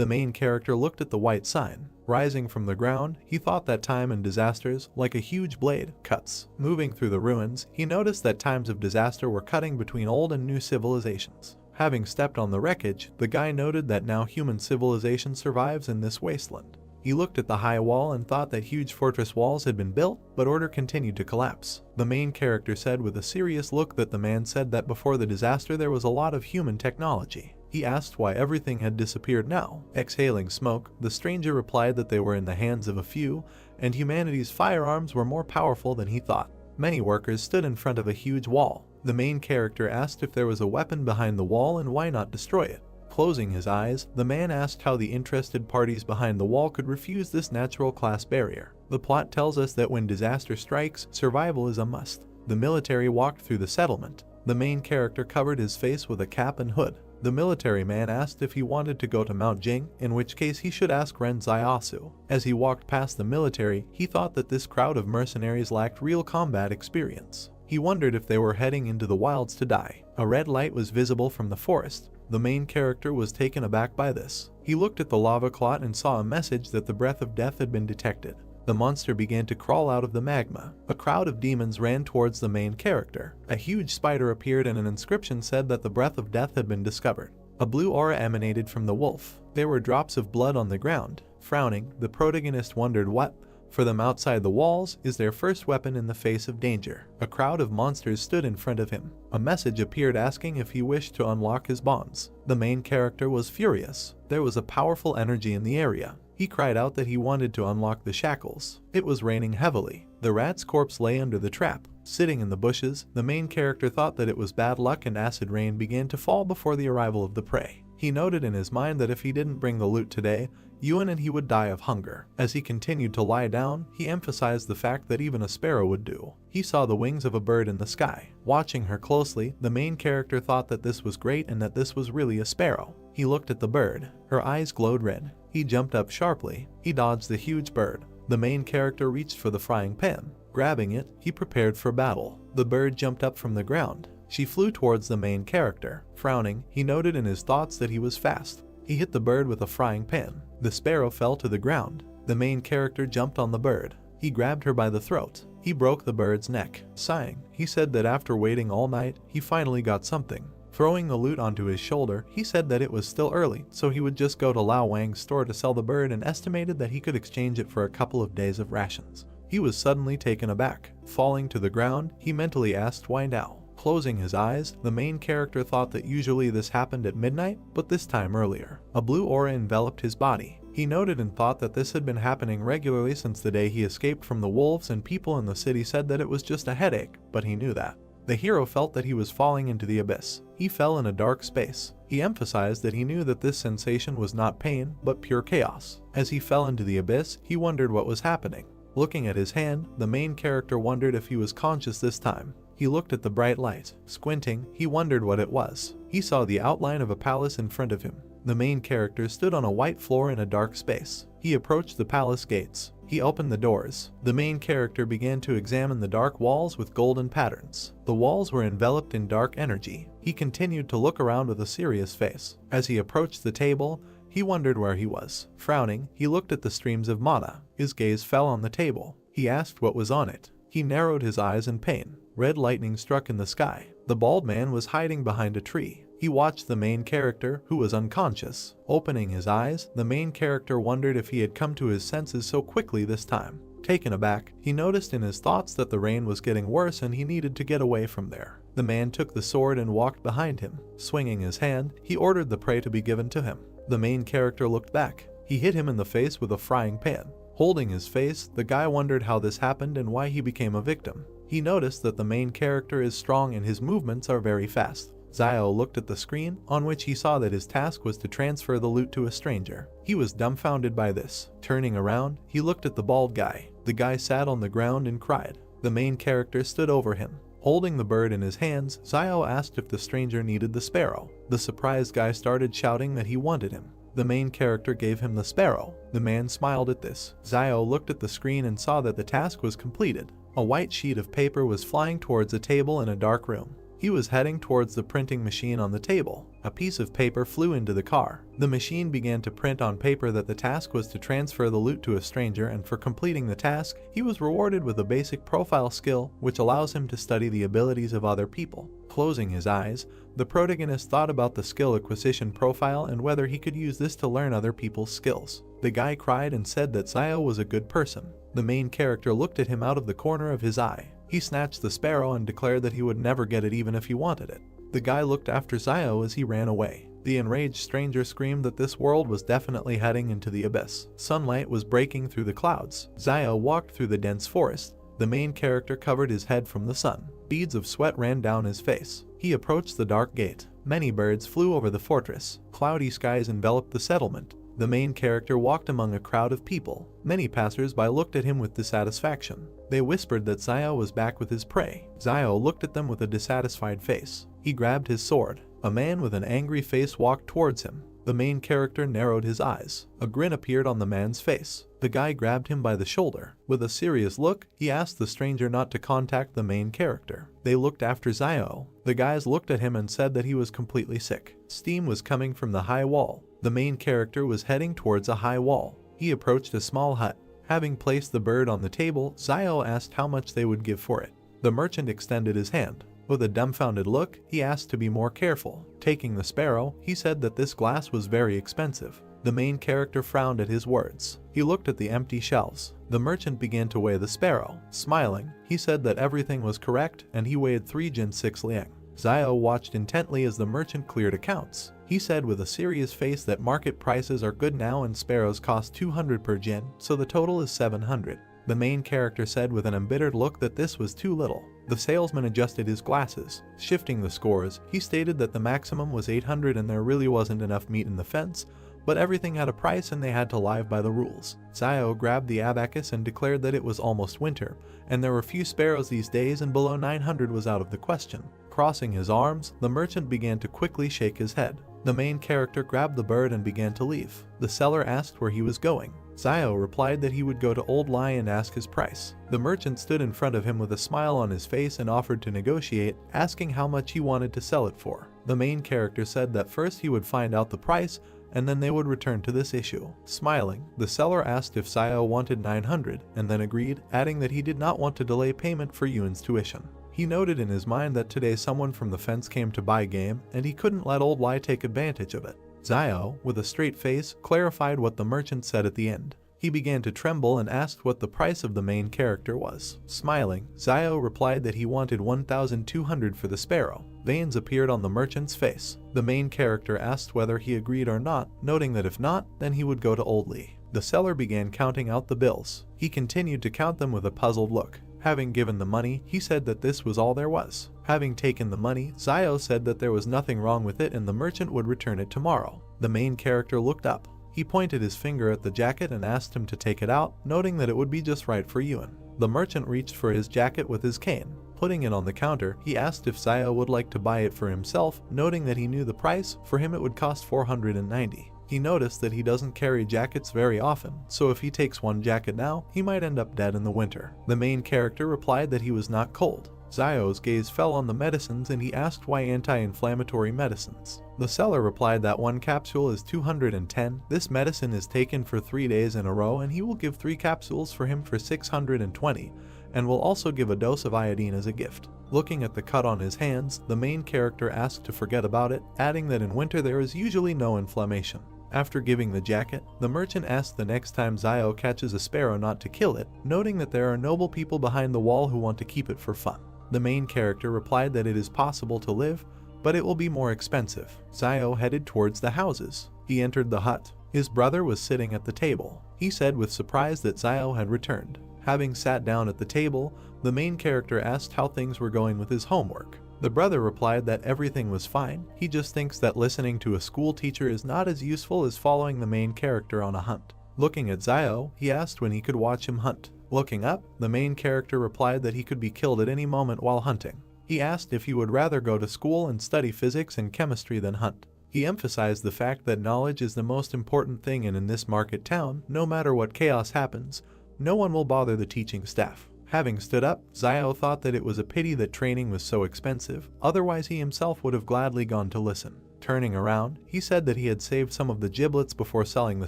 The main character looked at the white sign. Rising from the ground, he thought that time and disasters, like a huge blade, cuts. Moving through the ruins, he noticed that times of disaster were cutting between old and new civilizations. Having stepped on the wreckage, the guy noted that now human civilization survives in this wasteland. He looked at the high wall and thought that huge fortress walls had been built, but order continued to collapse. The main character said with a serious look that the man said that before the disaster there was a lot of human technology. He asked why everything had disappeared now. Exhaling smoke, the stranger replied that they were in the hands of a few, and humanity's firearms were more powerful than he thought. Many workers stood in front of a huge wall. The main character asked if there was a weapon behind the wall and why not destroy it. Closing his eyes, the man asked how the interested parties behind the wall could refuse this natural class barrier. The plot tells us that when disaster strikes, survival is a must. The military walked through the settlement. The main character covered his face with a cap and hood. The military man asked if he wanted to go to Mount Jing, in which case he should ask Ren Zaiasu. As he walked past the military, he thought that this crowd of mercenaries lacked real combat experience. He wondered if they were heading into the wilds to die. A red light was visible from the forest. The main character was taken aback by this. He looked at the lava clot and saw a message that the breath of death had been detected. The monster began to crawl out of the magma. A crowd of demons ran towards the main character. A huge spider appeared and an inscription said that the breath of death had been discovered. A blue aura emanated from the wolf. There were drops of blood on the ground. Frowning, the protagonist wondered what, for them outside the walls, is their first weapon in the face of danger. A crowd of monsters stood in front of him. A message appeared asking if he wished to unlock his bonds. The main character was furious. There was a powerful energy in the area. He cried out that he wanted to unlock the shackles. It was raining heavily. The rat's corpse lay under the trap. Sitting in the bushes, the main character thought that it was bad luck and acid rain began to fall before the arrival of the prey. He noted in his mind that if he didn't bring the loot today, Yuan and he would die of hunger. As he continued to lie down, he emphasized the fact that even a sparrow would do. He saw the wings of a bird in the sky. Watching her closely, the main character thought that this was great and that this was really a sparrow. He looked at the bird. Her eyes glowed red. He jumped up sharply. He dodged the huge bird. The main character reached for the frying pan. Grabbing it, he prepared for battle. The bird jumped up from the ground. She flew towards the main character. Frowning, he noted in his thoughts that he was fast. He hit the bird with a frying pan. The sparrow fell to the ground. The main character jumped on the bird. He grabbed her by the throat. He broke the bird's neck. Sighing, he said that after waiting all night, he finally got something. Throwing the loot onto his shoulder, he said that it was still early, so he would just go to Lao Wang's store to sell the bird and estimated that he could exchange it for a couple of days of rations. He was suddenly taken aback. Falling to the ground, he mentally asked why now. Closing his eyes, the main character thought that usually this happened at midnight, but this time earlier. A blue aura enveloped his body. He noted and thought that this had been happening regularly since the day he escaped from the wolves, and people in the city said that it was just a headache, but he knew that. The hero felt that he was falling into the abyss. He fell in a dark space. He emphasized that he knew that this sensation was not pain, but pure chaos. As he fell into the abyss, he wondered what was happening. Looking at his hand, the main character wondered if he was conscious this time. He looked at the bright light. Squinting, he wondered what it was. He saw the outline of a palace in front of him. The main character stood on a white floor in a dark space. He approached the palace gates. He opened the doors. The main character began to examine the dark walls with golden patterns. The walls were enveloped in dark energy. He continued to look around with a serious face. As he approached the table, he wondered where he was. Frowning, he looked at the streams of mana. His gaze fell on the table. He asked what was on it. He narrowed his eyes in pain. Red lightning struck in the sky. The bald man was hiding behind a tree. He watched the main character, who was unconscious. Opening his eyes, the main character wondered if he had come to his senses so quickly this time. Taken aback, he noticed in his thoughts that the rain was getting worse and he needed to get away from there. The man took the sword and walked behind him. Swinging his hand, he ordered the prey to be given to him. The main character looked back. He hit him in the face with a frying pan. Holding his face, the guy wondered how this happened and why he became a victim. He noticed that the main character is strong and his movements are very fast. Xiao looked at the screen, on which he saw that his task was to transfer the loot to a stranger. He was dumbfounded by this. Turning around, he looked at the bald guy. The guy sat on the ground and cried. The main character stood over him. Holding the bird in his hands, Xiao asked if the stranger needed the sparrow. The surprised guy started shouting that he wanted him. The main character gave him the sparrow. The man smiled at this. Xiao looked at the screen and saw that the task was completed. A white sheet of paper was flying towards a table in a dark room. He was heading towards the printing machine on the table. A piece of paper flew into the car. The machine began to print on paper that the task was to transfer the loot to a stranger, and for completing the task, he was rewarded with a basic profile skill which allows him to study the abilities of other people. Closing his eyes, the protagonist thought about the skill acquisition profile and whether he could use this to learn other people's skills. The guy cried and said that Zio was a good person. The main character looked at him out of the corner of his eye. He snatched the sparrow and declared that he would never get it even if he wanted it. The guy looked after Zio as he ran away. The enraged stranger screamed that this world was definitely heading into the abyss. Sunlight was breaking through the clouds. Zio walked through the dense forest. The main character covered his head from the sun. Beads of sweat ran down his face. He approached the dark gate. Many birds flew over the fortress. Cloudy skies enveloped the settlement. The main character walked among a crowd of people. Many passers-by looked at him with dissatisfaction. They whispered that Zio was back with his prey. Zio looked at them with a dissatisfied face. He grabbed his sword. A man with an angry face walked towards him. The main character narrowed his eyes. A grin appeared on the man's face. The guy grabbed him by the shoulder. With a serious look, he asked the stranger not to contact the main character. They looked after Zio. The guys looked at him and said that he was completely sick. Steam was coming from the high wall. The main character was heading towards a high wall. He approached a small hut. Having placed the bird on the table, Zio asked how much they would give for it. The merchant extended his hand. With a dumbfounded look, he asked to be more careful. Taking the sparrow, he said that this glass was very expensive. The main character frowned at his words. He looked at the empty shelves. The merchant began to weigh the sparrow. Smiling, he said that everything was correct and he weighed 3 jin 6 liang. Zio watched intently as the merchant cleared accounts. He said with a serious face that market prices are good now and sparrows cost 200 per jin, so the total is 700. The main character said with an embittered look that this was too little. The salesman adjusted his glasses. Shifting the scores, he stated that the maximum was 800 and there really wasn't enough meat in the fence, but everything had a price and they had to live by the rules. Zio grabbed the abacus and declared that it was almost winter, and there were few sparrows these days and below 900 was out of the question. Crossing his arms, the merchant began to quickly shake his head. The main character grabbed the bird and began to leave. The seller asked where he was going. Zio replied that he would go to Old Lai and ask his price. The merchant stood in front of him with a smile on his face and offered to negotiate, asking how much he wanted to sell it for. The main character said that first he would find out the price, and then they would return to this issue. Smiling, the seller asked if Zio wanted 900, and then agreed, adding that he did not want to delay payment for Yuan's tuition. He noted in his mind that today someone from the fence came to buy game, and he couldn't let Old Lai take advantage of it. Zio, with a straight face, clarified what the merchant said at the end. He began to tremble and asked what the price of the main character was. Smiling, Zio replied that he wanted 1,200 for the sparrow. Veins appeared on the merchant's face. The main character asked whether he agreed or not, noting that if not, then he would go to Old Lee. The seller began counting out the bills. He continued to count them with a puzzled look. Having given the money, he said that this was all there was. Having taken the money, Zio said that there was nothing wrong with it and the merchant would return it tomorrow. The main character looked up. He pointed his finger at the jacket and asked him to take it out, noting that it would be just right for Yuan. The merchant reached for his jacket with his cane. Putting it on the counter, he asked if Zio would like to buy it for himself, noting that he knew the price. For him it would cost 490. He noticed that he doesn't carry jackets very often, so if he takes one jacket now, he might end up dead in the winter. The main character replied that he was not cold. Zio's gaze fell on the medicines and he asked why anti-inflammatory medicines. The seller replied that one capsule is 210. This medicine is taken for 3 days in a row and he will give 3 capsules for him for 620 and will also give a dose of iodine as a gift. Looking at the cut on his hands, the main character asked to forget about it, adding that in winter there is usually no inflammation. After giving the jacket, the merchant asked the next time Zio catches a sparrow not to kill it, noting that there are noble people behind the wall who want to keep it for fun. The main character replied that it is possible to live, but it will be more expensive. Zio headed towards the houses. He entered the hut. His brother was sitting at the table. He said with surprise that Zio had returned. Having sat down at the table, the main character asked how things were going with his homework. The brother replied that everything was fine. He just thinks that listening to a school teacher is not as useful as following the main character on a hunt. Looking at Zio, he asked when he could watch him hunt. Looking up, the main character replied that he could be killed at any moment while hunting. He asked if he would rather go to school and study physics and chemistry than hunt. He emphasized the fact that knowledge is the most important thing, and in this market town, no matter what chaos happens, no one will bother the teaching staff. Having stood up, Zio thought that it was a pity that training was so expensive, otherwise he himself would have gladly gone to listen. Turning around, he said that he had saved some of the giblets before selling the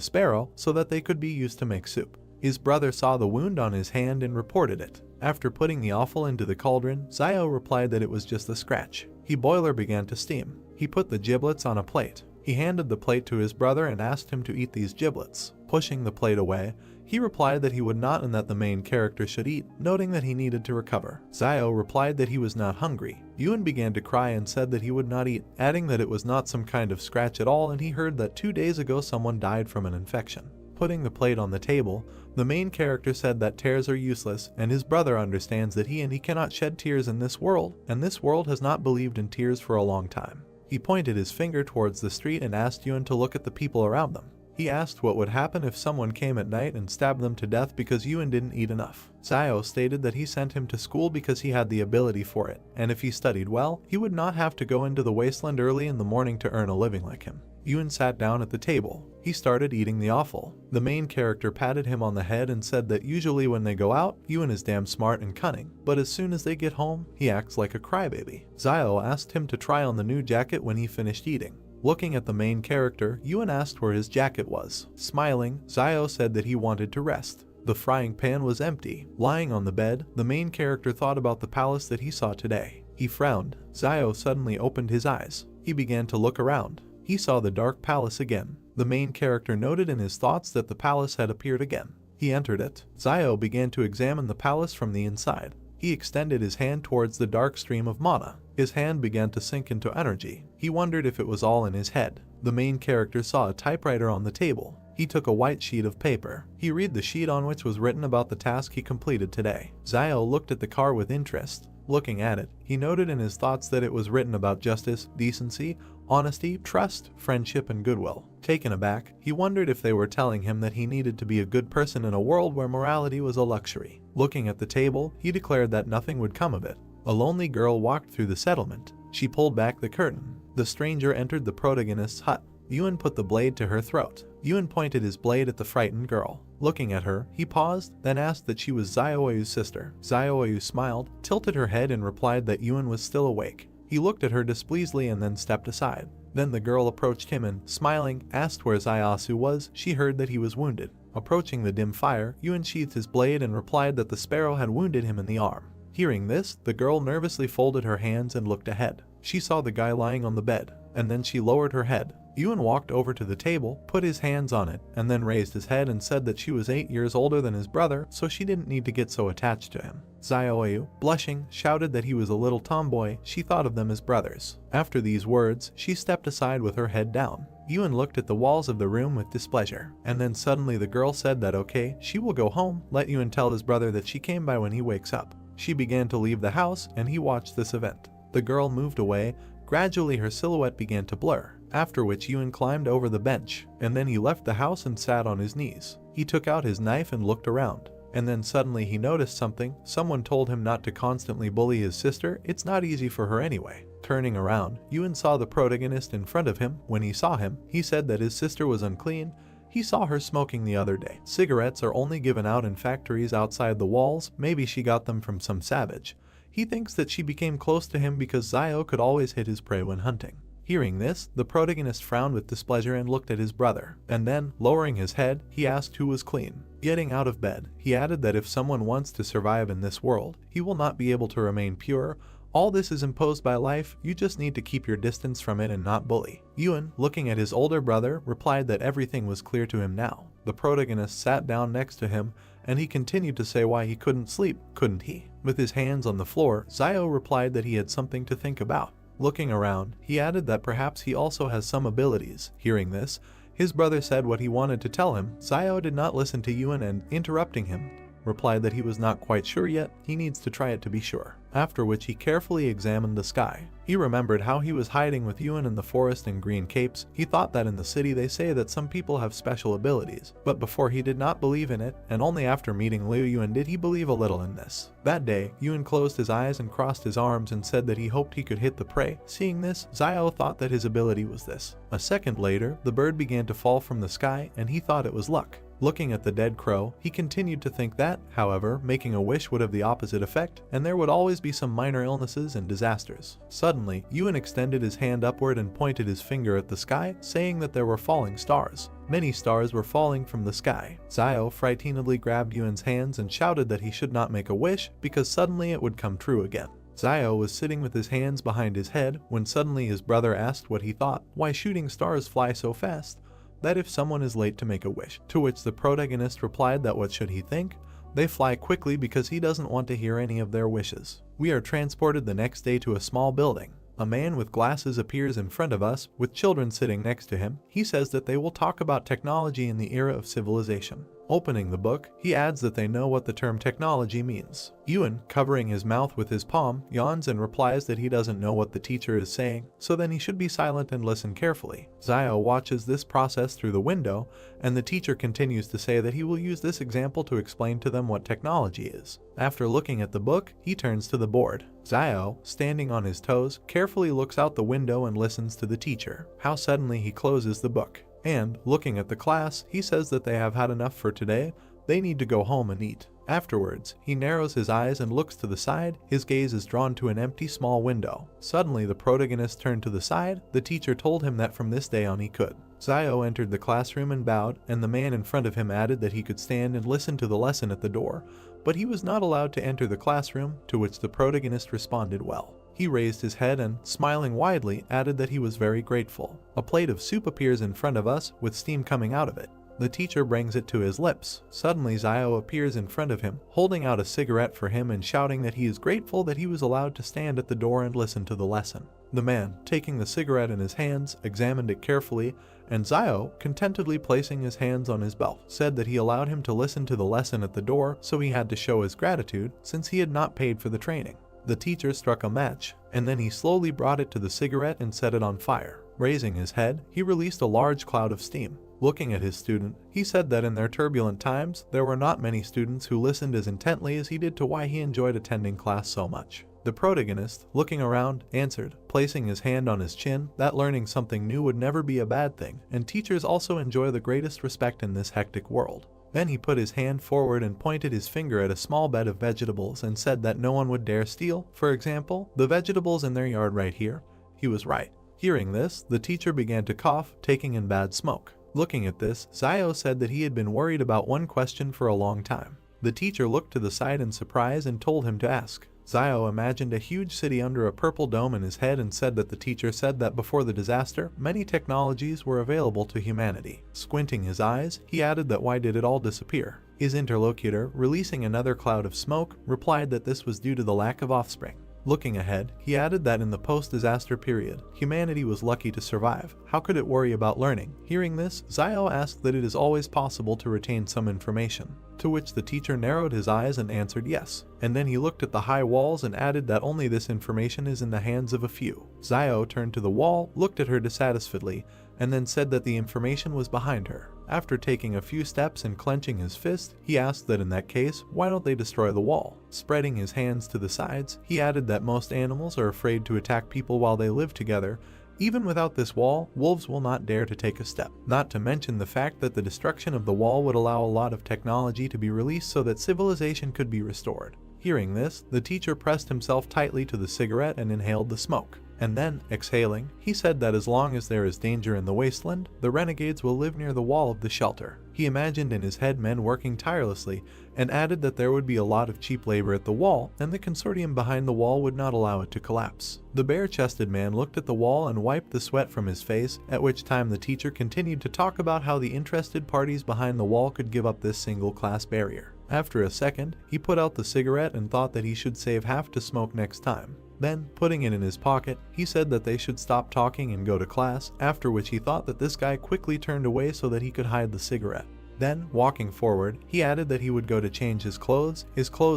sparrow so that they could be used to make soup. His brother saw the wound on his hand and reported it. After putting the offal into the cauldron, Zio replied that it was just a scratch. His boiler began to steam. He put the giblets on a plate. He handed the plate to his brother and asked him to eat these giblets. Pushing the plate away, he replied that he would not and that the main character should eat, noting that he needed to recover. Zio replied that he was not hungry. Yuen began to cry and said that he would not eat, adding that it was not some kind of scratch at all and he heard that 2 days ago someone died from an infection. Putting the plate on the table, the main character said that tears are useless and his brother understands that he cannot shed tears in this world, and this world has not believed in tears for a long time. He pointed his finger towards the street and asked Yuen to look at the people around them. He asked what would happen if someone came at night and stabbed them to death because Yuen didn't eat enough. Zio stated that he sent him to school because he had the ability for it, and if he studied well, he would not have to go into the wasteland early in the morning to earn a living like him. Yuen sat down at the table. He started eating the offal. The main character patted him on the head and said that usually when they go out, Yuen is damn smart and cunning, but as soon as they get home, he acts like a crybaby. Zio asked him to try on the new jacket when he finished eating. Looking at the main character, Yuen asked where his jacket was. Smiling, Zio said that he wanted to rest. The frying pan was empty. Lying on the bed, the main character thought about the palace that he saw today. He frowned. Zio suddenly opened his eyes. He began to look around. He saw the dark palace again. The main character noted in his thoughts that the palace had appeared again. He entered it. Zio began to examine the palace from the inside. He extended his hand towards the dark stream of mana. His hand began to sink into energy. He wondered if it was all in his head. The main character saw a typewriter on the table. He took a white sheet of paper. He read the sheet on which was written about the task he completed today. Zio looked at the car with interest. Looking at it, he noted in his thoughts that it was written about justice, decency, honesty, trust, friendship, and goodwill. Taken aback, he wondered if they were telling him that he needed to be a good person in a world where morality was a luxury. Looking at the table, he declared that nothing would come of it. A lonely girl walked through the settlement. She pulled back the curtain. The stranger entered the protagonist's hut. Yuen put the blade to her throat. Yuen pointed his blade at the frightened girl. Looking at her, he paused, then asked that she was Zioyu's sister. Zioyu smiled, tilted her head and replied that Yuen was still awake. He looked at her displeasedly and then stepped aside. Then the girl approached him and, smiling, asked where Ziosu was. She heard that he was wounded. Approaching the dim fire, Yuen sheathed his blade and replied that the sparrow had wounded him in the arm. Hearing this, the girl nervously folded her hands and looked ahead. She saw the guy lying on the bed, and then she lowered her head. Yuen walked over to the table, put his hands on it, and then raised his head and said that she was 8 years older than his brother, so she didn't need to get so attached to him. Zioyu, blushing, shouted that he was a little tomboy. She thought of them as brothers. After these words, she stepped aside with her head down. Yuen looked at the walls of the room with displeasure, and then suddenly the girl said that okay, she will go home, let Yuen tell his brother that she came by when he wakes up. She began to leave the house, and he watched this event. The girl moved away. Gradually her silhouette began to blur, after which Yuen climbed over the bench, and then he left the house and sat on his knees. He took out his knife and looked around, and then suddenly he noticed something. Someone told him not to constantly bully his sister, it's not easy for her anyway. Turning around, Yuen saw the protagonist in front of him. When he saw him, he said that his sister was unclean. He saw her smoking the other day. Cigarettes are only given out in factories outside the walls. Maybe she got them from some savage. He thinks that she became close to him because Zio could always hit his prey when hunting. Hearing this, the protagonist frowned with displeasure and looked at his brother, and then, lowering his head, he asked who was clean. Getting out of bed, he added that if someone wants to survive in this world, he will not be able to remain pure. All this is imposed by life, you just need to keep your distance from it and not bully. Yuen, looking at his older brother, replied that everything was clear to him now. The protagonist sat down next to him, and he continued to say why he couldn't sleep, couldn't he? With his hands on the floor, Zio replied that he had something to think about. Looking around, he added that perhaps he also has some abilities. Hearing this, his brother said what he wanted to tell him. Zio did not listen to Yuen and, interrupting him, replied that he was not quite sure yet, he needs to try it to be sure. After which he carefully examined the sky. He remembered how he was hiding with Yuen in the forest in green capes. He thought that in the city they say that some people have special abilities, but before he did not believe in it, and only after meeting Liu Yuen did he believe a little in this. That day, Yuen closed his eyes and crossed his arms and said that he hoped he could hit the prey. Seeing this, Zio thought that his ability was this. A second later, the bird began to fall from the sky and he thought it was luck. Looking at the dead crow, he continued to think that, however, making a wish would have the opposite effect, and there would always be some minor illnesses and disasters. Suddenly, Ewan extended his hand upward and pointed his finger at the sky, saying that there were falling stars. Many stars were falling from the sky. Zio frightenedly grabbed Ewan's hands and shouted that he should not make a wish because suddenly it would come true again. Zio was sitting with his hands behind his head when suddenly his brother asked what he thought, why shooting stars fly so fast, that if someone is late to make a wish, to which the protagonist replied that what should he think? They fly quickly because he doesn't want to hear any of their wishes. We are transported the next day to a small building. A man with glasses appears in front of us, with children sitting next to him. He says that they will talk about technology in the era of civilization. Opening the book, he adds that they know what the term technology means. Ewan, covering his mouth with his palm, yawns and replies that he doesn't know what the teacher is saying, so then he should be silent and listen carefully. Zio watches this process through the window, and the teacher continues to say that he will use this example to explain to them what technology is. After looking at the book, he turns to the board. Zio, standing on his toes, carefully looks out the window and listens to the teacher. How suddenly he closes the book. And, looking at the class, he says that they have had enough for today, they need to go home and eat. Afterwards, he narrows his eyes and looks to the side, his gaze is drawn to an empty small window. Suddenly the protagonist turned to the side, the teacher told him that from this day on he could. Zio entered the classroom and bowed, and the man in front of him added that he could stand and listen to the lesson at the door, but he was not allowed to enter the classroom, to which the protagonist responded well. He raised his head and, smiling widely, added that he was very grateful. A plate of soup appears in front of us, with steam coming out of it. The teacher brings it to his lips. Suddenly Zio appears in front of him, holding out a cigarette for him and shouting that he is grateful that he was allowed to stand at the door and listen to the lesson. The man, taking the cigarette in his hands, examined it carefully, and Zio, contentedly placing his hands on his belt, said that he allowed him to listen to the lesson at the door, so he had to show his gratitude, since he had not paid for the training. The teacher struck a match, and then he slowly brought it to the cigarette and set it on fire. Raising his head, he released a large cloud of steam. Looking at his student, he said that in their turbulent times, there were not many students who listened as intently as he did to why he enjoyed attending class so much. The protagonist, looking around, answered, placing his hand on his chin, that learning something new would never be a bad thing, and teachers also enjoy the greatest respect in this hectic world. Then he put his hand forward and pointed his finger at a small bed of vegetables and said that no one would dare steal, for example, the vegetables in their yard right here. He was right. Hearing this, the teacher began to cough, taking in bad smoke. Looking at this, Zio said that he had been worried about one question for a long time. The teacher looked to the side in surprise and told him to ask. Zio imagined a huge city under a purple dome in his head and said that the teacher said that before the disaster, many technologies were available to humanity. Squinting his eyes, he added that why did it all disappear? His interlocutor, releasing another cloud of smoke, replied that this was due to the lack of offspring. Looking ahead, he added that in the post-disaster period, humanity was lucky to survive. How could it worry about learning? Hearing this, Zio asked that it is always possible to retain some information, to which the teacher narrowed his eyes and answered yes. And then he looked at the high walls and added that only this information is in the hands of a few. Zio turned to the wall, looked at her dissatisfiedly, and then said that the information was behind her. After taking a few steps and clenching his fist, he asked that in that case, why don't they destroy the wall? Spreading his hands to the sides, he added that most animals are afraid to attack people while they live together. Even without this wall, wolves will not dare to take a step. Not to mention the fact that the destruction of the wall would allow a lot of technology to be released so that civilization could be restored. Hearing this, the teacher pressed himself tightly to the cigarette and inhaled the smoke. And then, exhaling, he said that as long as there is danger in the wasteland, the renegades will live near the wall of the shelter. He imagined in his head men working tirelessly, and added that there would be a lot of cheap labor at the wall, and the consortium behind the wall would not allow it to collapse. The bare-chested man looked at the wall and wiped the sweat from his face, at which time the teacher continued to talk about how the interested parties behind the wall could give up this single-class barrier. After a second, he put out the cigarette and thought that he should save half to smoke next time. Then, putting it in his pocket, he said that they should stop talking and go to class, after which he thought that this guy quickly turned away so that he could hide the cigarette. Then, walking forward, he added that he would go to change his clothes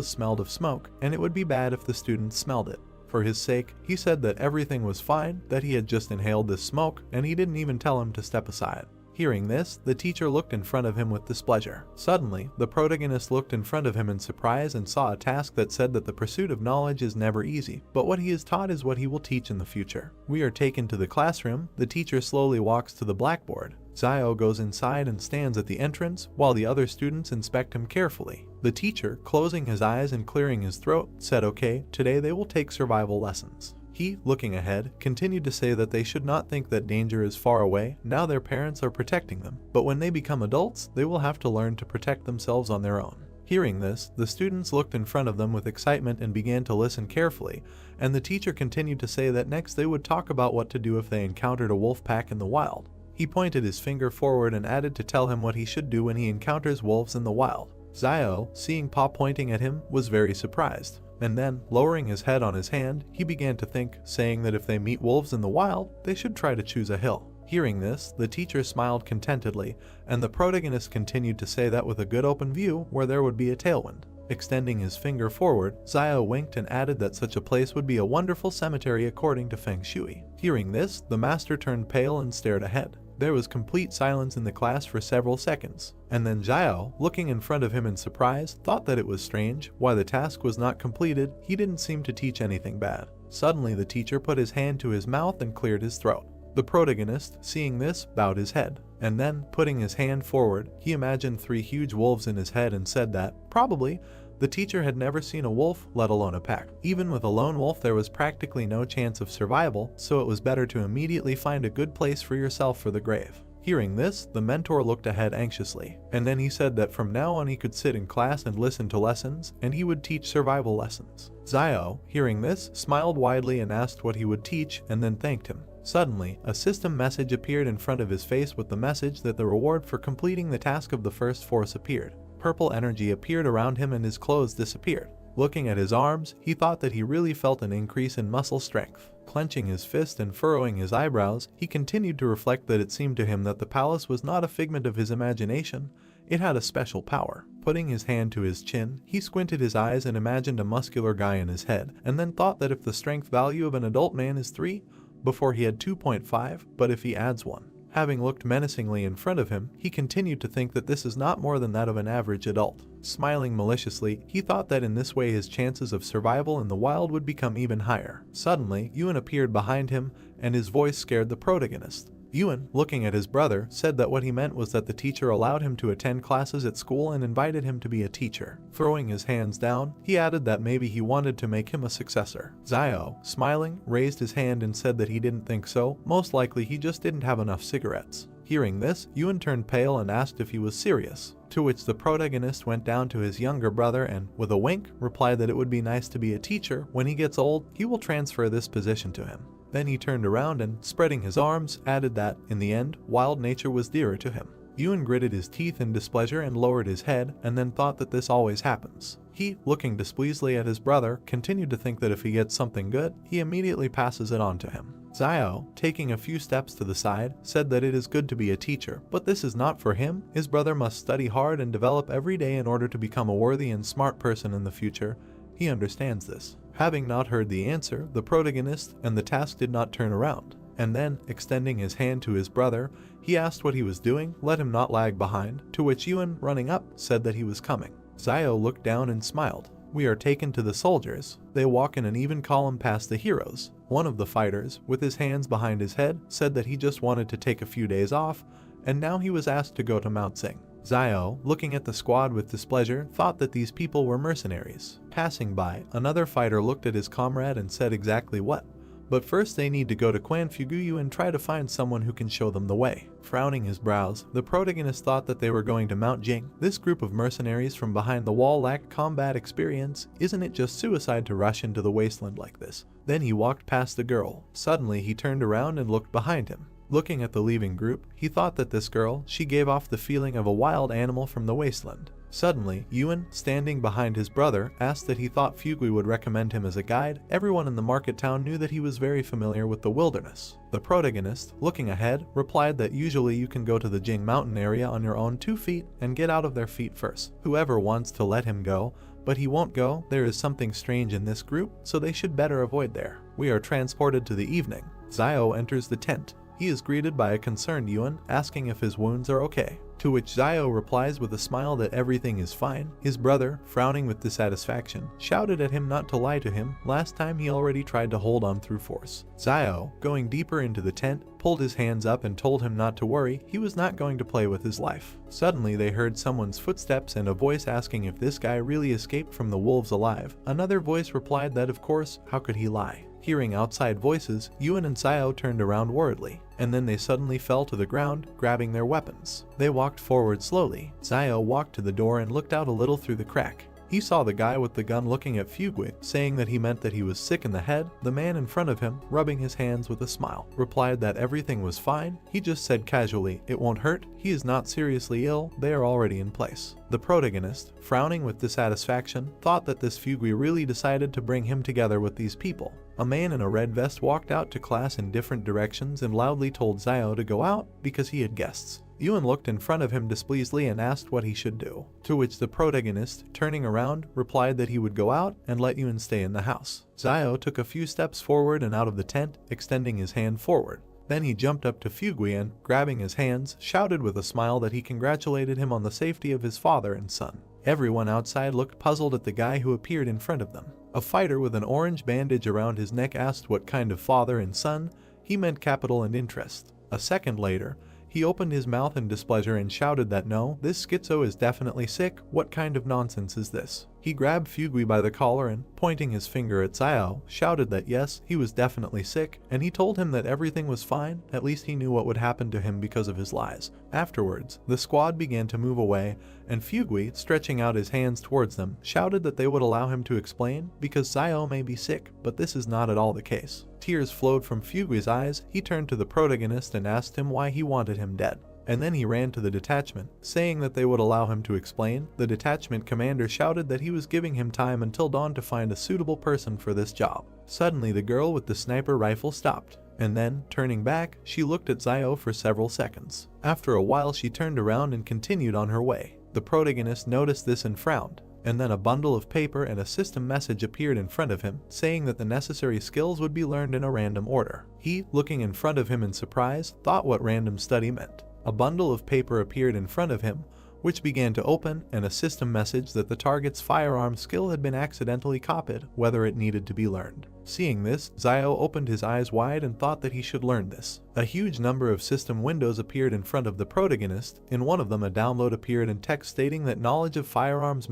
smelled of smoke, and it would be bad if the students smelled it. For his sake, he said that everything was fine, that he had just inhaled this smoke, and he didn't even tell him to step aside. Hearing this, the teacher looked in front of him with displeasure. Suddenly, the protagonist looked in front of him in surprise and saw a task that said that the pursuit of knowledge is never easy, but what he is taught is what he will teach in the future. We are taken to the classroom. The teacher slowly walks to the blackboard. Zio goes inside and stands at the entrance while the other students inspect him carefully. The teacher, closing his eyes and clearing his throat, said okay, today they will take survival lessons. He, looking ahead, continued to say that they should not think that danger is far away, now their parents are protecting them, but when they become adults, they will have to learn to protect themselves on their own. Hearing this, the students looked in front of them with excitement and began to listen carefully, and the teacher continued to say that next they would talk about what to do if they encountered a wolf pack in the wild. He pointed his finger forward and added to tell him what he should do when he encounters wolves in the wild. Zio, seeing Pa pointing at him, was very surprised. And then, lowering his head on his hand, he began to think, saying that if they meet wolves in the wild, they should try to choose a hill. Hearing this, the teacher smiled contentedly, and the protagonist continued to say that with a good open view where there would be a tailwind. Extending his finger forward, Zio winked and added that such a place would be a wonderful cemetery according to Feng Shui. Hearing this, the master turned pale and stared ahead. There was complete silence in the class for several seconds, and then Zio, looking in front of him in surprise, thought that it was strange why the task was not completed. He didn't seem to teach anything bad. Suddenly the teacher put his hand to his mouth and cleared his throat. The protagonist, seeing this, bowed his head, and then, putting his hand forward, he imagined 3 huge wolves in his head and said that, probably, the teacher had never seen a wolf, let alone a pack. Even with a lone wolf there was practically no chance of survival, so it was better to immediately find a good place for yourself for the grave. Hearing this, the mentor looked ahead anxiously, and then he said that from now on he could sit in class and listen to lessons, and he would teach survival lessons. Zio, hearing this, smiled widely and asked what he would teach, and then thanked him. Suddenly, a system message appeared in front of his face with the message that the reward for completing the task of the first force appeared. Purple energy appeared around him and his clothes disappeared. Looking at his arms, he thought that he really felt an increase in muscle strength. Clenching his fist and furrowing his eyebrows, he continued to reflect that it seemed to him that the palace was not a figment of his imagination, it had a special power. Putting his hand to his chin, he squinted his eyes and imagined a muscular guy in his head, and then thought that if the strength value of an adult man is 3, before he had 2.5, but if he adds 1. Having looked menacingly in front of him, he continued to think that this is not more than that of an average adult. Smiling maliciously, he thought that in this way his chances of survival in the wild would become even higher. Suddenly, Yuan appeared behind him, and his voice scared the protagonist. Yuan, looking at his brother, said that what he meant was that the teacher allowed him to attend classes at school and invited him to be a teacher. Throwing his hands down, he added that maybe he wanted to make him a successor. Zio, smiling, raised his hand and said that he didn't think so, most likely he just didn't have enough cigarettes. Hearing this, Yuan turned pale and asked if he was serious, to which the protagonist went down to his younger brother and, with a wink, replied that it would be nice to be a teacher. When he gets old, he will transfer this position to him. Then he turned around and, spreading his arms, added that, in the end, wild nature was dearer to him. Yuan gritted his teeth in displeasure and lowered his head, and then thought that this always happens. He, looking displeasedly at his brother, continued to think that if he gets something good, he immediately passes it on to him. Zio, taking a few steps to the side, said that it is good to be a teacher, but this is not for him. His brother must study hard and develop every day in order to become a worthy and smart person in the future. He understands this. Having not heard the answer, the protagonist and the task did not turn around, and then, extending his hand to his brother, he asked what he was doing, let him not lag behind, to which Yuan, running up, said that he was coming. Zio looked down and smiled. We are taken to the soldiers. They walk in an even column past the heroes. One of the fighters, with his hands behind his head, said that he just wanted to take a few days off, and now he was asked to go to Mount Sing. Zio, looking at the squad with displeasure, thought that these people were mercenaries. Passing by, another fighter looked at his comrade and said exactly what. But first they need to go to Quan Fuguyu and try to find someone who can show them the way. Frowning his brows, the protagonist thought that they were going to Mount Jing. This group of mercenaries from behind the wall lacked combat experience. Isn't it just suicide to rush into the wasteland like this? Then he walked past the girl. Suddenly he turned around and looked behind him. Looking at the leaving group, he thought that this girl, she gave off the feeling of a wild animal from the wasteland. Suddenly, Yuan, standing behind his brother, asked that he thought Fugui would recommend him as a guide. Everyone in the market town knew that he was very familiar with the wilderness. The protagonist, looking ahead, replied that usually you can go to the Jing mountain area on your own 2 feet and get out of their feet first. Whoever wants to let him go, but he won't go. There is something strange in this group, so they should better avoid there. We are transported to the evening. Zio enters the tent. He is greeted by a concerned Yuan, asking if his wounds are okay, to To which Zio replies with a smile that everything is fine. His brother, frowning with dissatisfaction, shouted at him not to lie to him. Last time he already tried to hold on through force. Zio, going deeper into the tent, pulled his hands up and told him not to worry, he was not going to play with his life. Suddenly they heard someone's footsteps and a voice asking if this guy really escaped from the wolves alive. Another voice replied that of course, how could he lie? Hearing outside voices, Yuen and Zio turned around worriedly, and then they suddenly fell to the ground, grabbing their weapons. They walked forward slowly. Zio walked to the door and looked out a little through the crack. He saw the guy with the gun looking at Fugue, saying that he meant that he was sick in the head. The man in front of him, rubbing his hands with a smile, replied that everything was fine. He just said casually, "It won't hurt. He is not seriously ill. They are already in place." The protagonist, frowning with dissatisfaction, thought that this Fugue really decided to bring him together with these people. A man in a red vest walked out to class in different directions and loudly told Zio to go out because he had guests. Yuen looked in front of him displeasedly and asked what he should do, to which the protagonist, turning around, replied that he would go out and let Yuen stay in the house. Zio took a few steps forward and out of the tent, extending his hand forward. Then he jumped up to Fugue and, grabbing his hands, shouted with a smile that he congratulated him on the safety of his father and son. Everyone outside looked puzzled at the guy who appeared in front of them. A fighter with an orange bandage around his neck asked what kind of father and son. He meant capital and interest. A second later, he opened his mouth in displeasure and shouted that no, this schizo is definitely sick. What kind of nonsense is this? He grabbed Fugue by the collar and, pointing his finger at Zio, shouted that yes, he was definitely sick, and he told him that everything was fine. At least he knew what would happen to him because of his lies. Afterwards, the squad began to move away, and Fugue, stretching out his hands towards them, shouted that they would allow him to explain, because Zio may be sick, but this is not at all the case. Tears flowed from Fugue's eyes. He turned to the protagonist and asked him why he wanted him dead. And then he ran to the detachment, saying that they would allow him to explain. The detachment commander shouted that he was giving him time until dawn to find a suitable person for this job. Suddenly the girl with the sniper rifle stopped, and then, turning back, she looked at Zio for several seconds. After a while she turned around and continued on her way. The protagonist noticed this and frowned, and then a bundle of paper and a system message appeared in front of him, saying that the necessary skills would be learned in a random order. He, looking in front of him in surprise, thought what random study meant. A bundle of paper appeared in front of him, which began to open, and a system message that the target's firearm skill had been accidentally copied, whether it needed to be learned. Seeing this, Zio opened his eyes wide and thought that he should learn this. A huge number of system windows appeared in front of the protagonist. In one of them a download appeared in text stating that knowledge of firearms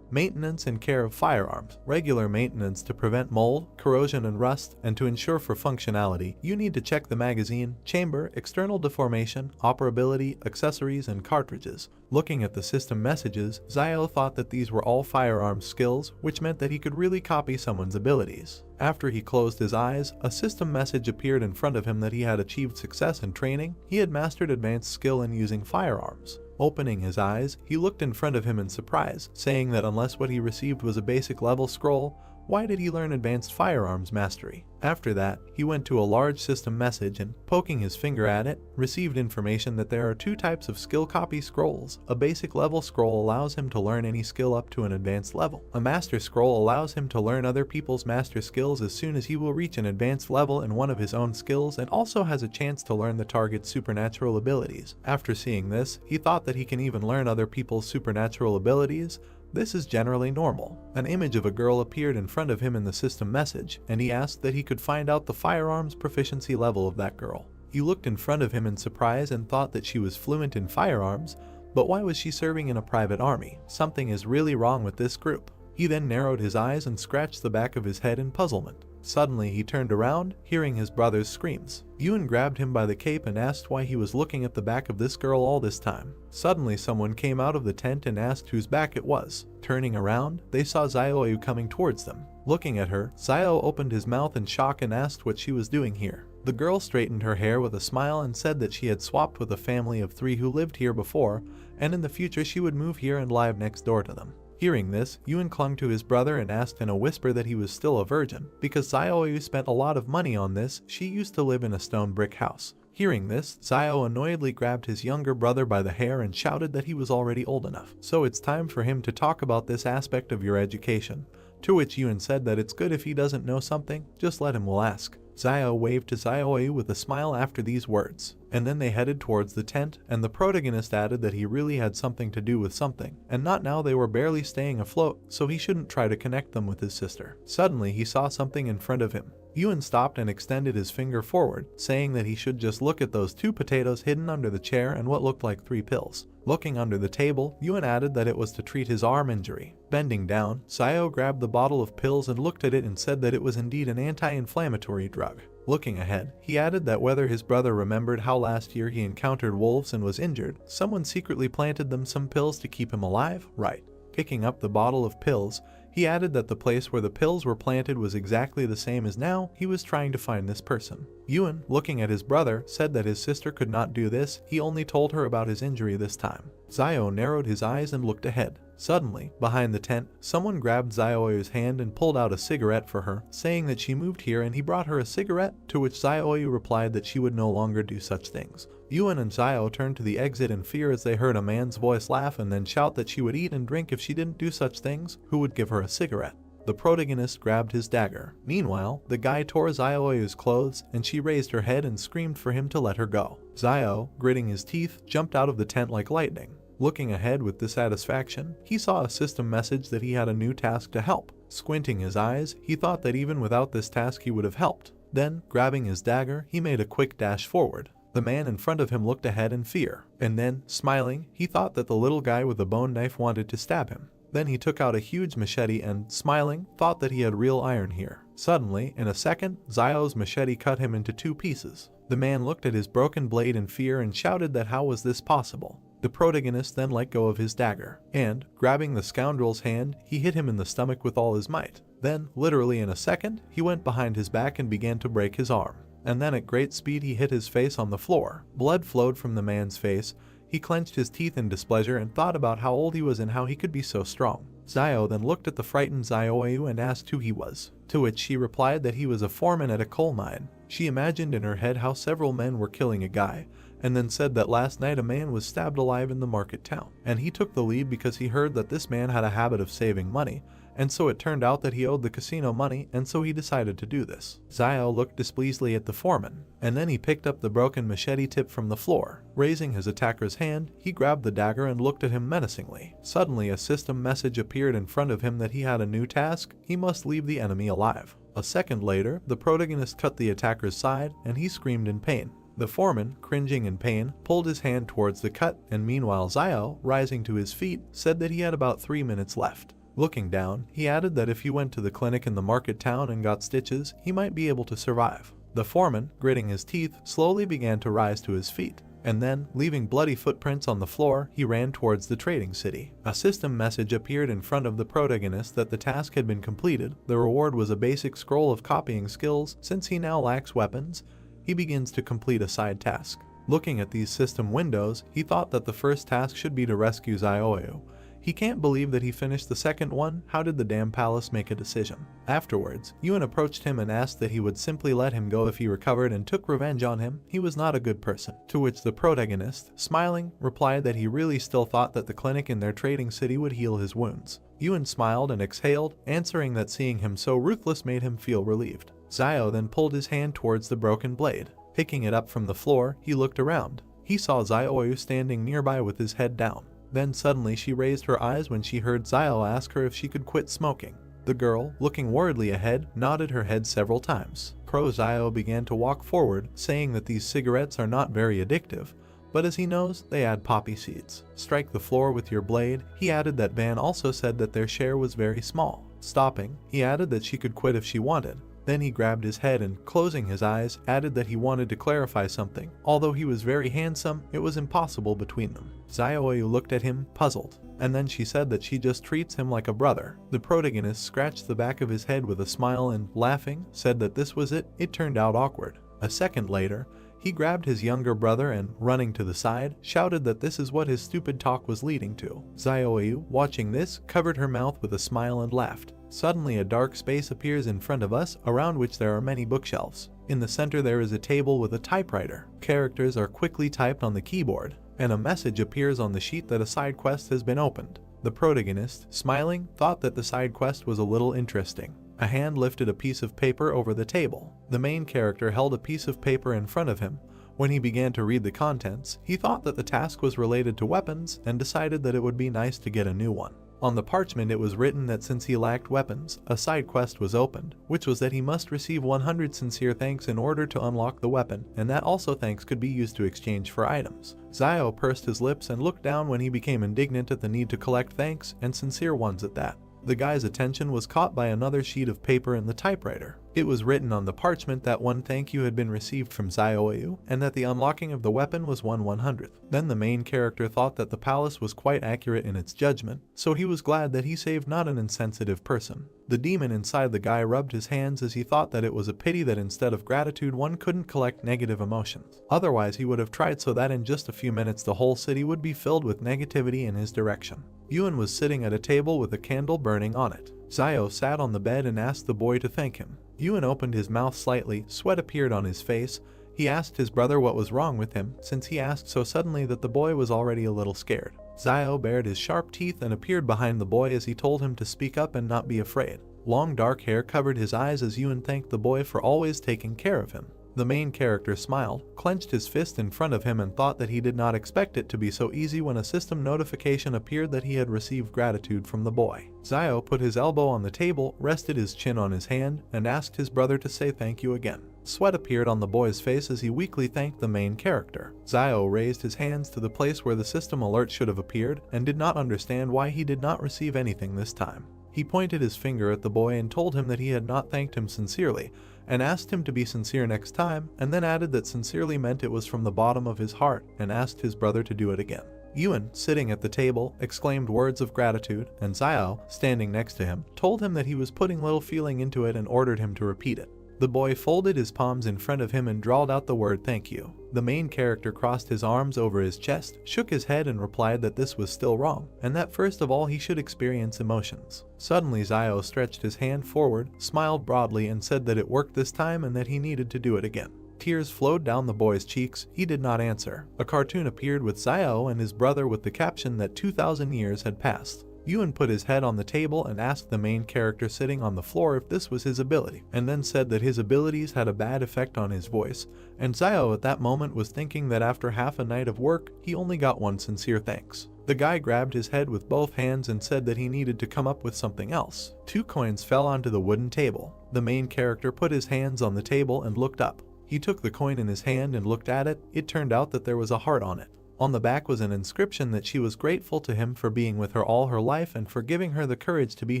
maintenance and care of firearms, regular maintenance to prevent mold, corrosion and rust, and to ensure for functionality, you need to check the magazine, chamber, external deformation, operability, accessories, and cartridges. Looking at the system messages, Zio thought that these were all firearms skills, which meant that he could really copy someone's abilities. After he closed his eyes, a system message appeared in front of him that he had achieved success in training. He had mastered advanced skill in using firearms. Opening his eyes, he looked in front of him in surprise, saying that unless what he received was a basic level scroll, why did he learn advanced firearms mastery? After that, he went to a large system message and, poking his finger at it, received information that there are two types of skill copy scrolls. A basic level scroll allows him to learn any skill up to an advanced level. A master scroll allows him to learn other people's master skills as soon as he will reach an advanced level in one of his own skills, and also has a chance to learn the target's supernatural abilities. After seeing this, he thought that he can even learn other people's supernatural abilities. This is generally normal. An image of a girl appeared in front of him in the system message, and he asked that he could find out the firearms proficiency level of that girl. He looked in front of him in surprise and thought that she was fluent in firearms, but why was she serving in a private army? Something is really wrong with this group. He then narrowed his eyes and scratched the back of his head in puzzlement. Suddenly he turned around, hearing his brother's screams. Yuen grabbed him by the cape and asked why he was looking at the back of this girl all this time. Suddenly someone came out of the tent and asked whose back it was. Turning around, they saw Zio coming towards them. Looking at her, Zio opened his mouth in shock and asked what she was doing here. The girl straightened her hair with a smile and said that she had swapped with a family of 3 who lived here before, and in the future she would move here and live next door to them. Hearing this, Yuen clung to his brother and asked in a whisper that he was still a virgin. Because Zio spent a lot of money on this, she used to live in a stone brick house. Hearing this, Zio annoyedly grabbed his younger brother by the hair and shouted that he was already old enough. So it's time for him to talk about this aspect of your education. To which Yuen said that it's good if he doesn't know something, just let him will ask. Zio waved to Zio with a smile after these words. and then they headed towards the tent, and the protagonist added that he really had something to do with something, and not now they were barely staying afloat, so he shouldn't try to connect them with his sister. Suddenly he saw something in front of him. Ewan stopped and extended his finger forward, saying that he should just look at those 2 potatoes hidden under the chair and what looked like 3 pills. Looking under the table, Ewan added that it was to treat his arm injury. Bending down, Sayo grabbed the bottle of pills and looked at it and said that it was indeed an anti-inflammatory drug. Looking ahead, he added that whether his brother remembered how last year he encountered wolves and was injured, someone secretly planted them some pills to keep him alive, right? Picking up the bottle of pills, he added that the place where the pills were planted was exactly the same as now he was trying to find this person. Ewan, looking at his brother, said that his sister could not do this, he only told her about his injury this time. Sayo narrowed his eyes and looked ahead. Suddenly, behind the tent, someone grabbed Zayou's hand and pulled out a cigarette for her, saying that she moved here and he brought her a cigarette, to which Zayou replied that she would no longer do such things. Ewan and Zayou turned to the exit in fear as they heard a man's voice laugh and then shout that she would eat and drink if she didn't do such things, who would give her a cigarette. The protagonist grabbed his dagger. Meanwhile, the guy tore Zayou's clothes and she raised her head and screamed for him to let her go. Zayou, gritting his teeth, jumped out of the tent like lightning. Looking ahead with dissatisfaction, he saw a system message that he had a new task to help. Squinting his eyes, he thought that even without this task he would have helped. Then, grabbing his dagger, he made a quick dash forward. The man in front of him looked ahead in fear, and then, smiling, he thought that the little guy with the bone knife wanted to stab him. Then he took out a huge machete and, smiling, thought that he had real iron here. Suddenly, in a second, Zayou's machete cut him into 2 pieces. The man looked at his broken blade in fear and shouted that how was this possible. The protagonist then let go of his dagger, and, grabbing the scoundrel's hand, he hit him in the stomach with all his might. Then, literally in a second, he went behind his back and began to break his arm. And then at great speed he hit his face on the floor. Blood flowed from the man's face. He clenched his teeth in displeasure and thought about how old he was and how he could be so strong. Zayou then looked at the frightened Zayou and asked who he was, to which she replied that he was a foreman at a coal mine. She imagined in her head how several men were killing a guy, and then said that last night a man was stabbed alive in the market town, and he took the lead because he heard that this man had a habit of saving money, and so it turned out that he owed the casino money, and so he decided to do this. Zayou looked displeasedly at the foreman, and then he picked up the broken machete tip from the floor. Raising his attacker's hand, he grabbed the dagger and looked at him menacingly. Suddenly a system message appeared in front of him that he had a new task: he must leave the enemy alive. A second later, the protagonist cut the attacker's side, and he screamed in pain. The foreman, cringing in pain, pulled his hand towards the cut, and meanwhile Zayou, rising to his feet, said that he had about 3 minutes left. Looking down, he added that if he went to the clinic in the market town and got stitches, he might be able to survive. The foreman, gritting his teeth, slowly began to rise to his feet, and then, leaving bloody footprints on the floor, he ran towards the trading city. A system message appeared in front of the protagonist that the task had been completed. The reward was a basic scroll of copying skills. Since he now lacks weapons, he begins to complete a side task. Looking at these system windows, he thought that the first task should be to rescue Zayou. He can't believe that he finished the second one. How did the damn palace make a decision? Afterwards, Ewan approached him and asked that he would simply let him go if he recovered and took revenge on him. He was not a good person. To which the protagonist, smiling, replied that he really still thought that the clinic in their trading city would heal his wounds. Ewan smiled and exhaled, answering that seeing him so ruthless made him feel relieved. Zayou then pulled his hand towards the broken blade. Picking it up from the floor, he looked around. He saw Zayou standing nearby with his head down. Then suddenly she raised her eyes when she heard Zayou ask her if she could quit smoking. The girl, looking worriedly ahead, nodded her head several times. Zayou began to walk forward, saying that these cigarettes are not very addictive, but as he knows, they add poppy seeds. Strike the floor with your blade. He added that Van also said that their share was very small. Stopping, he added that she could quit if she wanted. Then he grabbed his head and, closing his eyes, added that he wanted to clarify something. Although he was very handsome, it was impossible between them. Zayou looked at him, puzzled, and then she said that she just treats him like a brother. The protagonist scratched the back of his head with a smile and, laughing, said that this was it. It turned out awkward. A second later, he grabbed his younger brother and, running to the side, shouted that this is what his stupid talk was leading to. Zayou, watching this, covered her mouth with a smile and laughed. Suddenly a dark space appears in front of us, around which there are many bookshelves. In the center there is a table with a typewriter. Characters are quickly typed on the keyboard, and a message appears on the sheet that a side quest has been opened. The protagonist, smiling, thought that the side quest was a little interesting. A hand lifted a piece of paper over the table. The main character held a piece of paper in front of him, When he began to read the contents, he thought that the task was related to weapons and decided that it would be nice to get a new one. On the parchment it was written that since he lacked weapons, a side quest was opened, which was that he must receive 100 sincere thanks in order to unlock the weapon, and that also thanks could be used to exchange for items. Zio pursed his lips and looked down when he became indignant at the need to collect thanks, and sincere ones at that. The guy's attention was caught by another sheet of paper in the typewriter. It was written on the parchment that one thank you had been received from Zioyu, and that the unlocking of the weapon was 1/100th. Then the main character thought that the palace was quite accurate in its judgment, so he was glad that he saved not an insensitive person. The demon inside the guy rubbed his hands as he thought that it was a pity that instead of gratitude one couldn't collect negative emotions. Otherwise he would have tried so that in just a few minutes the whole city would be filled with negativity in his direction. Yuan was sitting at a table with a candle burning on it. Zio sat on the bed and asked the boy to thank him. Yuan opened his mouth slightly, sweat appeared on his face. He asked his brother what was wrong with him, since he asked so suddenly that the boy was already a little scared. Zio bared his sharp teeth and appeared behind the boy as he told him to speak up and not be afraid. Long dark hair covered his eyes as Yuan thanked the boy for always taking care of him. The main character smiled, clenched his fist in front of him and thought that he did not expect it to be so easy when a system notification appeared that he had received gratitude from the boy. Zio put his elbow on the table, rested his chin on his hand, and asked his brother to say thank you again. Sweat appeared on the boy's face as he weakly thanked the main character. Zio raised his hands to the place where the system alert should have appeared and did not understand why he did not receive anything this time. He pointed his finger at the boy and told him that he had not thanked him sincerely, and asked him to be sincere next time, and then added that sincerely meant it was from the bottom of his heart, and asked his brother to do it again. Yuan, sitting at the table, exclaimed words of gratitude, and Zio, standing next to him, told him that he was putting little feeling into it and ordered him to repeat it. The boy folded his palms in front of him and drawled out the word thank you. The main character crossed his arms over his chest, shook his head and replied that this was still wrong, and that first of all he should experience emotions. Suddenly Zio stretched his hand forward, smiled broadly and said that it worked this time and that he needed to do it again. Tears flowed down the boy's cheeks. He did not answer. A cartoon appeared with Zio and his brother with the caption that 2,000 years had passed. Yuan put his head on the table and asked the main character sitting on the floor if this was his ability, and then said that his abilities had a bad effect on his voice, and Zio at that moment was thinking that after half a night of work, he only got one sincere thanks. The guy grabbed his head with both hands and said that he needed to come up with something else. 2 coins fell onto the wooden table. The main character put his hands on the table and looked up. He took the coin in his hand and looked at it. It turned out that there was a heart on it. On the back was an inscription that she was grateful to him for being with her all her life and for giving her the courage to be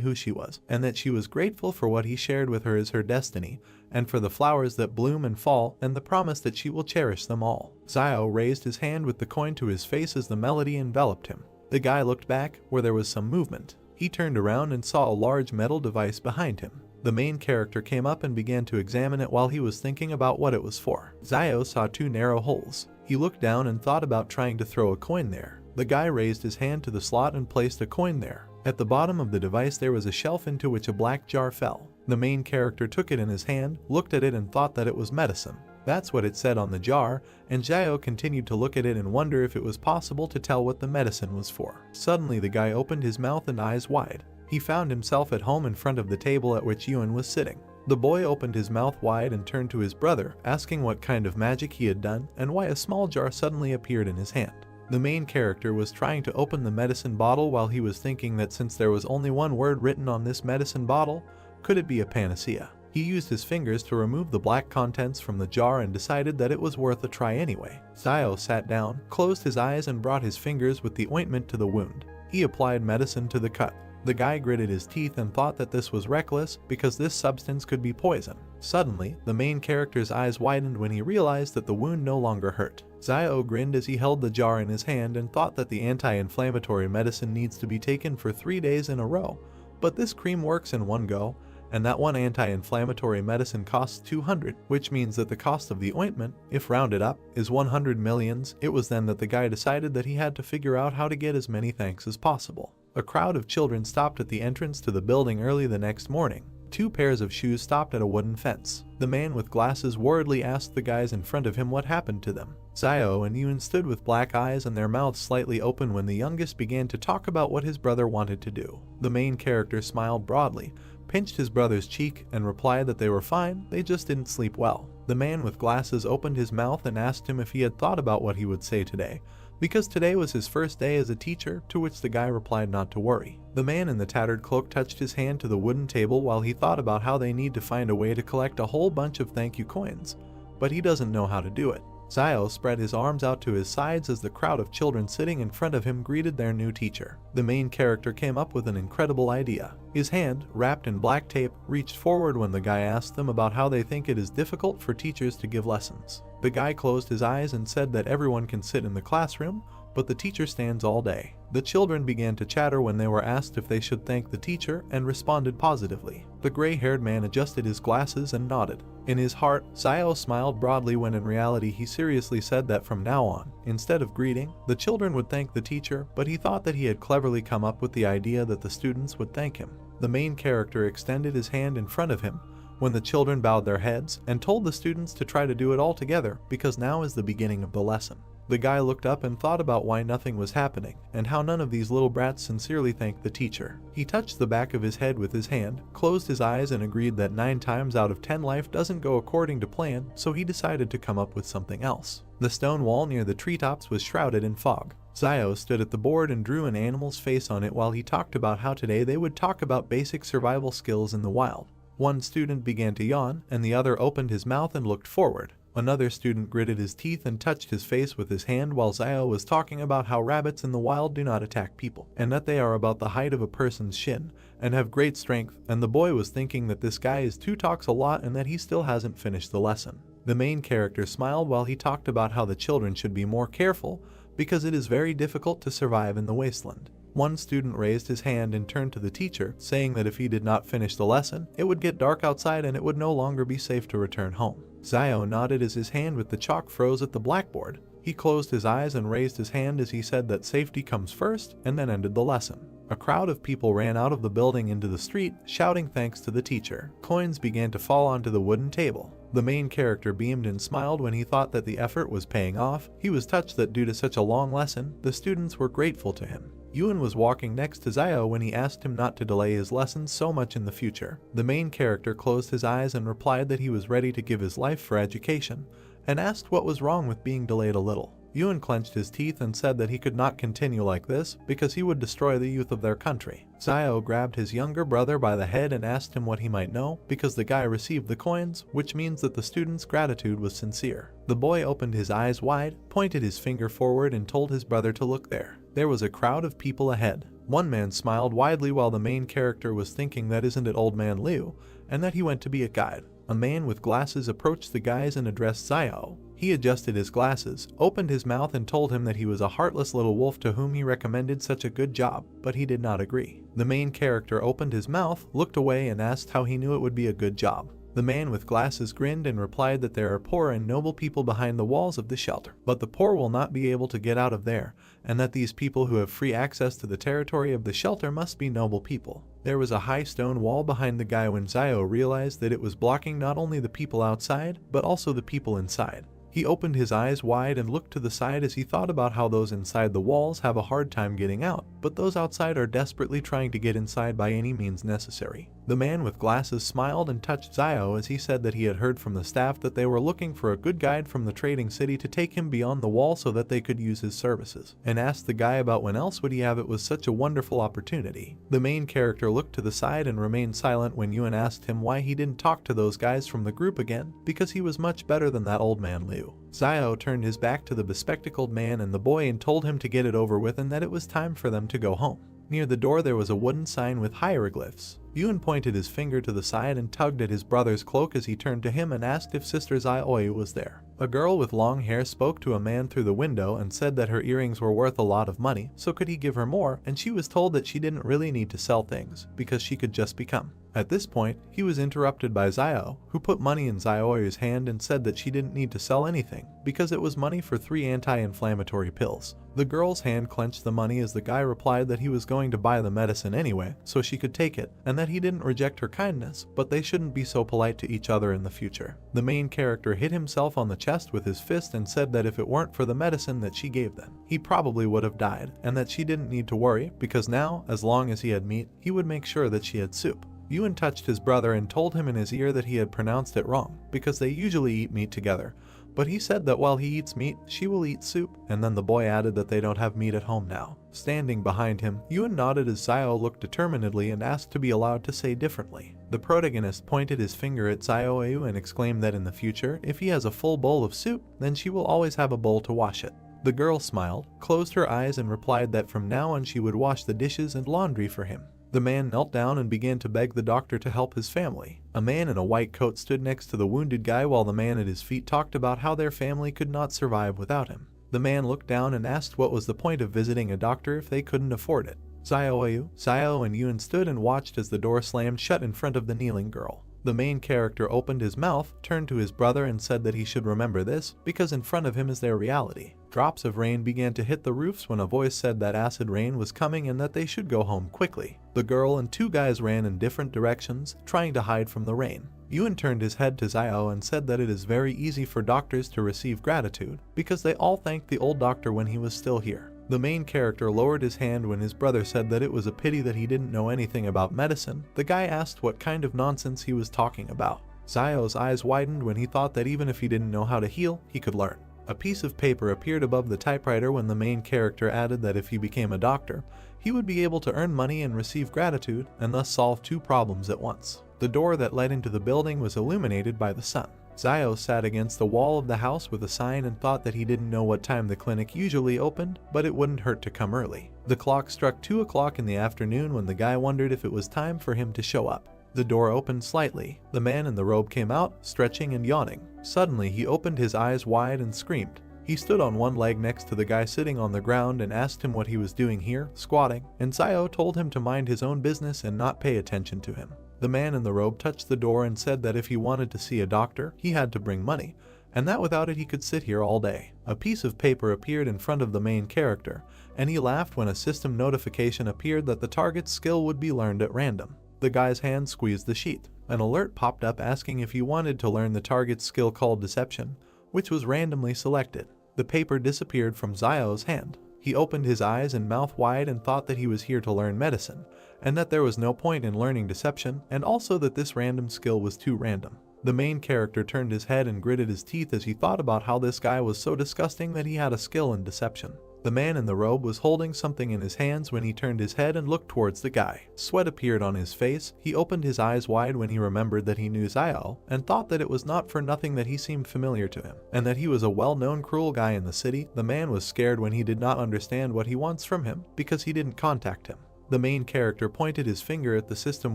who she was, and that she was grateful for what he shared with her as her destiny, and for the flowers that bloom and fall, and the promise that she will cherish them all. Zio raised his hand with the coin to his face as the melody enveloped him. The guy looked back, where there was some movement. He turned around and saw a large metal device behind him. The main character came up and began to examine it while he was thinking about what it was for. Zio saw 2 narrow holes. He looked down and thought about trying to throw a coin there. The guy raised his hand to the slot and placed a coin there. At the bottom of the device there was a shelf into which a black jar fell. The main character took it in his hand, looked at it and thought that it was medicine. That's what it said on the jar, and Zio continued to look at it and wonder if it was possible to tell what the medicine was for. Suddenly the guy opened his mouth and eyes wide. He found himself at home in front of the table at which Yuan was sitting. The boy opened his mouth wide and turned to his brother, asking what kind of magic he had done and why a small jar suddenly appeared in his hand. The main character was trying to open the medicine bottle while he was thinking that since there was only one word written on this medicine bottle, could it be a panacea? He used his fingers to remove the black contents from the jar and decided that it was worth a try anyway. Zio sat down, closed his eyes and brought his fingers with the ointment to the wound. He applied medicine to the cut. The guy gritted his teeth and thought that this was reckless because this substance could be poison. Suddenly, the main character's eyes widened when he realized that the wound no longer hurt. Zio grinned as he held the jar in his hand and thought that the anti-inflammatory medicine needs to be taken for 3 days in a row, but this cream works in one go, and that one anti-inflammatory medicine costs 200, which means that the cost of the ointment, if rounded up, is 100 millions. It was then that the guy decided that he had to figure out how to get as many thanks as possible. A crowd of children stopped at the entrance to the building early the next morning. 2 pairs of shoes stopped at a wooden fence. The man with glasses worriedly asked the guys in front of him what happened to them. Zio and Yuan stood with black eyes and their mouths slightly open when the youngest began to talk about what his brother wanted to do. The main character smiled broadly, pinched his brother's cheek, and replied that they were fine, they just didn't sleep well. The man with glasses opened his mouth and asked him if he had thought about what he would say today, because today was his first day as a teacher, to which the guy replied not to worry. The man in the tattered cloak touched his hand to the wooden table while he thought about how they need to find a way to collect a whole bunch of thank you coins, but he doesn't know how to do it. Zio spread his arms out to his sides as the crowd of children sitting in front of him greeted their new teacher. The main character came up with an incredible idea. His hand, wrapped in black tape, reached forward when the guy asked them about how they think it is difficult for teachers to give lessons. The guy closed his eyes and said that everyone can sit in the classroom, but the teacher stands all day. The children began to chatter when they were asked if they should thank the teacher and responded positively. The gray-haired man adjusted his glasses and nodded. In his heart, Zio smiled broadly when in reality he seriously said that from now on, instead of greeting, the children would thank the teacher, but he thought that he had cleverly come up with the idea that the students would thank him. The main character extended his hand in front of him when the children bowed their heads and told the students to try to do it all together because now is the beginning of the lesson. The guy looked up and thought about why nothing was happening, and how none of these little brats sincerely thanked the teacher. He touched the back of his head with his hand, closed his eyes and agreed that 9 times out of 10 life doesn't go according to plan, so he decided to come up with something else. The stone wall near the treetops was shrouded in fog. Zio stood at the board and drew an animal's face on it while he talked about how today they would talk about basic survival skills in the wild. One student began to yawn, and the other opened his mouth and looked forward. Another student gritted his teeth and touched his face with his hand while Zio was talking about how rabbits in the wild do not attack people, and that they are about the height of a person's shin, and have great strength, and the boy was thinking that this guy is too talks a lot and that he still hasn't finished the lesson. The main character smiled while he talked about how the children should be more careful because it is very difficult to survive in the wasteland. One student raised his hand and turned to the teacher, saying that if he did not finish the lesson, it would get dark outside and it would no longer be safe to return home. Zio nodded as his hand with the chalk froze at the blackboard. He closed his eyes and raised his hand as he said that safety comes first, and then ended the lesson. A crowd of people ran out of the building into the street, shouting thanks to the teacher. Coins began to fall onto the wooden table. The main character beamed and smiled when he thought that the effort was paying off. He was touched that due to such a long lesson, the students were grateful to him. Yuan was walking next to Zio when he asked him not to delay his lessons so much in the future. The main character closed his eyes and replied that he was ready to give his life for education, and asked what was wrong with being delayed a little. Yuan clenched his teeth and said that he could not continue like this because he would destroy the youth of their country. Zio grabbed his younger brother by the head and asked him what he might know because the guy received the coins, which means that the student's gratitude was sincere. The boy opened his eyes wide, pointed his finger forward and told his brother to look there. There was a crowd of people ahead. One man smiled widely while the main character was thinking that isn't it old man Liu, and that he went to be a guide. A man with glasses approached the guys and addressed Zio. He adjusted his glasses, opened his mouth and told him that he was a heartless little wolf to whom he recommended such a good job, but he did not agree. The main character opened his mouth, looked away and asked how he knew it would be a good job. The man with glasses grinned and replied that there are poor and noble people behind the walls of the shelter, but the poor will not be able to get out of there, and that these people who have free access to the territory of the shelter must be noble people. There was a high stone wall behind the guy when Zio realized that it was blocking not only the people outside, but also the people inside. He opened his eyes wide and looked to the side as he thought about how those inside the walls have a hard time getting out, but those outside are desperately trying to get inside by any means necessary. The man with glasses smiled and touched Zio as he said that he had heard from the staff that they were looking for a good guide from the trading city to take him beyond the wall so that they could use his services, and asked the guy about when else would he have it was such a wonderful opportunity. The main character looked to the side and remained silent when Yuan asked him why he didn't talk to those guys from the group again, because he was much better than that old man Liu. Zio turned his back to the bespectacled man and the boy and told him to get it over with and that it was time for them to go home. Near the door there was a wooden sign with hieroglyphs. Yuan pointed his finger to the side and tugged at his brother's cloak as he turned to him and asked if Sister Zioi was there. A girl with long hair spoke to a man through the window and said that her earrings were worth a lot of money, so could he give her more, and she was told that she didn't really need to sell things, because she could just become. At this point, he was interrupted by Zio, who put money in Zioi's hand and said that she didn't need to sell anything, because it was money for 3 anti-inflammatory pills. The girl's hand clenched the money as the guy replied that he was going to buy the medicine anyway, so she could take it, and that he didn't reject her kindness, but they shouldn't be so polite to each other in the future. The main character hit himself on the chest with his fist and said that if it weren't for the medicine that she gave them, he probably would have died, and that she didn't need to worry, because now, as long as he had meat, he would make sure that she had soup. Yuan touched his brother and told him in his ear that he had pronounced it wrong, because they usually eat meat together. But he said that while he eats meat, she will eat soup, and then the boy added that they don't have meat at home now. Standing behind him, Yuan nodded as Xiao looked determinedly and asked to be allowed to say differently. The protagonist pointed his finger at Xiao and exclaimed that in the future, if he has a full bowl of soup, then she will always have a bowl to wash it. The girl smiled, closed her eyes and replied that from now on she would wash the dishes and laundry for him. The man knelt down and began to beg the doctor to help his family. A man in a white coat stood next to the wounded guy while the man at his feet talked about how their family could not survive without him. The man looked down and asked what was the point of visiting a doctor if they couldn't afford it. Xiao and Yuan stood and watched as the door slammed shut in front of the kneeling girl. The main character opened his mouth, turned to his brother and said that he should remember this, because in front of him is their reality. Drops of rain began to hit the roofs when a voice said that acid rain was coming and that they should go home quickly. The girl and two guys ran in different directions, trying to hide from the rain. Yuan turned his head to Xiao and said that it is very easy for doctors to receive gratitude, because they all thanked the old doctor when he was still here. The main character lowered his hand when his brother said that it was a pity that he didn't know anything about medicine. The guy asked what kind of nonsense he was talking about. Xiao's eyes widened when he thought that even if he didn't know how to heal, he could learn. A piece of paper appeared above the typewriter when the main character added that if he became a doctor, he would be able to earn money and receive gratitude, and thus solve two problems at once. The door that led into the building was illuminated by the sun. Xiao sat against the wall of the house with a sign and thought that he didn't know what time the clinic usually opened, but it wouldn't hurt to come early. The clock struck 2 o'clock in the afternoon when the guy wondered if it was time for him to show up. The door opened slightly. The man in the robe came out, stretching and yawning. Suddenly he opened his eyes wide and screamed. He stood on one leg next to the guy sitting on the ground and asked him what he was doing here, squatting, and Xiao told him to mind his own business and not pay attention to him. The man in the robe touched the door and said that if he wanted to see a doctor, he had to bring money, and that without it he could sit here all day. A piece of paper appeared in front of the main character, and he laughed when a system notification appeared that the target's skill would be learned at random. The guy's hand squeezed the sheet. An alert popped up asking if he wanted to learn the target's skill called Deception, which was randomly selected. The paper disappeared from Xiao's hand. He opened his eyes and mouth wide and thought that he was here to learn medicine, and that there was no point in learning Deception, and also that this random skill was too random. The main character turned his head and gritted his teeth as he thought about how this guy was so disgusting that he had a skill in Deception. The man in the robe was holding something in his hands when he turned his head and looked towards the guy. Sweat appeared on his face. He opened his eyes wide when he remembered that he knew Xiao, and thought that it was not for nothing that he seemed familiar to him, and that he was a well-known cruel guy in the city. The man was scared when he did not understand what he wants from him, because he didn't contact him. The main character pointed his finger at the system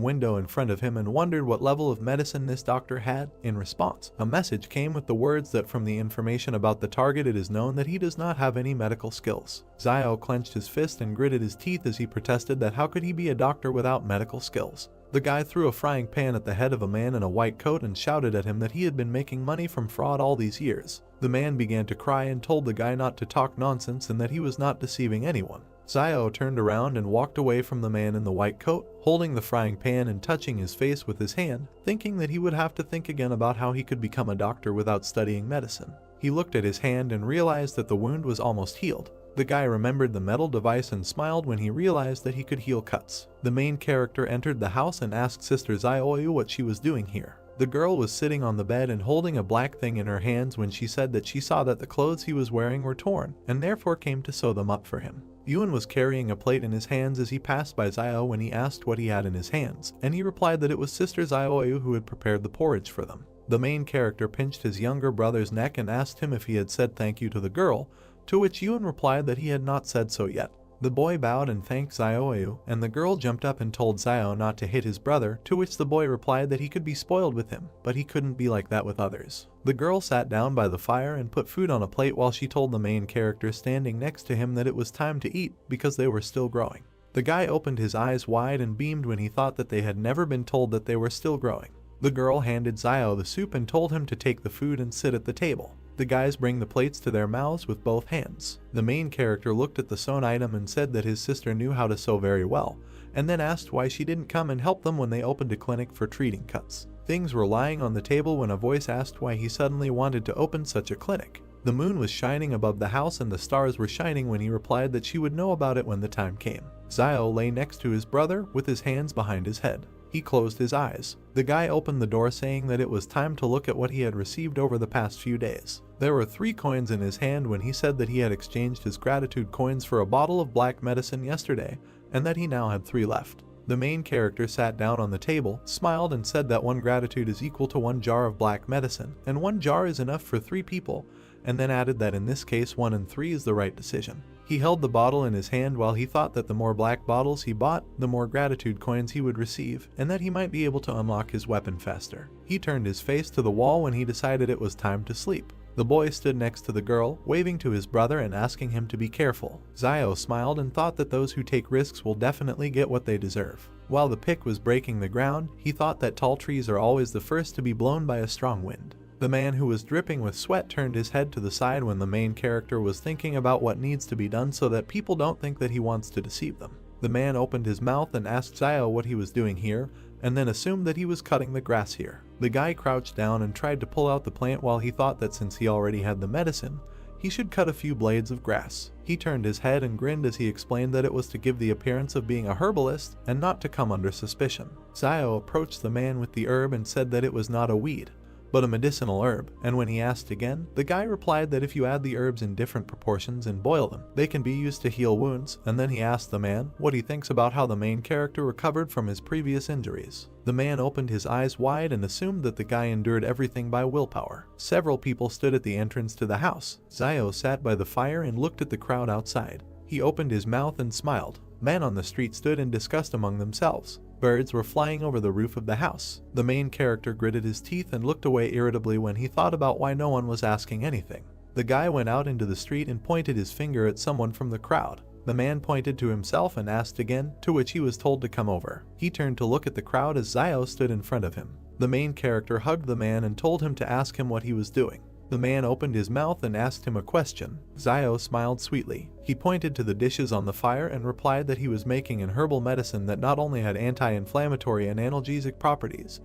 window in front of him and wondered what level of medicine this doctor had. In response, a message came with the words that from the information about the target it is known that he does not have any medical skills. Xiao clenched his fist and gritted his teeth as he protested that how could he be a doctor without medical skills. The guy threw a frying pan at the head of a man in a white coat and shouted at him that he had been making money from fraud all these years. The man began to cry and told the guy not to talk nonsense and that he was not deceiving anyone. Xiao turned around and walked away from the man in the white coat, holding the frying pan and touching his face with his hand, thinking that he would have to think again about how he could become a doctor without studying medicine. He looked at his hand and realized that the wound was almost healed. The guy remembered the metal device and smiled when he realized that he could heal cuts. The main character entered the house and asked Sister Xiaoyu what she was doing here. The girl was sitting on the bed and holding a black thing in her hands when she said that she saw that the clothes he was wearing were torn, and therefore came to sew them up for him. Yuan was carrying a plate in his hands as he passed by Xiao when he asked what he had in his hands, and he replied that it was Sister Xiaoyu who had prepared the porridge for them. The main character pinched his younger brother's neck and asked him if he had said thank you to the girl, to which Yuan replied that he had not said so yet. The boy bowed and thanked Xiaoyu, and the girl jumped up and told Xiao not to hit his brother, to which the boy replied that he could be spoiled with him, but he couldn't be like that with others. The girl sat down by the fire and put food on a plate while she told the main character standing next to him that it was time to eat because they were still growing. The guy opened his eyes wide and beamed when he thought that they had never been told that they were still growing. The girl handed Xiao the soup and told him to take the food and sit at the table. The guys bring the plates to their mouths with both hands. The main character looked at the sewn item and said that his sister knew how to sew very well, and then asked why she didn't come and help them when they opened a clinic for treating cuts. Things were lying on the table when a voice asked why he suddenly wanted to open such a clinic. The moon was shining above the house and the stars were shining when he replied that she would know about it when the time came. Xiao lay next to his brother with his hands behind his head. He closed his eyes. The guy opened the door saying that it was time to look at what he had received over the past few days. There were 3 coins in his hand when he said that he had exchanged his gratitude coins for a bottle of black medicine yesterday, and that he now had 3 left. The main character sat down on the table, smiled and said that 1 gratitude is equal to 1 jar of black medicine, and 1 jar is enough for 3 people, and then added that in this case 1 and 3 is the right decision. He held the bottle in his hand while he thought that the more black bottles he bought, the more gratitude coins he would receive, and that he might be able to unlock his weapon faster. He turned his face to the wall when he decided it was time to sleep. The boy stood next to the girl, waving to his brother and asking him to be careful. Zio smiled and thought that those who take risks will definitely get what they deserve. While the pick was breaking the ground, he thought that tall trees are always the first to be blown by a strong wind. The man who was dripping with sweat turned his head to the side when the main character was thinking about what needs to be done so that people don't think that he wants to deceive them. The man opened his mouth and asked Zio what he was doing here, and then assumed that he was cutting the grass here. The guy crouched down and tried to pull out the plant while he thought that since he already had the medicine, he should cut a few blades of grass. He turned his head and grinned as he explained that it was to give the appearance of being a herbalist and not to come under suspicion. Zio approached the man with the herb and said that it was not a weed, but a medicinal herb, and when he asked again, the guy replied that if you add the herbs in different proportions and boil them, they can be used to heal wounds, and then he asked the man what he thinks about how the main character recovered from his previous injuries. The man opened his eyes wide and assumed that the guy endured everything by willpower. Several people stood at the entrance to the house. Zio sat by the fire and looked at the crowd outside. He opened his mouth and smiled. Men on the street stood in disgust among themselves. Birds were flying over the roof of the house. The main character gritted his teeth and looked away irritably when he thought about why no one was asking anything. The guy went out into the street and pointed his finger at someone from the crowd. The man pointed to himself and asked again, to which he was told to come over. He turned to look at the crowd as Zio stood in front of him. The main character hugged the man and told him to ask him what he was doing. The man opened his mouth and asked him a question. Zio smiled sweetly. He pointed to the dishes on the fire and replied that he was making an herbal medicine that not only had anti-inflammatory and analgesic properties,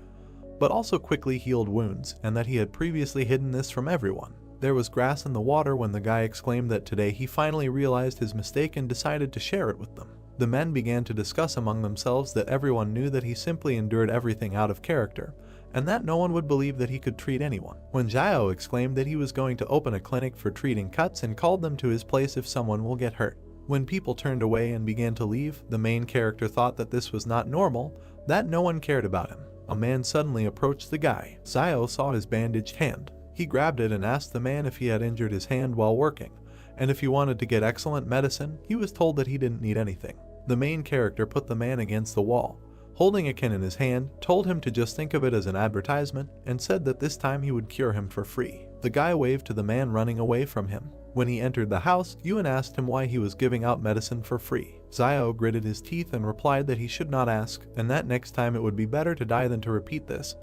but also quickly healed wounds, and that he had previously hidden this from everyone. There was grass in the water when the guy exclaimed that today he finally realized his mistake and decided to share it with them. The men began to discuss among themselves that everyone knew that he simply endured everything out of character, and that no one would believe that he could treat anyone. When Zio exclaimed that he was going to open a clinic for treating cuts and called them to his place if someone will get hurt. When people turned away and began to leave, the main character thought that this was not normal, that no one cared about him. A man suddenly approached the guy. Zio saw his bandaged hand. He grabbed it and asked the man if he had injured his hand while working, and if he wanted to get excellent medicine. He was told that he didn't need anything. The main character put the man against the wall. Holding a can in his hand, told him to just think of it as an advertisement, and said that this time he would cure him for free. The guy waved to the man running away from him. When he entered the house, Ewan asked him why he was giving out medicine for free. Zio gritted his teeth and replied that he should not ask, and that next time it would be better to die than to repeat this,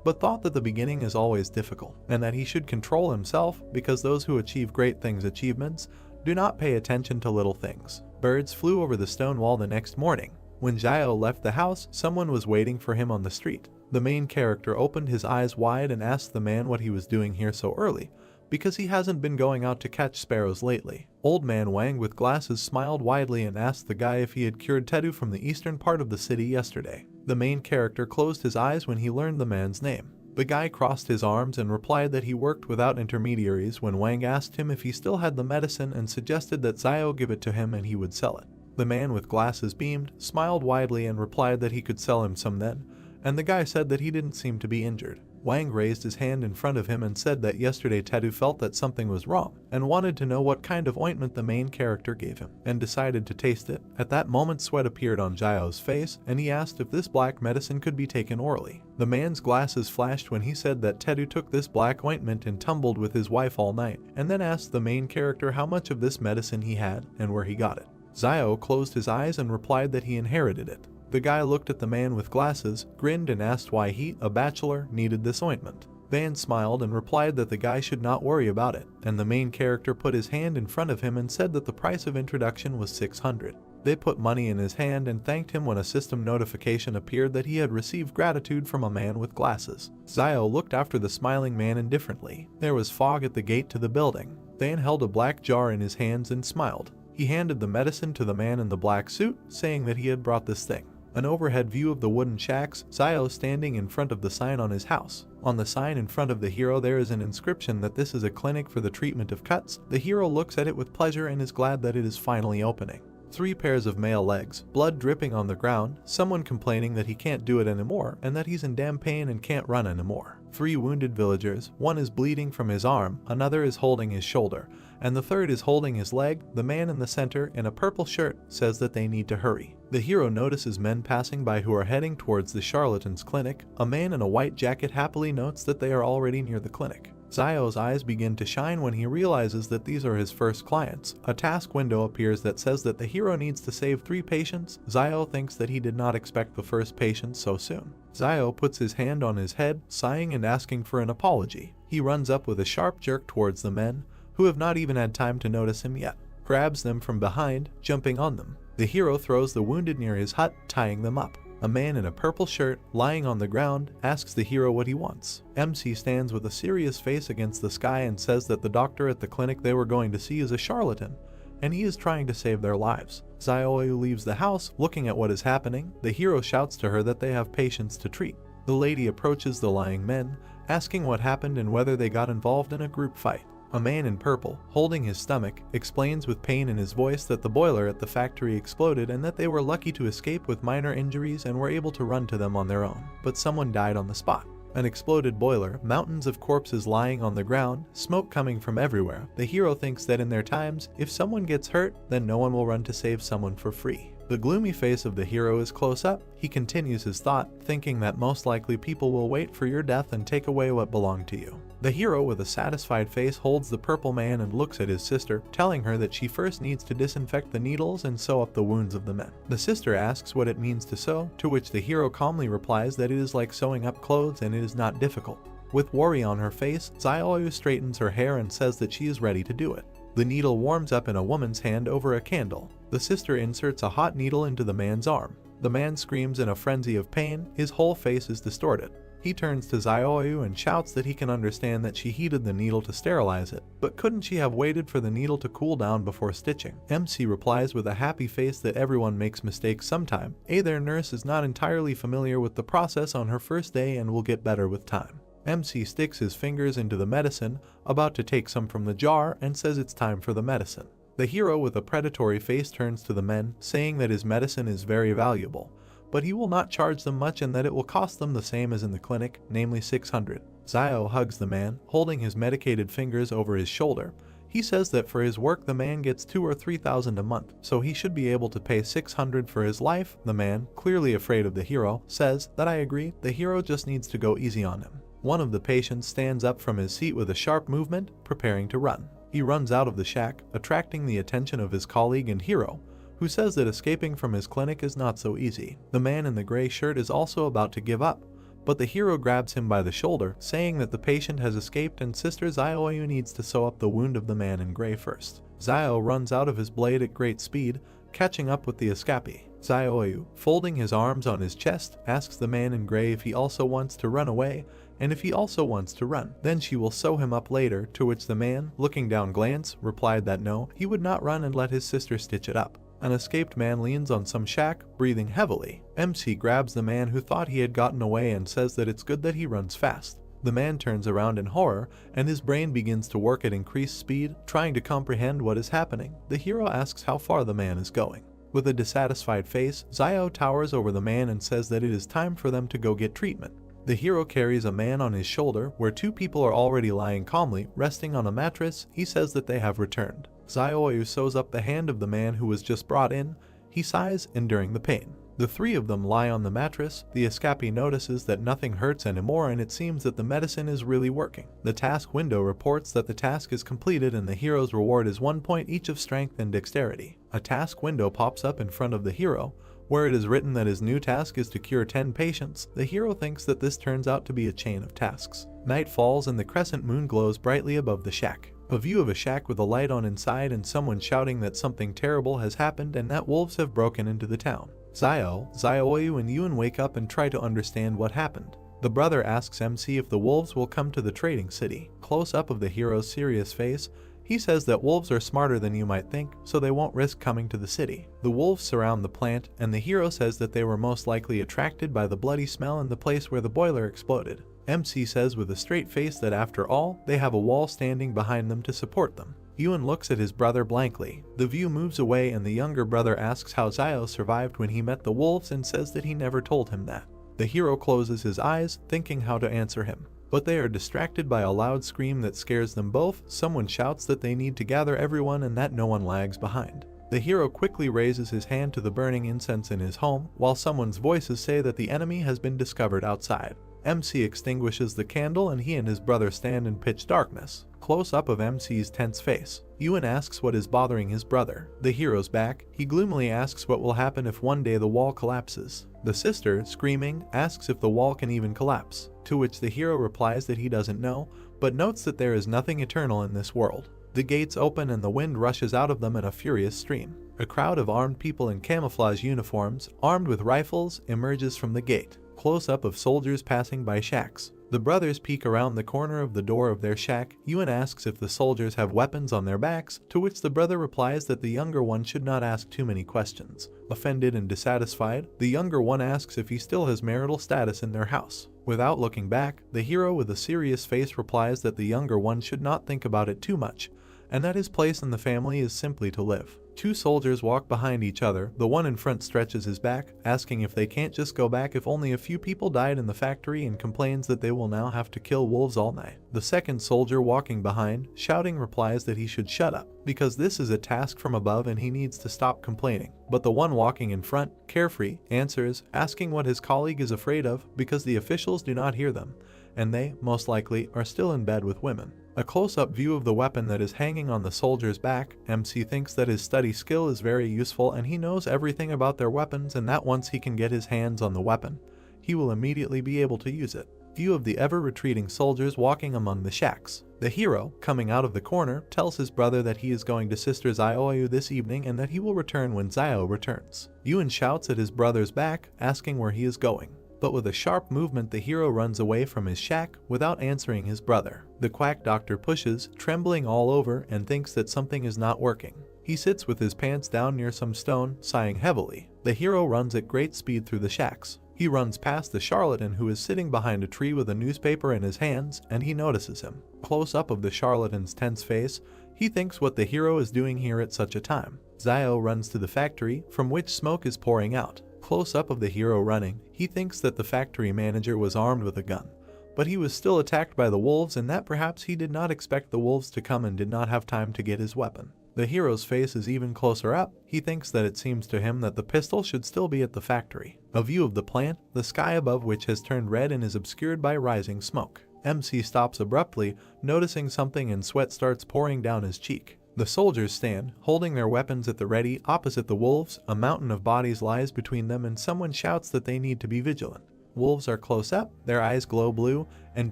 but thought that the beginning is always difficult, and that he should control himself because those who achieve great things achievements do not pay attention to little things. Birds flew over the stone wall the next morning. When Zio left the house, someone was waiting for him on the street. The main character opened his eyes wide and asked the man what he was doing here so early, because he hasn't been going out to catch sparrows lately. Old man Wang with glasses smiled widely and asked the guy if he had cured Tedu from the eastern part of the city yesterday. The main character closed his eyes when he learned the man's name. The guy crossed his arms and replied that he worked without intermediaries when Wang asked him if he still had the medicine and suggested that Zio give it to him and he would sell it. The man with glasses beamed, smiled widely and replied that he could sell him some then, and the guy said that he didn't seem to be injured. Wang raised his hand in front of him and said that yesterday Tedu felt that something was wrong, and wanted to know what kind of ointment the main character gave him, and decided to taste it. At that moment sweat appeared on Zio's face, and he asked if this black medicine could be taken orally. The man's glasses flashed when he said that Tedu took this black ointment and tumbled with his wife all night, and then asked the main character how much of this medicine he had, and where he got it. Zio closed his eyes and replied that he inherited it. The guy looked at the man with glasses, grinned and asked why he, a bachelor, needed this ointment. Van smiled and replied that the guy should not worry about it, and the main character put his hand in front of him and said that the price of introduction was 600. They put money in his hand and thanked him when a system notification appeared that he had received gratitude from a man with glasses. Zio looked after the smiling man indifferently. There was fog at the gate to the building. Van held a black jar in his hands and smiled. He handed the medicine to the man in the black suit, saying that he had brought this thing. An overhead view of the wooden shacks, Zio standing in front of the sign on his house. On the sign in front of the hero there is an inscription that this is a clinic for the treatment of cuts. The hero looks at it with pleasure and is glad that it is finally opening. 3 pairs of male legs, blood dripping on the ground, someone complaining that he can't do it anymore and that he's in damn pain and can't run anymore. 3 wounded villagers, one is bleeding from his arm, another is holding his shoulder, and the third is holding his leg. The man in the center, in a purple shirt, says that they need to hurry. The hero notices men passing by who are heading towards the charlatan's clinic. A man in a white jacket happily notes that they are already near the clinic. Zio's eyes begin to shine when he realizes that these are his first clients. A task window appears that says that the hero needs to save 3 patients. Zio thinks that he did not expect the first patient so soon. Zio puts his hand on his head, sighing and asking for an apology. He runs up with a sharp jerk towards the men, who have not even had time to notice him yet, grabs them from behind, jumping on them. The hero throws the wounded near his hut, tying them up. A man in a purple shirt, lying on the ground, asks the hero what he wants. MC stands with a serious face against the sky and says that the doctor at the clinic they were going to see is a charlatan, and he is trying to save their lives. Zioyu leaves the house, looking at what is happening. The hero shouts to her that they have patients to treat. The lady approaches the lying men, asking what happened and whether they got involved in a group fight. A man in purple, holding his stomach, explains with pain in his voice that the boiler at the factory exploded and that they were lucky to escape with minor injuries and were able to run to them on their own, but someone died on the spot. An exploded boiler, mountains of corpses lying on the ground, smoke coming from everywhere. The hero thinks that in their times, if someone gets hurt, then no one will run to save someone for free. The gloomy face of the hero is close up. He continues his thought, thinking that most likely people will wait for your death and take away what belonged to you. The hero with a satisfied face holds the purple man and looks at his sister, telling her that she first needs to disinfect the needles and sew up the wounds of the men. The sister asks what it means to sew, to which the hero calmly replies that it is like sewing up clothes and it is not difficult. With worry on her face, Zioyu straightens her hair and says that she is ready to do it. The needle warms up in a woman's hand over a candle. The sister inserts a hot needle into the man's arm. The man screams in a frenzy of pain. His whole face is distorted. He turns to Zioyu and shouts that he can understand that she heated the needle to sterilize it, but couldn't she have waited for the needle to cool down before stitching? MC replies with a happy face that everyone makes mistakes sometime. Their nurse is not entirely familiar with the process on her first day and will get better with time. MC sticks his fingers into the medicine, about to take some from the jar, and says it's time for the medicine. The hero with a predatory face turns to the men, saying that his medicine is very valuable, but he will not charge them much and that it will cost them the same as in the clinic, namely 600. Zio hugs the man, holding his medicated fingers over his shoulder. He says that for his work the man gets 2,000 or 3,000 a month, so he should be able to pay 600 for his life. The man, clearly afraid of the hero, says that I agree, the hero just needs to go easy on him. One of the patients stands up from his seat with a sharp movement, preparing to run. He runs out of the shack, attracting the attention of his colleague and hero, who says that escaping from his clinic is not so easy. The man in the gray shirt is also about to give up, but the hero grabs him by the shoulder, saying that the patient has escaped and Sister Zioyu needs to sew up the wound of the man in gray first. Zio runs out of his blade at great speed, catching up with the escapee. Zioyu, folding his arms on his chest, asks the man in gray if he also wants to run away, and if he also wants to run, then she will sew him up later, to which the man, looking down glance, replied that no, he would not run and let his sister stitch it up. An escaped man leans on some shack, breathing heavily. MC grabs the man who thought he had gotten away and says that it's good that he runs fast. The man turns around in horror, and his brain begins to work at increased speed, trying to comprehend what is happening. The hero asks how far the man is going. With a dissatisfied face, Zio towers over the man and says that it is time for them to go get treatment. The hero carries a man on his shoulder, where 2 people are already lying calmly, resting on a mattress. He says that they have returned. Zioyu sews up the hand of the man who was just brought in. He sighs, enduring the pain. The 3 of them lie on the mattress. The escapee notices that nothing hurts anymore and it seems that the medicine is really working. The task window reports that the task is completed and the hero's reward is 1 point each of strength and dexterity. A task window pops up in front of the hero, where it is written that his new task is to cure 10 patients. The hero thinks that this turns out to be a chain of tasks. Night falls and the crescent moon glows brightly above the shack. A view of a shack with a light on inside and someone shouting that something terrible has happened and that wolves have broken into the town. Zioyu and Yun wake up and try to understand what happened. The brother asks MC if the wolves will come to the trading city. Close up of the hero's serious face, He says that wolves are smarter than you might think, so they won't risk coming to the city. The wolves surround the plant, and the hero says that they were most likely attracted by the bloody smell in the place where the boiler exploded. MC says with a straight face that after all, they have a wall standing behind them to support them. Yuan looks at his brother blankly. The view moves away and the younger brother asks how Xiao survived when he met the wolves and says that he never told him that. The hero closes his eyes, thinking how to answer him. But they are distracted by a loud scream that scares them both. Someone shouts that they need to gather everyone and that no one lags behind. The hero quickly raises his hand to the burning incense in his home, while someone's voices say that the enemy has been discovered outside. MC extinguishes the candle and he and his brother stand in pitch darkness. Close up of MC's tense face. Yuan asks what is bothering his brother. The hero's back. He gloomily asks what will happen if one day the wall collapses. The sister, screaming, asks if the wall can even collapse, to which the hero replies that he doesn't know, but notes that there is nothing eternal in this world. The gates open and the wind rushes out of them in a furious stream. A crowd of armed people in camouflage uniforms, armed with rifles, emerges from the gate. Close-up of soldiers passing by shacks. The brothers peek around the corner of the door of their shack. Yuan asks if the soldiers have weapons on their backs, to which the brother replies that the younger one should not ask too many questions. Offended and dissatisfied, the younger one asks if he still has marital status in their house. Without looking back, the hero with a serious face replies that the younger one should not think about it too much, and that his place in the family is simply to live. Two soldiers walk behind each other. The one in front stretches his back, asking if they can't just go back if only a few people died in the factory, and complains that they will now have to kill wolves all night. The second soldier walking behind, shouting, replies that he should shut up, because this is a task from above and he needs to stop complaining. But the one walking in front, carefree, answers, asking what his colleague is afraid of because the officials do not hear them, and they, most likely, are still in bed with women. A close-up view of the weapon that is hanging on the soldier's back. MC thinks that his study skill is very useful and he knows everything about their weapons, and that once he can get his hands on the weapon, he will immediately be able to use it. View of the ever-retreating soldiers walking among the shacks. The hero, coming out of the corner, tells his brother that he is going to Sister Xiaoyu this evening and that he will return when Xiao returns. Yuan shouts at his brother's back, asking where he is going. But with a sharp movement, the hero runs away from his shack without answering his brother. The quack doctor pushes, trembling all over, and thinks that something is not working. He sits with his pants down near some stone, sighing heavily. The hero runs at great speed through the shacks. He runs past the charlatan who is sitting behind a tree with a newspaper in his hands, and he notices him. Close up of the charlatan's tense face, he thinks what the hero is doing here at such a time. Xiao runs to the factory, from which smoke is pouring out. Close up of the hero running, he thinks that the factory manager was armed with a gun, but he was still attacked by the wolves, and that perhaps he did not expect the wolves to come and did not have time to get his weapon. The hero's face is even closer up. He thinks that it seems to him that the pistol should still be at the factory. A view of the plant, the sky above which has turned red and is obscured by rising smoke. MC stops abruptly, noticing something, and sweat starts pouring down his cheek. The soldiers stand, holding their weapons at the ready, opposite the wolves. A mountain of bodies lies between them, and someone shouts that they need to be vigilant. Wolves are close up, their eyes glow blue, and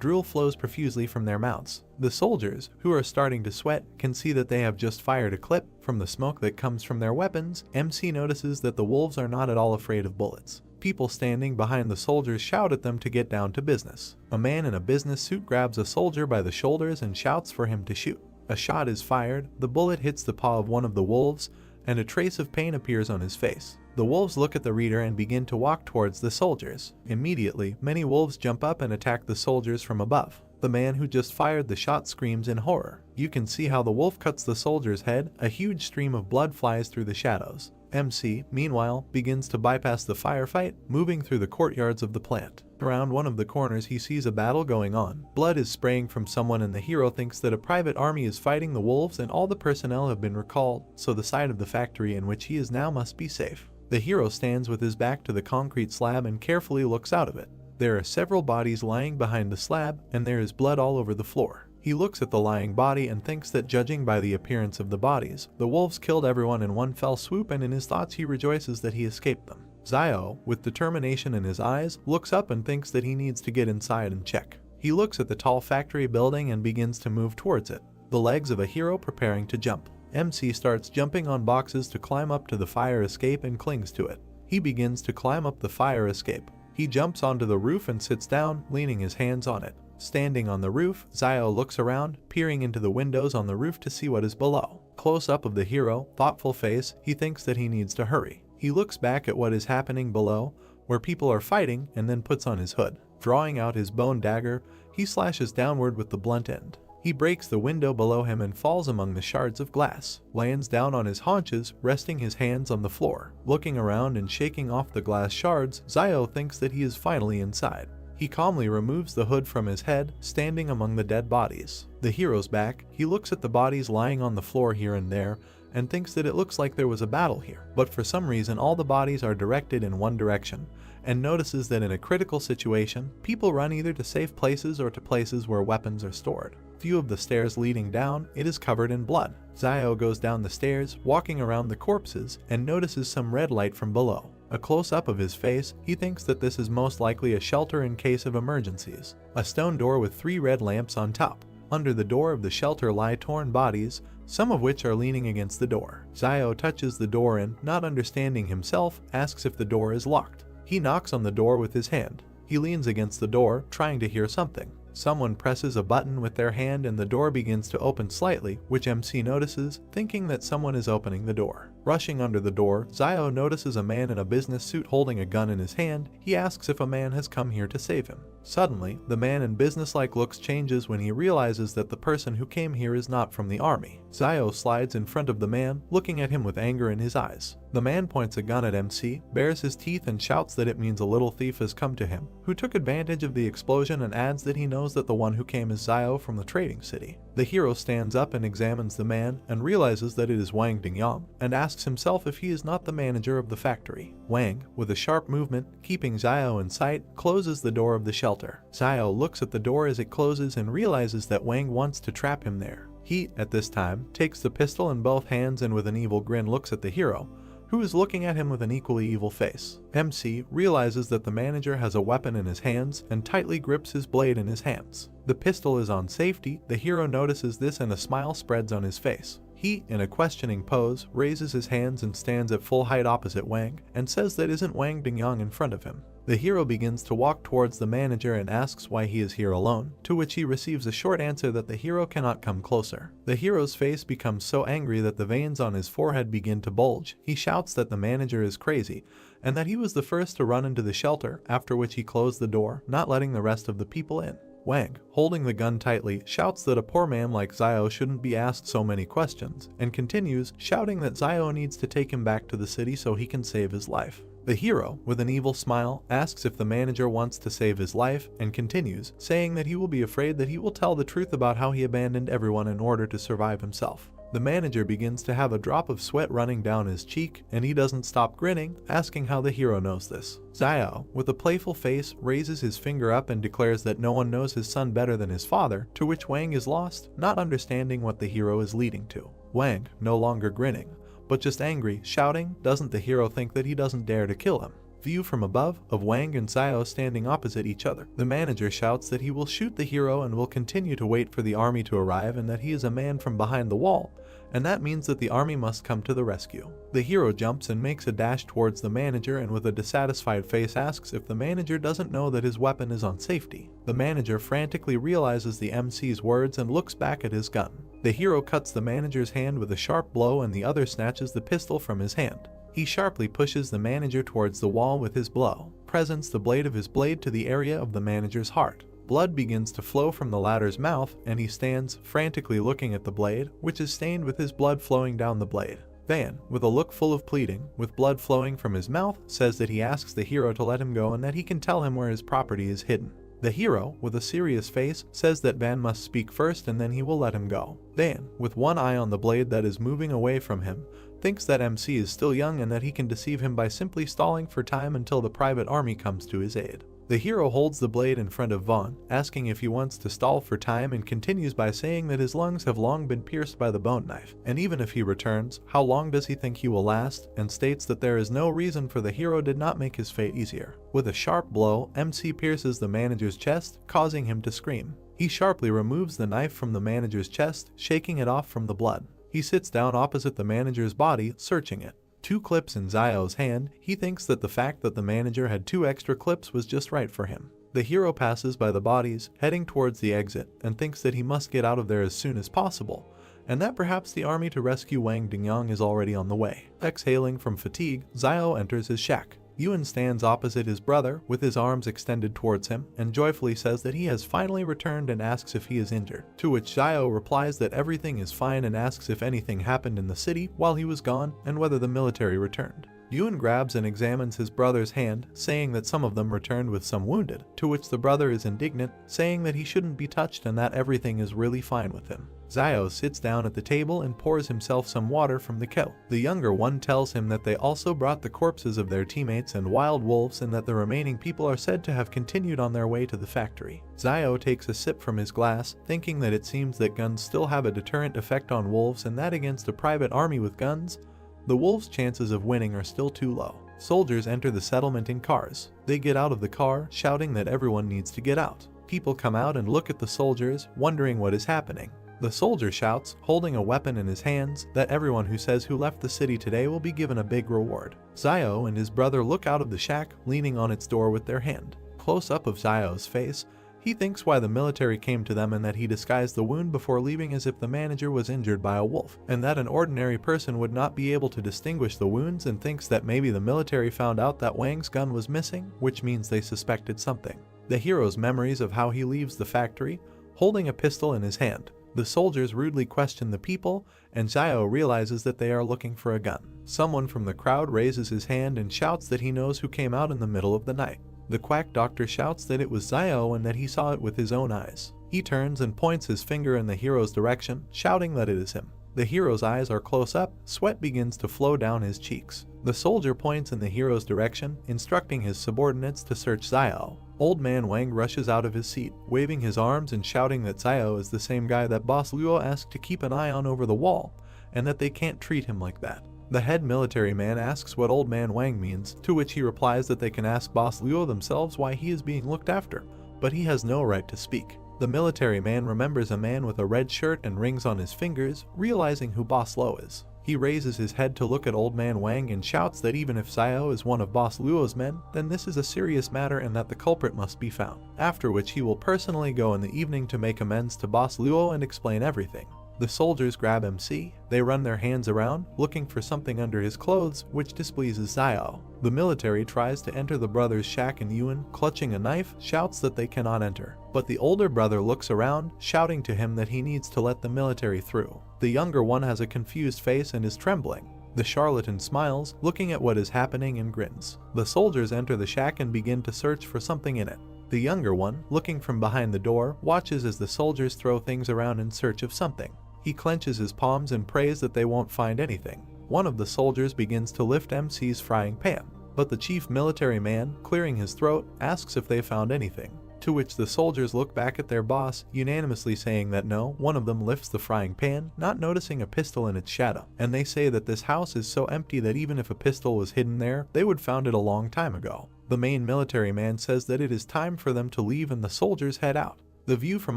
drool flows profusely from their mouths. The soldiers, who are starting to sweat, can see that they have just fired a clip. From the smoke that comes from their weapons, MC notices that the wolves are not at all afraid of bullets. People standing behind the soldiers shout at them to get down to business. A man in a business suit grabs a soldier by the shoulders and shouts for him to shoot. A shot is fired, the bullet hits the paw of one of the wolves, and a trace of pain appears on his face. The wolves look at the reader and begin to walk towards the soldiers. Immediately, many wolves jump up and attack the soldiers from above. The man who just fired the shot screams in horror. You can see how the wolf cuts the soldier's head. A huge stream of blood flies through the shadows. MC, meanwhile, begins to bypass the firefight, moving through the courtyards of the plant. Around one of the corners he sees a battle going on. Blood is spraying from someone, and the hero thinks that a private army is fighting the wolves and all the personnel have been recalled, so the side of the factory in which he is now must be safe. The hero stands with his back to the concrete slab and carefully looks out of it. There are several bodies lying behind the slab, and there is blood all over the floor. He looks at the lying body and thinks that, judging by the appearance of the bodies, the wolves killed everyone in one fell swoop, and in his thoughts he rejoices that he escaped them. Xiao, with determination in his eyes, looks up and thinks that he needs to get inside and check. He looks at the tall factory building and begins to move towards it, the legs of a hero preparing to jump. MC starts jumping on boxes to climb up to the fire escape and clings to it. He begins to climb up the fire escape. He jumps onto the roof and sits down, leaning his hands on it. Standing on the roof, Zio looks around, peering into the windows on the roof to see what is below. Close up of the hero, thoughtful face, he thinks that he needs to hurry. He looks back at what is happening below, where people are fighting, and then puts on his hood. Drawing out his bone dagger, he slashes downward with the blunt end. He breaks the window below him and falls among the shards of glass, lands down on his haunches, resting his hands on the floor. Looking around and shaking off the glass shards, Zio thinks that he is finally inside. He calmly removes the hood from his head, standing among the dead bodies. The hero's back, he looks at the bodies lying on the floor here and there, and thinks that it looks like there was a battle here. But for some reason all the bodies are directed in one direction, and notices that in a critical situation, people run either to safe places or to places where weapons are stored. Few of the stairs leading down, it is covered in blood. Zio goes down the stairs, walking around the corpses, and notices some red light from below. A close-up of his face, he thinks that this is most likely a shelter in case of emergencies. A stone door with 3 red lamps on top. Under the door of the shelter lie torn bodies, some of which are leaning against the door. Zio touches the door and, not understanding himself, asks if the door is locked. He knocks on the door with his hand. He leans against the door, trying to hear something. Someone presses a button with their hand and the door begins to open slightly, which MC notices, thinking that someone is opening the door. Rushing under the door, Zio notices a man in a business suit holding a gun in his hand. He asks if a man has come here to save him. Suddenly, the man in businesslike looks changes when he realizes that the person who came here is not from the army. Zio slides in front of the man, looking at him with anger in his eyes. The man points a gun at MC, bares his teeth and shouts that it means a little thief has come to him, who took advantage of the explosion, and adds that he knows that the one who came is Zio from the trading city. The hero stands up and examines the man and realizes that it is Wang Dingyang, and asks himself if he is not the manager of the factory. Wang, with a sharp movement, keeping Zio in sight, closes the door of the shelter. Zio looks at the door as it closes and realizes that Wang wants to trap him there. He, at this time, takes the pistol in both hands and with an evil grin looks at the hero, who is looking at him with an equally evil face. MC realizes that the manager has a weapon in his hands and tightly grips his blade in his hands. The pistol is on safety. The hero notices this and a smile spreads on his face. He, in a questioning pose, raises his hands and stands at full height opposite Wang, and says that isn't Wang Dingyang in front of him. The hero begins to walk towards the manager and asks why he is here alone, to which he receives a short answer that the hero cannot come closer. The hero's face becomes so angry that the veins on his forehead begin to bulge. He shouts that the manager is crazy, and that he was the first to run into the shelter, after which he closed the door, not letting the rest of the people in. Wang, holding the gun tightly, shouts that a poor man like Zio shouldn't be asked so many questions, and continues, shouting that Zio needs to take him back to the city so he can save his life. The hero, with an evil smile, asks if the manager wants to save his life, and continues, saying that he will be afraid that he will tell the truth about how he abandoned everyone in order to survive himself. The manager begins to have a drop of sweat running down his cheek, and he doesn't stop grinning, asking how the hero knows this. Zio, with a playful face, raises his finger up and declares that no one knows his son better than his father, to which Wang is lost, not understanding what the hero is leading to. Wang, no longer grinning, but just angry, shouting, doesn't the hero think that he doesn't dare to kill him? View from above, of Wang and Zio standing opposite each other. The manager shouts that he will shoot the hero and will continue to wait for the army to arrive, and that he is a man from behind the wall, and that means that the army must come to the rescue. The hero jumps and makes a dash towards the manager, and with a dissatisfied face asks if the manager doesn't know that his weapon is on safety. The manager frantically realizes the MC's words and looks back at his gun. The hero cuts the manager's hand with a sharp blow, and the other snatches the pistol from his hand. He sharply pushes the manager towards the wall with his blow, presents the blade of his blade to the area of the manager's heart. Blood begins to flow from the latter's mouth, and he stands, frantically looking at the blade, which is stained with his blood flowing down the blade. Van, with a look full of pleading, with blood flowing from his mouth, says that he asks the hero to let him go and that he can tell him where his property is hidden. The hero, with a serious face, says that Van must speak first and then he will let him go. Van, with one eye on the blade that is moving away from him, thinks that MC is still young and that he can deceive him by simply stalling for time until the private army comes to his aid. The hero holds the blade in front of Vaughn, asking if he wants to stall for time, and continues by saying that his lungs have long been pierced by the bone knife, and even if he returns, how long does he think he will last, and states that there is no reason for the hero did not make his fate easier. With a sharp blow, MC pierces the manager's chest, causing him to scream. He sharply removes the knife from the manager's chest, shaking it off from the blood. He sits down opposite the manager's body, searching it. 2 clips in Zio's hand, he thinks that the fact that the manager had 2 extra clips was just right for him. The hero passes by the bodies, heading towards the exit, and thinks that he must get out of there as soon as possible, and that perhaps the army to rescue Wang Dingyang is already on the way. Exhaling from fatigue, Xiao enters his shack. Yuan stands opposite his brother with his arms extended towards him and joyfully says that he has finally returned and asks if he is injured, to which Xiao replies that everything is fine and asks if anything happened in the city while he was gone and whether the military returned. Yuan grabs and examines his brother's hand, saying that some of them returned with some wounded, to which the brother is indignant, saying that he shouldn't be touched and that everything is really fine with him. Xiao sits down at the table and pours himself some water from the kettle. The younger one tells him that they also brought the corpses of their teammates and wild wolves and that the remaining people are said to have continued on their way to the factory. Xiao takes a sip from his glass, thinking that it seems that guns still have a deterrent effect on wolves and that against a private army with guns, the wolves' chances of winning are still too low. Soldiers enter the settlement in cars. They get out of the car, shouting that everyone needs to get out. People come out and look at the soldiers, wondering what is happening. The soldier shouts, holding a weapon in his hands, that everyone who says who left the city today will be given a big reward. Xiao and his brother look out of the shack, leaning on its door with their hand. Close up of Xiao's face, he thinks why the military came to them and that he disguised the wound before leaving as if the manager was injured by a wolf, and that an ordinary person would not be able to distinguish the wounds, and thinks that maybe the military found out that Wang's gun was missing, which means they suspected something. The hero's memories of how he leaves the factory, holding a pistol in his hand. The soldiers rudely question the people, and Xiao realizes that they are looking for a gun. Someone from the crowd raises his hand and shouts that he knows who came out in the middle of the night. The quack doctor shouts that it was Xiao and that he saw it with his own eyes. He turns and points his finger in the hero's direction, shouting that it is him. The hero's eyes are close up, sweat begins to flow down his cheeks. The soldier points in the hero's direction, instructing his subordinates to search Xiao. Old man Wang rushes out of his seat, waving his arms and shouting that Xiao is the same guy that Boss Luo asked to keep an eye on over the wall, and that they can't treat him like that. The head military man asks what Old Man Wang means, to which he replies that they can ask Boss Luo themselves why he is being looked after, but he has no right to speak. The military man remembers a man with a red shirt and rings on his fingers, realizing who Boss Luo is. He raises his head to look at Old Man Wang and shouts that even if Xiao is one of Boss Luo's men, then this is a serious matter and that the culprit must be found, after which he will personally go in the evening to make amends to Boss Luo and explain everything. The soldiers grab MC, they run their hands around, looking for something under his clothes, which displeases Xiao. The military tries to enter the brothers' shack and Yuan, clutching a knife, shouts that they cannot enter. But the older brother looks around, shouting to him that he needs to let the military through. The younger one has a confused face and is trembling. The charlatan smiles, looking at what is happening and grins. The soldiers enter the shack and begin to search for something in it. The younger one, looking from behind the door, watches as the soldiers throw things around in search of something. He clenches his palms and prays that they won't find anything. One of the soldiers begins to lift MC's frying pan, but the chief military man, clearing his throat, asks if they found anything, to which the soldiers look back at their boss, unanimously saying that no. One of them lifts the frying pan, not noticing a pistol in its shadow, and they say that this house is so empty that even if a pistol was hidden there, they would found it a long time ago. The main military man says that it is time for them to leave and the soldiers head out. The view from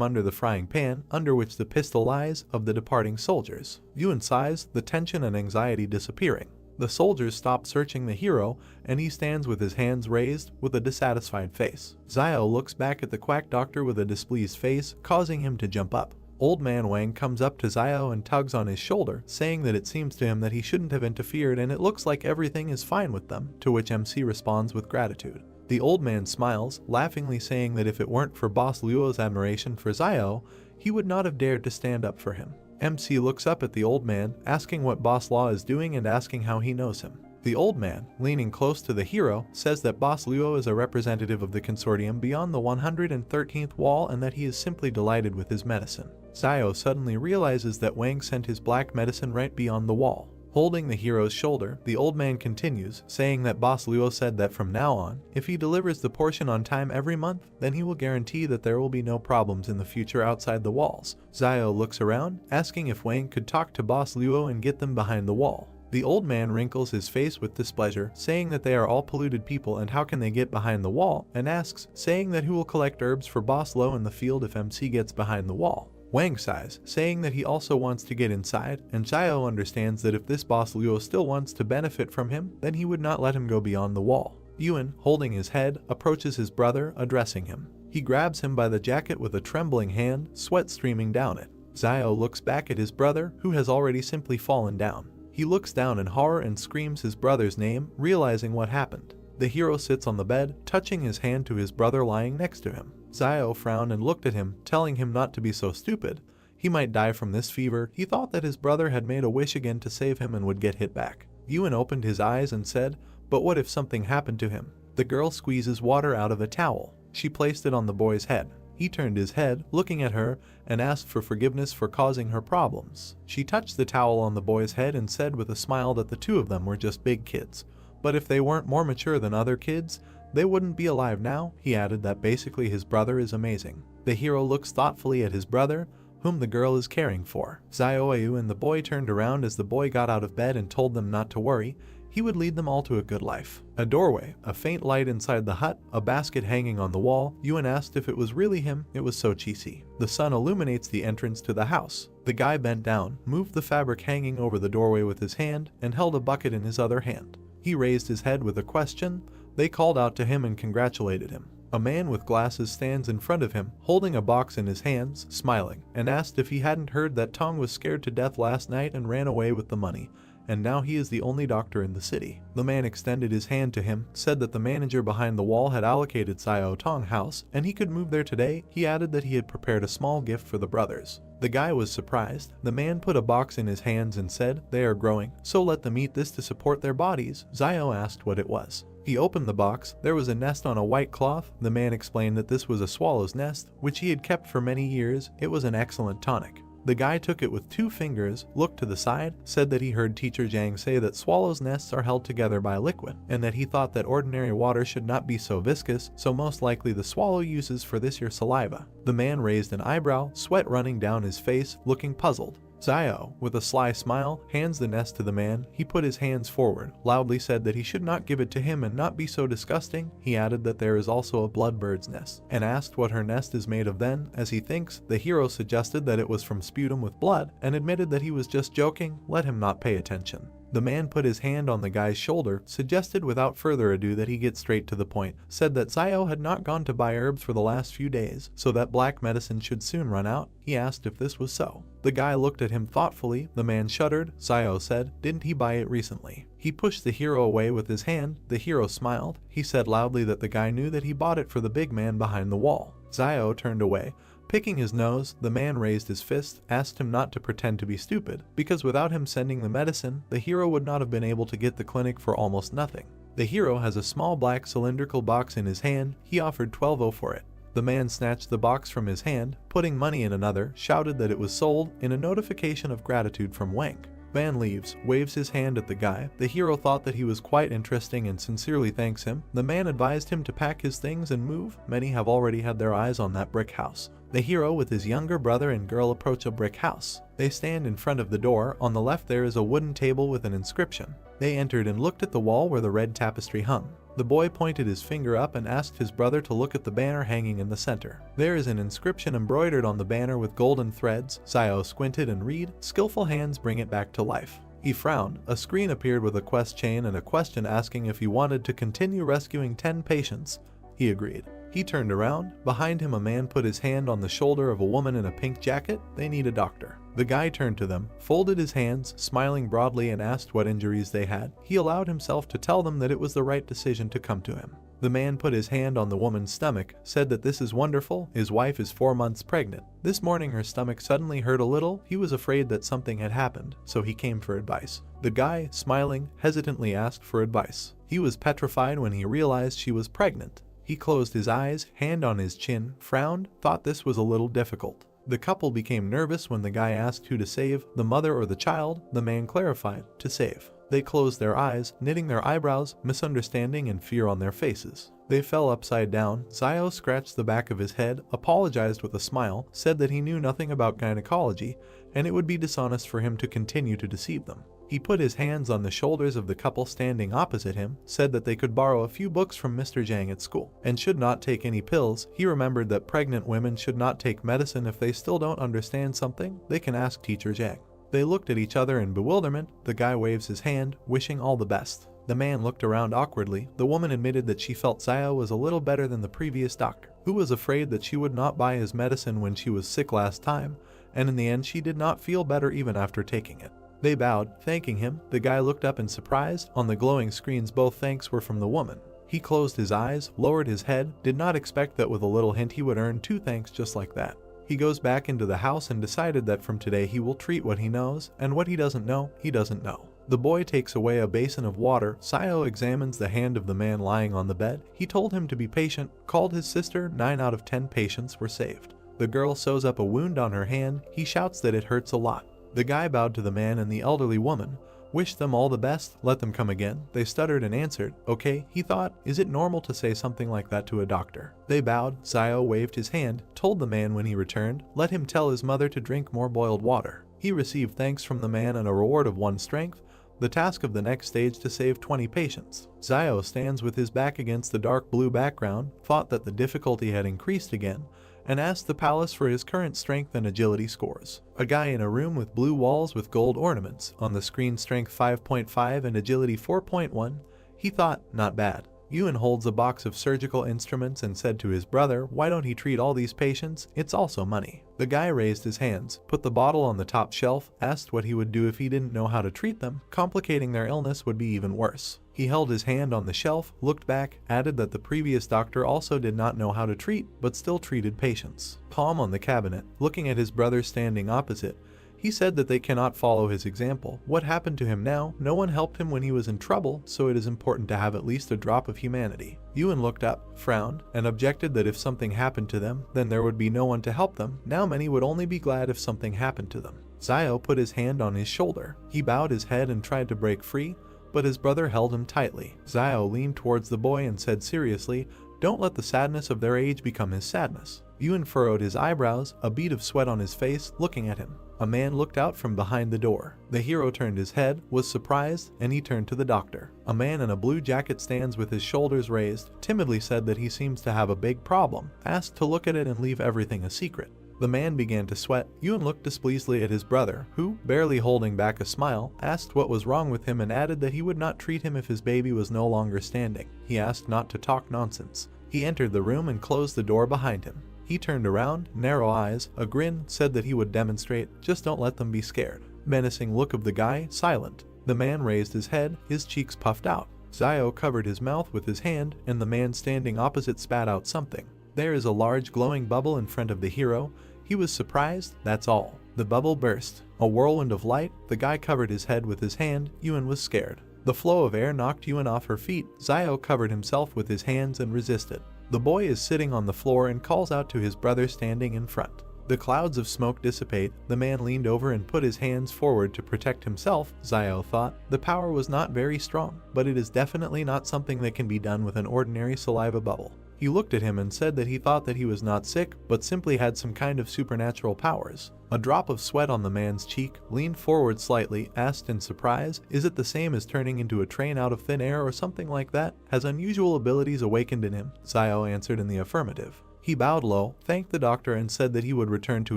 under the frying pan, under which the pistol lies, of the departing soldiers. Yuan sighs, the tension and anxiety disappearing. The soldiers stop searching the hero, and he stands with his hands raised, with a dissatisfied face. Xiao looks back at the quack doctor with a displeased face, causing him to jump up. Old Man Wang comes up to Xiao and tugs on his shoulder, saying that it seems to him that he shouldn't have interfered and it looks like everything is fine with them, to which MC responds with gratitude. The old man smiles, laughingly saying that if it weren't for Boss Luo's admiration for Xiao, he would not have dared to stand up for him. MC looks up at the old man, asking what Boss Luo is doing and asking how he knows him. The old man, leaning close to the hero, says that Boss Luo is a representative of the consortium beyond the 113th wall and that he is simply delighted with his medicine. Xiao suddenly realizes that Wang sent his black medicine right beyond the wall. Holding the hero's shoulder, the old man continues, saying that Boss Luo said that from now on, if he delivers the portion on time every month, then he will guarantee that there will be no problems in the future outside the walls. Xiao looks around, asking if Wang could talk to Boss Luo and get them behind the wall. The old man wrinkles his face with displeasure, saying that they are all polluted people and how can they get behind the wall, and asks, saying that who will collect herbs for Boss Luo in the field if MC gets behind the wall. Wang sighs, saying that he also wants to get inside, and Xiao understands that if this Boss Luo still wants to benefit from him, then he would not let him go beyond the wall. Yuan, holding his head, approaches his brother, addressing him. He grabs him by the jacket with a trembling hand, sweat streaming down it. Xiao looks back at his brother, who has already simply fallen down. He looks down in horror and screams his brother's name, realizing what happened. The hero sits on the bed, touching his hand to his brother lying next to him. Xiao frowned and looked at him, telling him not to be so stupid. He might die from this fever. He thought that his brother had made a wish again to save him and would get hit back. Yuan opened his eyes and said, "But what if something happened to him?" The girl squeezes water out of a towel. She placed it on the boy's head. He turned his head, looking at her, and asked for forgiveness for causing her problems. She touched the towel on the boy's head and said with a smile that the two of them were just big kids. But if they weren't more mature than other kids, they wouldn't be alive now. He added that basically his brother is amazing. The hero looks thoughtfully at his brother, whom the girl is caring for. Xiao and the boy turned around as the boy got out of bed and told them not to worry. He would lead them all to a good life. A doorway, a faint light inside the hut, a basket hanging on the wall. Yuan asked if it was really him. It was so cheesy. The sun illuminates the entrance to the house. The guy bent down, moved the fabric hanging over the doorway with his hand, and held a bucket in his other hand. He raised his head with a question. They called out to him and congratulated him. A man with glasses stands in front of him, holding a box in his hands, smiling, and asked if he hadn't heard that Tong was scared to death last night and ran away with the money, and now he is the only doctor in the city. The man extended his hand to him, said that the manager behind the wall had allocated Xiao Tong house, and he could move there today. He added that he had prepared a small gift for the brothers. The guy was surprised. The man put a box in his hands and said, "They are growing, so let them eat this to support their bodies." Xiao asked what it was. He opened the box. There was a nest on a white cloth. The man explained that this was a swallow's nest, which he had kept for many years. It was an excellent tonic. The guy took it with 2 fingers, looked to the side, said that he heard Teacher Zhang say that swallows' nests are held together by liquid, and that he thought that ordinary water should not be so viscous, so most likely the swallow uses for this your saliva. The man raised an eyebrow, sweat running down his face, looking puzzled. Xiao, with a sly smile, hands the nest to the man. He put his hands forward, loudly said that he should not give it to him and not be so disgusting. He added that there is also a bloodbird's nest, and asked what her nest is made of. Then, as he thinks, the hero suggested that it was from sputum with blood, and admitted that he was just joking. Let him not pay attention. The man put his hand on the guy's shoulder, suggested without further ado that he get straight to the point, said that Xiao had not gone to buy herbs for the last few days, so that black medicine should soon run out. He asked if this was so. The guy looked at him thoughtfully. The man shuddered. Xiao said, "Didn't he buy it recently?" He pushed the hero away with his hand. The hero smiled. He said loudly that the guy knew that he bought it for the big man behind the wall. Xiao turned away. Picking his nose, the man raised his fist, asked him not to pretend to be stupid, because without him sending the medicine, the hero would not have been able to get the clinic for almost nothing. The hero has a small black cylindrical box in his hand. He offered 12 for it. The man snatched the box from his hand, putting money in another, shouted that it was sold, in a notification of gratitude from Wang. Van leaves, waves his hand at the guy. The hero thought that he was quite interesting and sincerely thanks him. The man advised him to pack his things and move. Many have already had their eyes on that brick house. The hero with his younger brother and girl approach a brick house. They stand in front of the door. On the left there is a wooden table with an inscription. They entered and looked at the wall where the red tapestry hung. The boy pointed his finger up and asked his brother to look at the banner hanging in the center. There is an inscription embroidered on the banner with golden threads. Xiao squinted and read, "Skillful hands bring it back to life." He frowned. A screen appeared with a quest chain and a question asking if he wanted to continue rescuing 10 patients. He agreed. He turned around. Behind him a man put his hand on the shoulder of a woman in a pink jacket. "They need a doctor." The guy turned to them, folded his hands, smiling broadly, and asked what injuries they had. He allowed himself to tell them that it was the right decision to come to him. The man put his hand on the woman's stomach, said that this is wonderful. His wife is 4 months pregnant. This morning her stomach suddenly hurt a little. He was afraid that something had happened, so he came for advice. The guy, smiling, hesitantly asked for advice. He was petrified when he realized she was pregnant. He closed his eyes, hand on his chin, frowned, thought this was a little difficult. The couple became nervous when the guy asked who to save, the mother or the child. The man clarified, to save. They closed their eyes, knitting their eyebrows, misunderstanding and fear on their faces. They fell upside down. Xiao scratched the back of his head, apologized with a smile, said that he knew nothing about gynecology, and it would be dishonest for him to continue to deceive them. He put his hands on the shoulders of the couple standing opposite him, said that they could borrow a few books from Mr. Zhang at school, and should not take any pills. He remembered that pregnant women should not take medicine. If they still don't understand something, they can ask Teacher Zhang. They looked at each other in bewilderment. The guy waves his hand, wishing all the best. The man looked around awkwardly. The woman admitted that she felt Zio was a little better than the previous doctor, who was afraid that she would not buy his medicine when she was sick last time, and in the end she did not feel better even after taking it. They bowed, thanking him. The guy looked up in surprise. On the glowing screens both thanks were from the woman. He closed his eyes, lowered his head, did not expect that with a little hint he would earn 2 thanks just like that. He goes back into the house and decided that from today he will treat what he knows, and what he doesn't know, he doesn't know. The boy takes away a basin of water. Zio examines the hand of the man lying on the bed. He told him to be patient, called his sister. 9 out of 10 patients were saved. The girl sews up a wound on her hand. He shouts that it hurts a lot. The guy bowed to the man and the elderly woman, wished them all the best, let them come again. They stuttered and answered, okay. He thought, is it normal to say something like that to a doctor? They bowed. Zio waved his hand, told the man when he returned, let him tell his mother to drink more boiled water. He received thanks from the man and a reward of 1 strength. The task of the next stage to save 20 patients. Zio stands with his back against the dark blue background, thought that the difficulty had increased again, and asked the palace for his current strength and agility scores. A guy in a room with blue walls with gold ornaments, on the screen strength 5.5 and agility 4.1. He thought, not bad. Ewan holds a box of surgical instruments and said to his brother, why don't he treat all these patients? It's also money. The guy raised his hands, put the bottle on the top shelf, asked what he would do if he didn't know how to treat them. Complicating their illness would be even worse. He held his hand on the shelf, looked back, added that the previous doctor also did not know how to treat, but still treated patients. Palm on the cabinet, looking at his brother standing opposite. He said that they cannot follow his example. What happened to him now? No one helped him when he was in trouble, so it is important to have at least a drop of humanity. Ewan looked up, frowned, and objected that if something happened to them, then there would be no one to help them. Now many would only be glad if something happened to them. Zio put his hand on his shoulder. He bowed his head and tried to break free, but his brother held him tightly. Zio leaned towards the boy and said seriously, don't let the sadness of their age become his sadness. Ewan furrowed his eyebrows, a bead of sweat on his face, looking at him. A man looked out from behind the door. The hero turned his head, was surprised, and he turned to the doctor. A man in a blue jacket stands with his shoulders raised, timidly said that he seems to have a big problem, asked to look at it and leave everything a secret. The man began to sweat. Ewan looked displeasedly at his brother, who, barely holding back a smile, asked what was wrong with him and added that he would not treat him if his baby was no longer standing. He asked not to talk nonsense. He entered the room and closed the door behind him. He turned around, narrow eyes, a grin, said that he would demonstrate, just don't let them be scared. Menacing look of the guy, silent. The man raised his head, his cheeks puffed out. Zio covered his mouth with his hand, and the man standing opposite spat out something. There is a large glowing bubble in front of the hero. He was surprised, that's all. The bubble burst. A whirlwind of light. The guy covered his head with his hand. Ewan was scared. The flow of air knocked Ewan off her feet. Zio covered himself with his hands and resisted. The boy is sitting on the floor and calls out to his brother standing in front. The clouds of smoke dissipate. The man leaned over and put his hands forward to protect himself. Zio thought the power was not very strong, but it is definitely not something that can be done with an ordinary saliva bubble. He looked at him and said that he thought that he was not sick, but simply had some kind of supernatural powers. A drop of sweat on the man's cheek, leaned forward slightly, asked in surprise, is it the same as turning into a train out of thin air or something like that? Has unusual abilities awakened in him? Zio answered in the affirmative. He bowed low, thanked the doctor and said that he would return to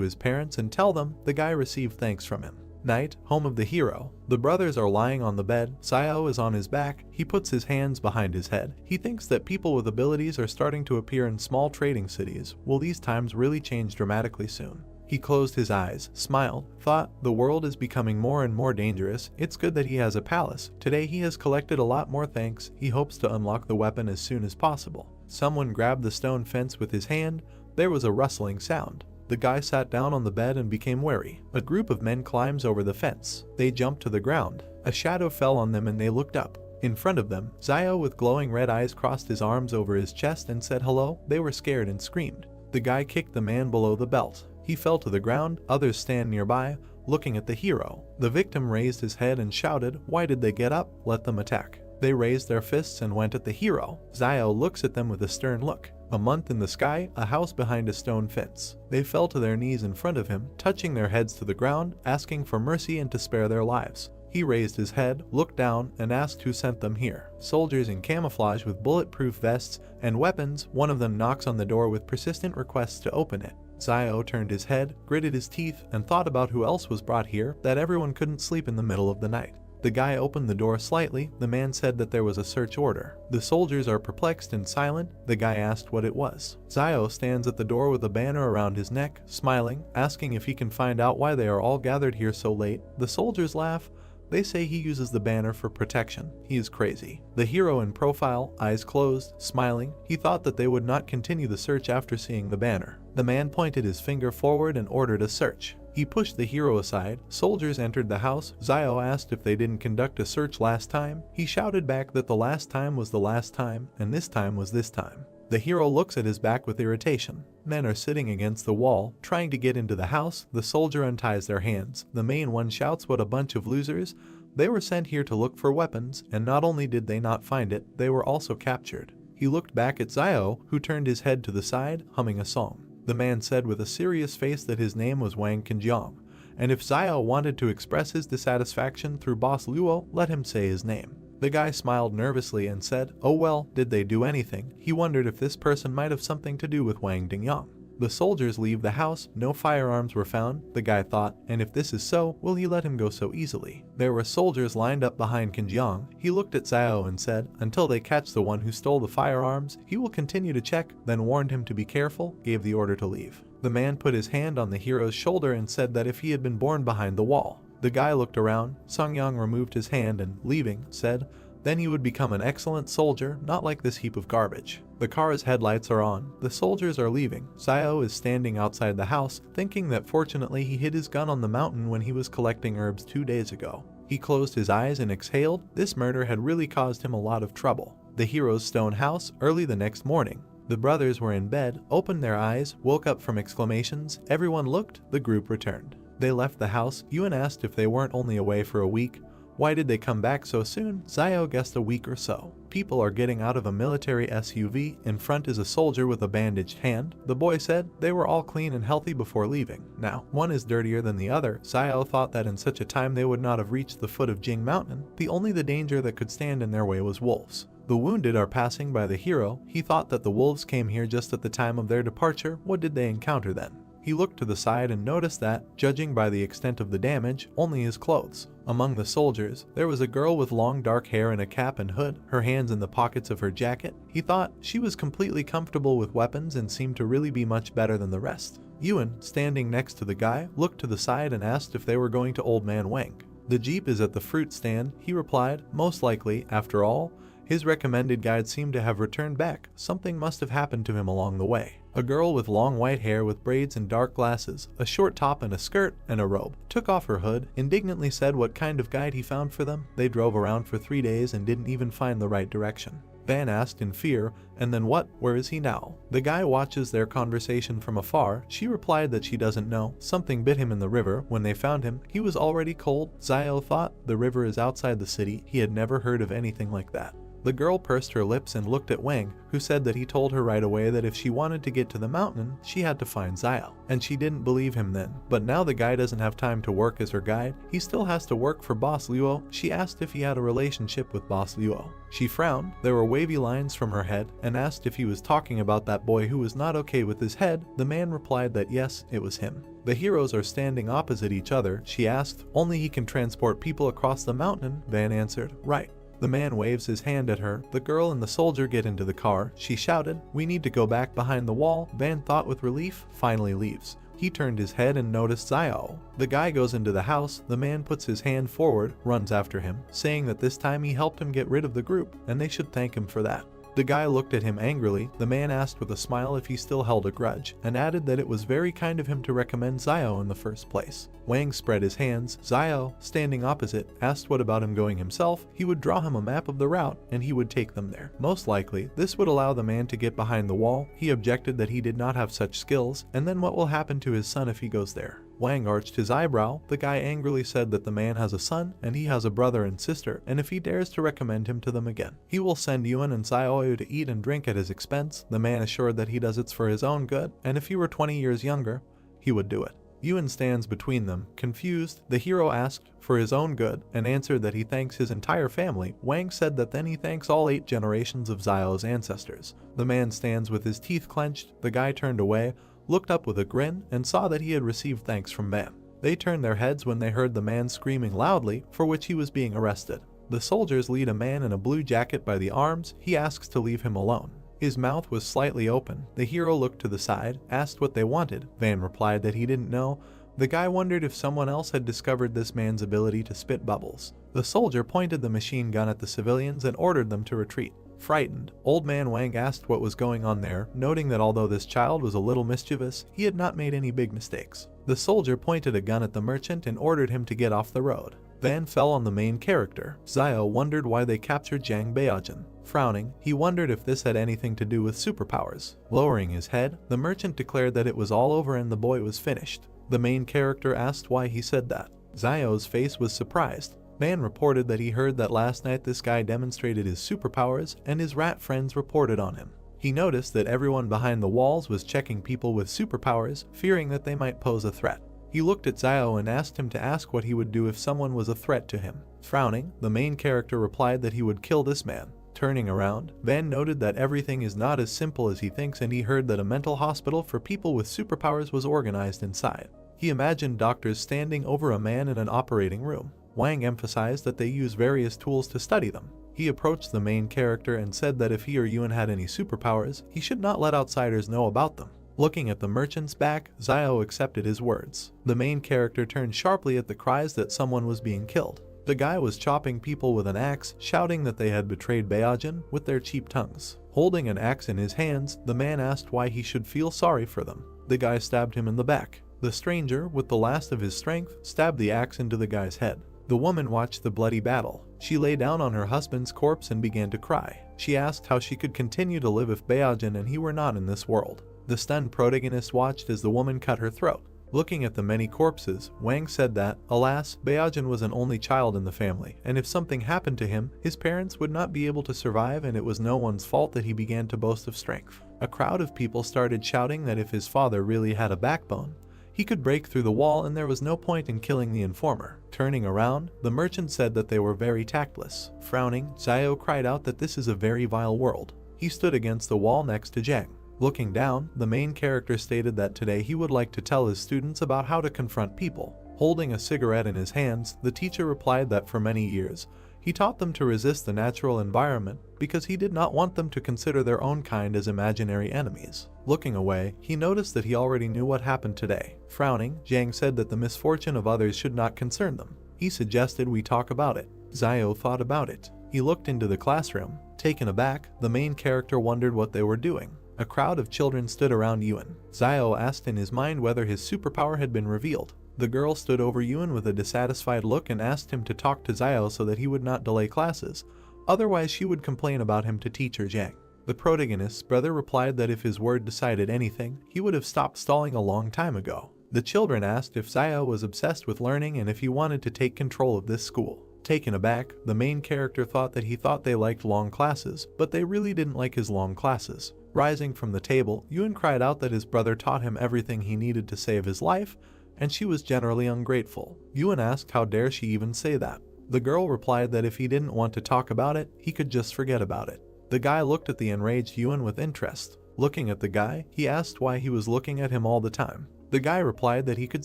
his parents and tell them. The guy received thanks from him. Night, home of the hero. The brothers are lying on the bed. Zio is on his back. He puts his hands behind his head. He thinks that people with abilities are starting to appear in small trading cities. Will these times really change dramatically soon? He closed his eyes, smiled, thought, the world is becoming more and more dangerous. It's good that he has a palace. Today he has collected a lot more thanks. He hopes to unlock the weapon as soon as possible. Someone grabbed the stone fence with his hand. There was a rustling sound. The guy sat down on the bed and became wary. A group of men climbs over the fence. They jumped to the ground. A shadow fell on them and they looked up. In front of them, Zio with glowing red eyes crossed his arms over his chest and said hello. They were scared and screamed. The guy kicked the man below the belt. He fell to the ground. Others stand nearby, looking at the hero. The victim raised his head and shouted, why did they get up? Let them attack. They raised their fists and went at the hero. Zio looks at them with a stern look. A month in the sky, a house behind a stone fence. They fell to their knees in front of him, touching their heads to the ground, asking for mercy and to spare their lives. He raised his head, looked down, and asked who sent them here. Soldiers in camouflage with bulletproof vests and weapons. One of them knocks on the door with persistent requests to open it. Zio turned his head, gritted his teeth, and thought about who else was brought here, that everyone couldn't sleep in the middle of the night. The guy opened the door slightly. The man said that there was a search order. The soldiers are perplexed and silent. The guy asked what it was. Zio stands at the door with a banner around his neck, smiling, asking if he can find out why they are all gathered here so late. The soldiers laugh. They say he uses the banner for protection. He is crazy. The hero in profile, eyes closed, smiling. He thought that they would not continue the search after seeing the banner. The man pointed his finger forward and ordered a search. He pushed the hero aside. Soldiers entered the house. Zio asked if they didn't conduct a search last time. He shouted back that the last time was the last time, and this time was this time. The hero looks at his back with irritation. Men are sitting against the wall, trying to get into the house. The soldier unties their hands. The main one shouts, "What a bunch of losers." They were sent here to look for weapons, and not only did they not find it, they were also captured. He looked back at Zio, who turned his head to the side, humming a song. The man said with a serious face that his name was Wang Qinjiang, and if Zio wanted to express his dissatisfaction through Boss Luo, let him say his name. The guy smiled nervously and said, "Oh well, did they do anything?" He wondered if this person might have something to do with Wang Dingyang. The soldiers leave the house. No firearms were found. The guy thought, and if this is so, will he let him go so easily? There were soldiers lined up behind Qinjiang. He looked at Zio and said, until they catch the one who stole the firearms, he will continue to check, then warned him to be careful, gave the order to leave. The man put his hand on the hero's shoulder and said that if he had been born behind the wall. The guy looked around. Songyang removed his hand and, leaving, said, then he would become an excellent soldier, not like this heap of garbage. The car's headlights are on. The soldiers are leaving. Zio is standing outside the house, thinking that fortunately he hid his gun on the mountain when he was collecting herbs 2 days ago. He closed his eyes and exhaled. This murder had really caused him a lot of trouble. The hero's stone house, early the next morning. The brothers were in bed, opened their eyes, woke up from exclamations. Everyone looked. The group returned. They left the house. Yuan asked if they weren't only away for a week. Why did they come back so soon? Zio guessed a week or so. People are getting out of a military SUV. In front is a soldier with a bandaged hand. The boy said they were all clean and healthy before leaving. Now, one is dirtier than the other. Zio thought that in such a time they would not have reached the foot of Jing Mountain. The only danger that could stand in their way was wolves. The wounded are passing by the hero. He thought that the wolves came here just at the time of their departure. What did they encounter then? He looked to the side and noticed that, judging by the extent of the damage, only his clothes. Among the soldiers, there was a girl with long dark hair and a cap and hood, her hands in the pockets of her jacket. He thought she was completely comfortable with weapons and seemed to really be much better than the rest. Yuan, standing next to the guy, looked to the side and asked if they were going to Old Man Wang. The jeep is at the fruit stand, he replied, most likely, after all. His recommended guide seemed to have returned back. Something must have happened to him along the way. A girl with long white hair with braids and dark glasses, a short top and a skirt and a robe, took off her hood, indignantly said what kind of guide he found for them. They drove around for 3 days and didn't even find the right direction. Van asked in fear, and then what? Where is he now? The guy watches their conversation from afar. She replied that she doesn't know. Something bit him in the river. When they found him, he was already cold. Zio thought the river is outside the city. He had never heard of anything like that. The girl pursed her lips and looked at Wang, who said that he told her right away that if she wanted to get to the mountain, she had to find Zio. And she didn't believe him then. But now the guy doesn't have time to work as her guide. He still has to work for Boss Luo. She asked if he had a relationship with Boss Luo. She frowned. There were wavy lines from her head, and asked if he was talking about that boy who was not okay with his head. The man replied that yes, it was him. The heroes are standing opposite each other. She asked, only he can transport people across the mountain. Van answered, right. The man waves his hand at her. The girl and the soldier get into the car. She shouted, we need to go back behind the wall. Van thought with relief, finally leaves. He turned his head and noticed Zio. The guy goes into the house. The man puts his hand forward, runs after him, saying that this time he helped him get rid of the group, and they should thank him for that. The guy looked at him angrily. The man asked with a smile if he still held a grudge, and added that it was very kind of him to recommend Zio in the first place. Wang spread his hands. Zio, standing opposite, asked what about him going himself. He would draw him a map of the route, and he would take them there. Most likely, this would allow the man to get behind the wall. He objected that he did not have such skills, and then what will happen to his son if he goes there? Wang arched his eyebrow. The guy angrily said that the man has a son, and he has a brother and sister, and if he dares to recommend him to them again, he will send Yuan and Zio to eat and drink at his expense. The man assured that he does it for his own good, and if he were 20 years younger, he would do it. Yuan stands between them, confused. The hero asked for his own good, and answered that he thanks his entire family. Wang said that then he thanks all 8 generations of Zio's ancestors. The man stands with his teeth clenched. The guy turned away, looked up with a grin, and saw that he had received thanks from Van. They turned their heads when they heard the man screaming loudly, for which he was being arrested. The soldiers lead a man in a blue jacket by the arms. He asks to leave him alone. His mouth was slightly open. The hero looked to the side, asked what they wanted. Van replied that he didn't know. The guy wondered if someone else had discovered this man's ability to spit bubbles. The soldier pointed the machine gun at the civilians and ordered them to retreat. Frightened, Old Man Wang asked what was going on there, noting that although this child was a little mischievous, he had not made any big mistakes. The soldier pointed a gun at the merchant and ordered him to get off the road. Van fell on the main character. Xiao wondered why they captured Zhang Baojin. Frowning, he wondered if this had anything to do with superpowers. Lowering his head, the merchant declared that it was all over and the boy was finished. The main character asked why he said that. Xiao's face was surprised. Van reported that he heard that last night this guy demonstrated his superpowers and his rat friends reported on him. He noticed that everyone behind the walls was checking people with superpowers, fearing that they might pose a threat. He looked at Xiao and asked him to ask what he would do if someone was a threat to him. Frowning, the main character replied that he would kill this man. Turning around, Van noted that everything is not as simple as he thinks, and he heard that a mental hospital for people with superpowers was organized inside. He imagined doctors standing over a man in an operating room. Wang emphasized that they use various tools to study them. He approached the main character and said that if he or Yuan had any superpowers, he should not let outsiders know about them. Looking at the merchant's back, Xiao accepted his words. The main character turned sharply at the cries that someone was being killed. The guy was chopping people with an axe, shouting that they had betrayed Baojin with their cheap tongues. Holding an axe in his hands, the man asked why he should feel sorry for them. The guy stabbed him in the back. The stranger, with the last of his strength, stabbed the axe into the guy's head. The woman watched the bloody battle. She lay down on her husband's corpse and began to cry. She asked how she could continue to live if Baojin and he were not in this world. The stunned protagonist watched as the woman cut her throat. Looking at the many corpses, Wang said that, alas, Baojin was an only child in the family, and if something happened to him, his parents would not be able to survive, and it was no one's fault that he began to boast of strength. A crowd of people started shouting that if his father really had a backbone, he could break through the wall and there was no point in killing the informer. Turning around, the merchant said that they were very tactless. Frowning, Xiao cried out that this is a very vile world. He stood against the wall next to Zhang. Looking down, the main character stated that today he would like to tell his students about how to confront people. Holding a cigarette in his hands, the teacher replied that for many years, he taught them to resist the natural environment because he did not want them to consider their own kind as imaginary enemies. Looking away, he noticed that he already knew what happened today. Frowning, Zhang said that the misfortune of others should not concern them. He suggested we talk about it. Xiao thought about it. He looked into the classroom. Taken aback, the main character wondered what they were doing. A crowd of children stood around Yuan. Xiao asked in his mind whether his superpower had been revealed. The girl stood over Yuan with a dissatisfied look and asked him to talk to Xiao so that he would not delay classes, otherwise she would complain about him to teacher Zhang. The protagonist's brother replied that if his word decided anything, he would have stopped stalling a long time ago. The children asked if Xiao was obsessed with learning and if he wanted to take control of this school. Taken aback, the main character thought that he thought they liked long classes, but they really didn't like his long classes. Rising from the table, Yuan cried out that his brother taught him everything he needed to save his life, and she was generally ungrateful. Yuan asked how dare she even say that. The girl replied that if he didn't want to talk about it, he could just forget about it. The guy looked at the enraged Yuan with interest. Looking at the guy, he asked why he was looking at him all the time. The guy replied that he could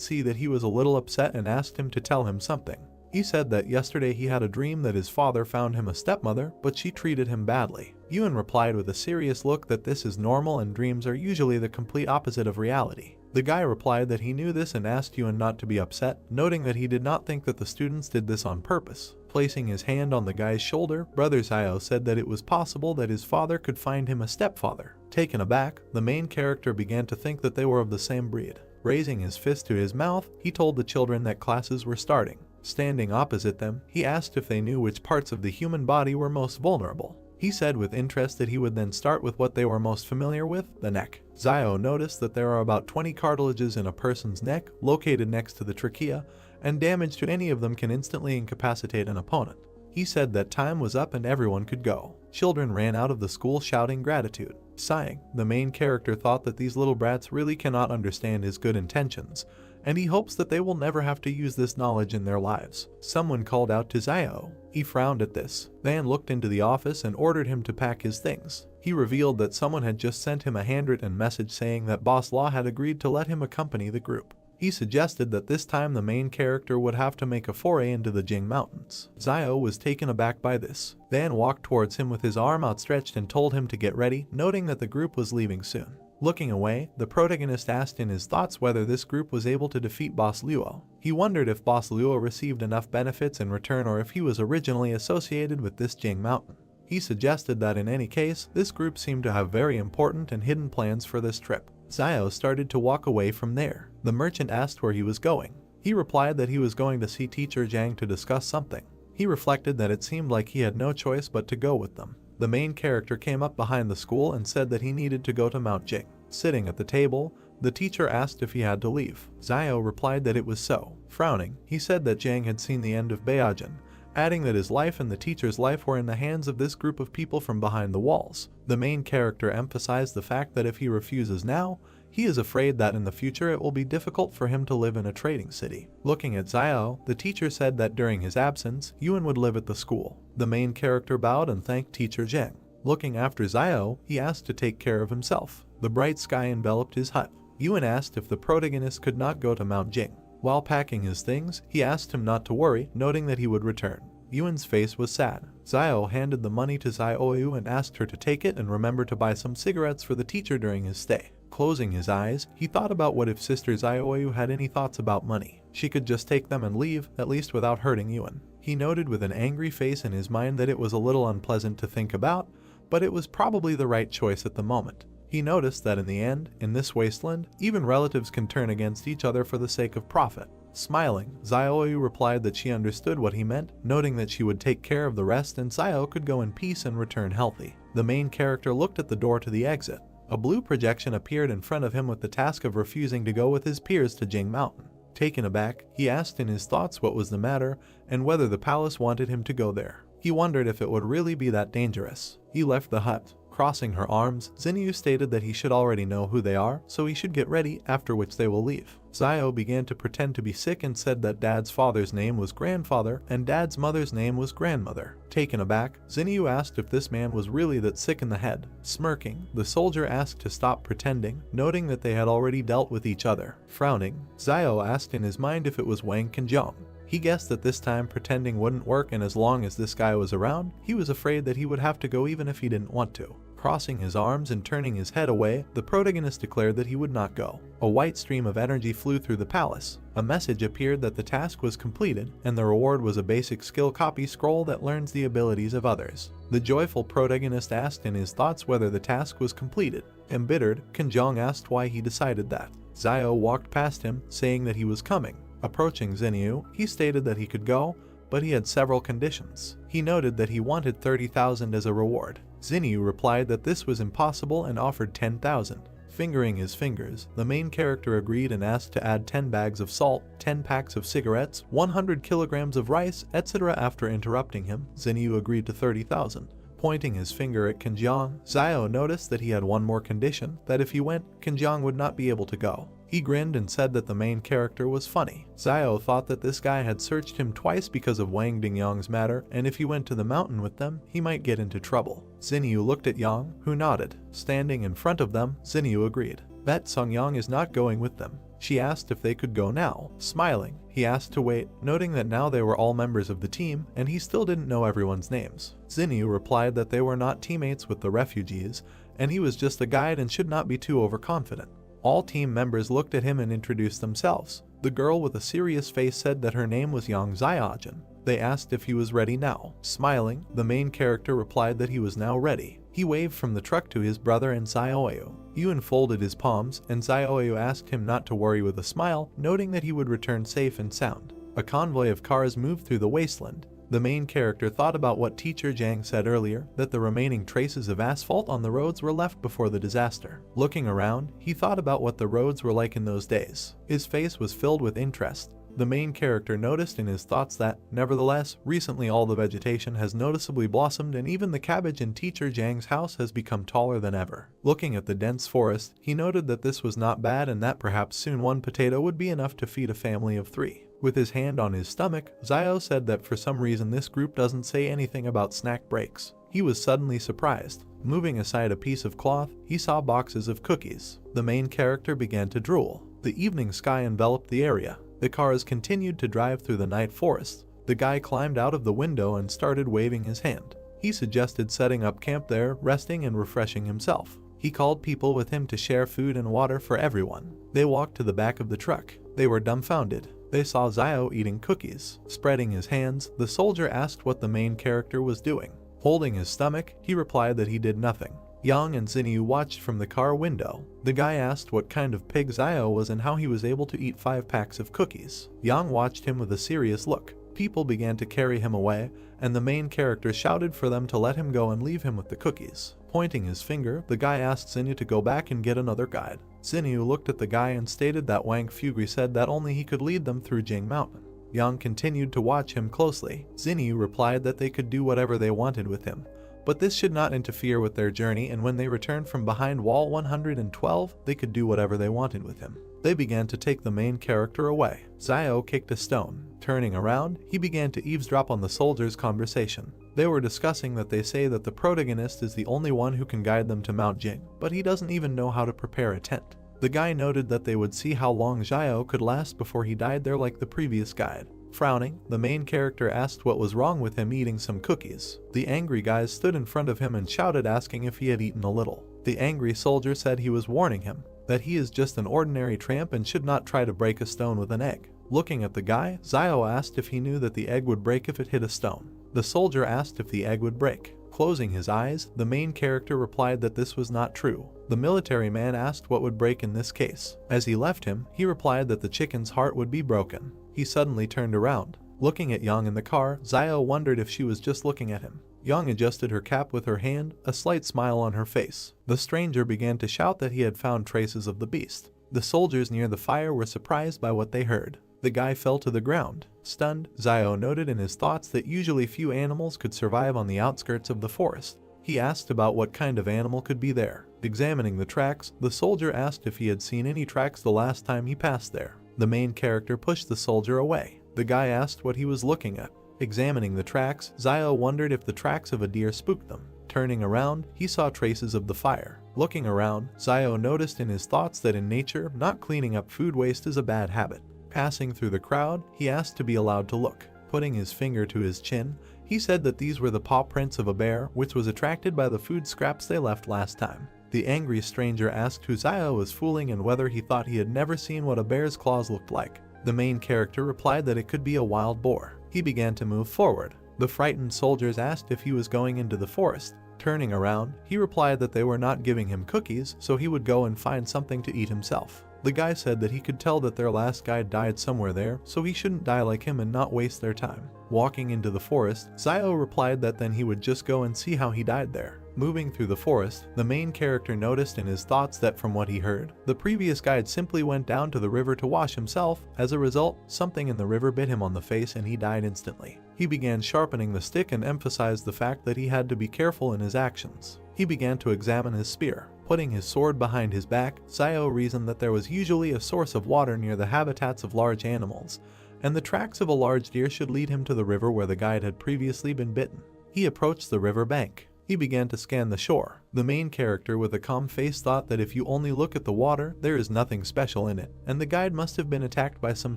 see that he was a little upset and asked him to tell him something. He said that yesterday he had a dream that his father found him a stepmother, but she treated him badly. Yuan replied with a serious look that this is normal and dreams are usually the complete opposite of reality. The guy replied that he knew this and asked Yuan not to be upset, noting that he did not think that the students did this on purpose. Placing his hand on the guy's shoulder, Brother Xiao said that it was possible that his father could find him a stepfather. Taken aback, the main character began to think that they were of the same breed. Raising his fist to his mouth, he told the children that classes were starting. Standing opposite them, he asked if they knew which parts of the human body were most vulnerable. He said with interest that he would then start with what they were most familiar with, the neck. Xiao noticed that there are about 20 cartilages in a person's neck, located next to the trachea, and damage to any of them can instantly incapacitate an opponent. He said that time was up and everyone could go. Children ran out of the school shouting gratitude. Sighing, the main character thought that these little brats really cannot understand his good intentions, and he hopes that they will never have to use this knowledge in their lives. Someone called out to Xiao. He frowned at this. Van looked into the office and ordered him to pack his things. He revealed that someone had just sent him a handwritten message saying that Boss Law had agreed to let him accompany the group. He suggested that this time the main character would have to make a foray into the Jing Mountains. Xiao was taken aback by this, then walked towards him with his arm outstretched and told him to get ready, noting that the group was leaving soon. Looking away, the protagonist asked in his thoughts whether this group was able to defeat Boss Luo. He wondered if Boss Luo received enough benefits in return or if he was originally associated with this Jing Mountain. He suggested that in any case, this group seemed to have very important and hidden plans for this trip. Xiao started to walk away from there. The merchant asked where he was going. He replied that he was going to see Teacher Zhang to discuss something. He reflected that it seemed like he had no choice but to go with them. The main character came up behind the school and said that he needed to go to Mount Jing. Sitting at the table, the teacher asked if he had to leave. Xiao replied that it was so. Frowning, he said that Zhang had seen the end of Beijing, adding that his life and the teacher's life were in the hands of this group of people from behind the walls. The main character emphasized the fact that if he refuses now, he is afraid that in the future it will be difficult for him to live in a trading city. Looking at Xiao, the teacher said that during his absence, Yuan would live at the school. The main character bowed and thanked Teacher Zhang. Looking after Xiao, he asked to take care of himself. The bright sky enveloped his hut. Yuan asked if the protagonist could not go to Mount Jing. While packing his things, he asked him not to worry, noting that he would return. Yuan's face was sad. Xiao handed the money to Xiaoyu and asked her to take it and remember to buy some cigarettes for the teacher during his stay. Closing his eyes, he thought about what if Sister Xiaoyu had any thoughts about money. She could just take them and leave, at least without hurting Yuan. He noted with an angry face in his mind that it was a little unpleasant to think about, but it was probably the right choice at the moment. He noticed that in the end, in this wasteland, even relatives can turn against each other for the sake of profit. Smiling, Xiaoyu replied that she understood what he meant, noting that she would take care of the rest and Xiao could go in peace and return healthy. The main character looked at the door to the exit. A blue projection appeared in front of him with the task of refusing to go with his peers to Jing Mountain. Taken aback, he asked in his thoughts what was the matter and whether the palace wanted him to go there. He wondered if it would really be that dangerous. He left the hut. Crossing her arms, Xinyu stated that he should already know who they are, so he should get ready, after which they will leave. Xiao began to pretend to be sick and said that Dad's father's name was grandfather and Dad's mother's name was grandmother. Taken aback, Xinyu asked if this man was really that sick in the head. Smirking, the soldier asked to stop pretending, noting that they had already dealt with each other. Frowning, Xiao asked in his mind if it was Wang Qinjiang. He guessed that this time pretending wouldn't work, and as long as this guy was around, he was afraid that he would have to go even if he didn't want to. Crossing his arms and turning his head away, the protagonist declared that he would not go. A white stream of energy flew through the palace. A message appeared that the task was completed, and the reward was a basic skill copy scroll that learns the abilities of others. The joyful protagonist asked in his thoughts whether the task was completed. Embittered, Qinjiang asked why he decided that. Xiao walked past him, saying that he was coming. Approaching Xinyu, he stated that he could go, but he had several conditions. He noted that he wanted 30,000 as a reward. Xinyu replied that this was impossible and offered 10,000. Fingering his fingers, the main character agreed and asked to add 10 bags of salt, 10 packs of cigarettes, 100 kilograms of rice, etc. After interrupting him, Xinyu agreed to 30,000. Pointing his finger at Qinjiang, Xiao noticed that he had one more condition, that if he went, Qinjiang would not be able to go. He grinned and said that the main character was funny. Xiao thought that this guy had searched him twice because of Wang Dingyang's matter, and if he went to the mountain with them, he might get into trouble. Xinyu looked at Yang, who nodded. Standing in front of them, Xinyu agreed. Bet Songyang is not going with them. She asked if they could go now. Smiling, he asked to wait, noting that now they were all members of the team, and he still didn't know everyone's names. Xinyu replied that they were not teammates with the refugees, and he was just a guide and should not be too overconfident. All team members looked at him and introduced themselves. The girl with a serious face said that her name was Yang Xiaojin. They asked if he was ready now. Smiling, the main character replied that he was now ready. He waved from the truck to his brother and Xiaoyu. Yuan folded his palms, and Xiaoyu asked him not to worry with a smile, noting that he would return safe and sound. A convoy of cars moved through the wasteland. The main character thought about what Teacher Zhang said earlier, that the remaining traces of asphalt on the roads were left before the disaster. Looking around, he thought about what the roads were like in those days. His face was filled with interest. The main character noticed in his thoughts that, nevertheless, recently all the vegetation has noticeably blossomed and even the cabbage in Teacher Zhang's house has become taller than ever. Looking at the dense forest, he noted that this was not bad and that perhaps soon one potato would be enough to feed a family of 3. With his hand on his stomach, Xiao said that for some reason this group doesn't say anything about snack breaks. He was suddenly surprised. Moving aside a piece of cloth, he saw boxes of cookies. The main character began to drool. The evening sky enveloped the area. The cars continued to drive through the night forest. The guy climbed out of the window and started waving his hand. He suggested setting up camp there, resting and refreshing himself. He called people with him to share food and water for everyone. They walked to the back of the truck. They were dumbfounded. They saw Zio eating cookies. Spreading his hands, the soldier asked what the main character was doing. Holding his stomach, he replied that he did nothing. Yang and Zinyu watched from the car window. The guy asked what kind of pig Zio was and how he was able to eat 5 packs of cookies. Yang watched him with a serious look. People began to carry him away, and the main character shouted for them to let him go and leave him with the cookies. Pointing his finger, the guy asked Zinyu to go back and get another guide. Zinyu looked at the guy and stated that Wang Fugri said that only he could lead them through Jing Mountain. Yang continued to watch him closely. Zinyu replied that they could do whatever they wanted with him, but this should not interfere with their journey, and when they returned from behind wall 112, they could do whatever they wanted with him. They began to take the main character away. Zio kicked a stone. Turning around, he began to eavesdrop on the soldiers' conversation. They were discussing that they say that the protagonist is the only one who can guide them to Mount Jing, but he doesn't even know how to prepare a tent. The guy noted that they would see how long Zio could last before he died there like the previous guide. Frowning, the main character asked what was wrong with him eating some cookies. The angry guys stood in front of him and shouted asking if he had eaten a little. The angry soldier said he was warning him, that he is just an ordinary tramp and should not try to break a stone with an egg. Looking at the guy, Zio asked if he knew that the egg would break if it hit a stone. The soldier asked if the egg would break. Closing his eyes, the main character replied that this was not true. The military man asked what would break in this case. As he left him, he replied that the chicken's heart would be broken. He suddenly turned around. Looking at Yang in the car, Zio wondered if she was just looking at him. Yang adjusted her cap with her hand, a slight smile on her face. The stranger began to shout that he had found traces of the beast. The soldiers near the fire were surprised by what they heard. The guy fell to the ground. Stunned, Zio noted in his thoughts that usually few animals could survive on the outskirts of the forest. He asked about what kind of animal could be there. Examining the tracks, the soldier asked if he had seen any tracks the last time he passed there. The main character pushed the soldier away. The guy asked what he was looking at. Examining the tracks, Zio wondered if the tracks of a deer spooked them. Turning around, he saw traces of the fire. Looking around, Zio noticed in his thoughts that in nature, not cleaning up food waste is a bad habit. Passing through the crowd, he asked to be allowed to look. Putting his finger to his chin, he said that these were the paw prints of a bear, which was attracted by the food scraps they left last time. The angry stranger asked who Zio was fooling and whether he thought he had never seen what a bear's claws looked like. The main character replied that it could be a wild boar. He began to move forward. The frightened soldiers asked if he was going into the forest. Turning around, he replied that they were not giving him cookies, so he would go and find something to eat himself. The guy said that he could tell that their last guide died somewhere there, so he shouldn't die like him and not waste their time. Walking into the forest, Zio replied that then he would just go and see how he died there. Moving through the forest, the main character noticed in his thoughts that from what he heard, the previous guide simply went down to the river to wash himself. As a result, something in the river bit him on the face and he died instantly. He began sharpening the stick and emphasized the fact that he had to be careful in his actions. He began to examine his spear. Putting his sword behind his back, Zio reasoned that there was usually a source of water near the habitats of large animals, and the tracks of a large deer should lead him to the river where the guide had previously been bitten. He approached the river bank. He began to scan the shore. The main character with a calm face thought that if you only look at the water, there is nothing special in it, and the guide must have been attacked by some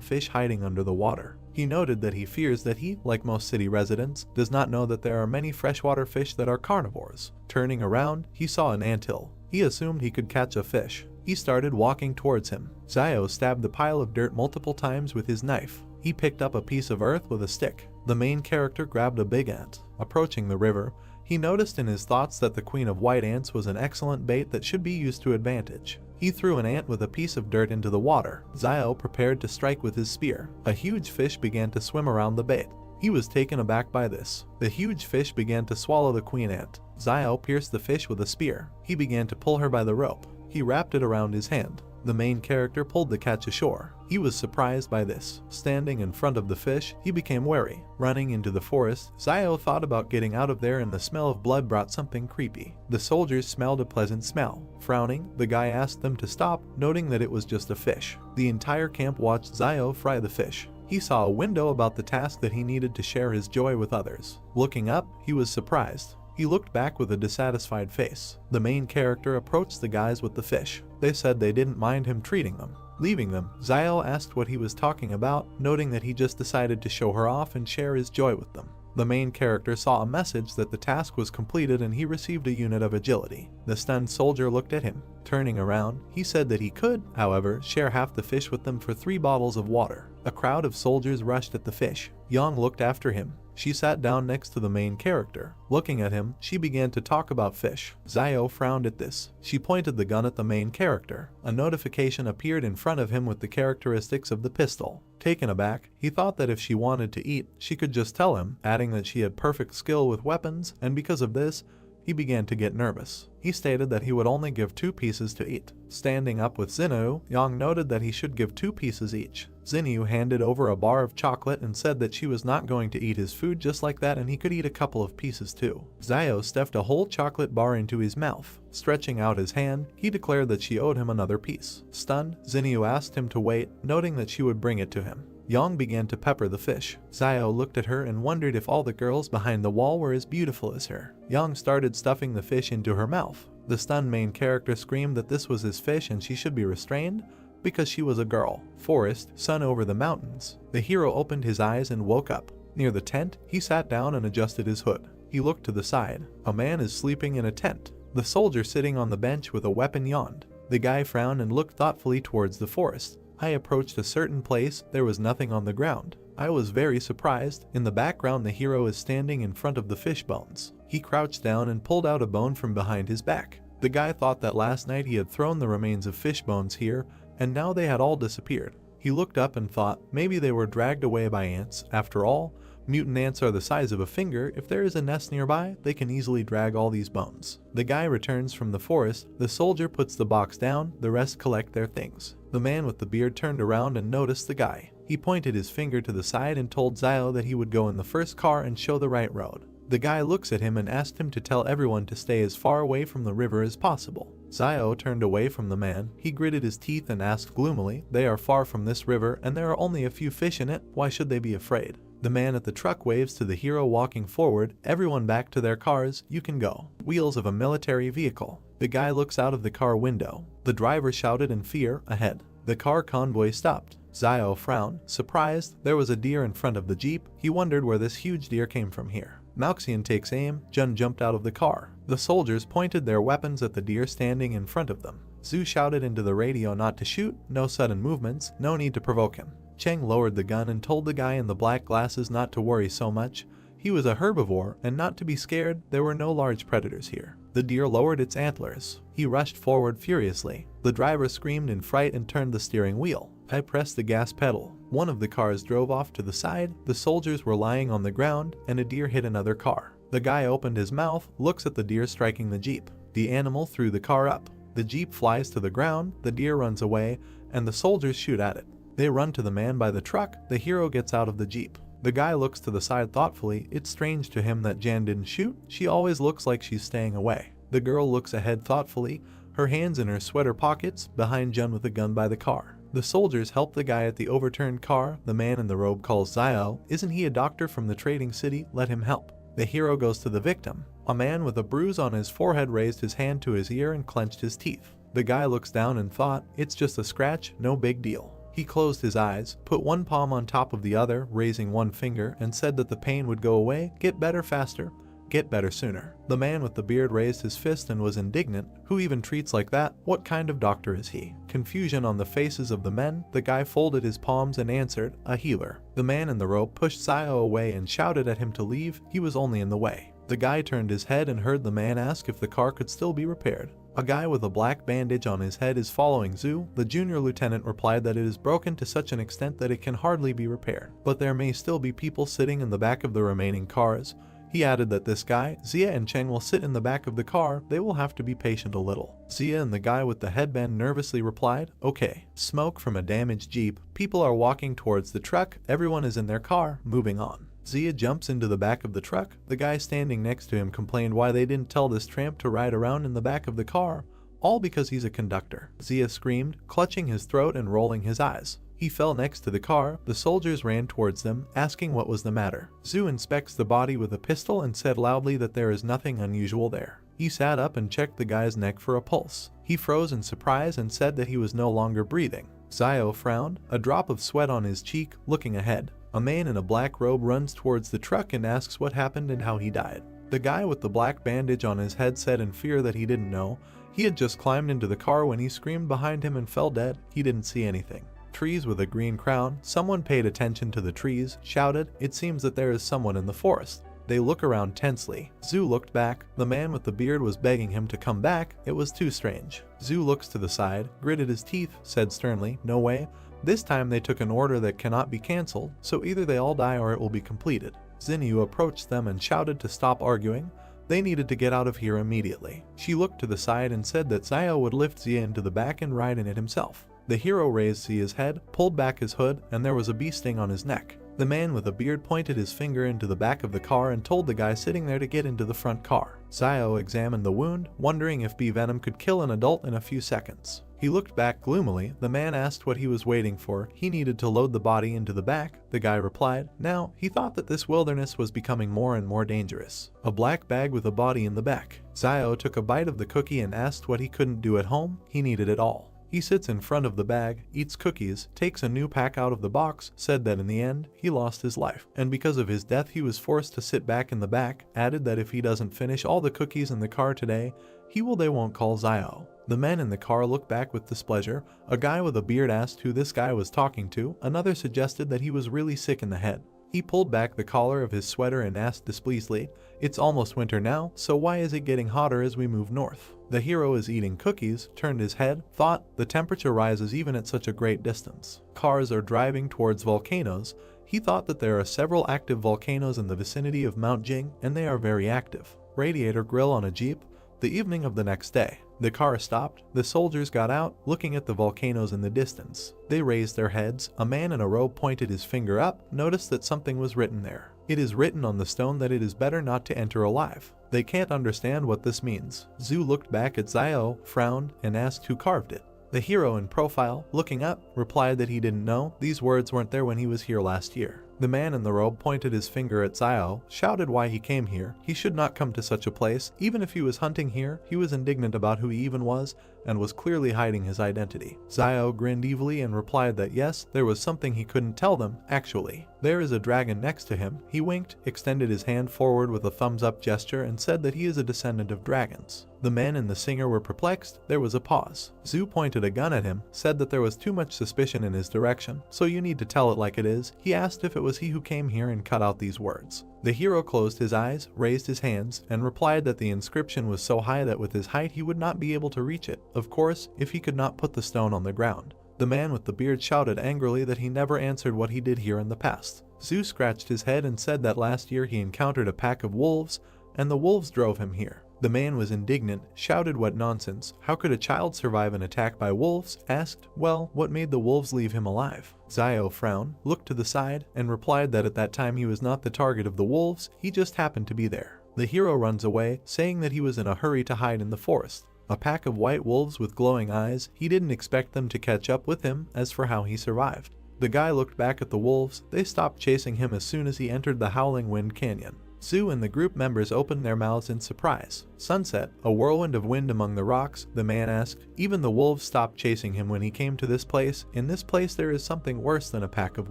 fish hiding under the water. He noted that he fears that he, like most city residents, does not know that there are many freshwater fish that are carnivores. Turning around, he saw an anthill. He assumed he could catch a fish. He started walking towards him. Zio stabbed the pile of dirt multiple times with his knife. He picked up a piece of earth with a stick. The main character grabbed a big ant. Approaching the river, he noticed in his thoughts that the queen of white ants was an excellent bait that should be used to advantage. He threw an ant with a piece of dirt into the water. Zio prepared to strike with his spear. A huge fish began to swim around the bait. He was taken aback by this. The huge fish began to swallow the queen ant. Zio pierced the fish with a spear. He began to pull her by the rope. He wrapped it around his hand. The main character pulled the catch ashore. He was surprised by this. Standing in front of the fish, he became wary. Running into the forest, Zio thought about getting out of there and the smell of blood brought something creepy. The soldiers smelled a pleasant smell. Frowning, the guy asked them to stop, noting that it was just a fish. The entire camp watched Zio fry the fish. He saw a window about the task that he needed to share his joy with others. Looking up, he was surprised. He looked back with a dissatisfied face. The main character approached the guys with the fish. They said they didn't mind him treating them. Leaving them, Zio asked what he was talking about, noting that he just decided to show her off and share his joy with them. The main character saw a message that the task was completed and he received a unit of agility. The stunned soldier looked at him. Turning around, he said that he could, however, share half the fish with them for 3 bottles of water. A crowd of soldiers rushed at the fish. Yang looked after him. She sat down next to the main character. Looking at him, she began to talk about fish. Zio frowned at this. She pointed the gun at the main character. A notification appeared in front of him with the characteristics of the pistol. Taken aback, he thought that if she wanted to eat, she could just tell him, adding that she had perfect skill with weapons, and because of this, he began to get nervous. He stated that he would only give 2 pieces to eat. Standing up with Xinyu, Yang noted that he should give 2 pieces each. Xinyu handed over a bar of chocolate and said that she was not going to eat his food just like that and he could eat a couple of pieces too. Zio stuffed a whole chocolate bar into his mouth. Stretching out his hand, he declared that she owed him another piece. Stunned, Xinyu asked him to wait, noting that she would bring it to him. Yang began to pepper the fish. Zio looked at her and wondered if all the girls behind the wall were as beautiful as her. Yang started stuffing the fish into her mouth. The stunned main character screamed that this was his fish and she should be restrained because she was a girl. Forest, sun over the mountains. The hero opened his eyes and woke up. Near the tent, he sat down and adjusted his hood. He looked to the side. A man is sleeping in a tent. The soldier sitting on the bench with a weapon yawned. The guy frowned and looked thoughtfully towards the forest. I approached a certain place, there was nothing on the ground. I was very surprised. In the background, the hero is standing in front of the fish bones. He crouched down and pulled out a bone from behind his back. The guy thought that last night he had thrown the remains of fish bones here, and now they had all disappeared. He looked up and thought maybe they were dragged away by ants. After all, mutant ants are the size of a finger. If there is a nest nearby, they can easily drag all these bones. The guy returns from the forest. The soldier puts the box down. The rest collect their things. The man with the beard turned around and noticed the guy. He pointed his finger to the side and told Zio that he would go in the first car and show the right road. The guy looks at him and asked him to tell everyone to stay as far away from the river as possible. Zio turned away from the man. He gritted his teeth and asked gloomily, "They are far from this river and there are only a few fish in it. Why should they be afraid?" The man at the truck waves to the hero walking forward. Everyone back to their cars, you can go. Wheels of a military vehicle. The guy looks out of the car window. The driver shouted in fear, ahead. The car convoy stopped. Zio frowned, surprised. There was a deer in front of the jeep. He wondered where this huge deer came from here. Malxian takes aim. Jun jumped out of the car. The soldiers pointed their weapons at the deer standing in front of them. Zhu shouted into the radio not to shoot, no sudden movements, no need to provoke him. Cheng lowered the gun and told the guy in the black glasses not to worry so much. He was a herbivore and not to be scared, there were no large predators here. The deer lowered its antlers. He rushed forward furiously. The driver screamed in fright and turned the steering wheel. I pressed the gas pedal. One of the cars drove off to the side. The soldiers were lying on the ground and a deer hit another car. The guy opened his mouth, looks at the deer striking the jeep. The animal threw the car up. The jeep flies to the ground, the deer runs away, and the soldiers shoot at it. They run to the man by the truck. The hero gets out of the jeep. The guy looks to the side thoughtfully. It's strange to him that Jan didn't shoot. She always looks like she's staying away. The girl looks ahead thoughtfully, her hands in her sweater pockets, behind Jun with a gun by the car. The soldiers help the guy at the overturned car. The man in the robe calls Zio. Isn't he a doctor from the trading city? Let him help. The hero goes to the victim. A man with a bruise on his forehead raised his hand to his ear and clenched his teeth. The guy looks down and thought, it's just a scratch, no big deal. He closed his eyes, put one palm on top of the other, raising one finger, and said that the pain would go away, get better faster, get better sooner. The man with the beard raised his fist and was indignant. Who even treats like that? What kind of doctor is he? Confusion on the faces of the men. The guy folded his palms and answered, a healer. The man in the robe pushed Zio away and shouted at him to leave. He was only in the way. The guy turned his head and heard the man ask if the car could still be repaired. A guy with a black bandage on his head is following Zhu. The junior lieutenant replied that it is broken to such an extent that it can hardly be repaired, but there may still be people sitting in the back of the remaining cars. He added that this guy, Zia and Cheng will sit in the back of the car. They will have to be patient a little. Zia and the guy with the headband nervously replied, okay. Smoke from a damaged jeep. People are walking towards the truck. Everyone is in their car, moving on. Zia jumps into the back of the truck. The guy standing next to him complained why they didn't tell this tramp to ride around in the back of the car, all because he's a conductor. Zia screamed, clutching his throat and rolling his eyes. He fell next to the car. The soldiers ran towards them, asking what was the matter. Zhu inspects the body with a pistol and said loudly that there is nothing unusual there. He sat up and checked the guy's neck for a pulse. He froze in surprise and said that he was no longer breathing. Zio frowned, a drop of sweat on his cheek, looking ahead. A man in a black robe runs towards the truck and asks what happened and how he died. The guy with the black bandage on his head said in fear that he didn't know. He had just climbed into the car when he screamed behind him and fell dead. He didn't see anything. Trees with a green crown. Someone paid attention to the trees, shouted, "It seems that there is someone in the forest." They look around tensely. Zhu looked back. The man with the beard was begging him to come back. It was too strange. Zhu looks to the side, gritted his teeth, said sternly, "No way." This time they took an order that cannot be cancelled, so either they all die or it will be completed. Xinyu approached them and shouted to stop arguing. They needed to get out of here immediately. She looked to the side and said that Zio would lift Xia into the back and ride in it himself. The hero raised Xia's head, pulled back his hood, and there was a bee sting on his neck. The man with a beard pointed his finger into the back of the car and told the guy sitting there to get into the front car. Zio examined the wound, wondering if bee venom could kill an adult in a few seconds. He looked back gloomily. The man asked what he was waiting for. He needed to load the body into the back. The guy replied. Now, he thought that this wilderness was becoming more and more dangerous. A black bag with a body in the back. Zio took a bite of the cookie and asked what he couldn't do at home. He needed it all. He sits in front of the bag, eats cookies, takes a new pack out of the box, said that in the end, he lost his life. And because of his death he was forced to sit back in the back, added that if he doesn't finish all the cookies in the car today, they won't call Zio. The men in the car looked back with displeasure. A guy with a beard asked who this guy was talking to. Another suggested that he was really sick in the head. He pulled back the collar of his sweater and asked displeasedly, "It's almost winter now, so why is it getting hotter as we move north?" The hero is eating cookies, turned his head, thought, the temperature rises even at such a great distance. Cars are driving towards volcanoes. He thought that there are several active volcanoes in the vicinity of Mount Jing, and they are very active. Radiator grill on a jeep. The evening of the next day, the car stopped. The soldiers got out, looking at the volcanoes in the distance. They raised their heads. A man in a robe pointed his finger up, noticed that something was written there. It is written on the stone that it is better not to enter alive. They can't understand what this means. Zhu looked back at Zio, frowned, and asked who carved it. The hero in profile, looking up, replied that he didn't know. These words weren't there when he was here last year. The man in the robe pointed his finger at Zio, shouted why he came here. He should not come to such a place. Even if he was hunting here, he was indignant about who he even was, and was clearly hiding his identity. Zio grinned evilly and replied that yes, there was something he couldn't tell them, actually. There is a dragon next to him. He winked, extended his hand forward with a thumbs-up gesture, and said that he is a descendant of dragons. The men and the singer were perplexed. There was a pause. Zhu pointed a gun at him, said that there was too much suspicion in his direction, so you need to tell it like it is. He asked if it was he who came here and cut out these words. The hero closed his eyes, raised his hands, and replied that the inscription was so high that with his height he would not be able to reach it, of course, if he could not put the stone on the ground. The man with the beard shouted angrily that he never answered what he did here in the past. Zhu scratched his head and said that last year he encountered a pack of wolves, and the wolves drove him here. The man was indignant, shouted what nonsense, how could a child survive an attack by wolves, asked, well, what made the wolves leave him alive? Zio frowned, looked to the side, and replied that at that time he was not the target of the wolves, he just happened to be there. The hero runs away, saying that he was in a hurry to hide in the forest. A pack of white wolves with glowing eyes, he didn't expect them to catch up with him. As for how he survived, the guy looked back at the wolves. They stopped chasing him as soon as he entered the Howling Wind Canyon. Zhu and the group members opened their mouths in surprise. Sunset, a whirlwind of wind among the rocks, the man asked. Even the wolves stopped chasing him when he came to this place. In this place there is something worse than a pack of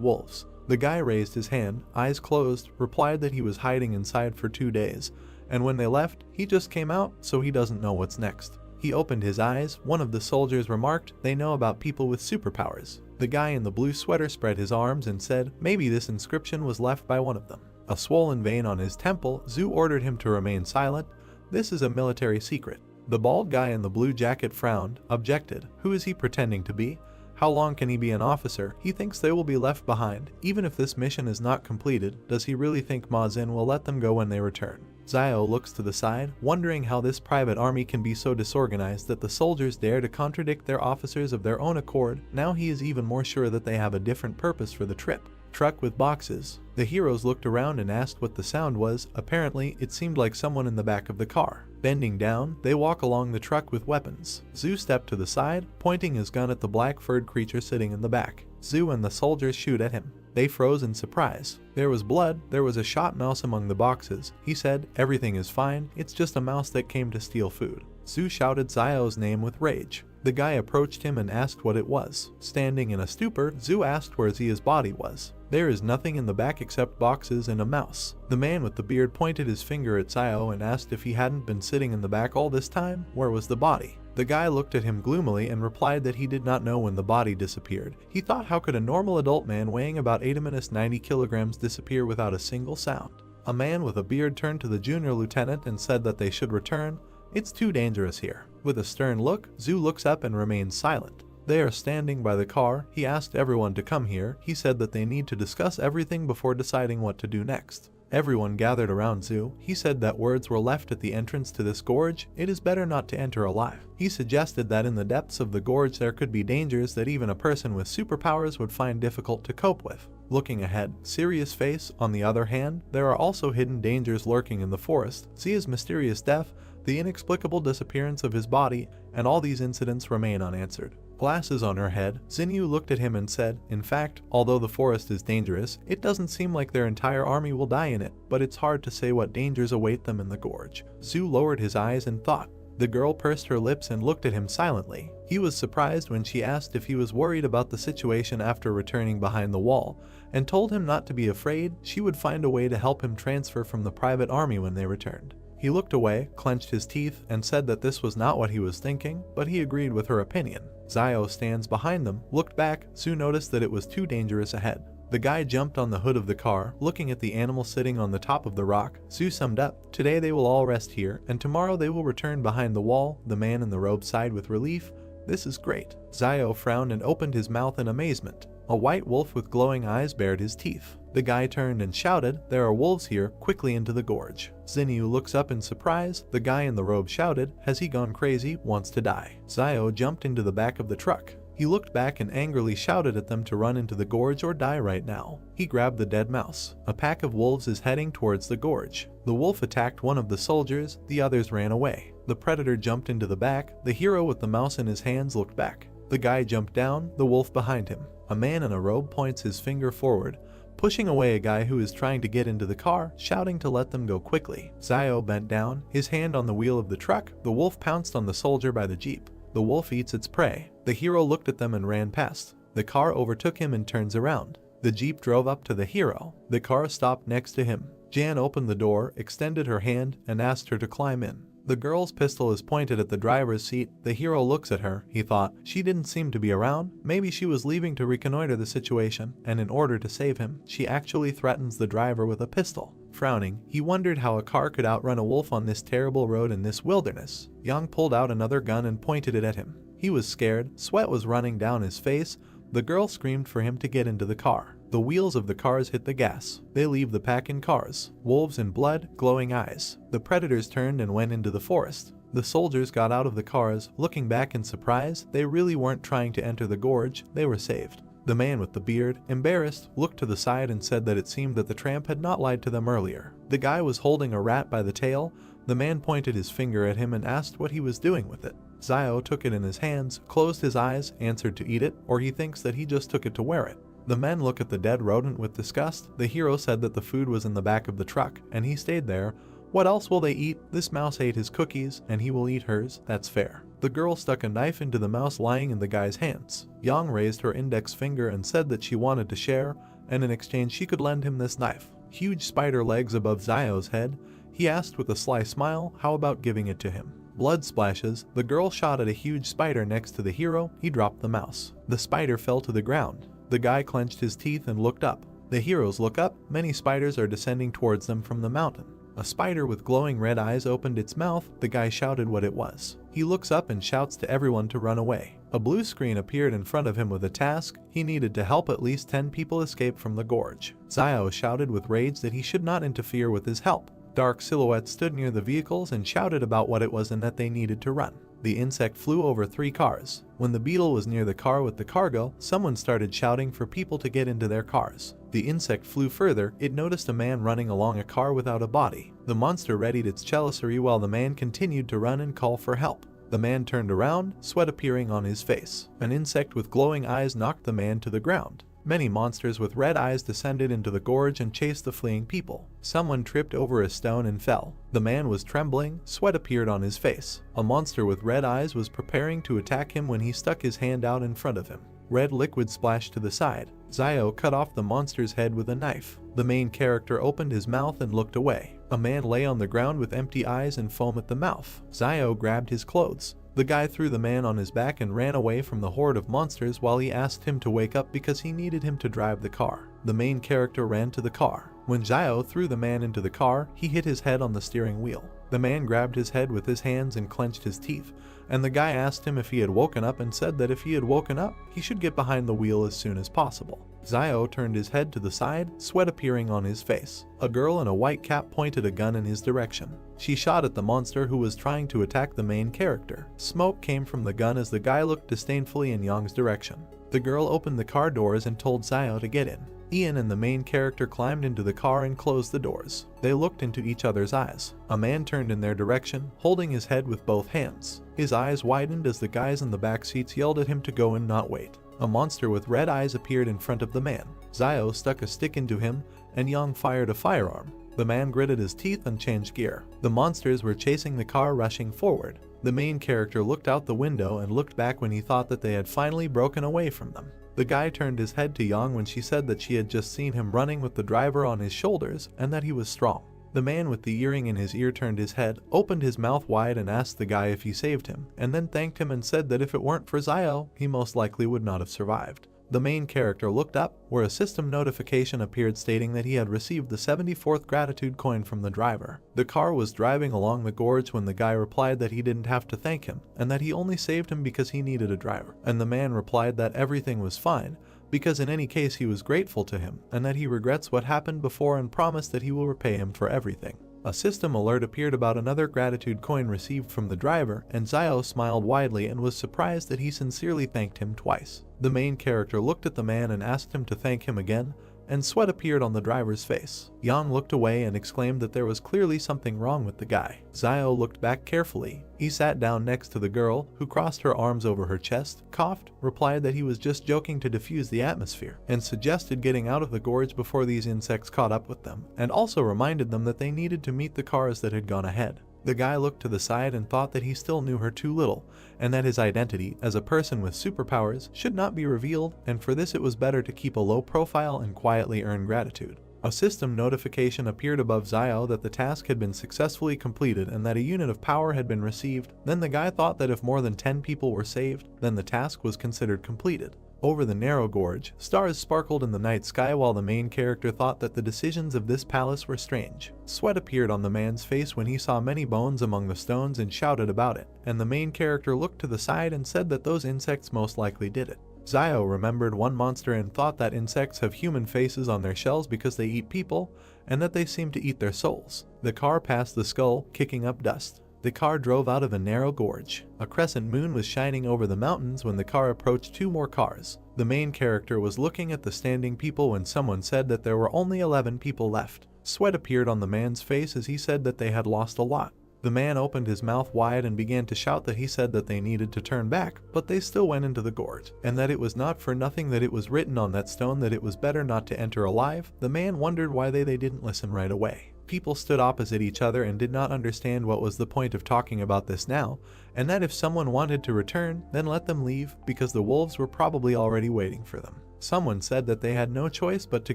wolves. The guy raised his hand, eyes closed, replied that he was hiding inside for 2 days, and when they left, he just came out, so he doesn't know what's next. He opened his eyes. One of the soldiers remarked, they know about people with superpowers. The guy in the blue sweater spread his arms and said, maybe this inscription was left by one of them. A swollen vein on his temple. Zhu ordered him to remain silent. This is a military secret. The bald guy in the blue jacket frowned, objected. Who is he pretending to be? How long can he be an officer? He thinks they will be left behind. Even if this mission is not completed, does he really think Ma Xin will let them go when they return? Zio looks to the side, wondering how this private army can be so disorganized that the soldiers dare to contradict their officers of their own accord. Now he is even more sure that they have a different purpose for the trip. Truck with boxes. The heroes looked around and asked what the sound was. Apparently, it seemed like someone in the back of the car. Bending down, they walk along the truck with weapons. Zhu stepped to the side, pointing his gun at the black-furred creature sitting in the back. Zhu and the soldiers shoot at him. They froze in surprise. There was blood. There was a shot mouse among the boxes. He said, everything is fine. It's just a mouse that came to steal food. Zhu shouted Zio's name with rage. The guy approached him and asked what it was. Standing in a stupor, Zhu asked where Zia's body was. There is nothing in the back except boxes and a mouse. The man with the beard pointed his finger at Zio and asked if he hadn't been sitting in the back all this time, where was the body? The guy looked at him gloomily and replied that he did not know when the body disappeared. He thought, how could a normal adult man weighing about 90 kilograms disappear without a single sound? A man with a beard turned to the junior lieutenant and said that they should return. It's too dangerous here. With a stern look, Zhu looks up and remains silent. They are standing by the car. He asked everyone to come here. He said that they need to discuss everything before deciding what to do next. Everyone gathered around Zhu. He said that words were left at the entrance to this gorge. It is better not to enter alive. He suggested that in the depths of the gorge there could be dangers that even a person with superpowers would find difficult to cope with. Looking ahead, serious face, on the other hand, there are also hidden dangers lurking in the forest. Zia's mysterious death, the inexplicable disappearance of his body, and all these incidents remain unanswered. Glasses on her head, Xinyu looked at him and said, in fact, although the forest is dangerous, it doesn't seem like their entire army will die in it, but it's hard to say what dangers await them in the gorge. Zhu lowered his eyes and thought. The girl pursed her lips and looked at him silently. He was surprised when she asked if he was worried about the situation after returning behind the wall, and told him not to be afraid. She would find a way to help him transfer from the private army when they returned. He looked away, clenched his teeth, and said that this was not what he was thinking, but he agreed with her opinion. Zio stands behind them, looked back. Zhu noticed that it was too dangerous ahead. The guy jumped on the hood of the car, looking at the animal sitting on the top of the rock. Zhu summed up, today they will all rest here, and tomorrow they will return behind the wall. The man in the robe sighed with relief. This is great. Zio frowned and opened his mouth in amazement. A white wolf with glowing eyes bared his teeth. The guy turned and shouted, there are wolves here, quickly into the gorge. Xinyu looks up in surprise. The guy in the robe shouted, has he gone crazy, wants to die. Zio jumped into the back of the truck. He looked back and angrily shouted at them to run into the gorge or die right now. He grabbed the dead mouse. A pack of wolves is heading towards the gorge. The wolf attacked one of the soldiers, the others ran away. The predator jumped into the back. The hero with the mouse in his hands looked back. The guy jumped down, the wolf behind him. A man in a robe points his finger forward, pushing away a guy who is trying to get into the car, shouting to let them go quickly. Zio bent down, his hand on the wheel of the truck. The wolf pounced on the soldier by the jeep. The wolf eats its prey. The hero looked at them and ran past. The car overtook him and turns around. The jeep drove up to the hero. The car stopped next to him. Jan opened the door, extended her hand, and asked her to climb in. The girl's pistol is pointed at the driver's seat. The hero looks at her. He thought, she didn't seem to be around. Maybe she was leaving to reconnoiter the situation, and in order to save him, she actually threatens the driver with a pistol. Frowning, he wondered how a car could outrun a wolf on this terrible road in this wilderness. Yang pulled out another gun and pointed it at him. He was scared. Sweat was running down his face. The girl screamed for him to get into the car. The wheels of the cars hit the gas. They leave the pack in cars. Wolves in blood, glowing eyes. The predators turned and went into the forest. The soldiers got out of the cars, looking back in surprise. They really weren't trying to enter the gorge. They were saved. The man with the beard, embarrassed, looked to the side and said that it seemed that the tramp had not lied to them earlier. The guy was holding a rat by the tail. The man pointed his finger at him and asked what he was doing with it. Zio took it in his hands, closed his eyes, answered to eat it, or he thinks that he just took it to wear it. The men look at the dead rodent with disgust. The hero said that the food was in the back of the truck, and he stayed there. What else will they eat? This mouse ate his cookies, and he will eat hers. That's fair. The girl stuck a knife into the mouse lying in the guy's hands. Yang raised her index finger and said that she wanted to share, and in exchange she could lend him this knife. Huge spider legs above Zio's head. He asked with a sly smile, how about giving it to him? Blood splashes. The girl shot at a huge spider next to the hero. He dropped the mouse. The spider fell to the ground. The guy clenched his teeth and looked up. The heroes look up. Many spiders are descending towards them from the mountain. A spider with glowing red eyes opened its mouth. The guy shouted what it was. He looks up and shouts to everyone to run away. A blue screen appeared in front of him with a task. He needed to help at least 10 people escape from the gorge. Zio shouted with rage that he should not interfere with his help. Dark silhouettes stood near the vehicles and shouted about what it was and that they needed to run. The insect flew over 3 cars. When the beetle was near the car with the cargo, someone started shouting for people to get into their cars. The insect flew further. It noticed a man running along a car without a body. The monster readied its chalicery while the man continued to run and call for help. The man turned around, sweat appearing on his face. An insect with glowing eyes knocked the man to the ground. Many monsters with red eyes descended into the gorge and chased the fleeing people. Someone tripped over a stone and fell. The man was trembling, sweat appeared on his face. A monster with red eyes was preparing to attack him when he stuck his hand out in front of him. Red liquid splashed to the side. Zio cut off the monster's head with a knife. The main character opened his mouth and looked away. A man lay on the ground with empty eyes and foam at the mouth. Zio grabbed his clothes. The guy threw the man on his back and ran away from the horde of monsters while he asked him to wake up because he needed him to drive the car. The main character ran to the car. When Zio threw the man into the car, he hit his head on the steering wheel. The man grabbed his head with his hands and clenched his teeth, and the guy asked him if he had woken up and said that if he had woken up, he should get behind the wheel as soon as possible. Zio turned his head to the side, sweat appearing on his face. A girl in a white cap pointed a gun in his direction. She shot at the monster who was trying to attack the main character. Smoke came from the gun as the guy looked disdainfully in Yang's direction. The girl opened the car doors and told Zio to get in. Ian and the main character climbed into the car and closed the doors. They looked into each other's eyes. A man turned in their direction, holding his head with both hands. His eyes widened as the guys in the back seats yelled at him to go and not wait. A monster with red eyes appeared in front of the man. Zio stuck a stick into him, and Yang fired a firearm. The man gritted his teeth and changed gear. The monsters were chasing the car, rushing forward. The main character looked out the window and looked back when he thought that they had finally broken away from them. The guy turned his head to Yang when she said that she had just seen him running with the driver on his shoulders and that he was strong. The man with the earring in his ear turned his head, opened his mouth wide and asked the guy if he saved him, and then thanked him and said that if it weren't for Zio, he most likely would not have survived. The main character looked up, where a system notification appeared stating that he had received the 74th gratitude coin from the driver. The car was driving along the gorge when the guy replied that he didn't have to thank him, and that he only saved him because he needed a driver. And the man replied that everything was fine, because in any case he was grateful to him, and that he regrets what happened before and promised that he will repay him for everything. A system alert appeared about another gratitude coin received from the driver, and Zio smiled widely and was surprised that he sincerely thanked him twice. The main character looked at the man and asked him to thank him again, and sweat appeared on the driver's face. Yang looked away and exclaimed that there was clearly something wrong with the guy. Zio looked back carefully. He sat down next to the girl, who crossed her arms over her chest, coughed, replied that he was just joking to diffuse the atmosphere, and suggested getting out of the gorge before these insects caught up with them, and also reminded them that they needed to meet the cars that had gone ahead. The guy looked to the side and thought that he still knew her too little, and that his identity as a person with superpowers should not be revealed, and for this it was better to keep a low profile and quietly earn gratitude. A system notification appeared above Zio that the task had been successfully completed and that a unit of power had been received. Then the guy thought that if more than 10 people were saved, then the task was considered completed. Over the narrow gorge, stars sparkled in the night sky while the main character thought that the decisions of this palace were strange. Sweat appeared on the man's face when he saw many bones among the stones and shouted about it, and the main character looked to the side and said that those insects most likely did it. Zio remembered one monster and thought that insects have human faces on their shells because they eat people, and that they seem to eat their souls. The car passed the skull, kicking up dust. The car drove out of a narrow gorge. A crescent moon was shining over the mountains when the car approached two more cars. The main character was looking at the standing people when someone said that there were only 11 people left. Sweat appeared on the man's face as he said that they had lost a lot. The man opened his mouth wide and began to shout that he said that they needed to turn back, but they still went into the gorge, and that it was not for nothing that it was written on that stone that it was better not to enter alive. The man wondered why they didn't listen right away. People stood opposite each other and did not understand what was the point of talking about this now, and that if someone wanted to return, then let them leave, because the wolves were probably already waiting for them. Someone said that they had no choice but to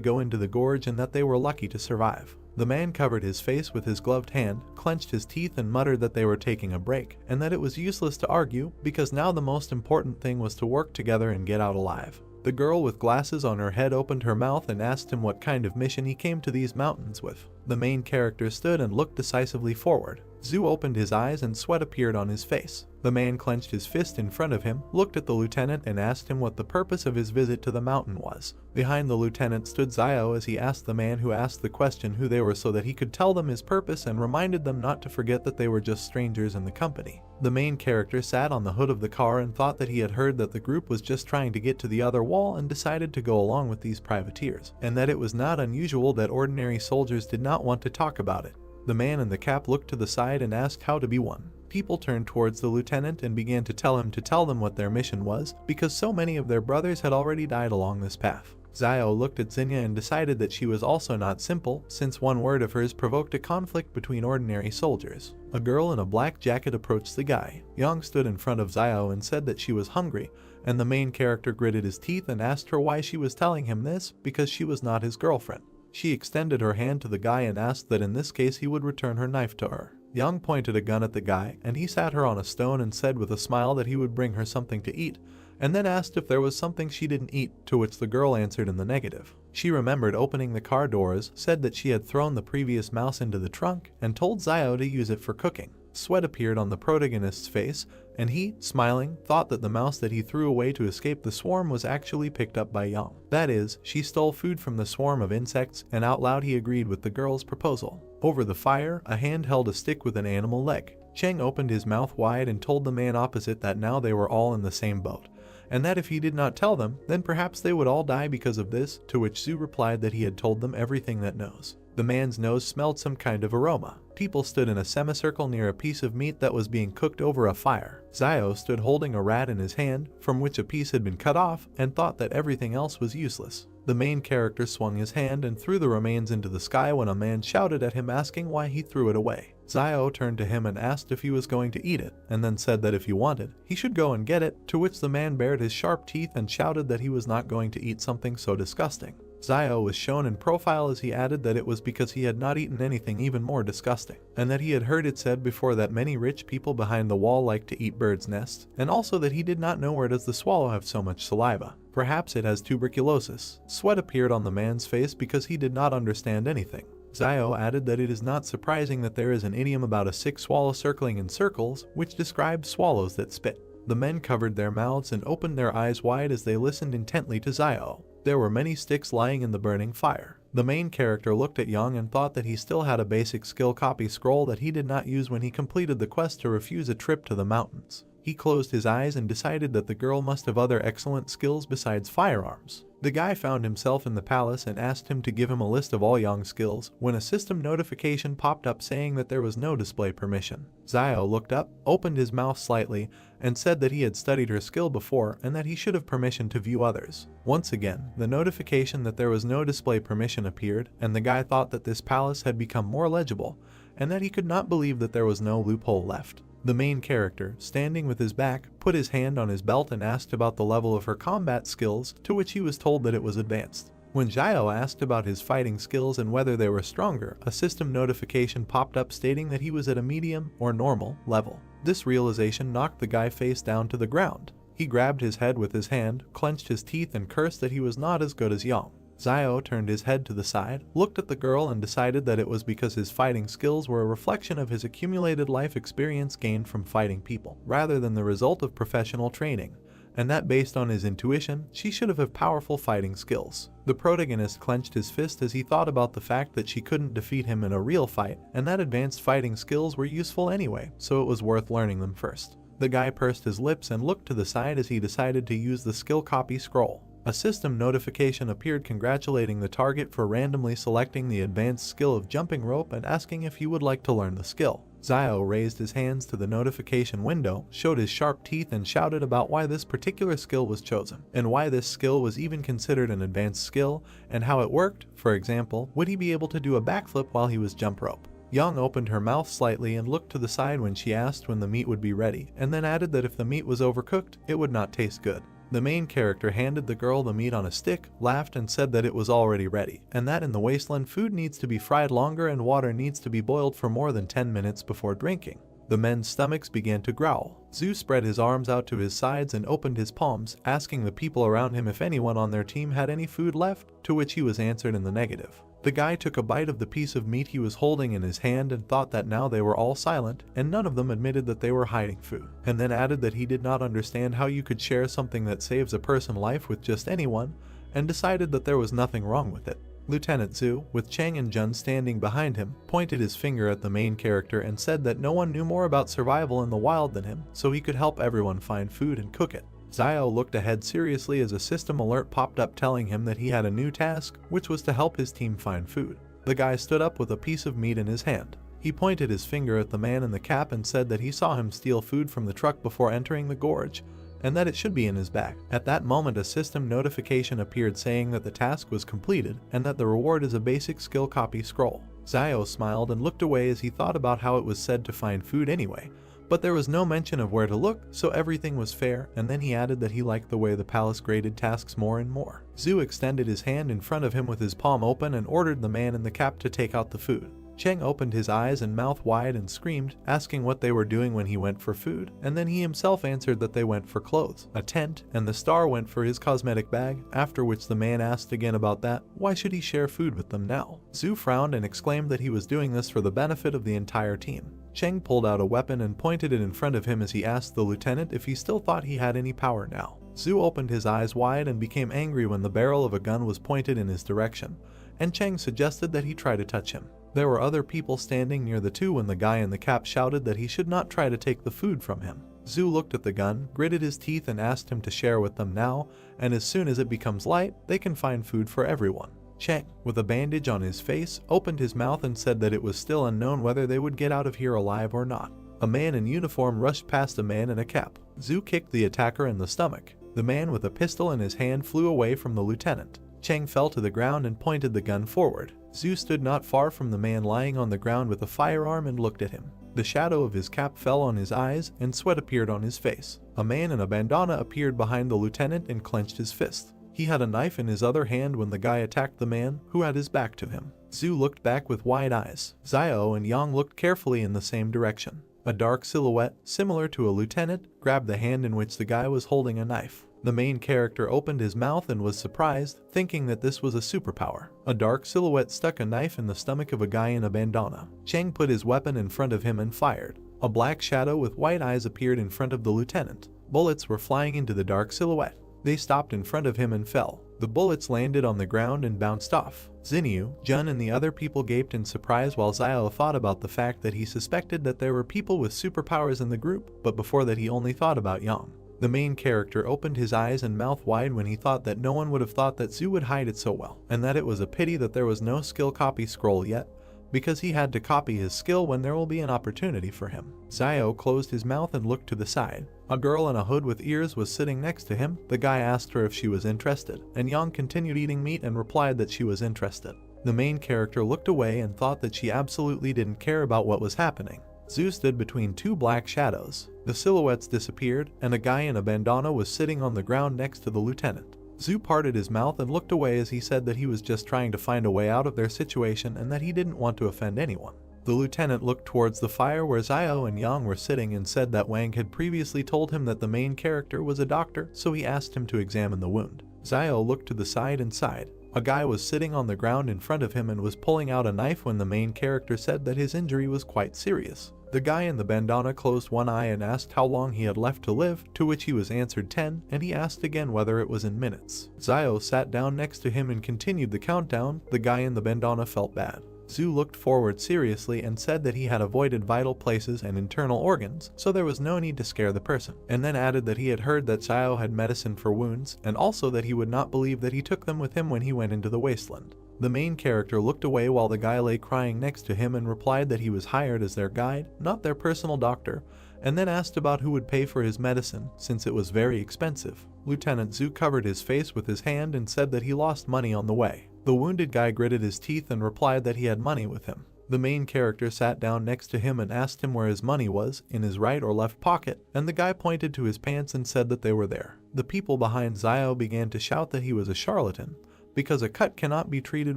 go into the gorge and that they were lucky to survive. The man covered his face with his gloved hand, clenched his teeth and muttered that they were taking a break, and that it was useless to argue, because now the most important thing was to work together and get out alive. The girl with glasses on her head opened her mouth and asked him what kind of mission he came to these mountains with. The main character stood and looked decisively forward. Zhu opened his eyes and sweat appeared on his face. The man clenched his fist in front of him, looked at the lieutenant and asked him what the purpose of his visit to the mountain was. Behind the lieutenant stood Zio as he asked the man who asked the question who they were so that he could tell them his purpose and reminded them not to forget that they were just strangers in the company. The main character sat on the hood of the car and thought that he had heard that the group was just trying to get to the other wall and decided to go along with these privateers, and that it was not unusual that ordinary soldiers did not want to talk about it. The man in the cap looked to the side and asked how to be one. People turned towards the lieutenant and began to tell him to tell them what their mission was, because so many of their brothers had already died along this path. Zio looked at Zinnia and decided that she was also not simple, since one word of hers provoked a conflict between ordinary soldiers. A girl in a black jacket approached the guy. Young stood in front of Zio and said that she was hungry, and the main character gritted his teeth and asked her why she was telling him this, because she was not his girlfriend. She extended her hand to the guy and asked that in this case he would return her knife to her. Young pointed a gun at the guy, and he sat her on a stone and said with a smile that he would bring her something to eat, and then asked if there was something she didn't eat, to which the girl answered in the negative. She remembered opening the car doors, said that she had thrown the previous mouse into the trunk, and told Zio to use it for cooking. Sweat appeared on the protagonist's face, and he, smiling, thought that the mouse that he threw away to escape the swarm was actually picked up by Young. That is, she stole food from the swarm of insects, and out loud he agreed with the girl's proposal. Over the fire, a hand held a stick with an animal leg. Cheng opened his mouth wide and told the man opposite that now they were all in the same boat, and that if he did not tell them, then perhaps they would all die because of this, to which Zhu replied that he had told them everything that knows. The man's nose smelled some kind of aroma. People stood in a semicircle near a piece of meat that was being cooked over a fire. Zio stood holding a rat in his hand, from which a piece had been cut off, and thought that everything else was useless. The main character swung his hand and threw the remains into the sky when a man shouted at him asking why he threw it away. Zio turned to him and asked if he was going to eat it, and then said that if he wanted, he should go and get it, to which the man bared his sharp teeth and shouted that he was not going to eat something so disgusting. Zio was shown in profile as he added that it was because he had not eaten anything even more disgusting, and that he had heard it said before that many rich people behind the wall like to eat birds' nests, and also that he did not know where does the swallow have so much saliva. Perhaps it has tuberculosis. Sweat appeared on the man's face because he did not understand anything. Zio added that it is not surprising that there is an idiom about a sick swallow circling in circles, which describes swallows that spit. The men covered their mouths and opened their eyes wide as they listened intently to Zio. There were many sticks lying in the burning fire. The main character looked at Young and thought that he still had a basic skill copy scroll that he did not use when he completed the quest to refuse a trip to the mountains. He closed his eyes and decided that the girl must have other excellent skills besides firearms. The guy found himself in the palace and asked him to give him a list of all Young's skills, when a system notification popped up saying that there was no display permission. Zio looked up, opened his mouth slightly, and said that he had studied her skill before and that he should have permission to view others. Once again, the notification that there was no display permission appeared, and the guy thought that this palace had become more legible, and that he could not believe that there was no loophole left. The main character, standing with his back, put his hand on his belt and asked about the level of her combat skills, to which he was told that it was advanced. When Zio asked about his fighting skills and whether they were stronger, a system notification popped up stating that he was at a medium or normal level. This realization knocked the guy face down to the ground. He grabbed his head with his hand, clenched his teeth and cursed that he was not as good as Young. Zio turned his head to the side, looked at the girl and decided that it was because his fighting skills were a reflection of his accumulated life experience gained from fighting people, rather than the result of professional training, and that based on his intuition, she should have powerful fighting skills. The protagonist clenched his fist as he thought about the fact that she couldn't defeat him in a real fight, and that advanced fighting skills were useful anyway, so it was worth learning them first. The guy pursed his lips and looked to the side as he decided to use the skill copy scroll. A system notification appeared congratulating the target for randomly selecting the advanced skill of jumping rope and asking if he would like to learn the skill. Zio raised his hands to the notification window, showed his sharp teeth and shouted about why this particular skill was chosen, and why this skill was even considered an advanced skill, and how it worked. For example, would he be able to do a backflip while he was jump rope? Young opened her mouth slightly and looked to the side when she asked when the meat would be ready, and then added that if the meat was overcooked, it would not taste good. The main character handed the girl the meat on a stick, laughed and said that it was already ready, and that in the wasteland food needs to be fried longer and water needs to be boiled for more than 10 minutes before drinking. The men's stomachs began to growl. Zhu spread his arms out to his sides and opened his palms, asking the people around him if anyone on their team had any food left, to which he was answered in the negative. The guy took a bite of the piece of meat he was holding in his hand and thought that now they were all silent, and none of them admitted that they were hiding food, and then added that he did not understand how you could share something that saves a person's life with just anyone, and decided that there was nothing wrong with it. Lieutenant Zhu, with Cheng and Jun standing behind him, pointed his finger at the main character and said that no one knew more about survival in the wild than him, so he could help everyone find food and cook it. Zio looked ahead seriously as a system alert popped up telling him that he had a new task, which was to help his team find food. The guy stood up with a piece of meat in his hand. He pointed his finger at the man in the cap and said that he saw him steal food from the truck before entering the gorge, and that it should be in his bag. At that moment, a system notification appeared saying that the task was completed and that the reward is a basic skill copy scroll. Zio smiled and looked away as he thought about how it was said to find food anyway, but there was no mention of where to look, so everything was fair, and then he added that he liked the way the palace graded tasks more and more. Zhu extended his hand in front of him with his palm open and ordered the man in the cap to take out the food. Cheng opened his eyes and mouth wide and screamed, asking what they were doing when he went for food, and then he himself answered that they went for clothes, a tent, and the star went for his cosmetic bag, after which the man asked again about that. Why should he share food with them now? Zhu frowned and exclaimed that he was doing this for the benefit of the entire team. Cheng pulled out a weapon and pointed it in front of him as he asked the lieutenant if he still thought he had any power now. Zhu opened his eyes wide and became angry when the barrel of a gun was pointed in his direction, and Cheng suggested that he try to touch him. There were other people standing near the two when the guy in the cap shouted that he should not try to take the food from him. Zhu looked at the gun, gritted his teeth and asked him to share with them now, and as soon as it becomes light, they can find food for everyone. Cheng, with a bandage on his face, opened his mouth and said that it was still unknown whether they would get out of here alive or not. A man in uniform rushed past a man in a cap. Zhu kicked the attacker in the stomach. The man with a pistol in his hand flew away from the lieutenant. Cheng fell to the ground and pointed the gun forward. Zhu stood not far from the man lying on the ground with a firearm and looked at him. The shadow of his cap fell on his eyes and sweat appeared on his face. A man in a bandana appeared behind the lieutenant and clenched his fist. He had a knife in his other hand when the guy attacked the man, who had his back to him. Zhu looked back with wide eyes. Zio and Yang looked carefully in the same direction. A dark silhouette, similar to a lieutenant, grabbed the hand in which the guy was holding a knife. The main character opened his mouth and was surprised, thinking that this was a superpower. A dark silhouette stuck a knife in the stomach of a guy in a bandana. Cheng put his weapon in front of him and fired. A black shadow with white eyes appeared in front of the lieutenant. Bullets were flying into the dark silhouette. They stopped in front of him and fell. The bullets landed on the ground and bounced off. Xinyu, Jun and the other people gaped in surprise while Zio thought about the fact that he suspected that there were people with superpowers in the group, but before that he only thought about Yang. The main character opened his eyes and mouth wide when he thought that no one would have thought that Zhu would hide it so well, and that it was a pity that there was no skill copy scroll yet, because he had to copy his skill when there will be an opportunity for him. Zio closed his mouth and looked to the side. A girl in a hood with ears was sitting next to him. The guy asked her if she was interested, and Yang continued eating meat and replied that she was interested. The main character looked away and thought that she absolutely didn't care about what was happening. Zhu stood between two black shadows. The silhouettes disappeared, and a guy in a bandana was sitting on the ground next to the lieutenant. Zhu parted his mouth and looked away as he said that he was just trying to find a way out of their situation and that he didn't want to offend anyone. The lieutenant looked towards the fire where Zio and Yang were sitting and said that Wang had previously told him that the main character was a doctor, so he asked him to examine the wound. Zio looked to the side and sighed. A guy was sitting on the ground in front of him and was pulling out a knife when the main character said that his injury was quite serious. The guy in the bandana closed one eye and asked how long he had left to live, to which he was answered 10, and he asked again whether it was in minutes. Zio sat down next to him and continued the countdown. The guy in the bandana felt bad. Zhu looked forward seriously and said that he had avoided vital places and internal organs, so there was no need to scare the person, and then added that he had heard that Zio had medicine for wounds, and also that he would not believe that he took them with him when he went into the wasteland. The main character looked away while the guy lay crying next to him and replied that he was hired as their guide, not their personal doctor, and then asked about who would pay for his medicine, since it was very expensive. Lieutenant Zhu covered his face with his hand and said that he lost money on the way. The wounded guy gritted his teeth and replied that he had money with him. The main character sat down next to him and asked him where his money was, in his right or left pocket, and the guy pointed to his pants and said that they were there. The people behind Zio began to shout that he was a charlatan, because a cut cannot be treated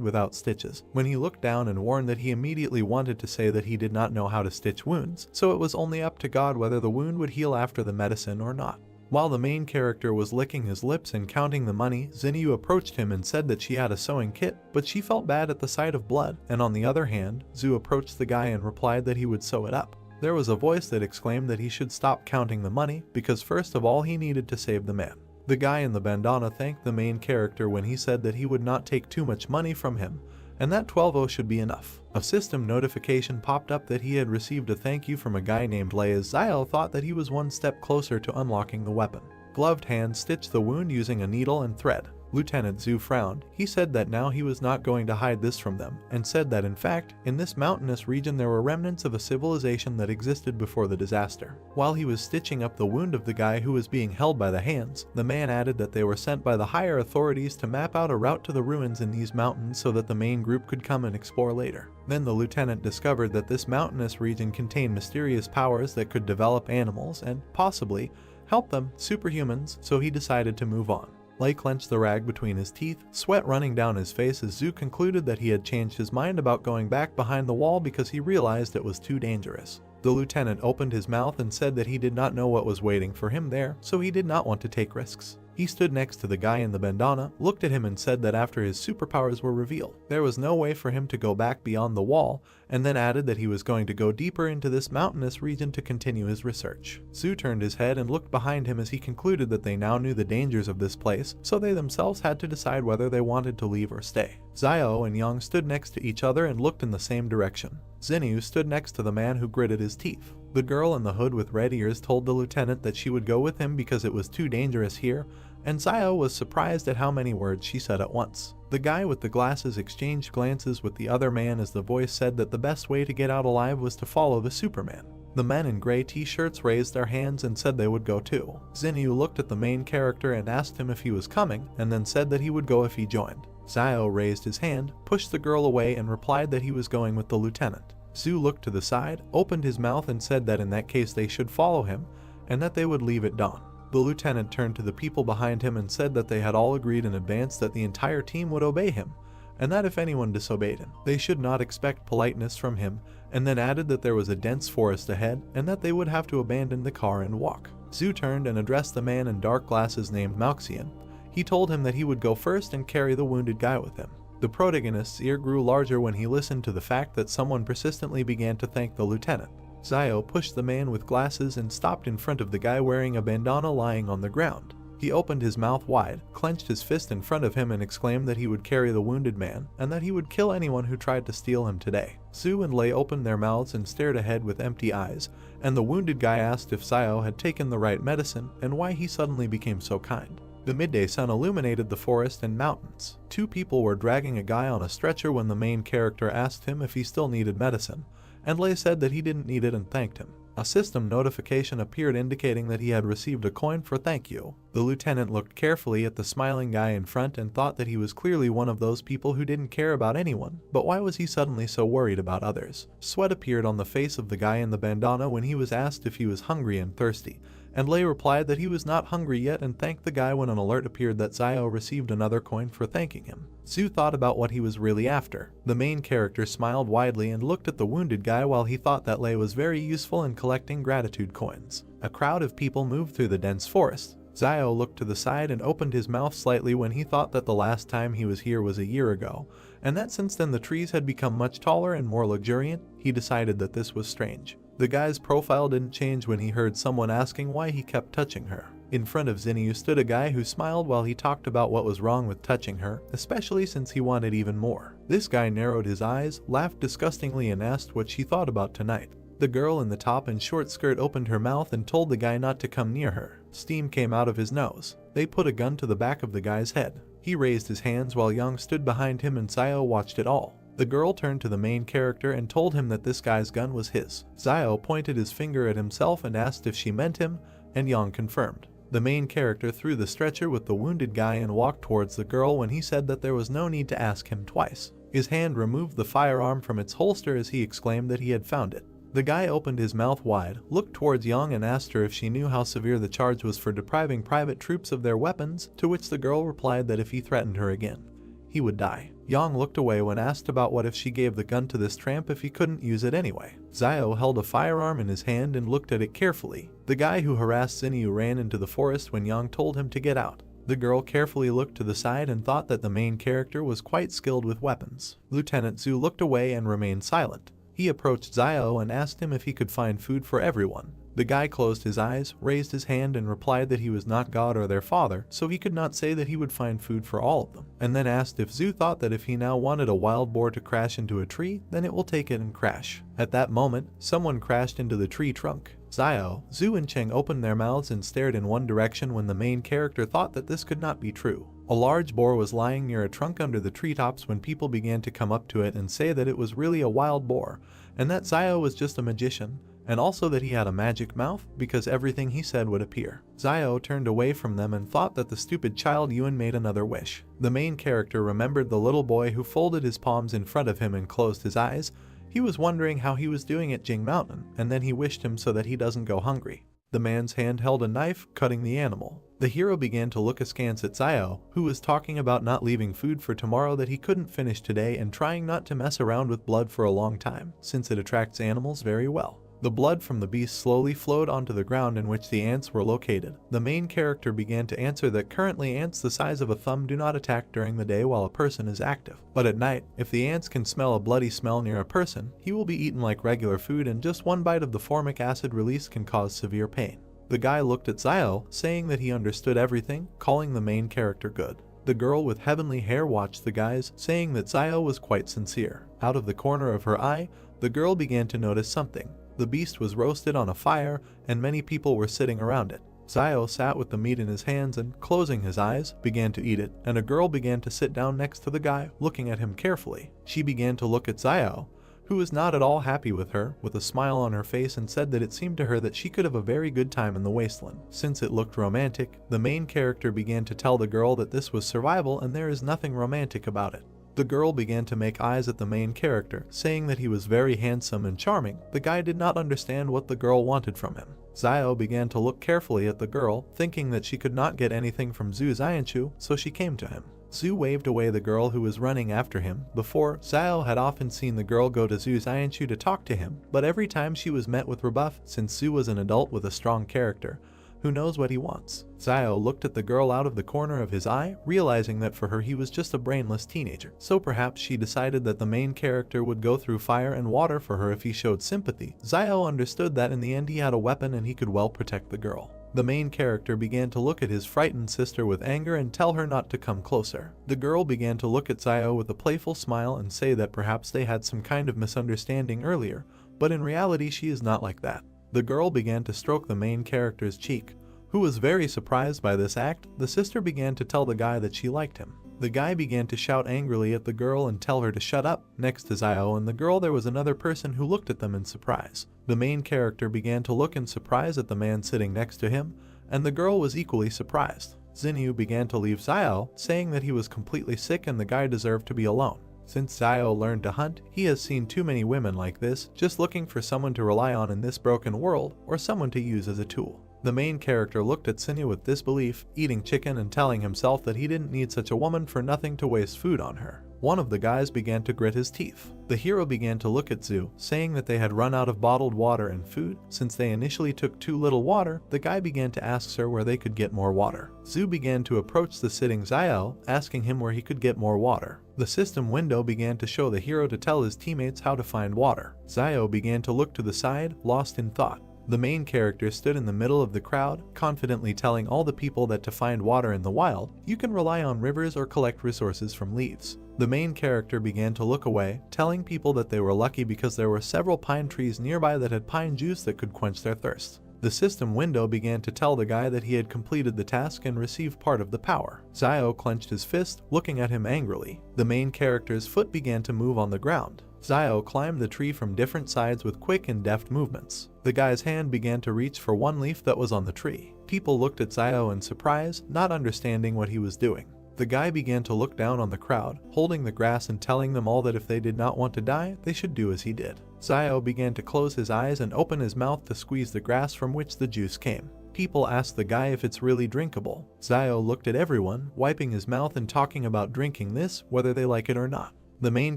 without stitches. When he looked down and warned that he immediately wanted to say that he did not know how to stitch wounds, so it was only up to God whether the wound would heal after the medicine or not. While the main character was licking his lips and counting the money, Xinyu approached him and said that she had a sewing kit, but she felt bad at the sight of blood, and on the other hand, Zhu approached the guy and replied that he would sew it up. There was a voice that exclaimed that he should stop counting the money, because first of all he needed to save the man. The guy in the bandana thanked the main character when he said that he would not take too much money from him, and that 12 should be enough. A system notification popped up that he had received a thank you from a guy named Lei as Zio thought that he was one step closer to unlocking the weapon. Gloved hands stitched the wound using a needle and thread. Lieutenant Zhu frowned. He said that now he was not going to hide this from them, and said that in fact, in this mountainous region there were remnants of a civilization that existed before the disaster. While he was stitching up the wound of the guy who was being held by the hands, the man added that they were sent by the higher authorities to map out a route to the ruins in these mountains so that the main group could come and explore later. Then the lieutenant discovered that this mountainous region contained mysterious powers that could develop animals and, possibly, help them, superhumans, so he decided to move on. Lei clenched the rag between his teeth, sweat running down his face as Zhu concluded that he had changed his mind about going back behind the wall because he realized it was too dangerous. The lieutenant opened his mouth and said that he did not know what was waiting for him there, so he did not want to take risks. He stood next to the guy in the bandana, looked at him and said that after his superpowers were revealed, there was no way for him to go back beyond the wall, and then added that he was going to go deeper into this mountainous region to continue his research. Zhu turned his head and looked behind him as he concluded that they now knew the dangers of this place, so they themselves had to decide whether they wanted to leave or stay. Xiao and Yang stood next to each other and looked in the same direction. Xinyu stood next to the man who gritted his teeth. The girl in the hood with red ears told the lieutenant that she would go with him because it was too dangerous here, and Xiao was surprised at how many words she said at once. The guy with the glasses exchanged glances with the other man as the voice said that the best way to get out alive was to follow the Superman. The men in gray t-shirts raised their hands and said they would go too. Xinyu looked at the main character and asked him if he was coming, and then said that he would go if he joined. Xiao raised his hand, pushed the girl away and replied that he was going with the lieutenant. Zhu looked to the side, opened his mouth and said that in that case they should follow him, and that they would leave at dawn. The lieutenant turned to the people behind him and said that they had all agreed in advance that the entire team would obey him, and that if anyone disobeyed him, they should not expect politeness from him, and then added that there was a dense forest ahead and that they would have to abandon the car and walk. Zhu turned and addressed the man in dark glasses named Malxian. He told him that he would go first and carry the wounded guy with him. The protagonist's ear grew larger when he listened to the fact that someone persistently began to thank the lieutenant. Xiao pushed the man with glasses and stopped in front of the guy wearing a bandana lying on the ground. He opened his mouth wide, clenched his fist in front of him and exclaimed that he would carry the wounded man, and that he would kill anyone who tried to steal him today. Zhu and Lei opened their mouths and stared ahead with empty eyes, and the wounded guy asked if Xiao had taken the right medicine and why he suddenly became so kind. The midday sun illuminated the forest and mountains. Two people were dragging a guy on a stretcher when the main character asked him if he still needed medicine, and Lei said that he didn't need it and thanked him. A system notification appeared indicating that he had received a coin for thank you. The lieutenant looked carefully at the smiling guy in front and thought that he was clearly one of those people who didn't care about anyone, but why was he suddenly so worried about others? Sweat appeared on the face of the guy in the bandana when he was asked if he was hungry and thirsty, and Lei replied that he was not hungry yet and thanked the guy when an alert appeared that Xiao received another coin for thanking him. Zhu thought about what he was really after. The main character smiled widely and looked at the wounded guy while he thought that Lei was very useful in collecting gratitude coins. A crowd of people moved through the dense forest. Xiao looked to the side and opened his mouth slightly when he thought that the last time he was here was a year ago, and that since then the trees had become much taller and more luxuriant. He decided that this was strange. The guy's profile didn't change when he heard someone asking why he kept touching her. In front of Xinyu stood a guy who smiled while he talked about what was wrong with touching her, especially since he wanted even more. This guy narrowed his eyes, laughed disgustingly and asked what she thought about tonight. The girl in the top and short skirt opened her mouth and told the guy not to come near her. Steam came out of his nose. They put a gun to the back of the guy's head. He raised his hands while Yang stood behind him and Xiao watched it all. The girl turned to the main character and told him that this guy's gun was his. Xiao pointed his finger at himself and asked if she meant him, and Yang confirmed. The main character threw the stretcher with the wounded guy and walked towards the girl when he said that there was no need to ask him twice. His hand removed the firearm from its holster as he exclaimed that he had found it. The guy opened his mouth wide, looked towards Yang and asked her if she knew how severe the charge was for depriving private troops of their weapons, to which the girl replied that if he threatened her again, he would die. Yang looked away when asked about what if she gave the gun to this tramp if he couldn't use it anyway. Xiao held a firearm in his hand and looked at it carefully. The guy who harassed Xinyu ran into the forest when Yang told him to get out. The girl carefully looked to the side and thought that the main character was quite skilled with weapons. Lieutenant Zhu looked away and remained silent. He approached Xiao and asked him if he could find food for everyone. The guy closed his eyes, raised his hand and replied that he was not God or their father, so he could not say that he would find food for all of them, and then asked if Zhu thought that if he now wanted a wild boar to crash into a tree, then it will take it and crash. At that moment, someone crashed into the tree trunk. Xiao, Zhu and Cheng opened their mouths and stared in one direction when the main character thought that this could not be true. A large boar was lying near a trunk under the treetops when people began to come up to it and say that it was really a wild boar, and that Zio was just a magician, and also that he had a magic mouth because everything he said would appear. Zio turned away from them and thought that the stupid child Yuan made another wish. The main character remembered the little boy who folded his palms in front of him and closed his eyes. He was wondering how he was doing at Jing Mountain, and then he wished him so that he doesn't go hungry. The man's hand held a knife, cutting the animal. The hero began to look askance at Zio, who was talking about not leaving food for tomorrow that he couldn't finish today and trying not to mess around with blood for a long time, since it attracts animals very well. The blood from the beast slowly flowed onto the ground in which the ants were located. The main character began to answer that currently ants the size of a thumb do not attack during the day while a person is active. But at night, if the ants can smell a bloody smell near a person, he will be eaten like regular food and just one bite of the formic acid release can cause severe pain. The guy looked at Zio, saying that he understood everything, calling the main character good. The girl with heavenly hair watched the guys, saying that Zio was quite sincere. Out of the corner of her eye, the girl began to notice something. The beast was roasted on a fire, and many people were sitting around it. Zio sat with the meat in his hands and, closing his eyes, began to eat it, and a girl began to sit down next to the guy, looking at him carefully. She began to look at Zio, who was not at all happy with her, with a smile on her face, and said that it seemed to her that she could have a very good time in the wasteland. Since it looked romantic, the main character began to tell the girl that this was survival and there is nothing romantic about it. The girl began to make eyes at the main character, saying that he was very handsome and charming. The guy did not understand what the girl wanted from him. Zio began to look carefully at the girl, thinking that she could not get anything from Zhu Xianchu, so she came to him. Zhu waved away the girl who was running after him. Before, Zio had often seen the girl go to Zhu Xianchu to talk to him, but every time she was met with rebuff since Zhu was an adult with a strong character who knows what he wants. Zio looked at the girl out of the corner of his eye, realizing that for her he was just a brainless teenager. So perhaps she decided that the main character would go through fire and water for her if he showed sympathy. Zio understood that in the end he had a weapon and he could well protect the girl. The main character began to look at his frightened sister with anger and tell her not to come closer. The girl began to look at Zio with a playful smile and say that perhaps they had some kind of misunderstanding earlier, but in reality she is not like that. The girl began to stroke the main character's cheek, who was very surprised by this act. The sister began to tell the guy that she liked him. The guy began to shout angrily at the girl and tell her to shut up. Next to Zio and the girl there was another person who looked at them in surprise. The main character began to look in surprise at the man sitting next to him, and the girl was equally surprised. Xinyu began to leave Zio, saying that he was completely sick and the guy deserved to be alone. Since Zio learned to hunt, he has seen too many women like this, just looking for someone to rely on in this broken world, or someone to use as a tool. The main character looked at Xinyu with disbelief, eating chicken and telling himself that he didn't need such a woman for nothing to waste food on her. One of the guys began to grit his teeth. The hero began to look at Zhu, saying that they had run out of bottled water and food. Since they initially took too little water, the guy began to ask her where they could get more water. Zhu began to approach the sitting Zio, asking him where he could get more water. The system window began to show the hero to tell his teammates how to find water. Zio began to look to the side, lost in thought. The main character stood in the middle of the crowd, confidently telling all the people that to find water in the wild, you can rely on rivers or collect resources from leaves. The main character began to look away, telling people that they were lucky because there were several pine trees nearby that had pine juice that could quench their thirst. The system window began to tell the guy that he had completed the task and received part of the power. Zio clenched his fist, looking at him angrily. The main character's foot began to move on the ground. Zio climbed the tree from different sides with quick and deft movements. The guy's hand began to reach for one leaf that was on the tree. People looked at Zio in surprise, not understanding what he was doing. The guy began to look down on the crowd, holding the grass and telling them all that if they did not want to die, they should do as he did. Zio began to close his eyes and open his mouth to squeeze the grass from which the juice came. People asked the guy if it's really drinkable. Zio looked at everyone, wiping his mouth and talking about drinking this, whether they like it or not. The main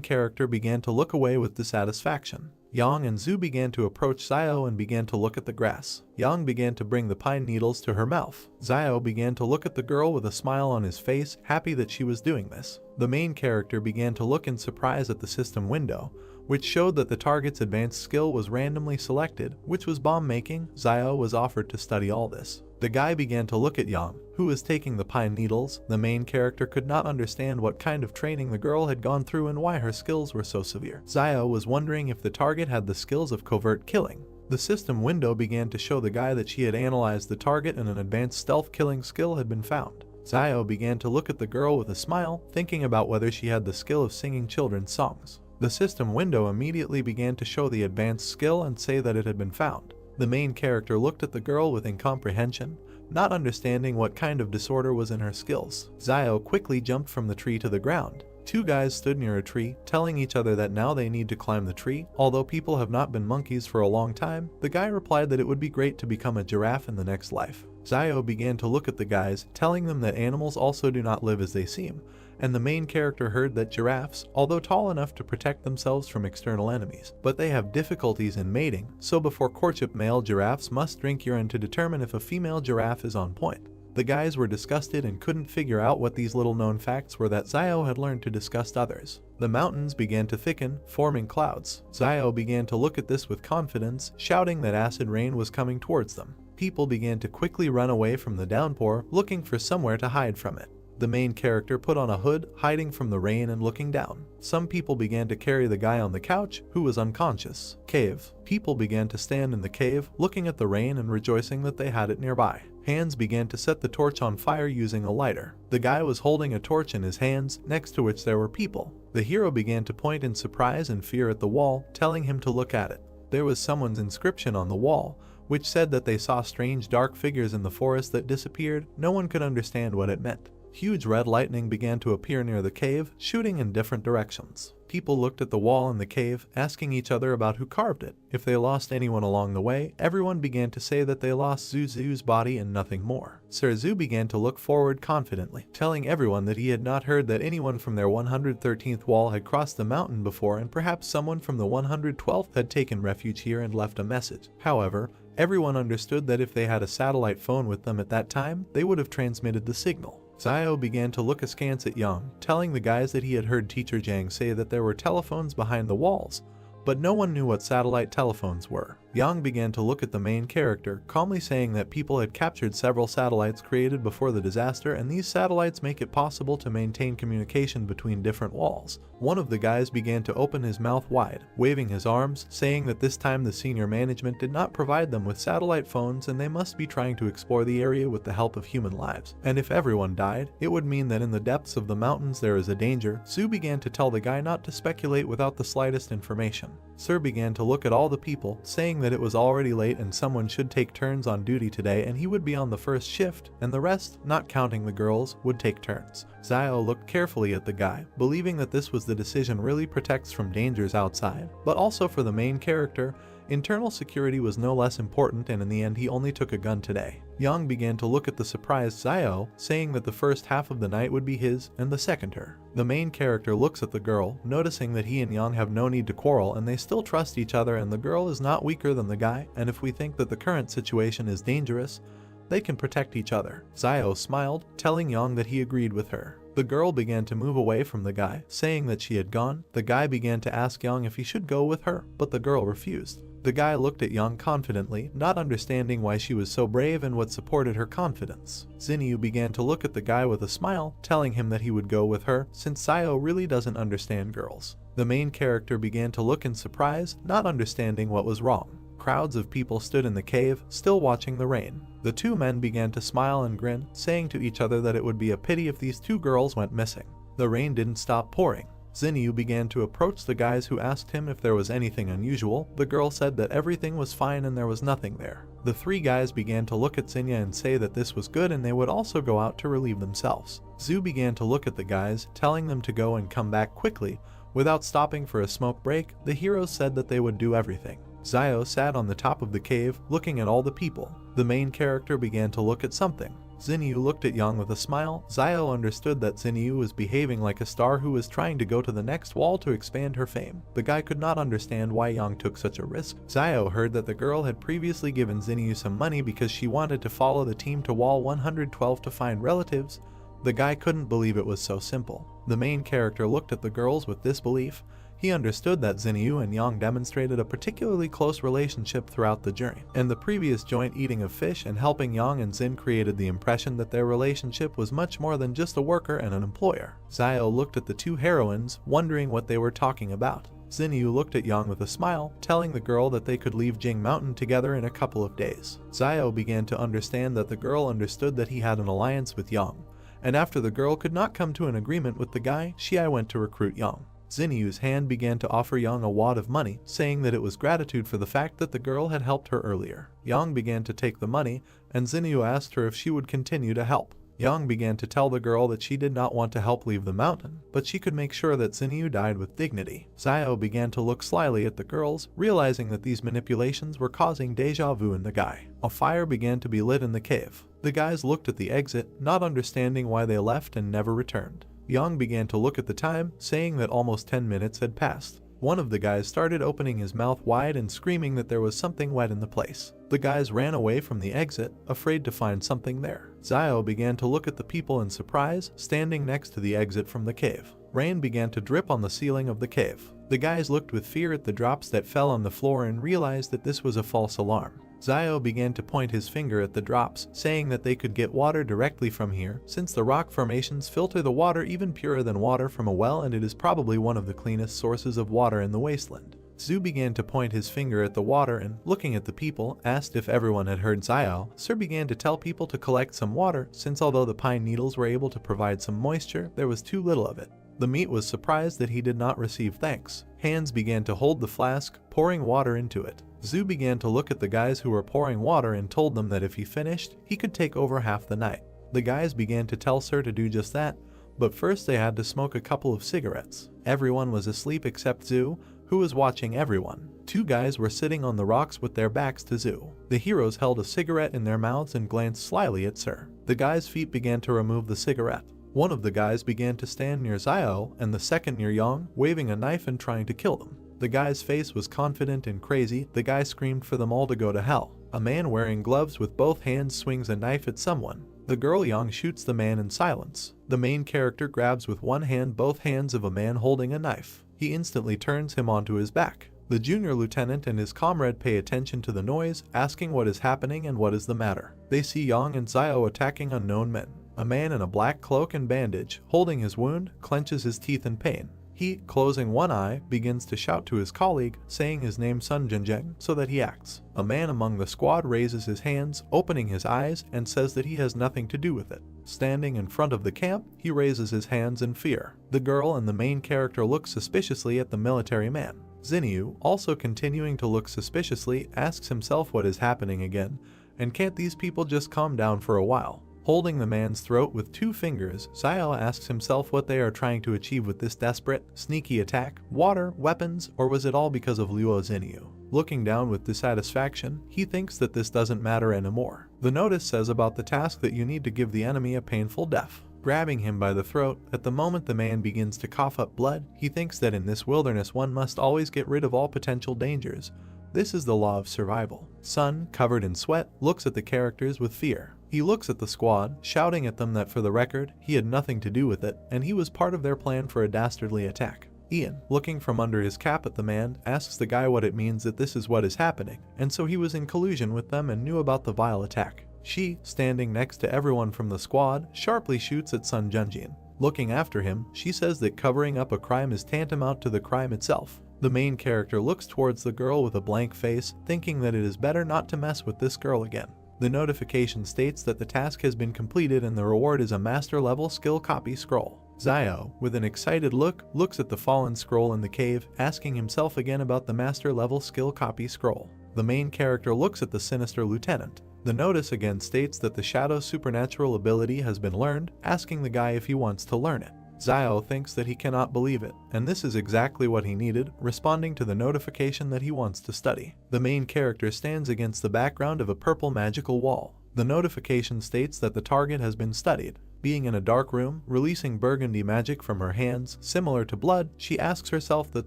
character began to look away with dissatisfaction. Yang and Zhu began to approach Zio and began to look at the grass. Yang began to bring the pine needles to her mouth. Zio began to look at the girl with a smile on his face, happy that she was doing this. The main character began to look in surprise at the system window, which showed that the target's advanced skill was randomly selected, which was bomb making. Zio was offered to study all this. The guy began to look at Yang, who was taking the pine needles. The main character could not understand what kind of training the girl had gone through and why her skills were so severe. Zio was wondering if the target had the skills of covert killing. The system window began to show the guy that she had analyzed the target and an advanced stealth killing skill had been found. Zio began to look at the girl with a smile, thinking about whether she had the skill of singing children's songs. The system window immediately began to show the advanced skill and say that it had been found. The main character looked at the girl with incomprehension, not understanding what kind of disorder was in her skills. Zio quickly jumped from the tree to the ground. Two guys stood near a tree, telling each other that now they need to climb the tree. Although people have not been monkeys for a long time, the guy replied that it would be great to become a giraffe in the next life. Zio began to look at the guys, telling them that animals also do not live as they seem, and the main character heard that giraffes, although tall enough to protect themselves from external enemies, but they have difficulties in mating, so before courtship male giraffes must drink urine to determine if a female giraffe is on point. The guys were disgusted and couldn't figure out what these little known facts were that Zio had learned to disgust others. The mountains began to thicken, forming clouds. Zio began to look at this with confidence, shouting that acid rain was coming towards them. People began to quickly run away from the downpour, looking for somewhere to hide from it. The main character put on a hood, hiding from the rain and looking down. Some people began to carry the guy on the couch, who was unconscious. Cave. People began to stand in the cave, looking at the rain and rejoicing that they had it nearby. Hands began to set the torch on fire using a lighter. The guy was holding a torch in his hands, next to which there were people. The hero began to point in surprise and fear at the wall, telling him to look at it. There was someone's inscription on the wall, which said that they saw strange dark figures in the forest that disappeared. No one could understand what it meant. Huge red lightning began to appear near the cave, shooting in different directions. People looked at the wall in the cave, asking each other about who carved it. If they lost anyone along the way, everyone began to say that they lost Zuzu's body and nothing more. Sir Zu began to look forward confidently, telling everyone that he had not heard that anyone from their 113th wall had crossed the mountain before, and perhaps someone from the 112th had taken refuge here and left a message. However, everyone understood that if they had a satellite phone with them at that time, they would have transmitted the signal. Zio began to look askance at Yang, telling the guys that he had heard Teacher Jang say that there were telephones behind the walls, but no one knew what satellite telephones were. Yang began to look at the main character, calmly saying that people had captured several satellites created before the disaster, and these satellites make it possible to maintain communication between different walls. One of the guys began to open his mouth wide, waving his arms, saying that this time the senior management did not provide them with satellite phones and they must be trying to explore the area with the help of human lives. And if everyone died, it would mean that in the depths of the mountains there is a danger. Su began to tell the guy not to speculate without the slightest information. Sir began to look at all the people, saying that it was already late and someone should take turns on duty today, and he would be on the first shift, and the rest, not counting the girls, would take turns. Zio looked carefully at the guy, believing that this was the decision really protects from dangers outside, but also for the main character. Internal security was no less important, and in the end he only took a gun today. Yang began to look at the surprised Zio, saying that the first half of the night would be his and the second her. The main character looks at the girl, noticing that he and Yang have no need to quarrel and they still trust each other, and the girl is not weaker than the guy, and if we think that the current situation is dangerous, they can protect each other. Zio smiled, telling Yang that he agreed with her. The girl began to move away from the guy, saying that she had gone. The guy began to ask Yang if he should go with her, but the girl refused. The guy looked at Yang confidently, not understanding why she was so brave and what supported her confidence. Xinyu began to look at the guy with a smile, telling him that he would go with her, since Zio really doesn't understand girls. The main character began to look in surprise, not understanding what was wrong. Crowds of people stood in the cave, still watching the rain. The two men began to smile and grin, saying to each other that it would be a pity if these two girls went missing. The rain didn't stop pouring. Xinyu began to approach the guys, who asked him if there was anything unusual. The girl said that everything was fine and there was nothing there. The three guys began to look at Xinyu and say that this was good and they would also go out to relieve themselves. Zhu began to look at the guys, telling them to go and come back quickly. Without stopping for a smoke break, the heroes said that they would do everything. Zio sat on the top of the cave, looking at all the people. The main character began to look at something. Xinyu looked at Yang with a smile. Zio understood that Xinyu was behaving like a star who was trying to go to the next wall to expand her fame. The guy could not understand why Yang took such a risk. Zio heard that the girl had previously given Xinyu some money because she wanted to follow the team to wall 112 to find relatives. The guy couldn't believe it was so simple. The main character looked at the girls with disbelief. He understood that Xinyu and Yang demonstrated a particularly close relationship throughout the journey, and the previous joint eating of fish and helping Yang and Xin created the impression that their relationship was much more than just a worker and an employer. Zio looked at the two heroines, wondering what they were talking about. Xinyu looked at Yang with a smile, telling the girl that they could leave Jing Mountain together in a couple of days. Zio began to understand that the girl understood that he had an alliance with Yang, and after the girl could not come to an agreement with the guy, she went to recruit Yang. Xinyu's hand began to offer Yang a wad of money, saying that it was gratitude for the fact that the girl had helped her earlier. Yang began to take the money, and Xinyu asked her if she would continue to help. Yang began to tell the girl that she did not want to help leave the mountain, but she could make sure that Xinyu died with dignity. Xiao began to look slyly at the girls, realizing that these manipulations were causing deja vu in the guy. A fire began to be lit in the cave. The guys looked at the exit, not understanding why they left and never returned. Yang began to look at the time, saying that almost 10 minutes had passed. One of the guys started opening his mouth wide and screaming that there was something wet in the place. The guys ran away from the exit, afraid to find something there. Xiao began to look at the people in surprise, standing next to the exit from the cave. Rain began to drip on the ceiling of the cave. The guys looked with fear at the drops that fell on the floor and realized that this was a false alarm. Xiao began to point his finger at the drops, saying that they could get water directly from here, since the rock formations filter the water even purer than water from a well, and it is probably one of the cleanest sources of water in the wasteland. Zhu began to point his finger at the water and, looking at the people, asked if everyone had heard Xiao. Sir began to tell people to collect some water, since although the pine needles were able to provide some moisture, there was too little of it. The meat was surprised that he did not receive thanks. Hands began to hold the flask, pouring water into it. Zhu began to look at the guys who were pouring water and told them that if he finished, he could take over half the night. The guys began to tell Sir to do just that, but first they had to smoke a couple of cigarettes. Everyone was asleep except Zhu, who was watching everyone. Two guys were sitting on the rocks with their backs to Zhu. The heroes held a cigarette in their mouths and glanced slyly at Sir. The guy's feet began to remove the cigarette. One of the guys began to stand near Xiao and the second near Yang, waving a knife and trying to kill them. The guy's face was confident and crazy. The guy screamed for them all to go to hell. A man wearing gloves with both hands swings a knife at someone. The girl Yang shoots the man in silence. The main character grabs with one hand both hands of a man holding a knife. He instantly turns him onto his back. The junior lieutenant and his comrade pay attention to the noise, asking what is happening and what is the matter. They see Yang and Xiao attacking unknown men. A man in a black cloak and bandage, holding his wound, clenches his teeth in pain. He, closing one eye, begins to shout to his colleague, saying his name Sun Jinjeng, so that he acts. A man among the squad raises his hands, opening his eyes, and says that he has nothing to do with it. Standing in front of the camp, he raises his hands in fear. The girl and the main character look suspiciously at the military man. Xinyu, also continuing to look suspiciously, asks himself what is happening again, and can't these people just calm down for a while? Holding the man's throat with two fingers, Xiao asks himself what they are trying to achieve with this desperate, sneaky attack: water, weapons, or was it all because of Luo Xinyu? Looking down with dissatisfaction, he thinks that this doesn't matter anymore. The notice says about the task that you need to give the enemy a painful death. Grabbing him by the throat, at the moment the man begins to cough up blood, he thinks that in this wilderness one must always get rid of all potential dangers. This is the law of survival. Sun, covered in sweat, looks at the characters with fear. He looks at the squad, shouting at them that for the record, he had nothing to do with it, and he was part of their plan for a dastardly attack. Ian, looking from under his cap at the man, asks the guy what it means that this is what is happening, and so he was in collusion with them and knew about the vile attack. She, standing next to everyone from the squad, sharply shoots at Sun Junjin. Looking after him, she says that covering up a crime is tantamount to the crime itself. The main character looks towards the girl with a blank face, thinking that it is better not to mess with this girl again. The notification states that the task has been completed and the reward is a master level skill copy scroll. Xiao, with an excited look, looks at the fallen scroll in the cave, asking himself again about the master level skill copy scroll. The main character looks at the sinister lieutenant. The notice again states that the Shadow's supernatural ability has been learned, asking the guy if he wants to learn it. Xiao thinks that he cannot believe it, and this is exactly what he needed, responding to the notification that he wants to study. The main character stands against the background of a purple magical wall. The notification states that the target has been studied. Being in a dark room, releasing burgundy magic from her hands, similar to blood, she asks herself that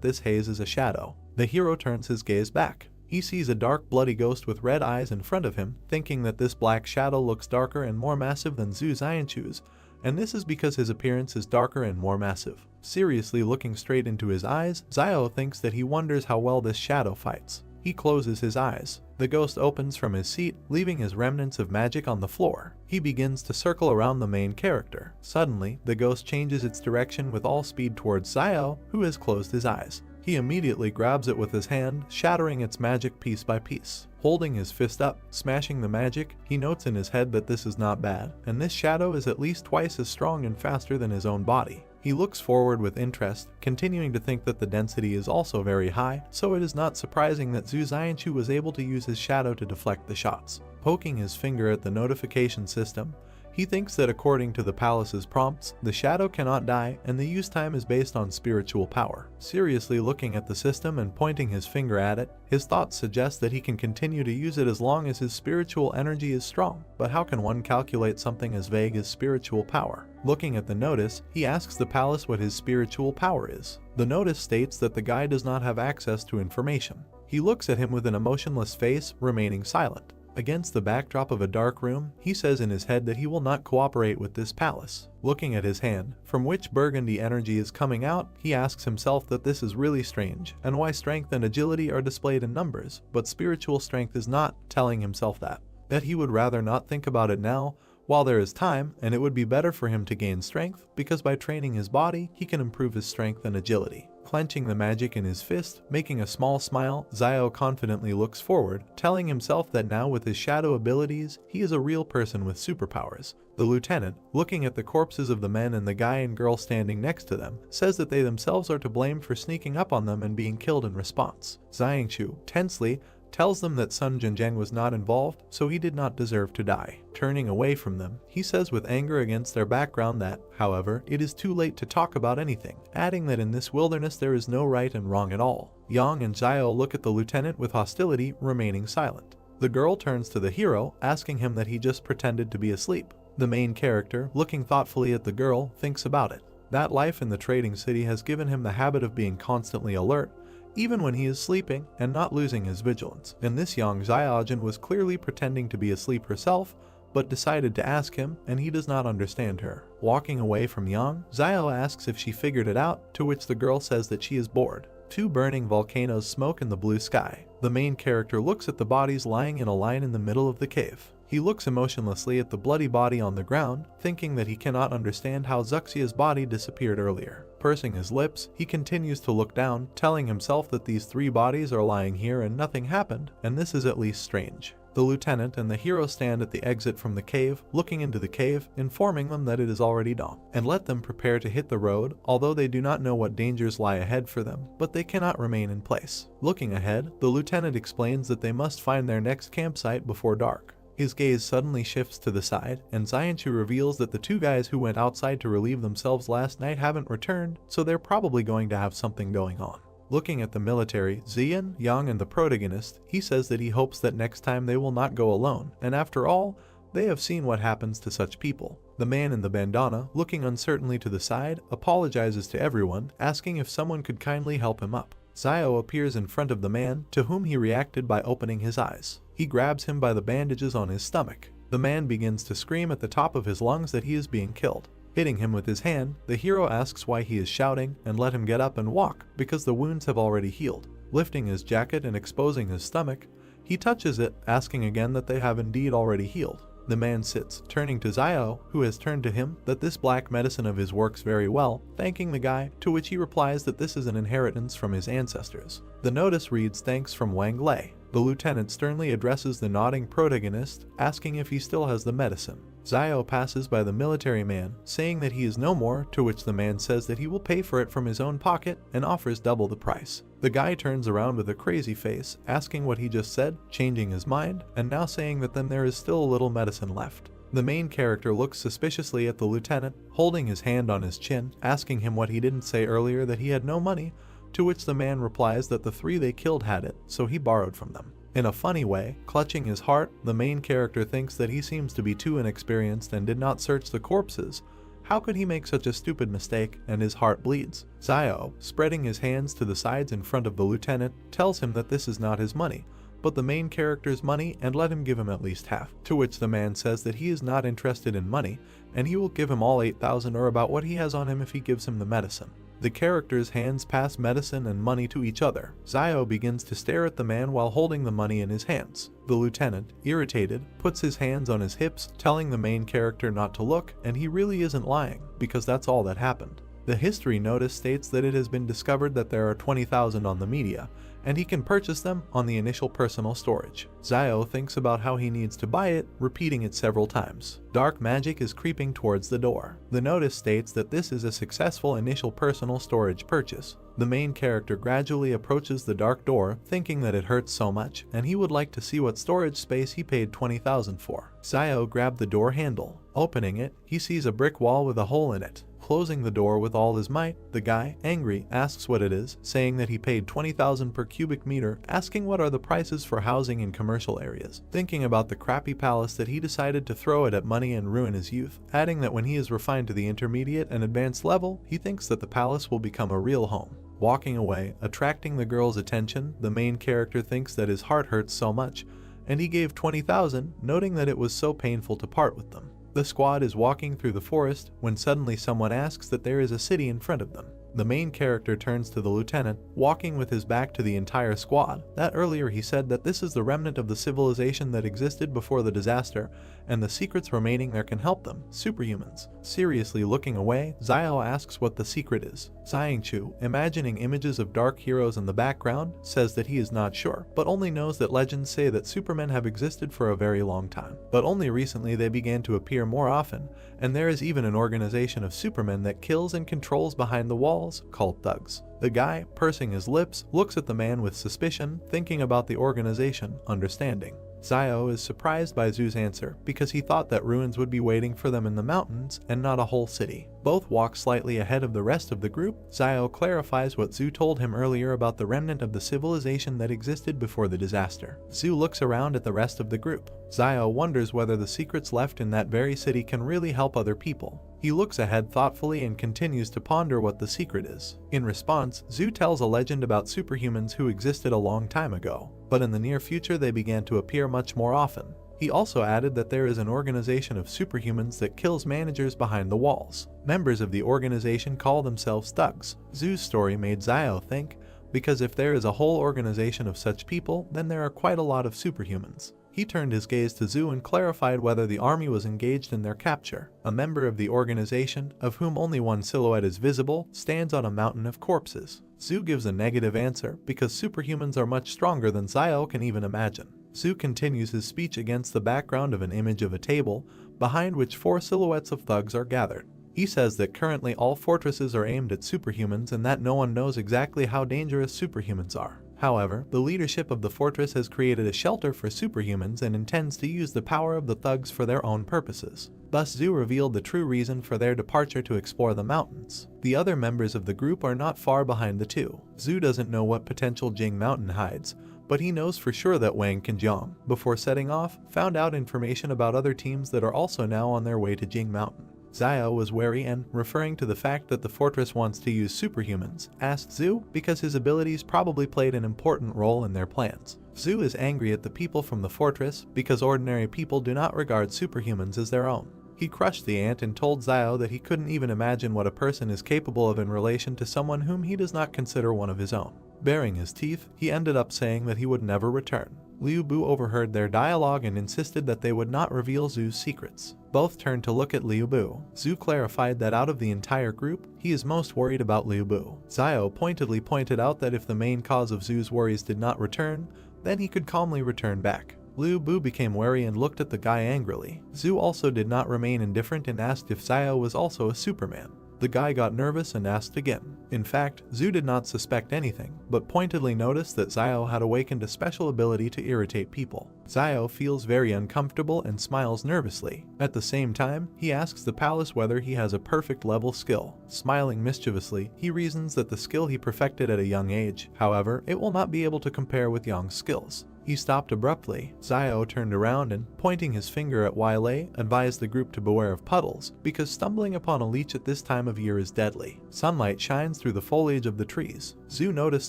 this haze is a shadow. The hero turns his gaze back. He sees a dark bloody ghost with red eyes in front of him, thinking that this black shadow looks darker and more massive than Zhu Xianchu's, and this is because his appearance is darker and more massive. Seriously looking straight into his eyes, Xiao thinks that he wonders how well this shadow fights. He closes his eyes. The ghost opens from his seat, leaving his remnants of magic on the floor. He begins to circle around the main character. Suddenly, the ghost changes its direction with all speed towards Xiao, who has closed his eyes. He immediately grabs it with his hand, shattering its magic piece by piece. Holding his fist up, smashing the magic, he notes in his head that this is not bad, and this shadow is at least twice as strong and faster than his own body. He looks forward with interest, continuing to think that the density is also very high, so it is not surprising that Zhu Xianchu was able to use his shadow to deflect the shots. Poking his finger at the notification system, he thinks that according to the palace's prompts, the shadow cannot die and the use time is based on spiritual power. Seriously looking at the system and pointing his finger at it, his thoughts suggest that he can continue to use it as long as his spiritual energy is strong. But how can one calculate something as vague as spiritual power? Looking at the notice, he asks the palace what his spiritual power is. The notice states that the guy does not have access to information. He looks at him with an emotionless face, remaining silent. Against the backdrop of a dark room, he says in his head that he will not cooperate with this palace. Looking at his hand, from which burgundy energy is coming out, he asks himself that this is really strange, and why strength and agility are displayed in numbers, but spiritual strength is not, telling himself that he would rather not think about it now, while there is time, and it would be better for him to gain strength, because by training his body, he can improve his strength and agility. Clenching the magic in his fist, making a small smile, Xiao confidently looks forward, telling himself that now with his shadow abilities, he is a real person with superpowers. The lieutenant, looking at the corpses of the men and the guy and girl standing next to them, says that they themselves are to blame for sneaking up on them and being killed in response. Xianchu, tensely, tells them that Sun Jinjiang was not involved, so he did not deserve to die. Turning away from them, he says with anger against their background that, however, it is too late to talk about anything, adding that in this wilderness there is no right and wrong at all. Yang and Xiao look at the lieutenant with hostility, remaining silent. The girl turns to the hero, asking him that he just pretended to be asleep. The main character, looking thoughtfully at the girl, thinks about it. That life in the trading city has given him the habit of being constantly alert, even when he is sleeping, and not losing his vigilance. And this young Xiaojin was clearly pretending to be asleep herself, but decided to ask him, and he does not understand her. Walking away from Yang, Xiao asks if she figured it out, to which the girl says that she is bored. Two burning volcanoes smoke in the blue sky. The main character looks at the bodies lying in a line in the middle of the cave. He looks emotionlessly at the bloody body on the ground, thinking that he cannot understand how Zuxia's body disappeared earlier. Pursing his lips, he continues to look down, telling himself that these three bodies are lying here and nothing happened, and this is at least strange. The lieutenant and the hero stand at the exit from the cave, looking into the cave, informing them that it is already dawn, and let them prepare to hit the road, although they do not know what dangers lie ahead for them, but they cannot remain in place. Looking ahead, the lieutenant explains that they must find their next campsite before dark. His gaze suddenly shifts to the side, and Xianchu reveals that the two guys who went outside to relieve themselves last night haven't returned, so they're probably going to have something going on. Looking at the military, Xian, Yang, and the protagonist, he says that he hopes that next time they will not go alone, and after all, they have seen what happens to such people. The man in the bandana, looking uncertainly to the side, apologizes to everyone, asking if someone could kindly help him up. Xiao appears in front of the man, to whom he reacted by opening his eyes. He grabs him by the bandages on his stomach. The man begins to scream at the top of his lungs that he is being killed. Hitting him with his hand, the hero asks why he is shouting and let him get up and walk, because the wounds have already healed. Lifting his jacket and exposing his stomach, he touches it, asking again that they have indeed already healed. The man sits, turning to Xiao, who has turned to him, that this black medicine of his works very well, thanking the guy, to which he replies that this is an inheritance from his ancestors. The notice reads thanks from Wang Lei. The lieutenant sternly addresses the nodding protagonist, asking if he still has the medicine. Xiao passes by the military man, saying that he is no more, to which the man says that he will pay for it from his own pocket and offers double the price. The guy turns around with a crazy face, asking what he just said, changing his mind, and now saying that then there is still a little medicine left. The main character looks suspiciously at the lieutenant, holding his hand on his chin, asking him what he didn't say earlier, that he had no money, to which the man replies that the three they killed had it, so he borrowed from them. In a funny way, clutching his heart, the main character thinks that he seems to be too inexperienced and did not search the corpses. How could he make such a stupid mistake, and his heart bleeds? Xiao, spreading his hands to the sides in front of the lieutenant, tells him that this is not his money, but the main character's money, and let him give him at least half, to which the man says that he is not interested in money, and he will give him all 8,000 or about what he has on him if he gives him the medicine. The characters' hands pass medicine and money to each other. Xiao begins to stare at the man while holding the money in his hands. The lieutenant, irritated, puts his hands on his hips, telling the main character not to look, and he really isn't lying, because that's all that happened. The history notice states that it has been discovered that there are 20,000 on the media, and he can purchase them on the initial personal storage. Zio thinks about how he needs to buy it, repeating it several times. Dark magic is creeping towards the door. The notice states that this is a successful initial personal storage purchase. The main character gradually approaches the dark door, thinking that it hurts so much, and he would like to see what storage space he paid 20,000 for. Zio grabbed the door handle. Opening it, he sees a brick wall with a hole in it. Closing the door with all his might, the guy, angry, asks what it is, saying that he paid 20,000 per cubic meter, asking what are the prices for housing in commercial areas. Thinking about the crappy palace that he decided to throw it at money and ruin his youth, adding that when he is refined to the intermediate and advanced level, he thinks that the palace will become a real home. Walking away, attracting the girl's attention, the main character thinks that his heart hurts so much, and he gave 20,000, noting that it was so painful to part with them. The squad is walking through the forest when suddenly someone asks that there is a city in front of them. The main character turns to the lieutenant, walking with his back to the entire squad. That earlier he said that this is the remnant of the civilization that existed before the disaster, and the secrets remaining there can help them, superhumans. Seriously looking away, Zio asks what the secret is. Xiangchu, imagining images of dark heroes in the background, says that he is not sure, but only knows that legends say that supermen have existed for a very long time. But only recently they began to appear more often, and there is even an organization of supermen that kills and controls behind the walls, called thugs. The guy, pursing his lips, looks at the man with suspicion, thinking about the organization, understanding. Zio is surprised by Zoo's answer because he thought that ruins would be waiting for them in the mountains and not a whole city. Both walk slightly ahead of the rest of the group. Zio clarifies what Zoo told him earlier about the remnant of the civilization that existed before the disaster. Zoo looks around at the rest of the group. Zio wonders whether the secrets left in that very city can really help other people. He looks ahead thoughtfully and continues to ponder what the secret is. In response, Zoo tells a legend about superhumans who existed a long time ago, but in the near future they began to appear much more often. He also added that there is an organization of superhumans that kills managers behind the walls. Members of the organization call themselves thugs. Zoo's story made Zio think, because if there is a whole organization of such people, then there are quite a lot of superhumans. He turned his gaze to Zoo and clarified whether the army was engaged in their capture. A member of the organization, of whom only one silhouette is visible, stands on a mountain of corpses. Zoo gives a negative answer because superhumans are much stronger than Zio can even imagine. Zoo continues his speech against the background of an image of a table, behind which 4 silhouettes of thugs are gathered. He says that currently all fortresses are aimed at superhumans and that no one knows exactly how dangerous superhumans are. However, the leadership of the fortress has created a shelter for superhumans and intends to use the power of the thugs for their own purposes. Thus Zoo revealed the true reason for their departure to explore the mountains. The other members of the group are not far behind the two. Zoo doesn't know what potential Jing Mountain hides, but he knows for sure that Wang Kanjiang, before setting off, found out information about other teams that are also now on their way to Jing Mountain. Zio was wary and, referring to the fact that the fortress wants to use superhumans, asked Zoo because his abilities probably played an important role in their plans. Zoo is angry at the people from the fortress because ordinary people do not regard superhumans as their own. He crushed the ant and told Zio that he couldn't even imagine what a person is capable of in relation to someone whom he does not consider one of his own. Baring his teeth, he ended up saying that he would never return. Liu Bu overheard their dialogue and insisted that they would not reveal Zoo's secrets. Both turned to look at Liu Bu. Zoo clarified that out of the entire group, he is most worried about Liu Bu. Zio pointedly pointed out that if the main cause of Zoo's worries did not return, then he could calmly return back. Liu Bu became wary and looked at the guy angrily. Zoo also did not remain indifferent and asked if Zio was also a Superman. The guy got nervous and asked again. In fact, Zoo did not suspect anything, but pointedly noticed that Zio had awakened a special ability to irritate people. Zio feels very uncomfortable and smiles nervously. At the same time, he asks the palace whether he has a perfect level skill. Smiling mischievously, he reasons that the skill he perfected at a young age, however, it will not be able to compare with Yang's skills. He stopped abruptly. Zio turned around and, pointing his finger at Yahello, advised the group to beware of puddles, because stumbling upon a leech at this time of year is deadly. Sunlight shines through the foliage of the trees. Zoo noticed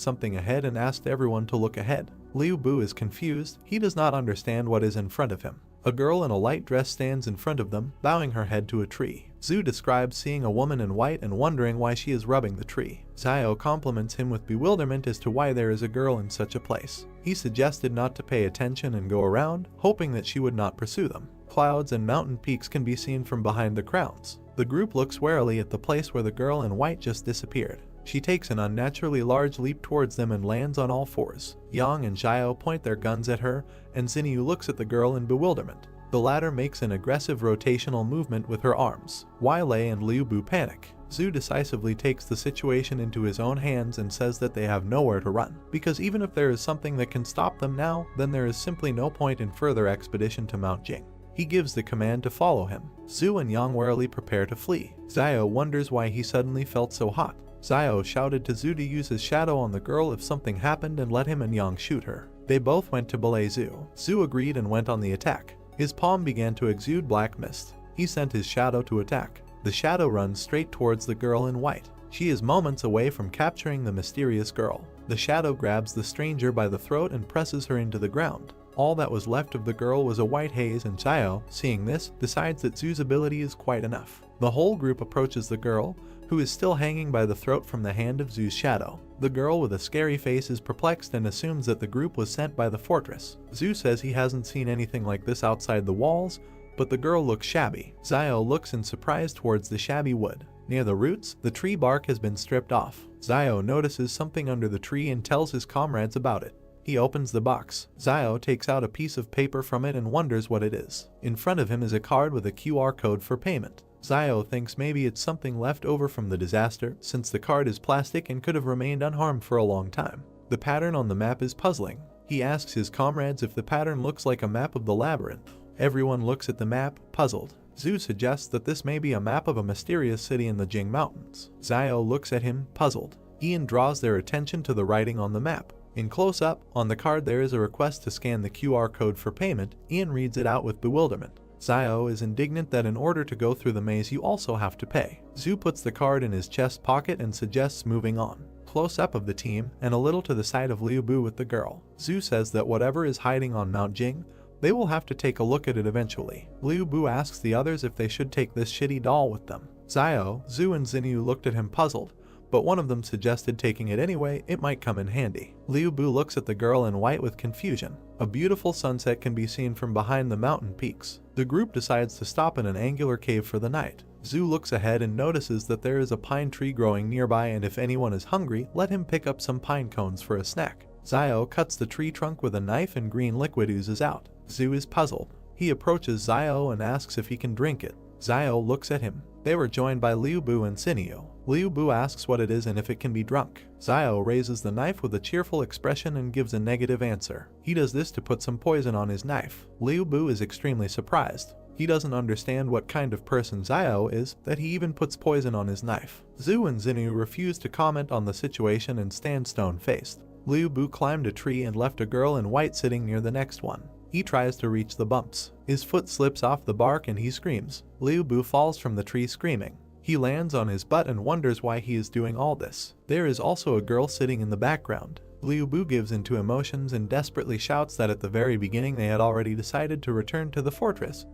something ahead and asked everyone to look ahead. Liu Bu is confused. He does not understand what is in front of him. A girl in a light dress stands in front of them, bowing her head to a tree. Zoo describes seeing a woman in white and wondering why she is rubbing the tree. Zio compliments him with bewilderment as to why there is a girl in such a place. He suggested not to pay attention and go around, hoping that she would not pursue them. clouds and mountain peaks can be seen from behind the crowns. The group looks warily at the place where the girl in white just disappeared. She takes an unnaturally large leap towards them and lands on all fours. Yang and Xiao point their guns at her, and Xinyu looks at the girl in bewilderment. The latter makes an aggressive rotational movement with her arms. Yahello and Liu Bu panic. Zhu decisively takes the situation into his own hands and says that they have nowhere to run, because even if there is something that can stop them now, then there is simply no point in further expedition to Mount Jing. He gives the command to follow him. Zhu and Yang warily prepare to flee. Xiao wonders why he suddenly felt so hot. Xiao shouted to Zhu to use his shadow on the girl if something happened and let him and Yang shoot her. They both went to belay Zhu. Zhu agreed and went on the attack. His palm began to exude black mist. He sent his shadow to attack. The shadow runs straight towards the girl in white. She is moments away from capturing the mysterious girl. The shadow grabs the stranger by the throat and presses her into the ground. All that was left of the girl was a white haze, and Xiao, seeing this, decides that Zhu's ability is quite enough. The whole group approaches the girl, who is still hanging by the throat from the hand of Zhu's shadow. The girl with a scary face is perplexed and assumes that the group was sent by the fortress. Zhu says he hasn't seen anything like this outside the walls, but the girl looks shabby. Xiao looks in surprise towards the shabby wood. Near the roots, the tree bark has been stripped off. Xiao notices something under the tree and tells his comrades about it. He opens the box. Xiao takes out a piece of paper from it and wonders what it is. In front of him is a card with a QR code for payment. Xiao thinks maybe it's something left over from the disaster, since the card is plastic and could have remained unharmed for a long time. The pattern on the map is puzzling. He asks his comrades if the pattern looks like a map of the labyrinth. Everyone looks at the map, puzzled. Zhu suggests that this may be a map of a mysterious city in the Jing Mountains. Xiao looks at him, puzzled. Ian draws their attention to the writing on the map. In close-up, on the card there is a request to scan the QR code for payment. Ian reads it out with bewilderment. Xiao is indignant that in order to go through the maze you also have to pay. Zhu puts the card in his chest pocket and suggests moving on. Close-up of the team, and a little to the side of Liu Bu with the girl. Zhu says that whatever is hiding on Mount Jing, they will have to take a look at it eventually. Liu Bu asks the others if they should take this shitty doll with them. Xiao, Zhu and Xinyu looked at him puzzled, but one of them suggested taking it anyway, it might come in handy. Liu Bu looks at the girl in white with confusion. A beautiful sunset can be seen from behind the mountain peaks. The group decides to stop in an angular cave for the night. Zhu looks ahead and notices that there is a pine tree growing nearby, and if anyone is hungry, let him pick up some pine cones for a snack. Xiao cuts the tree trunk with a knife and green liquid oozes out. Zhu is puzzled. He approaches Xiao and asks if he can drink it. Xiao looks at him. They were joined by Liu Bu and Xinyu. Liu Bu asks what it is and if it can be drunk. Xiao raises the knife with a cheerful expression and gives a negative answer. He does this to put some poison on his knife. Liu Bu is extremely surprised. He doesn't understand what kind of person Xiao is, that he even puts poison on his knife. Zhu and Xinyu refuse to comment on the situation and stand stone-faced. Liu Bu climbed a tree and left a girl in white sitting near the next one. He tries to reach the bumps. His foot slips off the bark and he screams. Liu Bu falls from the tree screaming. He lands on his butt and wonders why he is doing all this. There is also a girl sitting in the background. Liu Bu gives into emotions and desperately shouts that at the very beginning they had already decided to return to the fortress,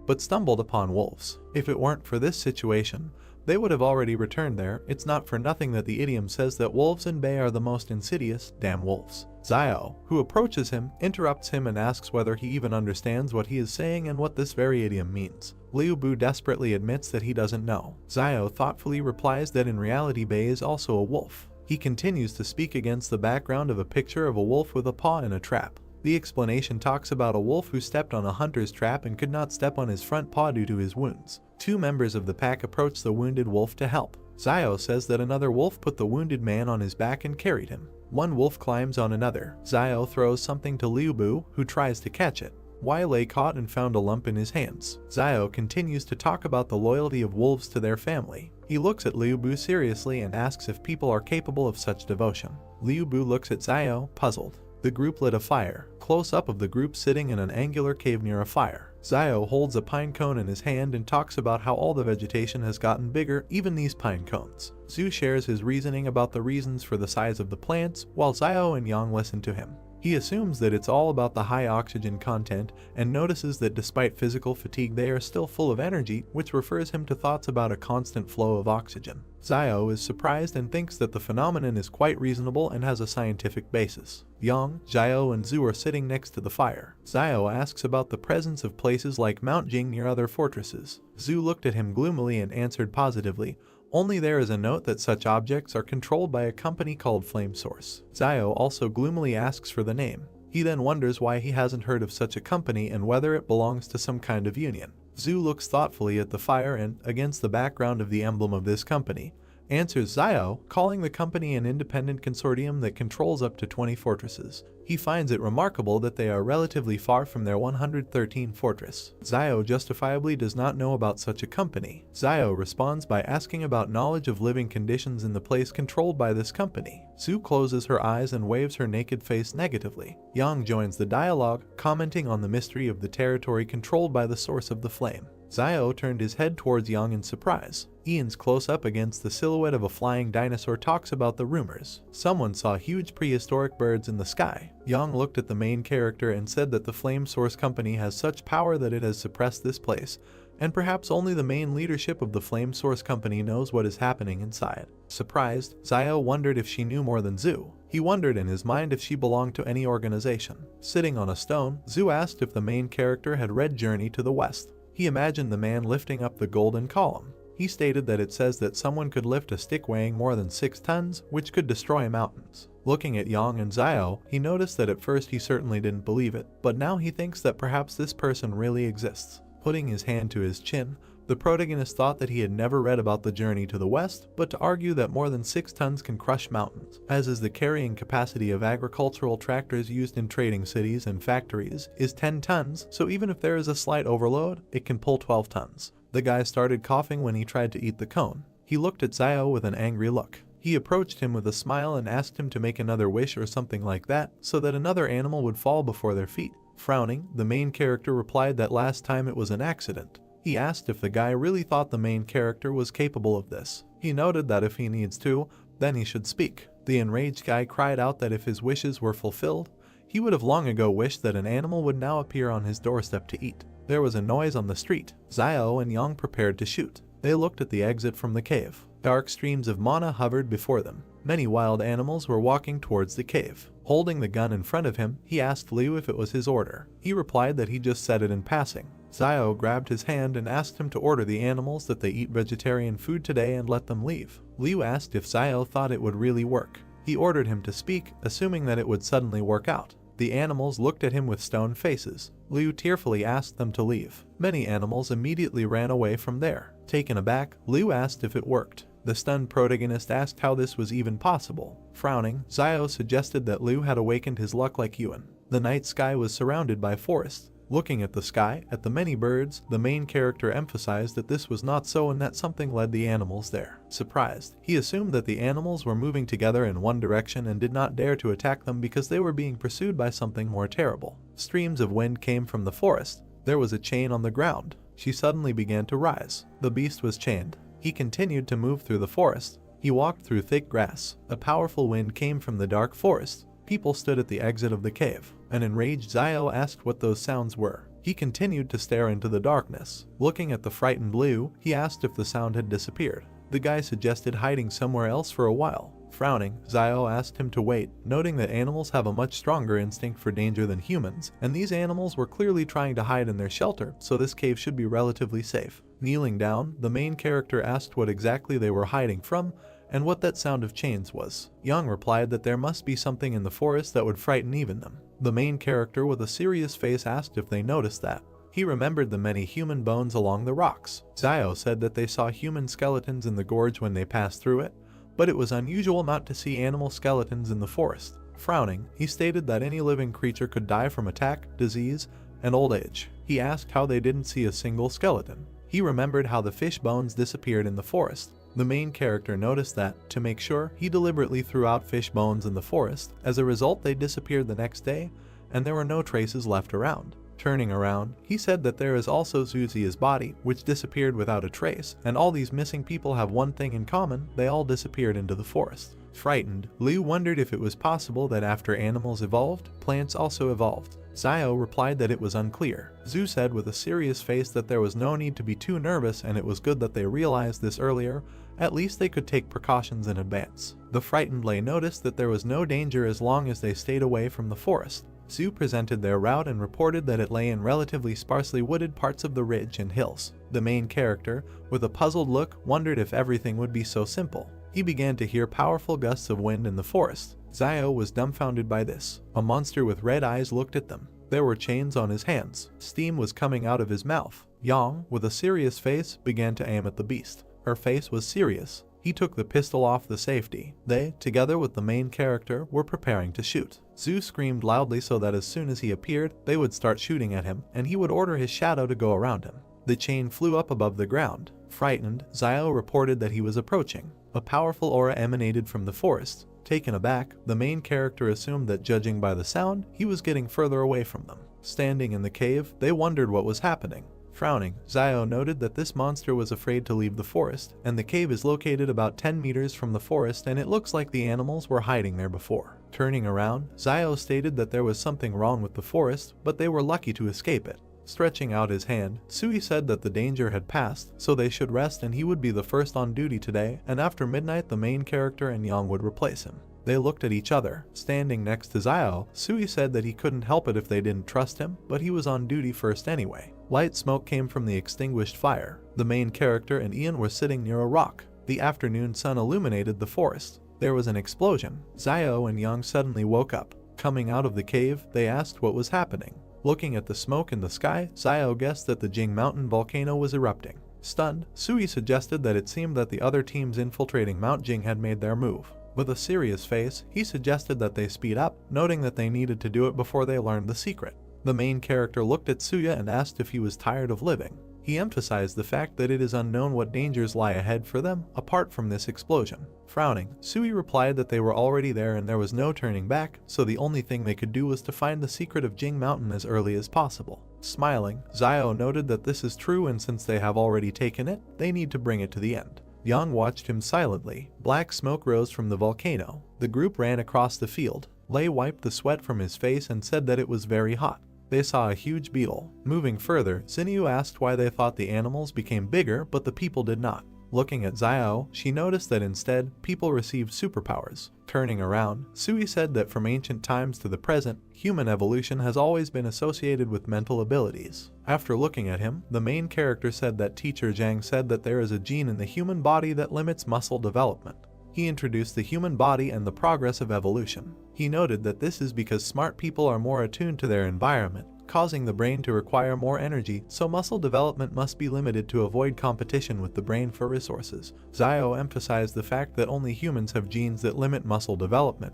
but stumbled upon wolves. If it weren't for this situation, they would have already returned there. It's not for nothing that the idiom says that wolves in bay are the most insidious damn wolves. Xiao, who approaches him, interrupts him and asks whether he even understands what he is saying and what this very idiom means. Liu Bu desperately admits that he doesn't know. Xiao thoughtfully replies that in reality Bei is also a wolf. He continues to speak against the background of a picture of a wolf with a paw in a trap. The explanation talks about a wolf who stepped on a hunter's trap and could not step on his front paw due to his wounds. Two members of the pack approach the wounded wolf to help. Xiao says that another wolf put the wounded man on his back and carried him. One wolf climbs on another. Xiao throws something to Liu Bu, who tries to catch it. Yahello caught and found a lump in his hands. Xiao continues to talk about the loyalty of wolves to their family. He looks at Liu Bu seriously and asks if people are capable of such devotion. Liu Bu looks at Xiao, puzzled. The group lit a fire. Close-up of the group sitting in an angular cave near a fire. Xiao holds a pine cone in his hand and talks about how all the vegetation has gotten bigger, even these pine cones. Zhu shares his reasoning about the reasons for the size of the plants, while Xiao and Yang listen to him. He assumes that it's all about the high oxygen content and notices that despite physical fatigue they are still full of energy, which refers him to thoughts about a constant flow of oxygen. Zio is surprised and thinks that the phenomenon is quite reasonable and has a scientific basis. Yang, Zio, and Zhu are sitting next to the fire. Zio asks about the presence of places like Mount Jing near other fortresses. Zhu looked at him gloomily and answered positively, only there is a note that such objects are controlled by a company called Flame Source. Zio also gloomily asks for the name. He then wonders why he hasn't heard of such a company and whether it belongs to some kind of union. Zhu looks thoughtfully at the fire and, against the background of the emblem of this company, answers Zio, calling the company an independent consortium that controls up to 20 fortresses. He finds it remarkable that they are relatively far from their 113 fortress. Zio justifiably does not know about such a company. Zio responds by asking about knowledge of living conditions in the place controlled by this company. Zhu closes her eyes and waves her naked face negatively. Yang joins the dialogue, commenting on the mystery of the territory controlled by the source of the flame. Zio turned his head towards Yang in surprise. Ian's close-up against the silhouette of a flying dinosaur talks about the rumors. Someone saw huge prehistoric birds in the sky. Yang looked at the main character and said that the Flame Source Company has such power that it has suppressed this place, and perhaps only the main leadership of the Flame Source Company knows what is happening inside. Surprised, Zio wondered if she knew more than Zhu. He wondered in his mind if she belonged to any organization. Sitting on a stone, Zhu asked if the main character had read Journey to the West. He imagined the man lifting up the golden column. He stated that it says that someone could lift a stick weighing more than 6 tons, which could destroy mountains. Looking at Yang and Zio, he noticed that at first he certainly didn't believe it, but now he thinks that perhaps this person really exists. Putting his hand to his chin, the protagonist thought that he had never read about the Journey to the West, but to argue that more than 6 tons can crush mountains, as is the carrying capacity of agricultural tractors used in trading cities and factories, is 10 tons, so even if there is a slight overload, it can pull 12 tons. The guy started coughing when he tried to eat the cone. He looked at Zio with an angry look. He approached him with a smile and asked him to make another wish or something like that, so that another animal would fall before their feet. Frowning, the main character replied that last time it was an accident. He asked if the guy really thought the main character was capable of this. He noted that if he needs to, then he should speak. The enraged guy cried out that if his wishes were fulfilled, he would have long ago wished that an animal would now appear on his doorstep to eat. There was a noise on the street. Zio and Yang prepared to shoot. They looked at the exit from the cave. Dark streams of mana hovered before them. Many wild animals were walking towards the cave. Holding the gun in front of him, he asked Liu if it was his order. He replied that he just said it in passing. Zio grabbed his hand and asked him to order the animals that they eat vegetarian food today and let them leave. Liu asked if Zio thought it would really work. He ordered him to speak, assuming that it would suddenly work out. The animals looked at him with stone faces. Liu tearfully asked them to leave. Many animals immediately ran away from there. Taken aback, Liu asked if it worked. The stunned protagonist asked how this was even possible. Frowning, Zio suggested that Liu had awakened his luck like Yuan. The night sky was surrounded by forests. Looking at the sky, at the many birds, the main character emphasized that this was not so and that something led the animals there. Surprised, he assumed that the animals were moving together in one direction and did not dare to attack them because they were being pursued by something more terrible. Streams of wind came from the forest. There was a chain on the ground. She suddenly began to rise. The beast was chained. He continued to move through the forest. He walked through thick grass. A powerful wind came from the dark forest. People stood at the exit of the cave. An enraged Zio asked what those sounds were. He continued to stare into the darkness. Looking at the frightened Liu, he asked if the sound had disappeared. The guy suggested hiding somewhere else for a while. Frowning, Zio asked him to wait, noting that animals have a much stronger instinct for danger than humans, and these animals were clearly trying to hide in their shelter, so this cave should be relatively safe. Kneeling down, the main character asked what exactly they were hiding from, and what that sound of chains was. Yang replied that there must be something in the forest that would frighten even them. The main character with a serious face asked if they noticed that. He remembered the many human bones along the rocks. Zio said that they saw human skeletons in the gorge when they passed through it, but it was unusual not to see animal skeletons in the forest. Frowning, he stated that any living creature could die from attack, disease, and old age. He asked how they didn't see a single skeleton. He remembered how the fish bones disappeared in the forest. The main character noticed that, to make sure, he deliberately threw out fish bones in the forest. As a result, they disappeared the next day, and there were no traces left around. Turning around, he said that there is also Zuzia's body, which disappeared without a trace, and all these missing people have one thing in common: they all disappeared into the forest. Frightened, Liu wondered if it was possible that after animals evolved, plants also evolved. Xiao replied that it was unclear. Zhu said with a serious face that there was no need to be too nervous and it was good that they realized this earlier. At least they could take precautions in advance. The frightened Lei noticed that there was no danger as long as they stayed away from the forest. Zhu presented their route and reported that it lay in relatively sparsely wooded parts of the ridge and hills. The main character, with a puzzled look, wondered if everything would be so simple. He began to hear powerful gusts of wind in the forest. Xiao was dumbfounded by this. A monster with red eyes looked at them. There were chains on his hands. Steam was coming out of his mouth. Yang, with a serious face, began to aim at the beast. Her face was serious. He took the pistol off the safety. They, together with the main character, were preparing to shoot. Zhu screamed loudly so that as soon as he appeared, they would start shooting at him, and he would order his shadow to go around him. The chain flew up above the ground. Frightened, Xiao reported that he was approaching. A powerful aura emanated from the forest. Taken aback, the main character assumed that judging by the sound, he was getting further away from them. Standing in the cave, they wondered what was happening. Frowning, Xiao noted that this monster was afraid to leave the forest, and the cave is located about 10 meters from the forest and it looks like the animals were hiding there before. Turning around, Xiao stated that there was something wrong with the forest, but they were lucky to escape it. Stretching out his hand, Sui said that the danger had passed, so they should rest and he would be the first on duty today, and after midnight the main character and Yang would replace him. They looked at each other. Standing next to Xiao, Sui said that he couldn't help it if they didn't trust him, but he was on duty first anyway. Light smoke came from the extinguished fire. The main character and Ian were sitting near a rock. The afternoon sun illuminated the forest. There was an explosion. Xiao and Yang suddenly woke up. Coming out of the cave, they asked what was happening. Looking at the smoke in the sky, Xiao guessed that the Jing Mountain volcano was erupting. Stunned, Sui suggested that it seemed that the other teams infiltrating Mount Jing had made their move. With a serious face, he suggested that they speed up, noting that they needed to do it before they learned the secret. The main character looked at Suya and asked if he was tired of living. He emphasized the fact that it is unknown what dangers lie ahead for them, apart from this explosion. Frowning, Sui replied that they were already there and there was no turning back, so the only thing they could do was to find the secret of Jing Mountain as early as possible. Smiling, Xiao noted that this is true and since they have already taken it, they need to bring it to the end. Yang watched him silently. Black smoke rose from the volcano. The group ran across the field. Lei wiped the sweat from his face and said that it was very hot. They saw a huge beetle. Moving further, Xinyu asked why they thought the animals became bigger but the people did not. Looking at Xiao, she noticed that instead, people received superpowers. Turning around, Sui said that from ancient times to the present, human evolution has always been associated with mental abilities. After looking at him, the main character said that Teacher Zhang said that there is a gene in the human body that limits muscle development. He introduced the human body and the progress of evolution. He noted that this is because smart people are more attuned to their environment, causing the brain to require more energy, so muscle development must be limited to avoid competition with the brain for resources. Xiao emphasized the fact that only humans have genes that limit muscle development,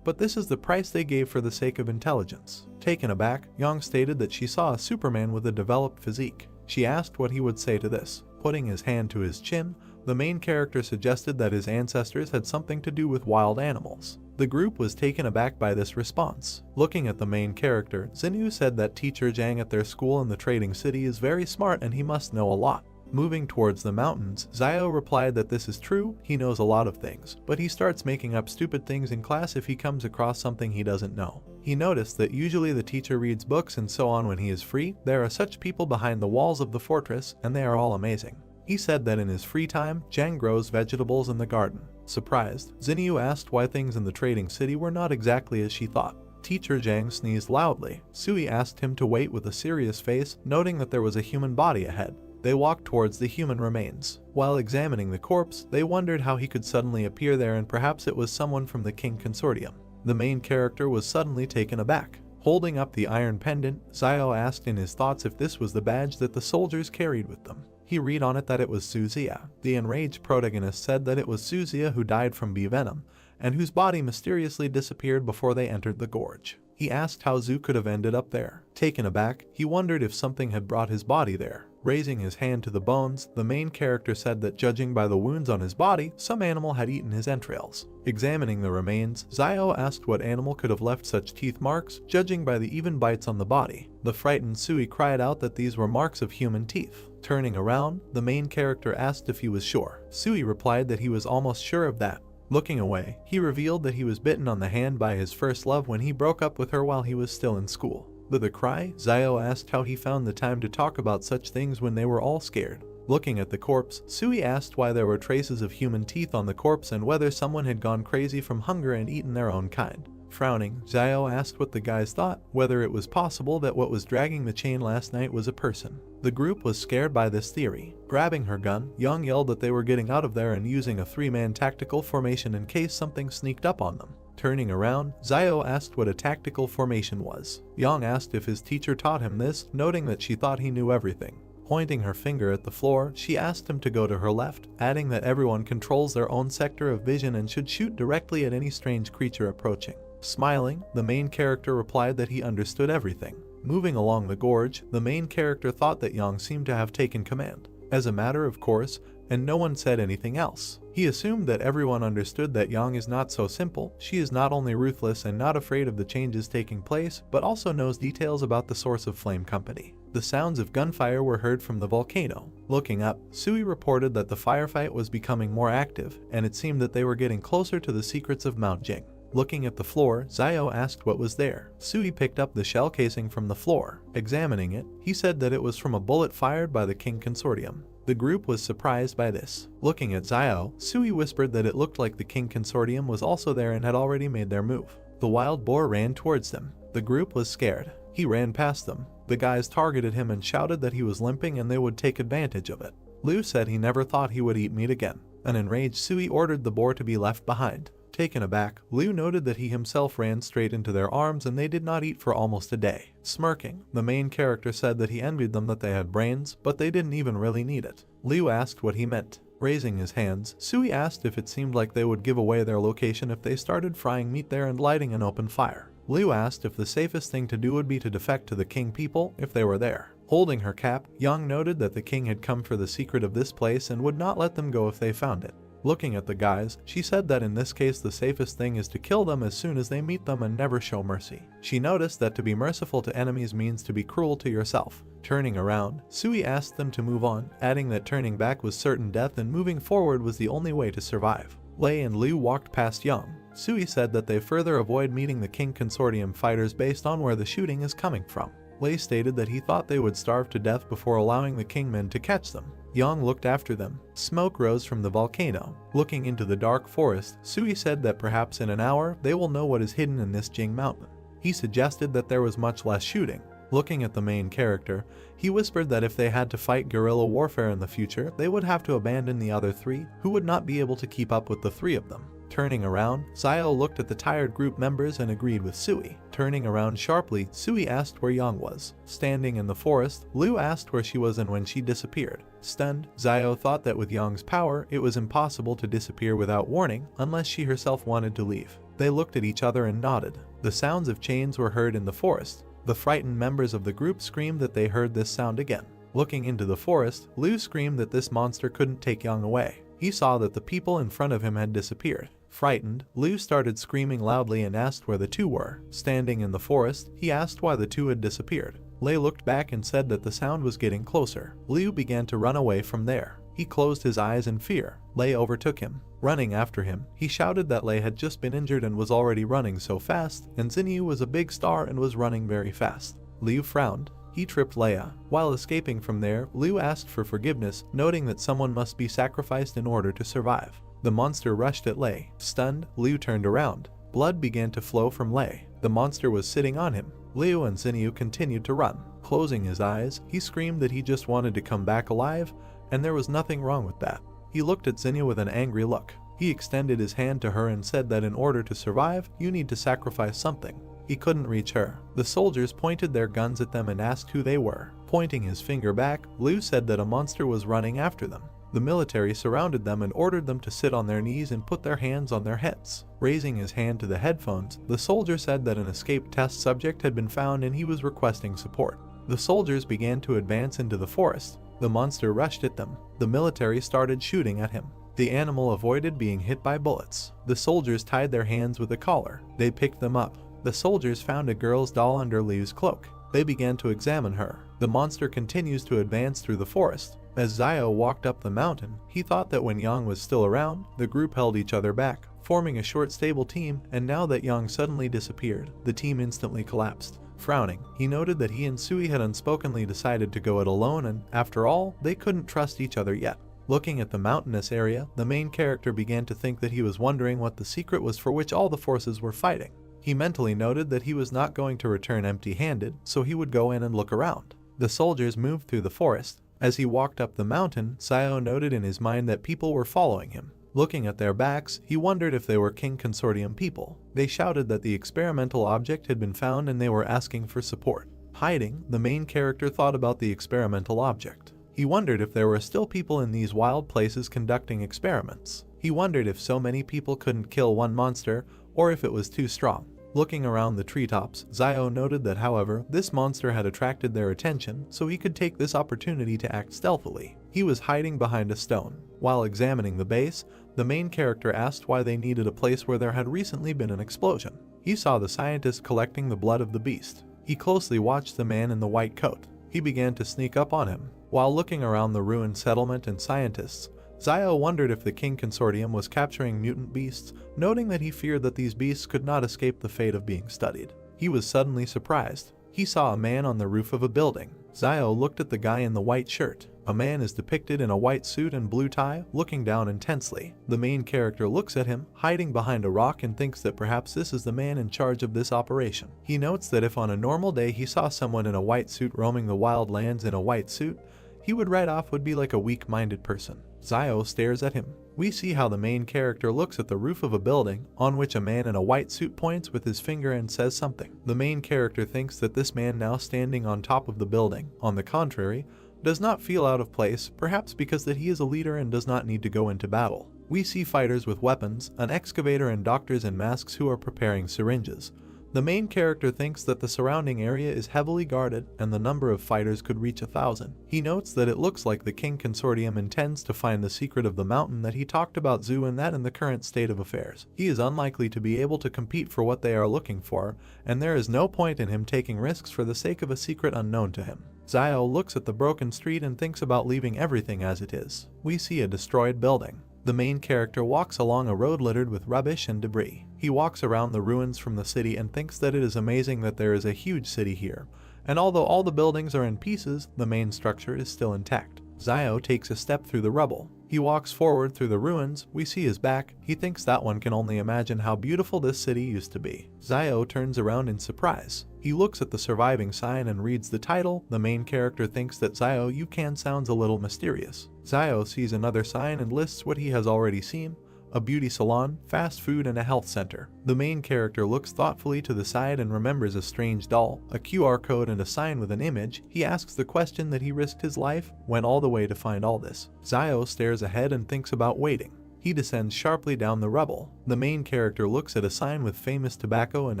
but this is the price they gave for the sake of intelligence. Taken aback, Yang stated that she saw a Superman with a developed physique. She asked what he would say to this. Putting his hand to his chin, the main character suggested that his ancestors had something to do with wild animals. The group was taken aback by this response. Looking at the main character, Xinyu said that Teacher Zhang at their school in the trading city is very smart and he must know a lot. Moving towards the mountains, Xiao replied that this is true, he knows a lot of things, but he starts making up stupid things in class if he comes across something he doesn't know. He noticed that usually the teacher reads books and so on when he is free. There are such people behind the walls of the fortress, and they are all amazing. He said that in his free time, Zhang grows vegetables in the garden. Surprised, Xinyu asked why things in the trading city were not exactly as she thought. Teacher Zhang sneezed loudly. Sui asked him to wait with a serious face, noting that there was a human body ahead. They walked towards the human remains. While examining the corpse, they wondered how he could suddenly appear there and perhaps it was someone from the King Consortium. The main character was suddenly taken aback. Holding up the iron pendant, Xiao asked in his thoughts if this was the badge that the soldiers carried with them. He read on it that it was Suzia. The enraged protagonist said that it was Suzia who died from bee venom, and whose body mysteriously disappeared before they entered the gorge. He asked how Zhu could have ended up there. Taken aback, he wondered if something had brought his body there. Raising his hand to the bones, the main character said that judging by the wounds on his body, some animal had eaten his entrails. Examining the remains, Zio asked what animal could have left such teeth marks, judging by the even bites on the body. The frightened Sui cried out that these were marks of human teeth. Turning around, the main character asked if he was sure. Sui replied that he was almost sure of that. Looking away, he revealed that he was bitten on the hand by his first love when he broke up with her while he was still in school. With a cry, Zio asked how he found the time to talk about such things when they were all scared. Looking at the corpse, Sui asked why there were traces of human teeth on the corpse and whether someone had gone crazy from hunger and eaten their own kind. Frowning, Zio asked what the guys thought, whether it was possible that what was dragging the chain last night was a person. The group was scared by this theory. Grabbing her gun, Young yelled that they were getting out of there and using a 3-man tactical formation in case something sneaked up on them. Turning around, Zio asked what a tactical formation was. Young asked if his teacher taught him this, noting that she thought he knew everything. Pointing her finger at the floor, she asked him to go to her left, adding that everyone controls their own sector of vision and should shoot directly at any strange creature approaching. Smiling, the main character replied that he understood everything. Moving along the gorge, the main character thought that Yang seemed to have taken command. As a matter of course, and no one said anything else. He assumed that everyone understood that Yang is not so simple. She is not only ruthless and not afraid of the changes taking place, but also knows details about the source of Flame Company. The sounds of gunfire were heard from the volcano. Looking up, Sui reported that the firefight was becoming more active, and it seemed that they were getting closer to the secrets of Mount Jing. Looking at the floor, Zio asked what was there. Sui picked up the shell casing from the floor. Examining it, he said that it was from a bullet fired by the King Consortium. The group was surprised by this. Looking at Zio, Sui whispered that it looked like the King Consortium was also there and had already made their move. The wild boar ran towards them. The group was scared. He ran past them. The guys targeted him and shouted that he was limping and they would take advantage of it. Liu said he never thought he would eat meat again. An enraged Sui ordered the boar to be left behind. Taken aback, Liu noted that he himself ran straight into their arms and they did not eat for almost a day. Smirking, the main character said that he envied them that they had brains, but they didn't even really need it. Liu asked what he meant. Raising his hands, Sui asked if it seemed like they would give away their location if they started frying meat there and lighting an open fire. Liu asked if the safest thing to do would be to defect to the king people if they were there. Holding her cap, Yang noted that the king had come for the secret of this place and would not let them go if they found it. Looking at the guys, she said that in this case the safest thing is to kill them as soon as they meet them and never show mercy. She noticed that to be merciful to enemies means to be cruel to yourself. Turning around, Sui asked them to move on, adding that turning back was certain death and moving forward was the only way to survive. Lei and Liu walked past Yang. Sui said that they further avoid meeting the King Consortium fighters based on where the shooting is coming from. Lei stated that he thought they would starve to death before allowing the Kingmen to catch them. Yang looked after them. Smoke rose from the volcano. Looking into the dark forest, Sui said that perhaps in an hour they will know what is hidden in this Jing mountain. He suggested that there was much less shooting. Looking at the main character, he whispered that if they had to fight guerrilla warfare in the future, they would have to abandon the other 3, who would not be able to keep up with the 3 of them. Turning around, Zio looked at the tired group members and agreed with Sui. Turning around sharply, Sui asked where Yang was. Standing in the forest, Liu asked where she was and when she disappeared. Stunned, Zio thought that with Yang's power, it was impossible to disappear without warning unless she herself wanted to leave. They looked at each other and nodded. The sounds of chains were heard in the forest. The frightened members of the group screamed that they heard this sound again. Looking into the forest, Liu screamed that this monster couldn't take Yang away. He saw that the people in front of him had disappeared. Frightened, Liu started screaming loudly and asked where the 2 were. Standing in the forest, he asked why the 2 had disappeared. Lei looked back and said that the sound was getting closer. Liu began to run away from there. He closed his eyes in fear. Lei overtook him. Running after him, he shouted that Lei had just been injured and was already running so fast, and Xinyu was a big star and was running very fast. Liu frowned. He tripped Leia. While escaping from there, Liu asked for forgiveness, noting that someone must be sacrificed in order to survive. The monster rushed at Lei. Stunned, Liu turned around. Blood began to flow from Lei. The monster was sitting on him. Liu and Xinyu continued to run. Closing his eyes, he screamed that he just wanted to come back alive, and there was nothing wrong with that. He looked at Xinyu with an angry look. He extended his hand to her and said that in order to survive, you need to sacrifice something. He couldn't reach her. The soldiers pointed their guns at them and asked who they were. Pointing his finger back, Liu said that a monster was running after them. The military surrounded them and ordered them to sit on their knees and put their hands on their heads. Raising his hand to the headphones, the soldier said that an escaped test subject had been found and he was requesting support. The soldiers began to advance into the forest. The monster rushed at them. The military started shooting at him. The animal avoided being hit by bullets. The soldiers tied their hands with a collar. They picked them up. The soldiers found a girl's doll under Liu's cloak. They began to examine her. The monster continues to advance through the forest. As Xiao walked up the mountain, he thought that when Yang was still around, the group held each other back, forming a short stable team, and now that Yang suddenly disappeared, the team instantly collapsed. Frowning, he noted that he and Sui had unspokenly decided to go it alone, and after all, they couldn't trust each other yet. Looking at the mountainous area, the main character began to think that he was wondering what the secret was for which all the forces were fighting. He mentally noted that he was not going to return empty-handed, so he would go in and look around. The soldiers moved through the forest. As he walked up the mountain, Xiao noted in his mind that people were following him. Looking at their backs, he wondered if they were King Consortium people. They shouted that the experimental object had been found and they were asking for support. Hiding, the main character thought about the experimental object. He wondered if there were still people in these wild places conducting experiments. He wondered if so many people couldn't kill one monster, or if it was too strong. Looking around the treetops, Xiao noted that however, this monster had attracted their attention, so he could take this opportunity to act stealthily. He was hiding behind a stone. While examining the base, the main character asked why they needed a place where there had recently been an explosion. He saw the scientist collecting the blood of the beast. He closely watched the man in the white coat. He began to sneak up on him. While looking around the ruined settlement and scientists, Xiao wondered if the King Consortium was capturing mutant beasts, noting that he feared that these beasts could not escape the fate of being studied. He was suddenly surprised. He saw a man on the roof of a building. Xiao looked at the guy in the white shirt. A man is depicted in a white suit and blue tie, looking down intensely. The main character looks at him, hiding behind a rock, and thinks that perhaps this is the man in charge of this operation. He notes that if on a normal day he saw someone in a white suit roaming the wild lands in a white suit, he would right off would be like a weak-minded person. Xiao stares at him. We see how the main character looks at the roof of a building, on which a man in a white suit points with his finger and says something. The main character thinks that this man now standing on top of the building, on the contrary, does not feel out of place, perhaps because that he is a leader and does not need to go into battle. We see fighters with weapons, an excavator and doctors in masks who are preparing syringes. The main character thinks that the surrounding area is heavily guarded and the number of fighters could reach 1,000. He notes that it looks like the King Consortium intends to find the secret of the mountain that he talked about Zhu, and that in the current state of affairs, he is unlikely to be able to compete for what they are looking for, and there is no point in him taking risks for the sake of a secret unknown to him. Xiao looks at the broken street and thinks about leaving everything as it is. We see a destroyed building. The main character walks along a road littered with rubbish and debris. He walks around the ruins from the city and thinks that it is amazing that there is a huge city here, and although all the buildings are in pieces, the main structure is still intact. Xiao takes a step through the rubble. He walks forward through the ruins. We see his back. He thinks that one can only imagine how beautiful this city used to be. Xiao turns around in surprise. He looks at the surviving sign and reads the title. The main character thinks that Xiao you can sounds a little mysterious. Xiao sees another sign and lists what he has already seen: a beauty salon, fast food, and a health center. The main character looks thoughtfully to the side and remembers a strange doll, a QR code, and a sign with an image. He asks the question that he risked his life, went all the way to find all this. Xiao stares ahead and thinks about waiting. He descends sharply down the rubble. The main character looks at a sign with famous tobacco and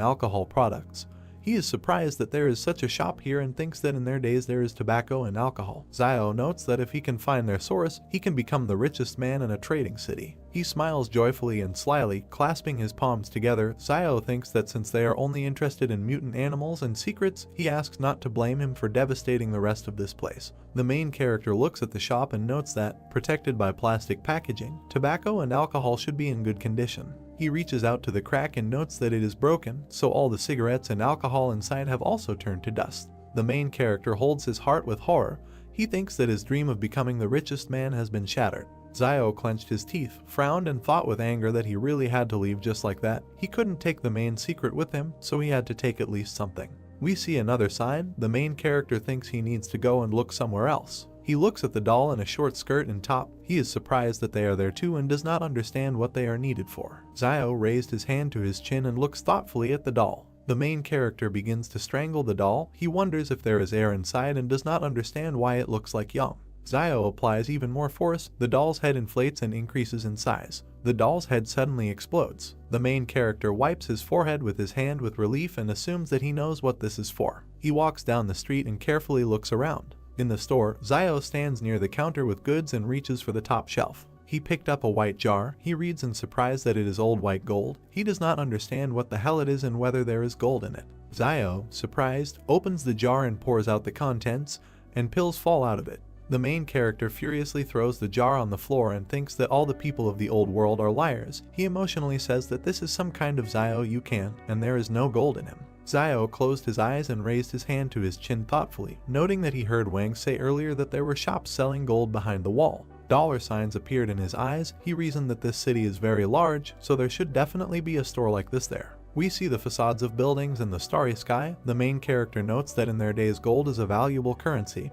alcohol products. He is surprised that there is such a shop here and thinks that in their days there is tobacco and alcohol. Xiao notes that if he can find their source, he can become the richest man in a trading city. He smiles joyfully and slyly, clasping his palms together. Xiao thinks that since they are only interested in mutant animals and secrets, he asks not to blame him for devastating the rest of this place. The main character looks at the shop and notes that, protected by plastic packaging, tobacco and alcohol should be in good condition. He reaches out to the crack and notes that it is broken, so all the cigarettes and alcohol inside have also turned to dust. The main character holds his heart with horror. He thinks that his dream of becoming the richest man has been shattered. Xiao clenched his teeth, frowned, and thought with anger that he really had to leave just like that. He couldn't take the main secret with him, so he had to take at least something. We see another sign. The main character thinks he needs to go and look somewhere else. He looks at the doll in a short skirt and top. He is surprised that they are there too and does not understand what they are needed for. Xiao raised his hand to his chin and looks thoughtfully at the doll. The main character begins to strangle the doll. He wonders if there is air inside and does not understand why it looks like Yang. Xiao applies even more force. The doll's head inflates and increases in size. The doll's head suddenly explodes. The main character wipes his forehead with his hand with relief and assumes that he knows what this is for. He walks down the street and carefully looks around. In the store, Zio stands near the counter with goods and reaches for the top shelf. He picked up a white jar. He reads in surprise that it is old white gold. He does not understand what the hell it is and whether there is gold in it. Zio, surprised, opens the jar and pours out the contents, and pills fall out of it. The main character furiously throws the jar on the floor and thinks that all the people of the old world are liars. He emotionally says that this is some kind of Zio you can, and there is no gold in him. Zio closed his eyes and raised his hand to his chin thoughtfully, noting that he heard Wang say earlier that there were shops selling gold behind the wall. Dollar signs appeared in his eyes. He reasoned that this city is very large, so there should definitely be a store like this there. We see the facades of buildings and the starry sky. The main character notes that in their days gold is a valuable currency,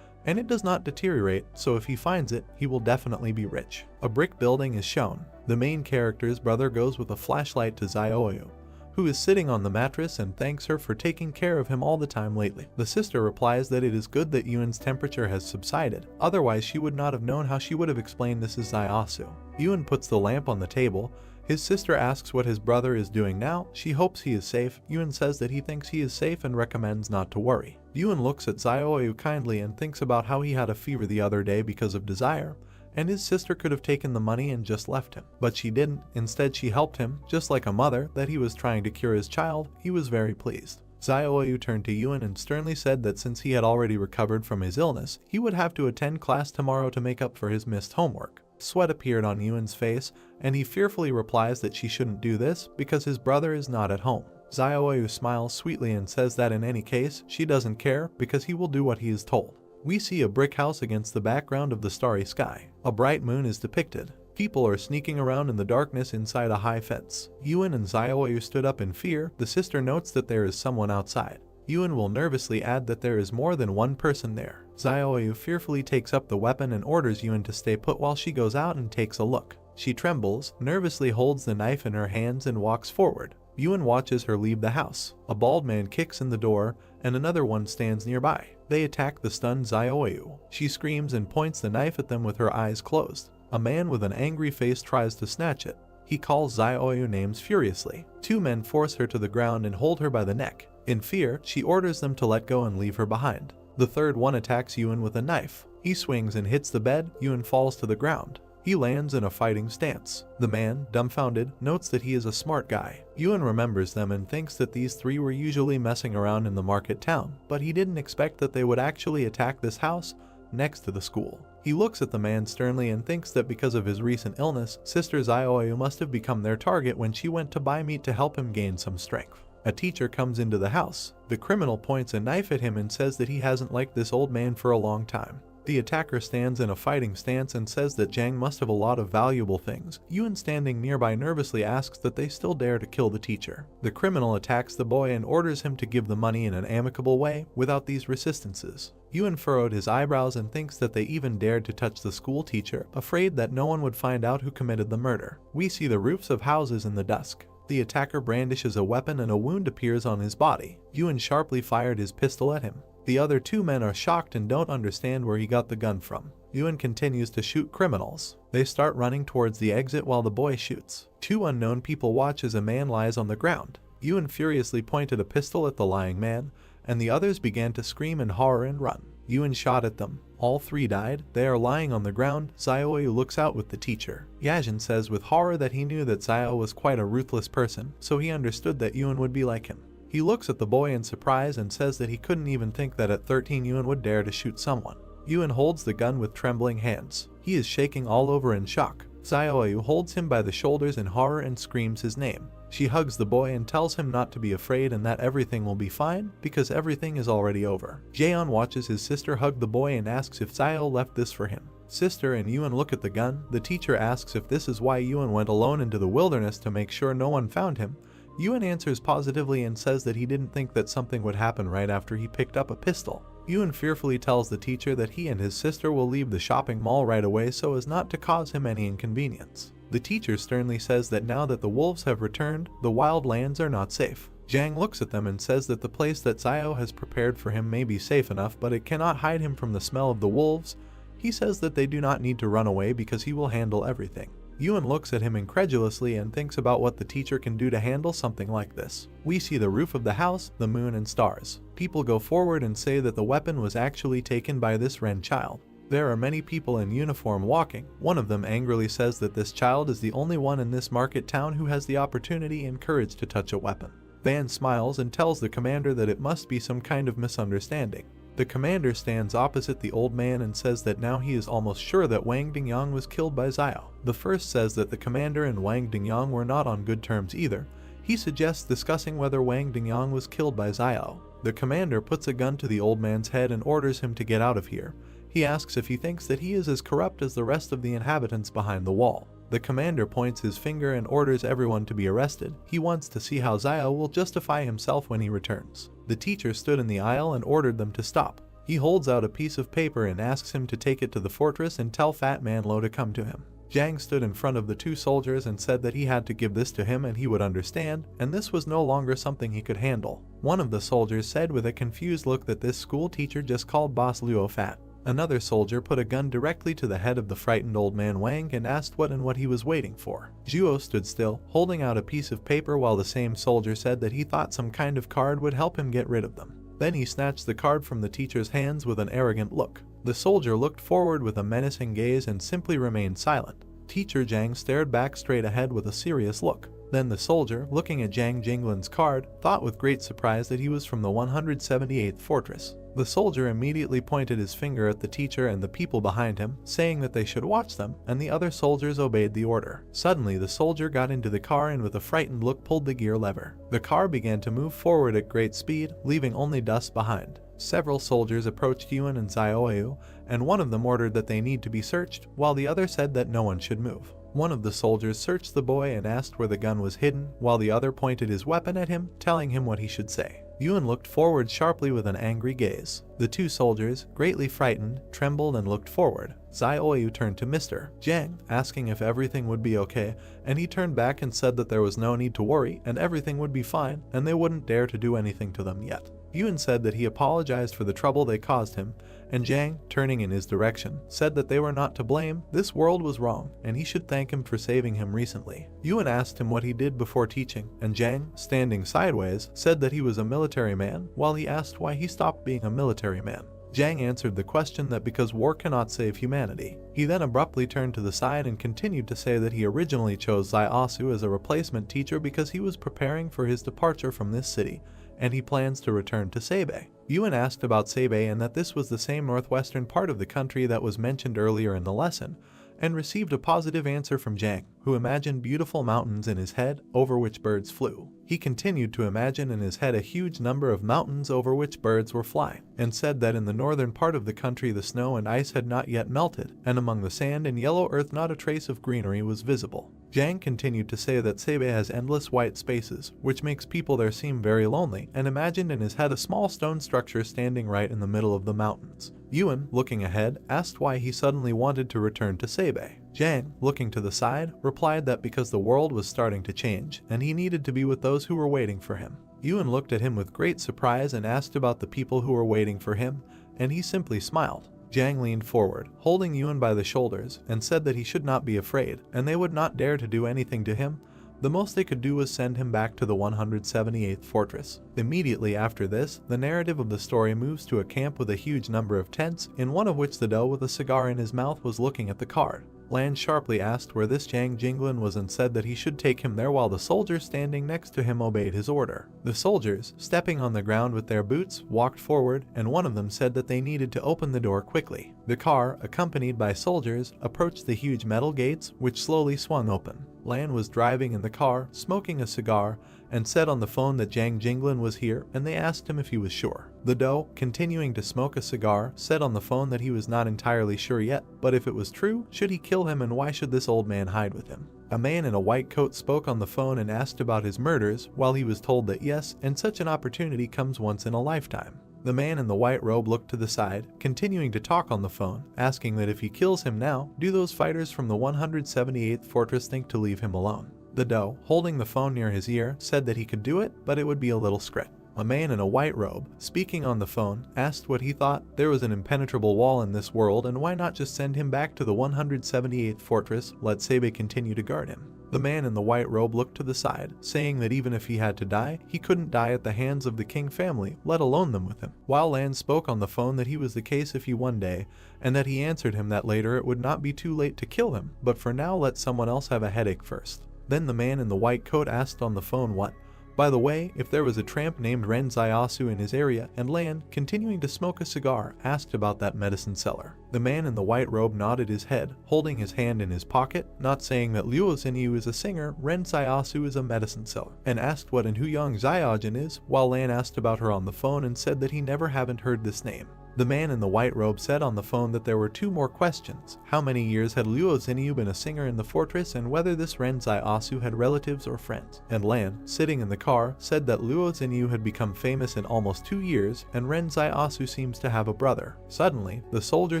and it does not deteriorate, so if he finds it, he will definitely be rich. A brick building is shown. The main character's brother goes with a flashlight to Zioyu, who is sitting on the mattress, and thanks her for taking care of him all the time lately. The sister replies that it is good that Yuan's temperature has subsided, otherwise she would not have known how she would have explained this is Ziosu. Yuan puts the lamp on the table. His sister asks what his brother is doing now. She hopes he is safe. Yuan says that he thinks he is safe and recommends not to worry. Yuan looks at Zioyu kindly and thinks about how he had a fever the other day because of desire, and his sister could have taken the money and just left him. But she didn't. Instead, she helped him, just like a mother, that he was trying to cure his child. He was very pleased. Zioyu turned to Yuan and sternly said that since he had already recovered from his illness, he would have to attend class tomorrow to make up for his missed homework. Sweat appeared on Yuan's face, and he fearfully replies that she shouldn't do this because his brother is not at home. Zioyu smiles sweetly and says that in any case, she doesn't care because he will do what he is told. We see a brick house against the background of the starry sky. A bright moon is depicted. People are sneaking around in the darkness inside a high fence. Yuan and Zioyu stood up in fear. The sister notes that there is someone outside. Yuan will nervously add that there is more than one person there. Zioyu fearfully takes up the weapon and orders Yuan to stay put while she goes out and takes a look. She trembles, nervously holds the knife in her hands and walks forward. Yuan watches her leave the house. A bald man kicks in the door, and another one stands nearby. They attack the stunned Zioyu. She screams and points the knife at them with her eyes closed. A man with an angry face tries to snatch it. He calls Zioyu names furiously. Two men force her to the ground and hold her by the neck. In fear, she orders them to let go and leave her behind. The third one attacks Yuan with a knife. He swings and hits the bed. Yuan falls to the ground. He lands in a fighting stance. The man, dumbfounded, notes that he is a smart guy. Yuan remembers them and thinks that these three were usually messing around in the market town, but he didn't expect that they would actually attack this house next to the school. He looks at the man sternly and thinks that because of his recent illness, Sister Zioyu must have become their target when she went to buy meat to help him gain some strength. A teacher comes into the house. The criminal points a knife at him and says that he hasn't liked this old man for a long time. The attacker stands in a fighting stance and says that Zhang must have a lot of valuable things. Yuan, standing nearby, nervously asks that they still dare to kill the teacher. The criminal attacks the boy and orders him to give the money in an amicable way without these resistances. Yuan furrowed his eyebrows and thinks that they even dared to touch the school teacher, afraid that no one would find out who committed the murder. We see the roofs of houses in the dusk. The attacker brandishes a weapon and a wound appears on his body. Yuan sharply fired his pistol at him. The other two men are shocked and don't understand where he got the gun from. Yuan continues to shoot criminals. They start running towards the exit while the boy shoots. Two unknown people watch as a man lies on the ground. Yuan furiously pointed a pistol at the lying man, and the others began to scream in horror and run. Yuan shot at them. All three died. They are lying on the ground. Zioyu looks out with the teacher. Yajin says with horror that he knew that Zio was quite a ruthless person, so he understood that Yuan would be like him. He looks at the boy in surprise and says that he couldn't even think that at 13 Yuan would dare to shoot someone. Yuan holds the gun with trembling hands. He is shaking all over in shock. Zioyu holds him by the shoulders in horror and screams his name. She hugs the boy and tells him not to be afraid and that everything will be fine because everything is already over. Jaeon watches his sister hug the boy and asks if Zio left this for him. Sister and Yuan look at the gun. The teacher asks if this is why Yuan went alone into the wilderness to make sure no one found him. Yuan answers positively and says that he didn't think that something would happen right after he picked up a pistol. Yuan fearfully tells the teacher that he and his sister will leave the shopping mall right away so as not to cause him any inconvenience. The teacher sternly says that now that the wolves have returned, the wild lands are not safe. Zhang looks at them and says that the place that Zio has prepared for him may be safe enough, but it cannot hide him from the smell of the wolves. He says that they do not need to run away because he will handle everything. Yuan looks at him incredulously and thinks about what the teacher can do to handle something like this. We see the roof of the house, the moon and stars. People go forward and say that the weapon was actually taken by this Ren child. There are many people in uniform walking. One of them angrily says that this child is the only one in this market town who has the opportunity and courage to touch a weapon. Van smiles and tells the commander that it must be some kind of misunderstanding. The commander stands opposite the old man and says that now he is almost sure that Wang Dingyang was killed by Xiao. The first says that the commander and Wang Dingyang were not on good terms either. He suggests discussing whether Wang Dingyang was killed by Xiao. The commander puts a gun to the old man's head and orders him to get out of here. He asks if he thinks that he is as corrupt as the rest of the inhabitants behind the wall. The commander points his finger and orders everyone to be arrested. He wants to see how Xiao will justify himself when he returns. The teacher stood in the aisle and ordered them to stop. He holds out a piece of paper and asks him to take it to the fortress and tell Fat Man Lo to come to him. Zhang stood in front of the two soldiers and said that he had to give this to him and he would understand, and this was no longer something he could handle. One of the soldiers said with a confused look that this school teacher just called Boss Luo fat. Another soldier put a gun directly to the head of the frightened old man Wang and asked what he was waiting for. Zhuo stood still, holding out a piece of paper while the same soldier said that he thought some kind of card would help him get rid of them. Then he snatched the card from the teacher's hands with an arrogant look. The soldier looked forward with a menacing gaze and simply remained silent. Teacher Zhang stared back straight ahead with a serious look. Then the soldier, looking at Zhang Jinglin's card, thought with great surprise that he was from the 178th fortress. The soldier immediately pointed his finger at the teacher and the people behind him, saying that they should watch them, and the other soldiers obeyed the order. Suddenly the soldier got into the car and with a frightened look pulled the gear lever. The car began to move forward at great speed, leaving only dust behind. Several soldiers approached Yuan and Xiaoyu, and one of them ordered that they need to be searched, while the other said that no one should move. One of the soldiers searched the boy and asked where the gun was hidden, while the other pointed his weapon at him, telling him what he should say. Yuan looked forward sharply with an angry gaze. The two soldiers, greatly frightened, trembled and looked forward. Xiaoyu turned to Mr. Zhang, asking if everything would be okay, and he turned back and said that there was no need to worry and everything would be fine and they wouldn't dare to do anything to them yet. Yuan said that he apologized for the trouble they caused him, and Zhang, turning in his direction, said that they were not to blame, this world was wrong, and he should thank him for saving him recently. Yuan asked him what he did before teaching, and Zhang, standing sideways, said that he was a military man, while he asked why he stopped being a military man. Zhang answered the question that because war cannot save humanity. He then abruptly turned to the side and continued to say that he originally chose Zaiasu as a replacement teacher because he was preparing for his departure from this city, and he plans to return to Sabei. Yuan asked about Sabei and that this was the same northwestern part of the country that was mentioned earlier in the lesson, and received a positive answer from Zhang, who imagined beautiful mountains in his head over which birds flew. He continued to imagine in his head a huge number of mountains over which birds were flying, and said that in the northern part of the country the snow and ice had not yet melted, and among the sand and yellow earth not a trace of greenery was visible. Zhang continued to say that Sabei has endless white spaces, which makes people there seem very lonely, and imagined in his head a small stone structure standing right in the middle of the mountains. Yuan, looking ahead, asked why he suddenly wanted to return to Sabei. Zhang, looking to the side, replied that because the world was starting to change, and he needed to be with those who were waiting for him. Yuan looked at him with great surprise and asked about the people who were waiting for him, and he simply smiled. Zhang leaned forward, holding Yuan by the shoulders, and said that he should not be afraid, and they would not dare to do anything to him. The most they could do was send him back to the 178th fortress. Immediately after this, the narrative of the story moves to a camp with a huge number of tents, in one of which the doe with a cigar in his mouth was looking at the card. Lan sharply asked where this Zhang Jinglin was and said that he should take him there while the soldiers standing next to him obeyed his order. The soldiers, stepping on the ground with their boots, walked forward, and one of them said that they needed to open the door quickly. The car, accompanied by soldiers, approached the huge metal gates, which slowly swung open. Lan was driving in the car, smoking a cigar, and said on the phone that Zhang Jinglin was here, and they asked him if he was sure. The doe, continuing to smoke a cigar, said on the phone that he was not entirely sure yet, but if it was true, should he kill him and why should this old man hide with him? A man in a white coat spoke on the phone and asked about his murders, while he was told that yes, and such an opportunity comes once in a lifetime. The man in the white robe looked to the side, continuing to talk on the phone, asking that if he kills him now, do those fighters from the 178th fortress think to leave him alone? The doe, holding the phone near his ear, said that he could do it, but it would be a little script. A man in a white robe, speaking on the phone, asked what he thought. There was an impenetrable wall in this world, and why not just send him back to the 178th fortress, let Sebe continue to guard him. The man in the white robe looked to the side, saying that even if he had to die, he couldn't die at the hands of the king family, let alone them with him. While Lan spoke on the phone that he was the case if he one day, and that he answered him that later it would not be too late to kill him, but for now let someone else have a headache first. Then the man in the white coat asked on the phone what. By the way, if there was a tramp named Ren Zaiasu in his area, and Lan, continuing to smoke a cigar, asked about that medicine seller. The man in the white robe nodded his head, holding his hand in his pocket, not saying that Luo Xinyu is a singer, Ren Zaiasu is a medicine seller, and asked what Enhuyang Zaiajin is, while Lan asked about her on the phone and said that he never haven't heard this name. The man in the white robe said on the phone that there were two more questions. How many years had Luo Xinyu been a singer in the fortress, and whether this Ren Zaiasu had relatives or friends. And Lan, sitting in the car, said that Luo Xinyu had become famous in almost 2 years, and Ren Zaiasu seems to have a brother. Suddenly, the soldier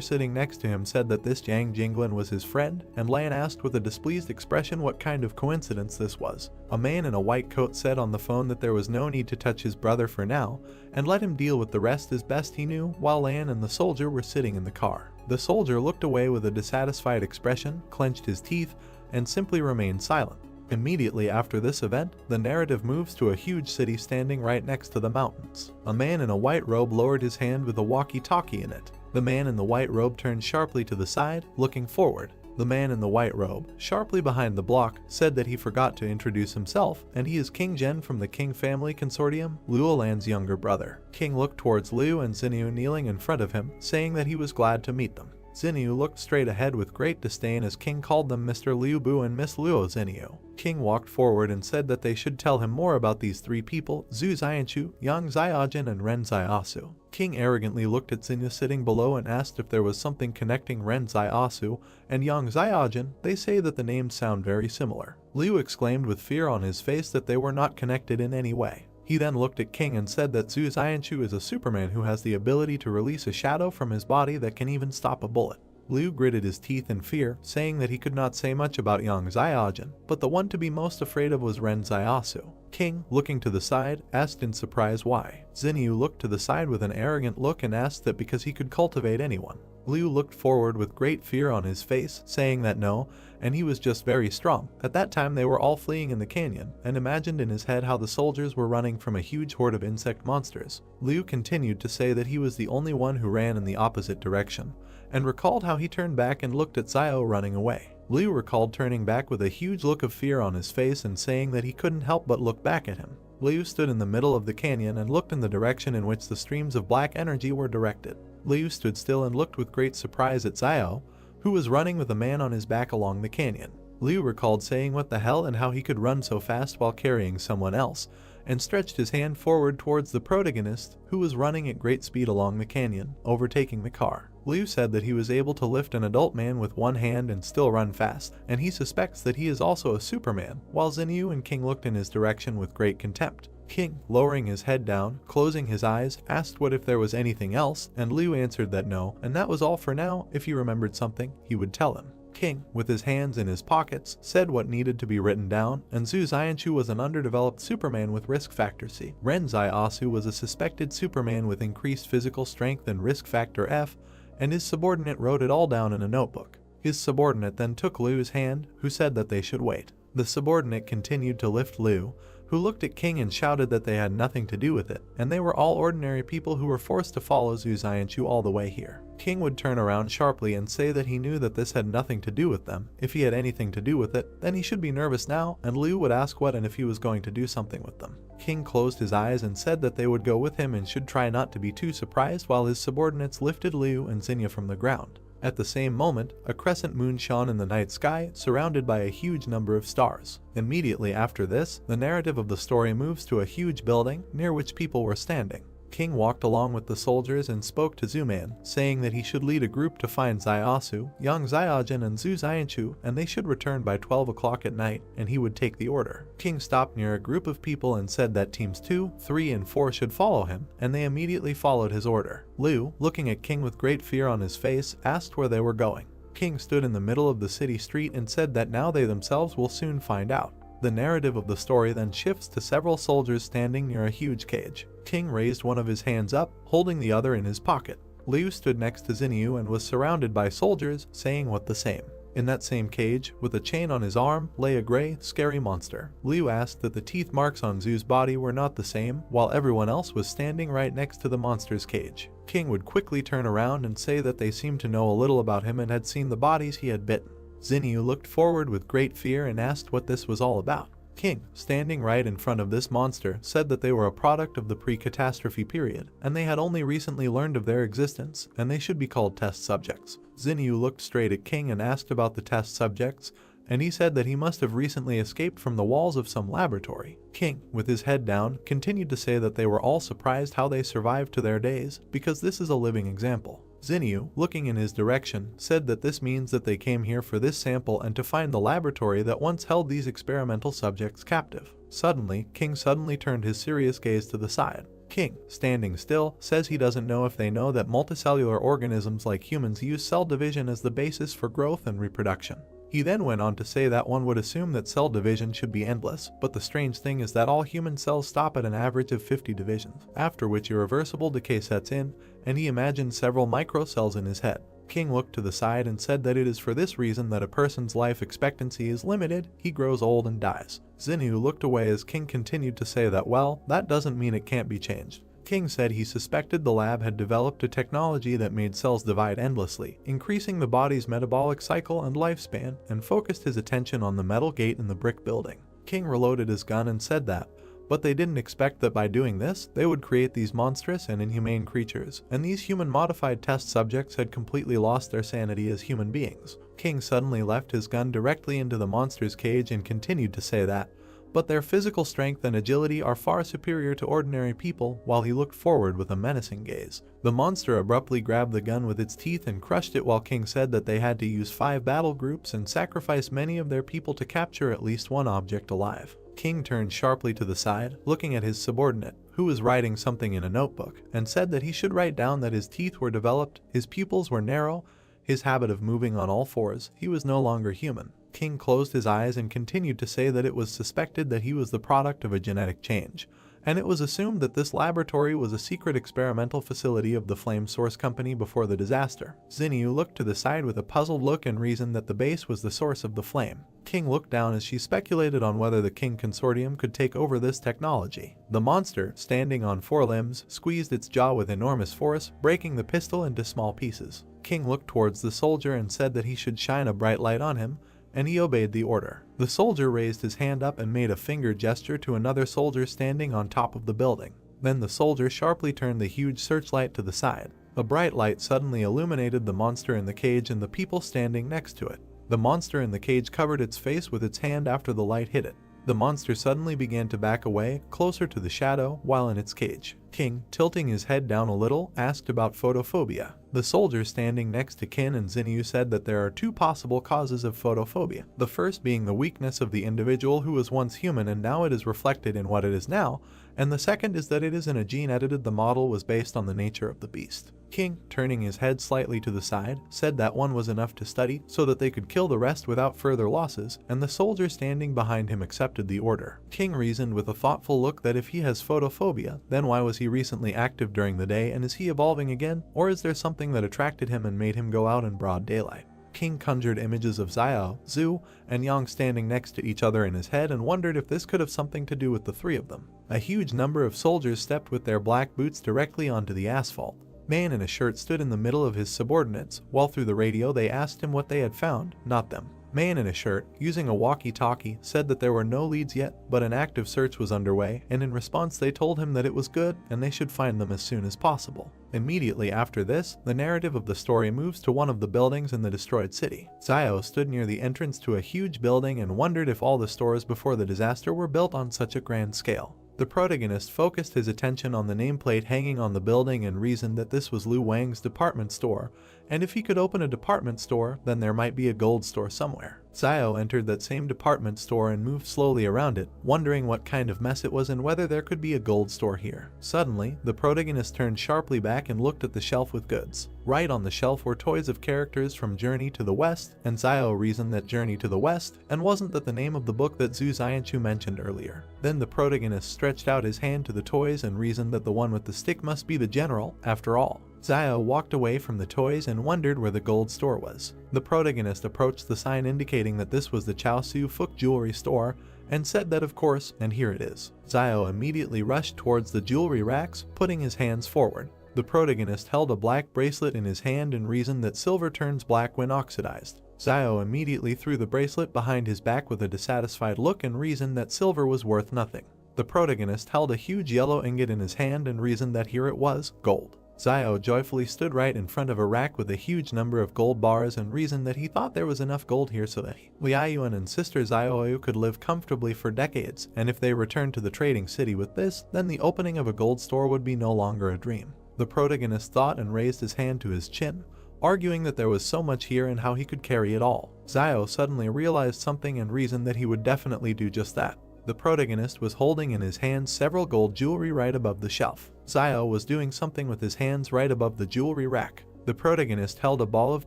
sitting next to him said that this Yang Jinglin was his friend, and Lan asked with a displeased expression what kind of coincidence this was. A man in a white coat said on the phone that there was no need to touch his brother for now, and let him deal with the rest as best he knew, while Lan and the soldier were sitting in the car. The soldier looked away with a dissatisfied expression, clenched his teeth, and simply remained silent. Immediately after this event, the narrative moves to a huge city standing right next to the mountains. A man in a white robe lowered his hand with a walkie-talkie in it. The man in the white robe turned sharply to the side, looking forward. The man in the white robe, sharply behind the block, said that he forgot to introduce himself, and he is King Zhen from the King Family Consortium, Luo Lan's younger brother. King looked towards Liu and Xinyu kneeling in front of him, saying that he was glad to meet them. Xinyu looked straight ahead with great disdain as King called them Mr. Liu Bu and Miss Luo Xinyu. King walked forward and said that they should tell him more about these three people, Zhu Xianchu, Yang Zaiajin, and Ren Zaiasu. King arrogantly looked at Xinyu sitting below and asked if there was something connecting Ren Zaiasu and Yang Zaiajin. They say that the names sound very similar. Liu exclaimed with fear on his face that they were not connected in any way. He then looked at King and said that Zhu Xianchu is a Superman who has the ability to release a shadow from his body that can even stop a bullet. Liu gritted his teeth in fear, saying that he could not say much about Yang Zaiajin, but the one to be most afraid of was Ren Zaiasu. King, looking to the side, asked in surprise why. Xinyu looked to the side with an arrogant look and asked that because he could cultivate anyone. Liu looked forward with great fear on his face, saying that no, and he was just very strong. At that time they were all fleeing in the canyon, and imagined in his head how the soldiers were running from a huge horde of insect monsters. Liu continued to say that he was the only one who ran in the opposite direction, and recalled how he turned back and looked at Xiao running away. Liu recalled turning back with a huge look of fear on his face and saying that he couldn't help but look back at him. Liu stood in the middle of the canyon and looked in the direction in which the streams of black energy were directed. Liu stood still and looked with great surprise at Xiao, who was running with a man on his back along the canyon. Liu recalled saying what the hell and how he could run so fast while carrying someone else, and stretched his hand forward towards the protagonist, who was running at great speed along the canyon, overtaking the car. Liu said that he was able to lift an adult man with one hand and still run fast, and he suspects that he is also a Superman, while Xinyu and King looked in his direction with great contempt. King, lowering his head down, closing his eyes, asked what if there was anything else, and Liu answered that no, and that was all for now. If he remembered something, he would tell him. King, with his hands in his pockets, said what needed to be written down, and Zhu Xianchu was an underdeveloped Superman with risk factor C. Ren Zaiasu was a suspected Superman with increased physical strength and risk factor F, and his subordinate wrote it all down in a notebook. His subordinate then took Liu's hand, who said that they should wait. The subordinate continued to lift Liu, who looked at King and shouted that they had nothing to do with it, and they were all ordinary people who were forced to follow Zhu Xianchu all the way here. King would turn around sharply and say that he knew that this had nothing to do with them. If he had anything to do with it, then he should be nervous now, and Liu would ask what and if he was going to do something with them. King closed his eyes and said that they would go with him and should try not to be too surprised while his subordinates lifted Liu and Xinyu from the ground. At the same moment, a crescent moon shone in the night sky, surrounded by a huge number of stars. Immediately after this, the narrative of the story moves to a huge building, near which people were standing. King walked along with the soldiers and spoke to Zuman, saying that he should lead a group to find Zaiasu, Yang Zaiajin, and Zhu Xianchu, and they should return by 12 o'clock at night, and he would take the order. King stopped near a group of people and said that teams 2, 3, and 4 should follow him, and they immediately followed his order. Liu, looking at King with great fear on his face, asked where they were going. King stood in the middle of the city street and said that now they themselves will soon find out. The narrative of the story then shifts to several soldiers standing near a huge cage. King raised one of his hands up, holding the other in his pocket. Liu stood next to Xinyu and was surrounded by soldiers, saying what the same. In that same cage, with a chain on his arm, lay a gray, scary monster. Liu asked that the teeth marks on Zhu's body were not the same, while everyone else was standing right next to the monster's cage. King would quickly turn around and say that they seemed to know a little about him and had seen the bodies he had bitten. Xinyu looked forward with great fear and asked what this was all about. King, standing right in front of this monster, said that they were a product of the pre-catastrophe period, and they had only recently learned of their existence, and they should be called test subjects. Xinyu looked straight at King and asked about the test subjects, and he said that he must have recently escaped from the walls of some laboratory. King, with his head down, continued to say that they were all surprised how they survived to their days, because this is a living example. Xinyu, looking in his direction, said that this means that they came here for this sample and to find the laboratory that once held these experimental subjects captive. Suddenly, King suddenly turned his serious gaze to the side. King, standing still, says he doesn't know if they know that multicellular organisms like humans use cell division as the basis for growth and reproduction. He then went on to say that one would assume that cell division should be endless, but the strange thing is that all human cells stop at an average of 50 divisions, after which irreversible decay sets in, and he imagined several microcells in his head. King looked to the side and said that it is for this reason that a person's life expectancy is limited, he grows old and dies. Xinyu looked away as King continued to say that, well, that doesn't mean it can't be changed. King said he suspected the lab had developed a technology that made cells divide endlessly, increasing the body's metabolic cycle and lifespan, and focused his attention on the metal gate in the brick building. King reloaded his gun and said that, but they didn't expect that by doing this, they would create these monstrous and inhumane creatures, and these human-modified test subjects had completely lost their sanity as human beings. King suddenly left his gun directly into the monster's cage and continued to say that, but their physical strength and agility are far superior to ordinary people, while he looked forward with a menacing gaze. The monster abruptly grabbed the gun with its teeth and crushed it, while King said that they had to use 5 battle groups and sacrifice many of their people to capture at least one object alive. King turned sharply to the side, looking at his subordinate, who was writing something in a notebook, and said that he should write down that his teeth were developed, his pupils were narrow, his habit of moving on all fours, he was no longer human. King closed his eyes and continued to say that it was suspected that he was the product of a genetic change, and it was assumed that this laboratory was a secret experimental facility of the Flame Source Company before the disaster. Xinyu looked to the side with a puzzled look and reasoned that the base was the source of the flame. King looked down as she speculated on whether the King Consortium could take over this technology. The monster, standing on 4 limbs, squeezed its jaw with enormous force, breaking the pistol into small pieces. King looked towards the soldier and said that he should shine a bright light on him, and he obeyed the order. The soldier raised his hand up and made a finger gesture to another soldier standing on top of the building. Then the soldier sharply turned the huge searchlight to the side. A bright light suddenly illuminated the monster in the cage and the people standing next to it. The monster in the cage covered its face with its hand after the light hit it. The monster suddenly began to back away, closer to the shadow, while in its cage. King, tilting his head down a little, asked about photophobia. The soldier standing next to Kin and Xinyu said that there are 2 possible causes of photophobia. The first being the weakness of the individual who was once human and now it is reflected in what it is now, and the second is that it is in a gene edited. The model was based on the nature of the beast. King, turning his head slightly to the side, said that one was enough to study so that they could kill the rest without further losses, and the soldier standing behind him accepted the order. King reasoned with a thoughtful look that if he has photophobia, then why was he recently active during the day, and is he evolving again, or is there something that attracted him and made him go out in broad daylight? King conjured images of Xiao, Zhu, and Yang standing next to each other in his head and wondered if this could have something to do with the 3 of them. A huge number of soldiers stepped with their black boots directly onto the asphalt. Man in a shirt stood in the middle of his subordinates, while through the radio they asked him what they had found, not them. Man in a shirt, using a walkie-talkie, said that there were no leads yet, but an active search was underway, and in response they told him that it was good and they should find them as soon as possible. Immediately after this, the narrative of the story moves to one of the buildings in the destroyed city. Xiao stood near the entrance to a huge building and wondered if all the stores before the disaster were built on such a grand scale. The protagonist focused his attention on the nameplate hanging on the building and reasoned that this was Lu Wang's department store, and if he could open a department store, then there might be a gold store somewhere. Zio entered that same department store and moved slowly around it, wondering what kind of mess it was and whether there could be a gold store here. Suddenly, the protagonist turned sharply back and looked at the shelf with goods. Right on the shelf were toys of characters from Journey to the West, and Zio reasoned that Journey to the West, and wasn't that the name of the book that Zhu Xianchu mentioned earlier. Then the protagonist stretched out his hand to the toys and reasoned that the one with the stick must be the general, after all. Zio walked away from the toys and wondered where the gold store was. The protagonist approached the sign indicating that this was the Chao Su Fuk jewelry store and said that of course, and here it is. Zio immediately rushed towards the jewelry racks, putting his hands forward. The protagonist held a black bracelet in his hand and reasoned that silver turns black when oxidized. Zio immediately threw the bracelet behind his back with a dissatisfied look and reasoned that silver was worth nothing. The protagonist held a huge yellow ingot in his hand and reasoned that here it was, gold. Zio joyfully stood right in front of a rack with a huge number of gold bars and reasoned that he thought there was enough gold here so that Liaoyuan and sister Zioyu could live comfortably for decades, and if they returned to the trading city with this, then the opening of a gold store would be no longer a dream. The protagonist thought and raised his hand to his chin, arguing that there was so much here and how he could carry it all. Zio suddenly realized something and reasoned that he would definitely do just that. The protagonist was holding in his hands several gold jewelry right above the shelf. Zio was doing something with his hands right above the jewelry rack. The protagonist held a ball of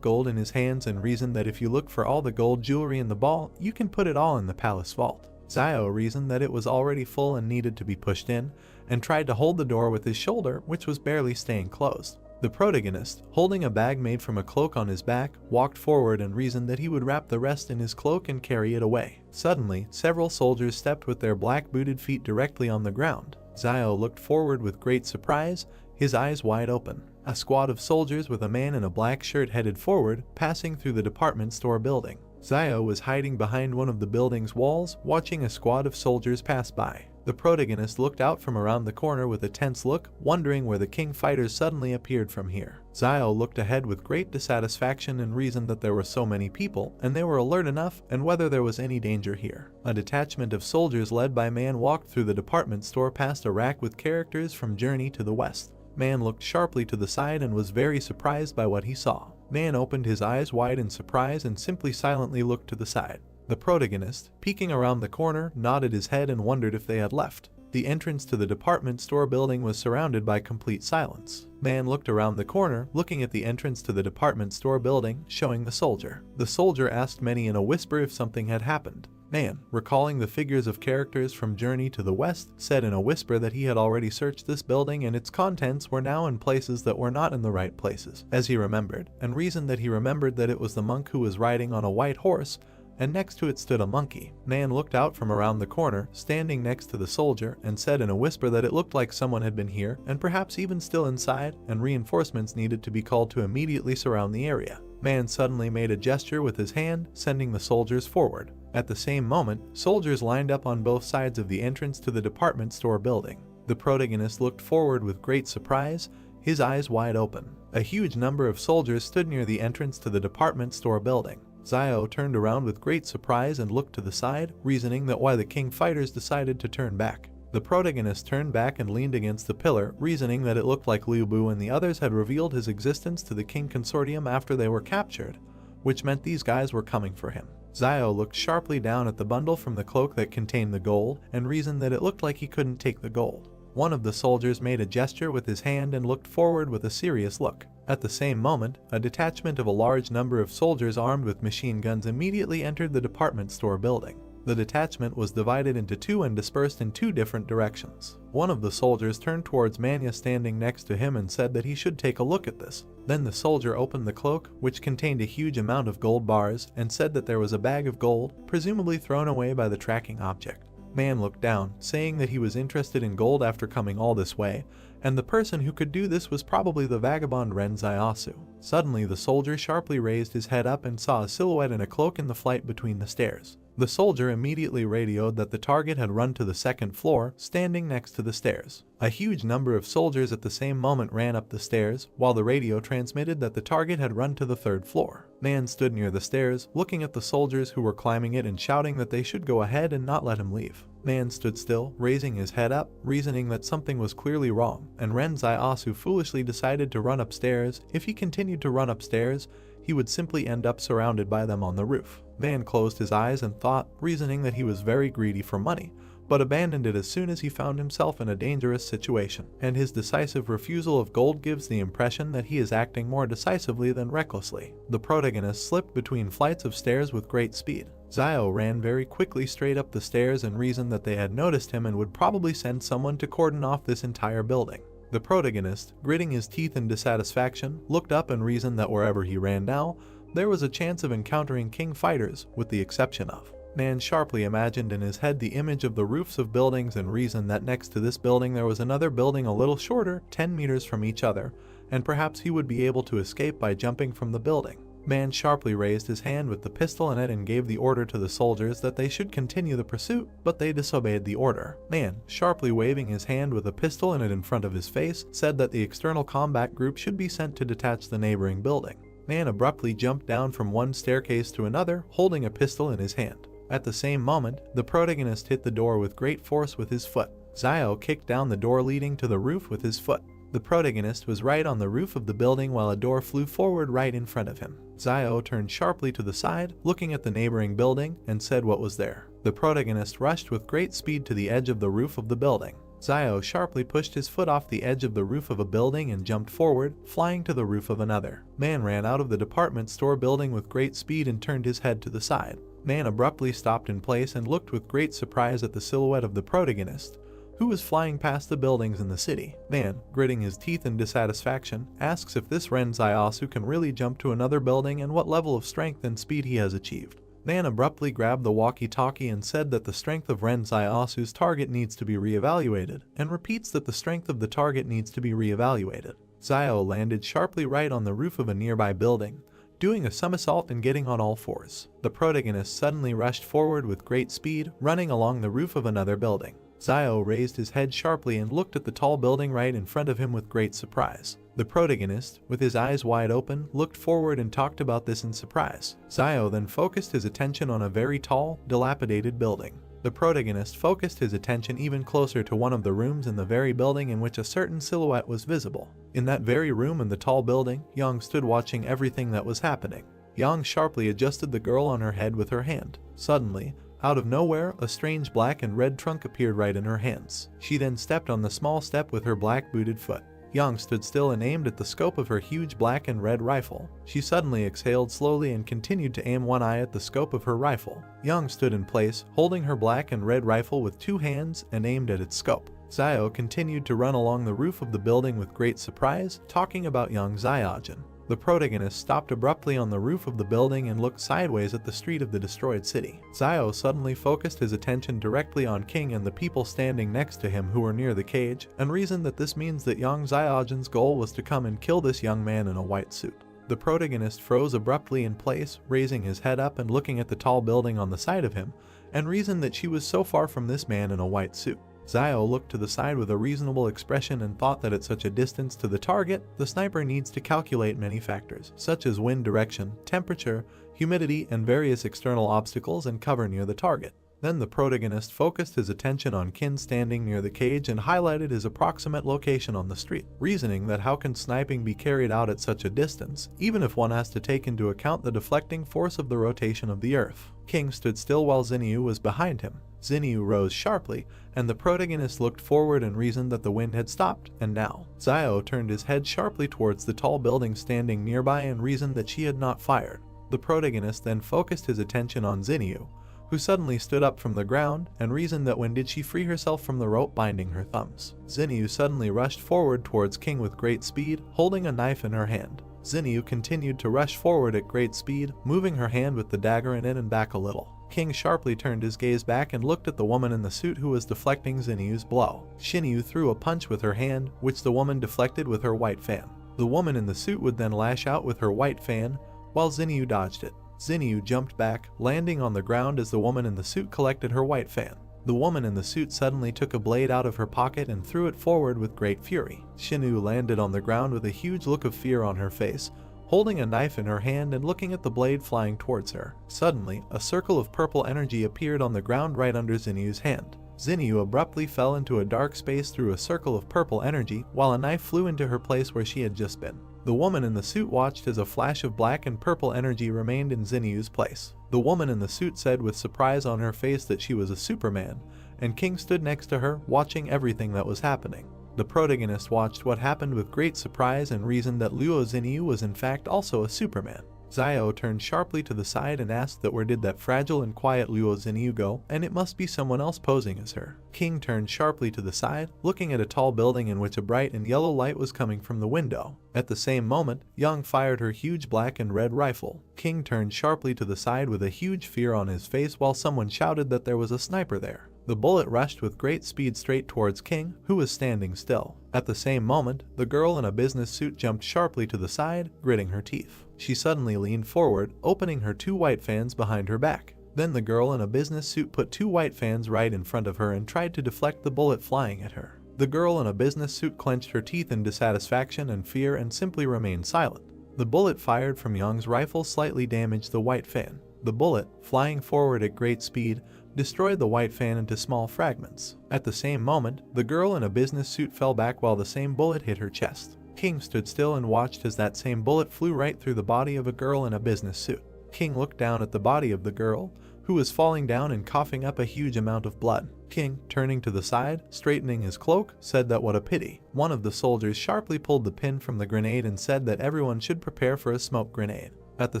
gold in his hands and reasoned that if you look for all the gold jewelry in the ball, you can put it all in the palace vault. Zio reasoned that it was already full and needed to be pushed in, and tried to hold the door with his shoulder, which was barely staying closed. The protagonist, holding a bag made from a cloak on his back, walked forward and reasoned that he would wrap the rest in his cloak and carry it away. Suddenly, several soldiers stepped with their black-booted feet directly on the ground. Zio looked forward with great surprise, his eyes wide open. A squad of soldiers with a man in a black shirt headed forward, passing through the department store building. Zio was hiding behind one of the building's walls, watching a squad of soldiers pass by. The protagonist looked out from around the corner with a tense look, wondering where the king fighters suddenly appeared from here. Zio looked ahead with great dissatisfaction and reasoned that there were so many people, and they were alert enough, and whether there was any danger here. A detachment of soldiers led by Man walked through the department store past a rack with characters from Journey to the West. Man looked sharply to the side and was very surprised by what he saw. Man opened his eyes wide in surprise and simply silently looked to the side. The protagonist, peeking around the corner, nodded his head and wondered if they had left. The entrance to the department store building was surrounded by complete silence. Man looked around the corner, looking at the entrance to the department store building, showing the soldier. The soldier asked Manny in a whisper if something had happened. Man, recalling the figures of characters from Journey to the West, said in a whisper that he had already searched this building and its contents were now in places that were not in the right places, as he remembered, and reasoned that he remembered that it was the monk who was riding on a white horse, and next to it stood a monkey. Man looked out from around the corner, standing next to the soldier, and said in a whisper that it looked like someone had been here, and perhaps even still inside, and reinforcements needed to be called to immediately surround the area. Man suddenly made a gesture with his hand, sending the soldiers forward. At the same moment, soldiers lined up on both sides of the entrance to the department store building. The protagonist looked forward with great surprise, his eyes wide open. A huge number of soldiers stood near the entrance to the department store building. Zio turned around with great surprise and looked to the side, reasoning that why the king fighters decided to turn back. The protagonist turned back and leaned against the pillar, reasoning that it looked like Liu Bu and the others had revealed his existence to the king consortium after they were captured, which meant these guys were coming for him. Zio looked sharply down at the bundle from the cloak that contained the gold, and reasoned that it looked like he couldn't take the gold. One of the soldiers made a gesture with his hand and looked forward with a serious look. At the same moment, a detachment of a large number of soldiers armed with machine guns immediately entered the department store building. The detachment was divided into two and dispersed in two different directions. One of the soldiers turned towards Manya standing next to him and said that he should take a look at this. Then the soldier opened the cloak, which contained a huge amount of gold bars, and said that there was a bag of gold, presumably thrown away by the tracking object. Man looked down, saying that he was interested in gold after coming all this way, and the person who could do this was probably the vagabond Ren Zaiasu. Suddenly the soldier sharply raised his head up and saw a silhouette in a cloak in the flight between the stairs. The soldier immediately radioed that the target had run to the second floor, standing next to the stairs. A huge number of soldiers at the same moment ran up the stairs, while the radio transmitted that the target had run to the third floor. Man stood near the stairs, looking at the soldiers who were climbing it and shouting that they should go ahead and not let him leave. Man stood still, raising his head up, reasoning that something was clearly wrong, and Ren Zaiasu foolishly decided to run upstairs. If he continued to run upstairs, he would simply end up surrounded by them on the roof. Man closed his eyes and thought, reasoning that he was very greedy for money, but abandoned it as soon as he found himself in a dangerous situation, and his decisive refusal of gold gives the impression that he is acting more decisively than recklessly. The protagonist slipped between flights of stairs with great speed. Zio ran very quickly straight up the stairs and reasoned that they had noticed him and would probably send someone to cordon off this entire building. The protagonist, gritting his teeth in dissatisfaction, looked up and reasoned that wherever he ran now, there was a chance of encountering king fighters, with the exception of. Man sharply imagined in his head the image of the roofs of buildings and reasoned that next to this building there was another building a little shorter, 10 meters from each other, and perhaps he would be able to escape by jumping from the building. Man sharply raised his hand with the pistol in it and gave the order to the soldiers that they should continue the pursuit, but they disobeyed the order. Man, sharply waving his hand with a pistol in it in front of his face, said that the external combat group should be sent to detach the neighboring building. Man abruptly jumped down from one staircase to another, holding a pistol in his hand. At the same moment, the protagonist hit the door with great force with his foot. Zio kicked down the door leading to the roof with his foot. The protagonist was right on the roof of the building while a door flew forward right in front of him. Zio turned sharply to the side, looking at the neighboring building, and said what was there. The protagonist rushed with great speed to the edge of the roof of the building. Zio sharply pushed his foot off the edge of the roof of a building and jumped forward, flying to the roof of another. Man ran out of the department store building with great speed and turned his head to the side. Man abruptly stopped in place and looked with great surprise at the silhouette of the protagonist, who was flying past the buildings in the city. Man, gritting his teeth in dissatisfaction, asks if this Ren Zaiasu can really jump to another building and what level of strength and speed he has achieved. Man abruptly grabbed the walkie-talkie and said that the strength of Ren Zaiasu's target needs to be reevaluated, and repeats that the strength of the target needs to be reevaluated. Zio landed sharply right on the roof of a nearby building, doing a somersault and getting on all fours. The protagonist suddenly rushed forward with great speed, running along the roof of another building. Zio raised his head sharply and looked at the tall building right in front of him with great surprise. The protagonist, with his eyes wide open, looked forward and talked about this in surprise. Zio then focused his attention on a very tall, dilapidated building. The protagonist focused his attention even closer to one of the rooms in the very building in which a certain silhouette was visible. In that very room in the tall building, Yang stood watching everything that was happening. Yang sharply adjusted the girl on her head with her hand. Suddenly, out of nowhere, a strange black and red trunk appeared right in her hands. She then stepped on the small step with her black booted foot. Yang stood still and aimed at the scope of her huge black and red rifle. She suddenly exhaled slowly and continued to aim one eye at the scope of her rifle. Yang stood in place, holding her black and red rifle with two hands and aimed at its scope. Zio continued to run along the roof of the building with great surprise, talking about Yang Xiaojin. The protagonist stopped abruptly on the roof of the building and looked sideways at the street of the destroyed city. Zio suddenly focused his attention directly on King and the people standing next to him who were near the cage, and reasoned that this means that Yang Xiaojin's goal was to come and kill this young man in a white suit. The protagonist froze abruptly in place, raising his head up and looking at the tall building on the side of him, and reasoned that she was so far from this man in a white suit. Zio looked to the side with a reasonable expression and thought that at such a distance to the target, the sniper needs to calculate many factors, such as wind direction, temperature, humidity, and various external obstacles and cover near the target. Then the protagonist focused his attention on Kin standing near the cage and highlighted his approximate location on the street, reasoning that how can sniping be carried out at such a distance, even if one has to take into account the deflecting force of the rotation of the earth. King stood still while Xinyu was behind him. Xinyu rose sharply, and the protagonist looked forward and reasoned that the wind had stopped, and now. Zio turned his head sharply towards the tall building standing nearby and reasoned that she had not fired. The protagonist then focused his attention on Xinyu, who suddenly stood up from the ground, and reasoned that when did she free herself from the rope binding her thumbs. Xinyu suddenly rushed forward towards King with great speed, holding a knife in her hand. Xinyu continued to rush forward at great speed, moving her hand with the dagger in it and back a little. King sharply turned his gaze back and looked at the woman in the suit who was deflecting Xinyu's blow. Xinyu threw a punch with her hand, which the woman deflected with her white fan. The woman in the suit would then lash out with her white fan, while Xinyu dodged it. Xinyu jumped back, landing on the ground as the woman in the suit collected her white fan. The woman in the suit suddenly took a blade out of her pocket and threw it forward with great fury. Xinyu landed on the ground with a huge look of fear on her face, holding a knife in her hand and looking at the blade flying towards her. Suddenly, a circle of purple energy appeared on the ground right under Xinyu's hand. Zinyu abruptly fell into a dark space through a circle of purple energy, while a knife flew into her place where she had just been. The woman in the suit watched as a flash of black and purple energy remained in Zinyu's place. The woman in the suit said with surprise on her face that she was a Superman, and King stood next to her, watching everything that was happening. The protagonist watched what happened with great surprise and reasoned that Luo Zinyu was in fact also a Superman. Xiao turned sharply to the side and asked that where did that fragile and quiet Luo Zinyu go, and it must be someone else posing as her. King turned sharply to the side, looking at a tall building in which a bright and yellow light was coming from the window. At the same moment, Yang fired her huge black and red rifle. King turned sharply to the side with a huge fear on his face while someone shouted that there was a sniper there. The bullet rushed with great speed straight towards King, who was standing still. At the same moment, the girl in a business suit jumped sharply to the side, gritting her teeth. She suddenly leaned forward, opening her 2 white fans behind her back. Then the girl in a business suit put 2 white fans right in front of her and tried to deflect the bullet flying at her. The girl in a business suit clenched her teeth in dissatisfaction and fear and simply remained silent. The bullet fired from Yang's rifle slightly damaged the white fan. The bullet, flying forward at great speed, destroyed the white fan into small fragments. At the same moment, the girl in a business suit fell back while the same bullet hit her chest. King stood still and watched as that same bullet flew right through the body of a girl in a business suit. King looked down at the body of the girl, who was falling down and coughing up a huge amount of blood. King, turning to the side, straightening his cloak, said that what a pity. One of the soldiers sharply pulled the pin from the grenade and said that everyone should prepare for a smoke grenade. At the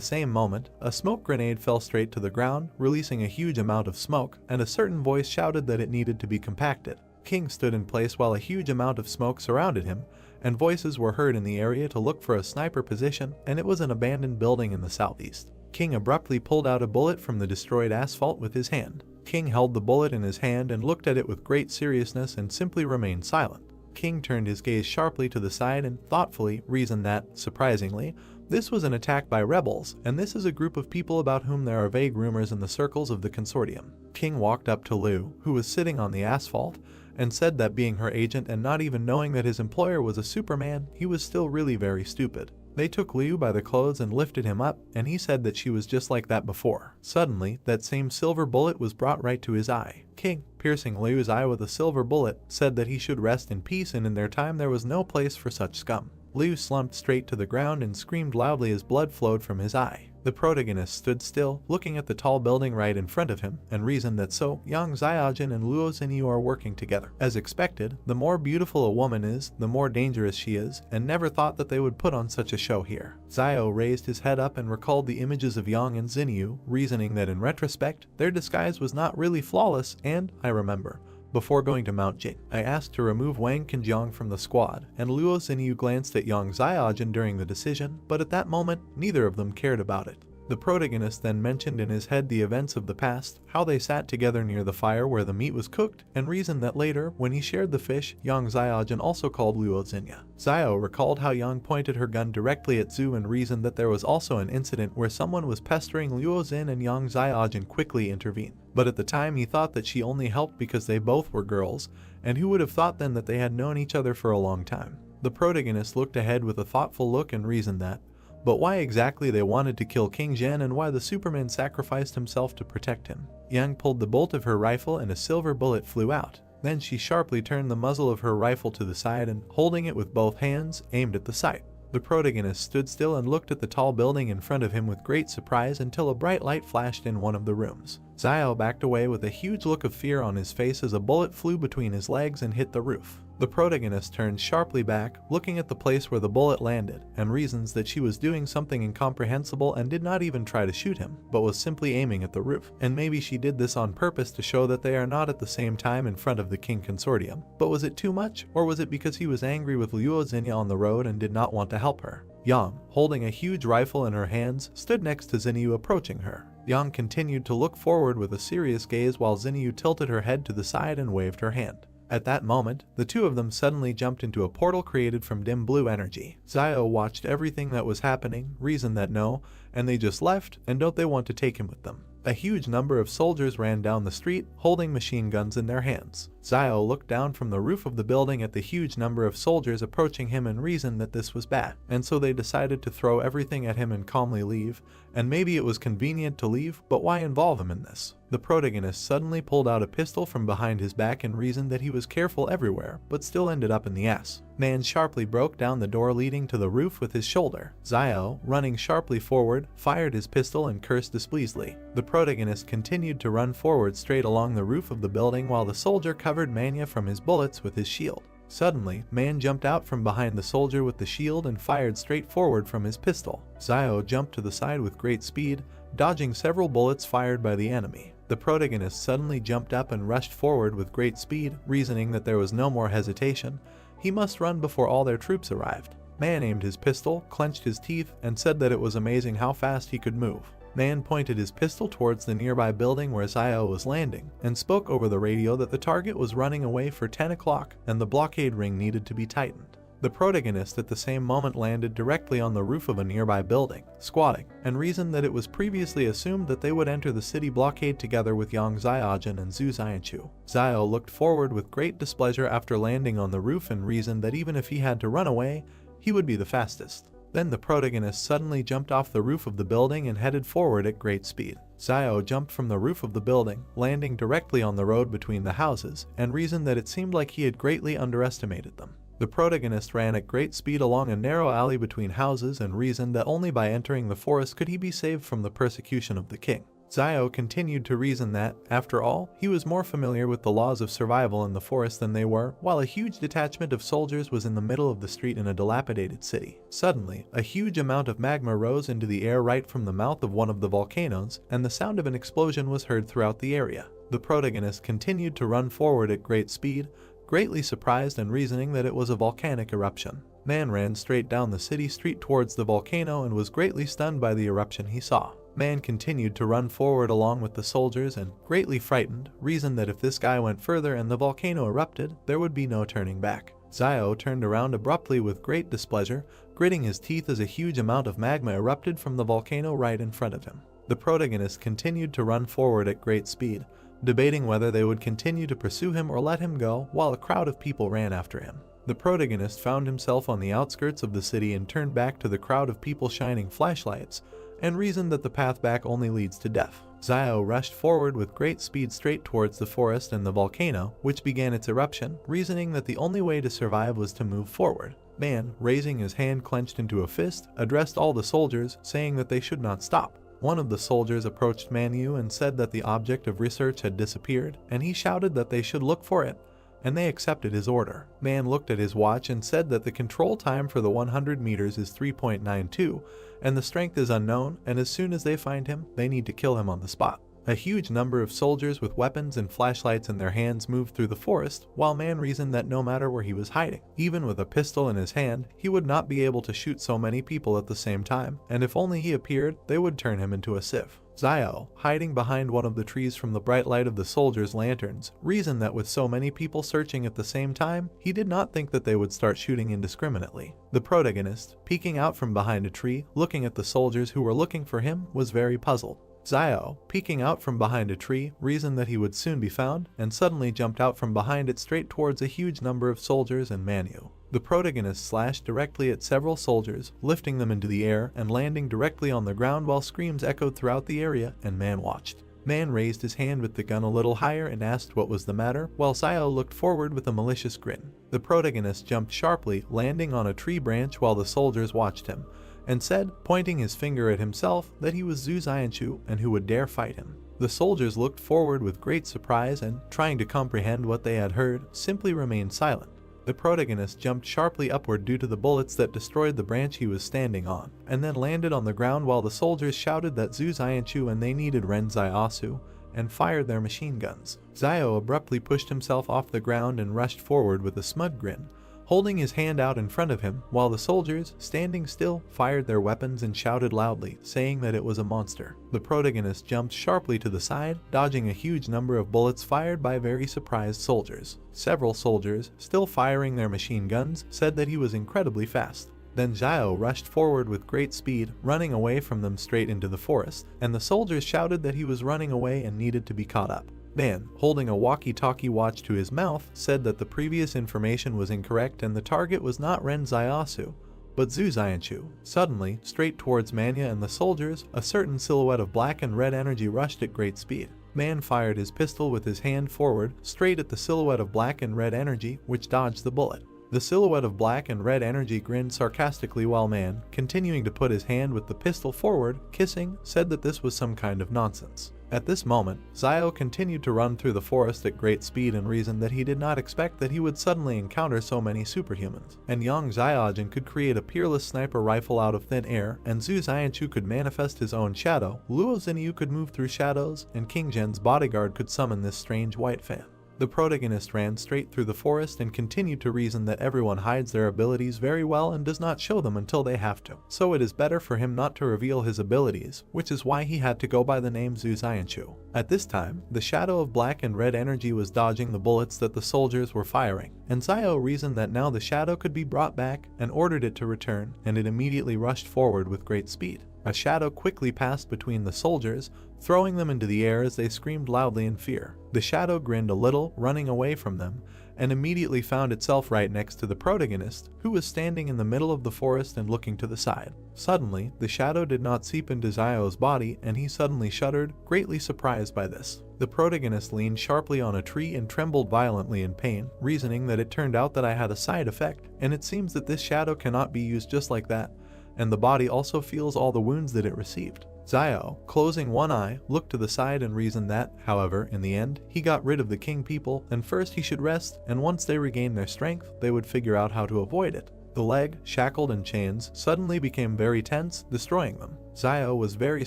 same moment, a smoke grenade fell straight to the ground, releasing a huge amount of smoke, and a certain voice shouted that it needed to be compacted. King stood in place while a huge amount of smoke surrounded him, and voices were heard in the area to look for a sniper position, and it was an abandoned building in the southeast. King abruptly pulled out a bullet from the destroyed asphalt with his hand. King held the bullet in his hand and looked at it with great seriousness and simply remained silent. King turned his gaze sharply to the side and thoughtfully reasoned that, surprisingly, this was an attack by rebels, and this is a group of people about whom there are vague rumors in the circles of the consortium. King walked up to Liu, who was sitting on the asphalt, and said that being her agent and not even knowing that his employer was a Superman, he was still really very stupid. They took Liu by the clothes and lifted him up, and he said that she was just like that before. Suddenly, that same silver bullet was brought right to his eye. King, piercing Liu's eye with a silver bullet, said that he should rest in peace and in their time there was no place for such scum. Liu slumped straight to the ground and screamed loudly as blood flowed from his eye. The protagonist stood still, looking at the tall building right in front of him, and reasoned that so, Yang Xiaojin and Luo Xinyu are working together. As expected, the more beautiful a woman is, the more dangerous she is, and never thought that they would put on such a show here. Xiao raised his head up and recalled the images of Yang and Xinyu, reasoning that in retrospect, their disguise was not really flawless, and, I remember, before going to Mount Jing, I asked to remove Wang Qinjiang from the squad, and Luo Xinyu glanced at Yang Xiaojin during the decision, but at that moment, neither of them cared about it. The protagonist then mentioned in his head the events of the past, how they sat together near the fire where the meat was cooked, and reasoned that later, when he shared the fish, Yang Xiaojin also called Luo Xinyu. Xiao recalled how Yang pointed her gun directly at Zhu and reasoned that there was also an incident where someone was pestering Luo Xin and Yang Xiaojin quickly intervened. But at the time he thought that she only helped because they both were girls, and who would have thought then that they had known each other for a long time. The protagonist looked ahead with a thoughtful look and reasoned that, but why exactly they wanted to kill King Zhen and why the Superman sacrificed himself to protect him. Yang pulled the bolt of her rifle and a silver bullet flew out. Then she sharply turned the muzzle of her rifle to the side and, holding it with both hands, aimed at the sight. The protagonist stood still and looked at the tall building in front of him with great surprise until a bright light flashed in one of the rooms. Xiao backed away with a huge look of fear on his face as a bullet flew between his legs and hit the roof. The protagonist turned sharply back, looking at the place where the bullet landed, and reasons that she was doing something incomprehensible and did not even try to shoot him, but was simply aiming at the roof. And maybe she did this on purpose to show that they are not at the same time in front of the King Consortium. But was it too much, or was it because he was angry with Luo Xinyu on the road and did not want to help her? Yang, holding a huge rifle in her hands, stood next to Xinyu approaching her. Yang continued to look forward with a serious gaze while Xinyu tilted her head to the side and waved her hand. At that moment, the two of them suddenly jumped into a portal created from dim blue energy. Xiao watched everything that was happening, reasoned that no, and they just left, and don't they want to take him with them. A huge number of soldiers ran down the street, holding machine guns in their hands. Xiao looked down from the roof of the building at the huge number of soldiers approaching him and reasoned that this was bad, and so they decided to throw everything at him and calmly leave, and maybe it was convenient to leave, but why involve him in this? The protagonist suddenly pulled out a pistol from behind his back and reasoned that he was careful everywhere, but still ended up in the ass. Man sharply broke down the door leading to the roof with his shoulder. Xiao, running sharply forward, fired his pistol and cursed displeasedly. The protagonist continued to run forward straight along the roof of the building while the soldier covered Manya from his bullets with his shield. Suddenly, Man jumped out from behind the soldier with the shield and fired straight forward from his pistol. Xiao jumped to the side with great speed, dodging several bullets fired by the enemy. The protagonist suddenly jumped up and rushed forward with great speed, reasoning that there was no more hesitation. He must run before all their troops arrived. Man aimed his pistol, clenched his teeth, and said that it was amazing how fast he could move. Man pointed his pistol towards the nearby building where Xiao was landing, and spoke over the radio that the target was running away for 10 o'clock and the blockade ring needed to be tightened. The protagonist at the same moment landed directly on the roof of a nearby building, squatting, and reasoned that it was previously assumed that they would enter the city blockade together with Yang Xiaojun and Zhu Xianchu. Xiao looked forward with great displeasure after landing on the roof and reasoned that even if he had to run away, he would be the fastest. Then the protagonist suddenly jumped off the roof of the building and headed forward at great speed. Xiao jumped from the roof of the building, landing directly on the road between the houses, and reasoned that it seemed like he had greatly underestimated them. The protagonist ran at great speed along a narrow alley between houses and reasoned that only by entering the forest could he be saved from the persecution of the king. Xiao continued to reason that, after all, he was more familiar with the laws of survival in the forest than they were, while a huge detachment of soldiers was in the middle of the street in a dilapidated city. Suddenly, a huge amount of magma rose into the air right from the mouth of one of the volcanoes, and the sound of an explosion was heard throughout the area. The protagonist continued to run forward at great speed, greatly surprised and reasoning that it was a volcanic eruption. Man ran straight down the city street towards the volcano and was greatly stunned by the eruption he saw. Man continued to run forward along with the soldiers and, greatly frightened, reasoned that if this guy went further and the volcano erupted, there would be no turning back. Xiao turned around abruptly with great displeasure, gritting his teeth as a huge amount of magma erupted from the volcano right in front of him. The protagonist continued to run forward at great speed, debating whether they would continue to pursue him or let him go, while a crowd of people ran after him. The protagonist found himself on the outskirts of the city and turned back to the crowd of people shining flashlights, and reasoned that the path back only leads to death. Xiao rushed forward with great speed straight towards the forest and the volcano, which began its eruption, reasoning that the only way to survive was to move forward. Man, raising his hand clenched into a fist, addressed all the soldiers, saying that they should not stop. One of the soldiers approached Manhwa and said that the object of research had disappeared, and he shouted that they should look for it, and they accepted his order. Man looked at his watch and said that the control time for the 100 meters is 3.92, and the strength is unknown, and as soon as they find him, they need to kill him on the spot. A huge number of soldiers with weapons and flashlights in their hands moved through the forest, while Man reasoned that no matter where he was hiding, even with a pistol in his hand, he would not be able to shoot so many people at the same time, and if only he appeared, they would turn him into a sieve. Xiao, hiding behind one of the trees from the bright light of the soldiers' lanterns, reasoned that with so many people searching at the same time, he did not think that they would start shooting indiscriminately. The protagonist, peeking out from behind a tree, looking at the soldiers who were looking for him, was very puzzled. Xiao, peeking out from behind a tree, reasoned that he would soon be found, and suddenly jumped out from behind it straight towards a huge number of soldiers and Manhwa. The protagonist slashed directly at several soldiers, lifting them into the air and landing directly on the ground while screams echoed throughout the area, and Man watched. Man raised his hand with the gun a little higher and asked what was the matter, while Xiao looked forward with a malicious grin. The protagonist jumped sharply, landing on a tree branch while the soldiers watched him, and said, pointing his finger at himself, that he was Zhu Xianchu and who would dare fight him. The soldiers looked forward with great surprise and, trying to comprehend what they had heard, simply remained silent. The protagonist jumped sharply upward due to the bullets that destroyed the branch he was standing on, and then landed on the ground while the soldiers shouted that Zhu Xianchu and they needed Ren Xiaosu, and fired their machine guns. Xiao abruptly pushed himself off the ground and rushed forward with a smug grin, holding his hand out in front of him, while the soldiers, standing still, fired their weapons and shouted loudly, saying that it was a monster. The protagonist jumped sharply to the side, dodging a huge number of bullets fired by very surprised soldiers. Several soldiers, still firing their machine guns, said that he was incredibly fast. Then Xiao rushed forward with great speed, running away from them straight into the forest, and the soldiers shouted that he was running away and needed to be caught up. Man, holding a walkie-talkie watch to his mouth, said that the previous information was incorrect and the target was not Ren Xiaosu, but Zhu Xianchu. Suddenly, straight towards Manhwa and the soldiers, a certain silhouette of black and red energy rushed at great speed. Man fired his pistol with his hand forward, straight at the silhouette of black and red energy, which dodged the bullet. The silhouette of black and red energy grinned sarcastically while Man, continuing to put his hand with the pistol forward, kissing, said that this was some kind of nonsense. At this moment, Zio continued to run through the forest at great speed and reasoned that he did not expect that he would suddenly encounter so many superhumans. And Yang Xiaojin could create a peerless sniper rifle out of thin air, and Zhu Xianchu could manifest his own shadow, Luo Xinyu could move through shadows, and King Zhen's bodyguard could summon this strange white fan. The protagonist ran straight through the forest and continued to reason that everyone hides their abilities very well and does not show them until they have to. So it is better for him not to reveal his abilities, which is why he had to go by the name Zhu Xianchu. At this time, the shadow of black and red energy was dodging the bullets that the soldiers were firing, and Zio reasoned that now the shadow could be brought back and ordered it to return, and it immediately rushed forward with great speed. A shadow quickly passed between the soldiers, throwing them into the air as they screamed loudly in fear. The shadow grinned a little, running away from them, and immediately found itself right next to the protagonist, who was standing in the middle of the forest and looking to the side. Suddenly, the shadow did not seep into Zio's body, and he suddenly shuddered, greatly surprised by this. The protagonist leaned sharply on a tree and trembled violently in pain, reasoning that it turned out that I had a side effect, and it seems that this shadow cannot be used just like that, and the body also feels all the wounds that it received. Zio, closing one eye, looked to the side and reasoned that, however, in the end, he got rid of the king people, and first he should rest, and once they regained their strength, they would figure out how to avoid it. The leg, shackled in chains, suddenly became very tense, destroying them. Zio was very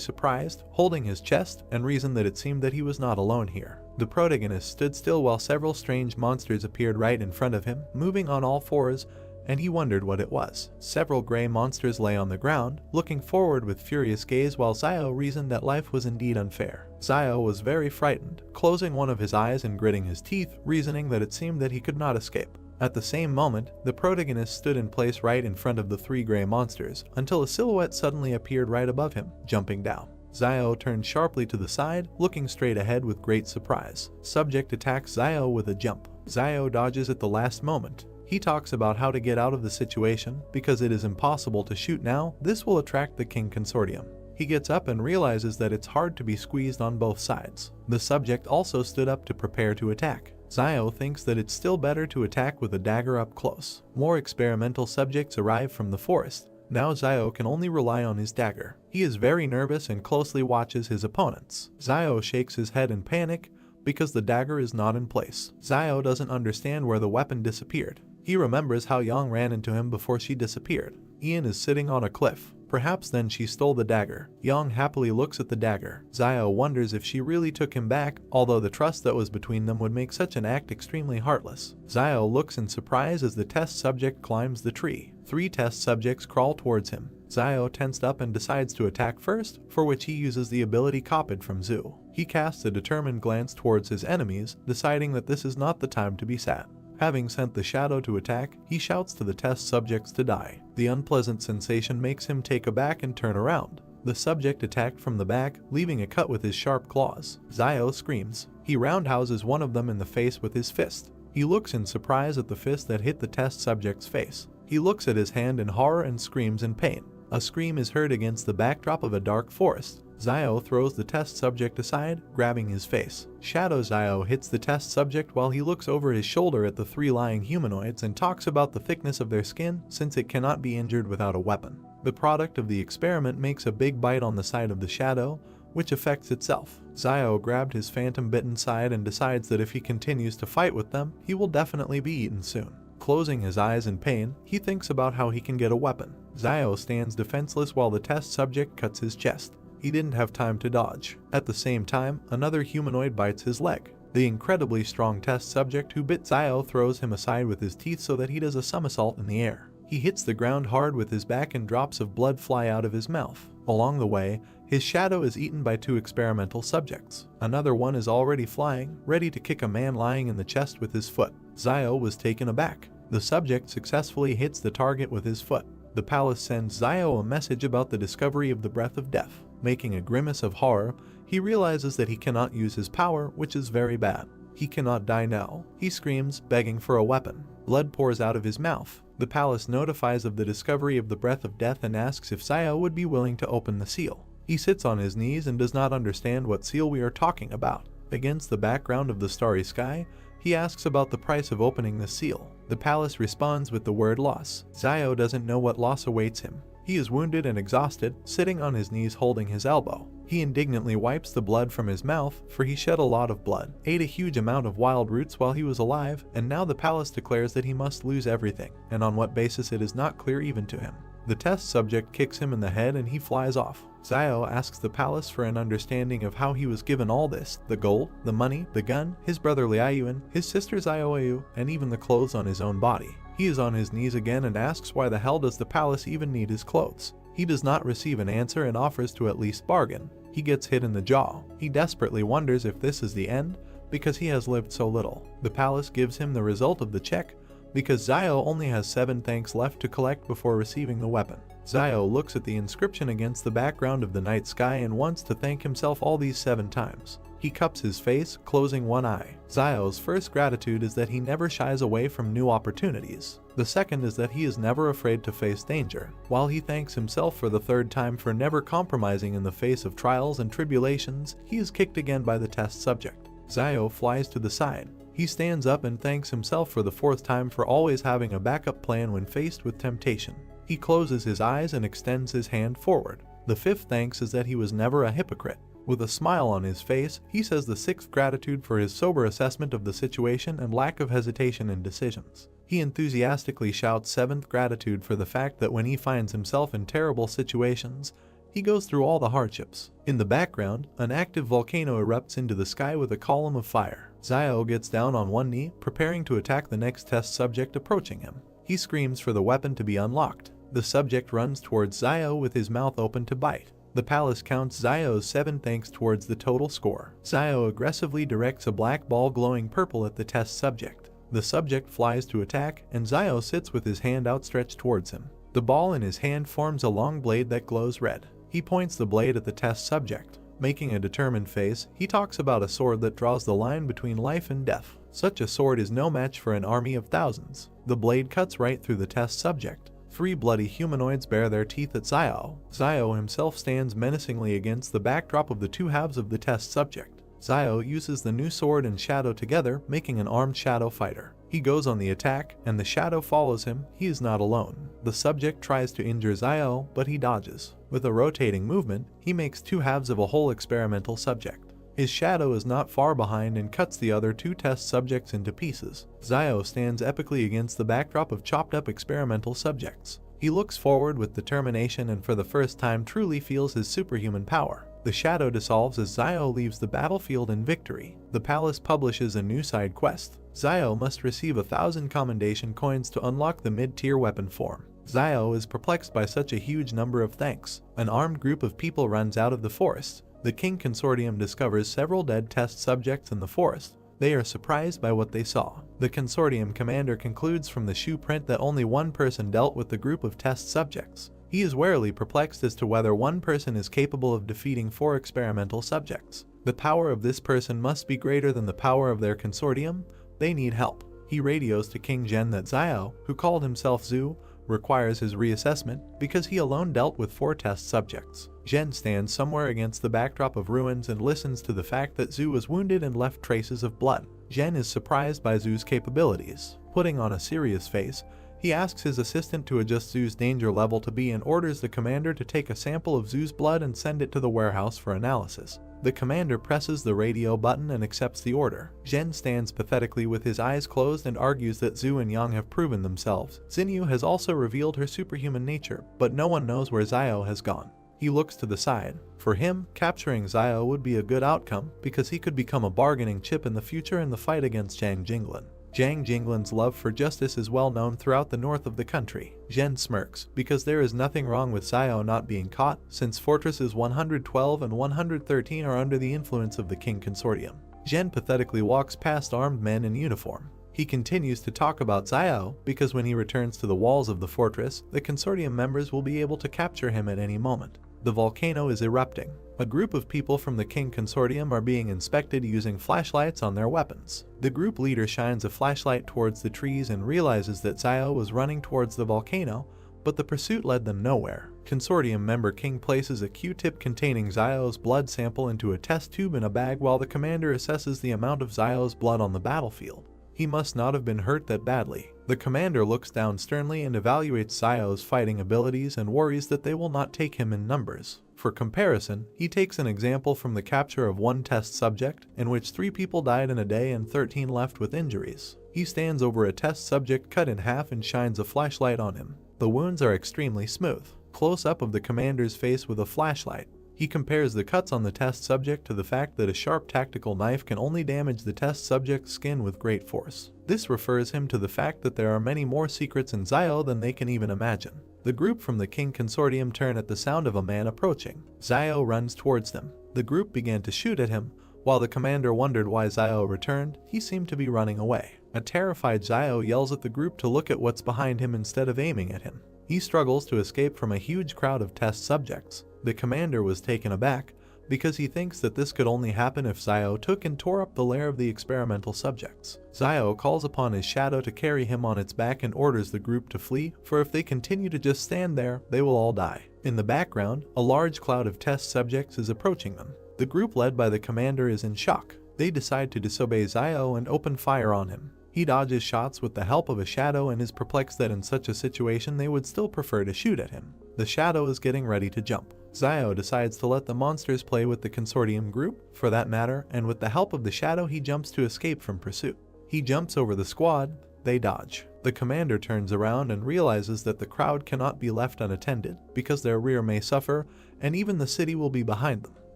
surprised, holding his chest, and reasoned that it seemed that he was not alone here. The protagonist stood still while several strange monsters appeared right in front of him, moving on all fours, and he wondered what it was. Several gray monsters lay on the ground, looking forward with furious gaze while Zio reasoned that life was indeed unfair. Zio was very frightened, closing one of his eyes and gritting his teeth, reasoning that it seemed that he could not escape. At the same moment, the protagonist stood in place right in front of the three gray monsters, until a silhouette suddenly appeared right above him, jumping down. Zio turned sharply to the side, looking straight ahead with great surprise. Subject attacks Zio with a jump. Zio dodges at the last moment. He talks about how to get out of the situation, because it is impossible to shoot now, this will attract the King Consortium. He gets up and realizes that it's hard to be squeezed on both sides. The subject also stood up to prepare to attack. Zio thinks that it's still better to attack with a dagger up close. More experimental subjects arrive from the forest. Now Zio can only rely on his dagger. He is very nervous and closely watches his opponents. Zio shakes his head in panic, because the dagger is not in place. Zio doesn't understand where the weapon disappeared. He remembers how Yang ran into him before she disappeared. Ian is sitting on a cliff. Perhaps then she stole the dagger. Yang happily looks at the dagger. Zio wonders if she really took him back, although the trust that was between them would make such an act extremely heartless. Zio looks in surprise as the test subject climbs the tree. 3 test subjects crawl towards him. Zio tensed up and decides to attack first, for which he uses the ability copied from Zhu. He casts a determined glance towards his enemies, deciding that this is not the time to be sad. Having sent the shadow to attack, he shouts to the test subjects to die. The unpleasant sensation makes him take aback and turn around. The subject attacked from the back, leaving a cut with his sharp claws. Zio screams. He roundhouses one of them in the face with his fist. He looks in surprise at the fist that hit the test subject's face. He looks at his hand in horror and screams in pain. A scream is heard against the backdrop of a dark forest. Zio throws the test subject aside, grabbing his face. Shadow Zio hits the test subject while he looks over his shoulder at the 3 lying humanoids and talks about the thickness of their skin, since it cannot be injured without a weapon. The product of the experiment makes a big bite on the side of the shadow, which affects itself. Zio grabbed his phantom-bitten side and decides that if he continues to fight with them, he will definitely be eaten soon. Closing his eyes in pain, he thinks about how he can get a weapon. Zio stands defenseless while the test subject cuts his chest. He didn't have time to dodge. At the same time, another humanoid bites his leg. The incredibly strong test subject who bit Zio throws him aside with his teeth so that he does a somersault in the air. He hits the ground hard with his back and drops of blood fly out of his mouth. Along the way, his shadow is eaten by 2 experimental subjects. Another one is already flying, ready to kick a man lying in the chest with his foot. Zio was taken aback. The subject successfully hits the target with his foot. The palace sends Zio a message about the discovery of the breath of death. Making a grimace of horror, he realizes that he cannot use his power, which is very bad. He cannot die now. He screams, begging for a weapon. Blood pours out of his mouth. The palace notifies of the discovery of the breath of death and asks if Zio would be willing to open the seal. He sits on his knees and does not understand what seal we are talking about. Against the background of the starry sky, he asks about the price of opening the seal. The palace responds with the word loss. Zio doesn't know what loss awaits him. He is wounded and exhausted, sitting on his knees holding his elbow. He indignantly wipes the blood from his mouth, for he shed a lot of blood, ate a huge amount of wild roots while he was alive, and now the palace declares that he must lose everything, and on what basis it is not clear even to him. The test subject kicks him in the head and he flies off. Zio asks the palace for an understanding of how he was given all this: the gold, the money, the gun, his brother Liayuan, his sister Zioayu, and even the clothes on his own body. He is on his knees again and asks why the hell does the palace even need his clothes. He does not receive an answer and offers to at least bargain. He gets hit in the jaw. He desperately wonders if this is the end, because he has lived so little. The palace gives him the result of the check, because Zio only has 7 thanks left to collect before receiving the weapon. Zio looks at the inscription against the background of the night sky and wants to thank himself all these 7 times. He cups his face, closing one eye. Zio's first gratitude is that he never shies away from new opportunities. The second is that he is never afraid to face danger, while he thanks himself for the 3rd time for never compromising in the face of trials and tribulations. He is kicked again by the test subject. Zio flies to the side. He stands up and thanks himself for the 4th time for always having a backup plan when faced with temptation. He closes his eyes and extends his hand forward. The 5th thanks is that he was never a hypocrite. With a smile on his face, he says the 6th gratitude for his sober assessment of the situation and lack of hesitation in decisions. He enthusiastically shouts 7th gratitude for the fact that when he finds himself in terrible situations, he goes through all the hardships. In the background, an active volcano erupts into the sky with a column of fire. Zio gets down on one knee, preparing to attack the next test subject approaching him. He screams for the weapon to be unlocked. The subject runs towards Zio with his mouth open to bite. The palace counts Zio's 7 thanks towards the total score. Zio aggressively directs a black ball glowing purple at the test subject. The subject flies to attack, and Zio sits with his hand outstretched towards him. The ball in his hand forms a long blade that glows red. He points the blade at the test subject. Making a determined face, he talks about a sword that draws the line between life and death. Such a sword is no match for an army of thousands. The blade cuts right through the test subject. 3 bloody humanoids bare their teeth at Zio. Zio himself stands menacingly against the backdrop of the 2 halves of the test subject. Zio uses the new sword and shadow together, making an armed shadow fighter. He goes on the attack, and the shadow follows him. He is not alone. The subject tries to injure Zio, but he dodges. With a rotating movement, he makes 2 halves of a whole experimental subject. His shadow is not far behind and cuts the other 2 test subjects into pieces. Zio stands epically against the backdrop of chopped up experimental subjects. He looks forward with determination and for the first time truly feels his superhuman power. The shadow dissolves as Zio leaves the battlefield in victory. The palace publishes a new side quest. Zio must receive 1,000 commendation coins to unlock the mid-tier weapon form. Zio is perplexed by such a huge number of thanks. An armed group of people runs out of the forest. The King Consortium discovers several dead test subjects in the forest. They are surprised by what they saw. The Consortium commander concludes from the shoe print that only one person dealt with the group of test subjects. He is warily perplexed as to whether one person is capable of defeating 4 experimental subjects. The power of this person must be greater than the power of their consortium. They need help. He radios to King Zhen that Zio, who called himself Zhu, requires his reassessment because he alone dealt with 4 test subjects. Zhen stands somewhere against the backdrop of ruins and listens to the fact that Zhu was wounded and left traces of blood. Zhen is surprised by Zhu's capabilities. Putting on a serious face, he asks his assistant to adjust Zhu's danger level to B and orders the commander to take a sample of Zhu's blood and send it to the warehouse for analysis. The commander presses the radio button and accepts the order. Zhen stands pathetically with his eyes closed and argues that Zhu and Yang have proven themselves. Xinyu has also revealed her superhuman nature, but no one knows where Zio has gone. He looks to the side. For him, capturing Zio would be a good outcome because he could become a bargaining chip in the future in the fight against Zhang Jinglin. Zhang Jinglin's love for justice is well known throughout the north of the country. Zhen smirks, because there is nothing wrong with Zio not being caught, since Fortresses 112 and 113 are under the influence of the King Consortium. Zhen pathetically walks past armed men in uniform. He continues to talk about Zio, because when he returns to the walls of the fortress, the Consortium members will be able to capture him at any moment. The volcano is erupting. A group of people from the King Consortium are being inspected using flashlights on their weapons. The group leader shines a flashlight towards the trees and realizes that Zio was running towards the volcano, but the pursuit led them nowhere. Consortium member King places a Q-tip containing Zio's blood sample into a test tube in a bag while the commander assesses the amount of Zio's blood on the battlefield. He must not have been hurt that badly. The commander looks down sternly and evaluates Zio's fighting abilities and worries that they will not take him in numbers. For comparison, he takes an example from the capture of one test subject, in which 3 people died in a day and 13 left with injuries. He stands over a test subject cut in half and shines a flashlight on him. The wounds are extremely smooth. Close-up of the commander's face with a flashlight. He compares the cuts on the test subject to the fact that a sharp tactical knife can only damage the test subject's skin with great force. This refers him to the fact that there are many more secrets in Zio than they can even imagine. The group from the King Consortium turn at the sound of a man approaching. Zio runs towards them. The group began to shoot at him. While the commander wondered why Zio returned, he seemed to be running away. A terrified Zio yells at the group to look at what's behind him instead of aiming at him. He struggles to escape from a huge crowd of test subjects. The commander was taken aback because he thinks that this could only happen if Zio took and tore up the lair of the experimental subjects. Zio calls upon his shadow to carry him on its back and orders the group to flee, for if they continue to just stand there, they will all die. In the background, a large cloud of test subjects is approaching them. The group led by the commander is in shock. They decide to disobey Zio and open fire on him. He dodges shots with the help of a shadow and is perplexed that in such a situation they would still prefer to shoot at him. The shadow is getting ready to jump. Zio decides to let the monsters play with the consortium group, for that matter, and with the help of the shadow he jumps to escape from pursuit. He jumps over the squad, they dodge. The commander turns around and realizes that the crowd cannot be left unattended, because their rear may suffer, and even the city will be behind them.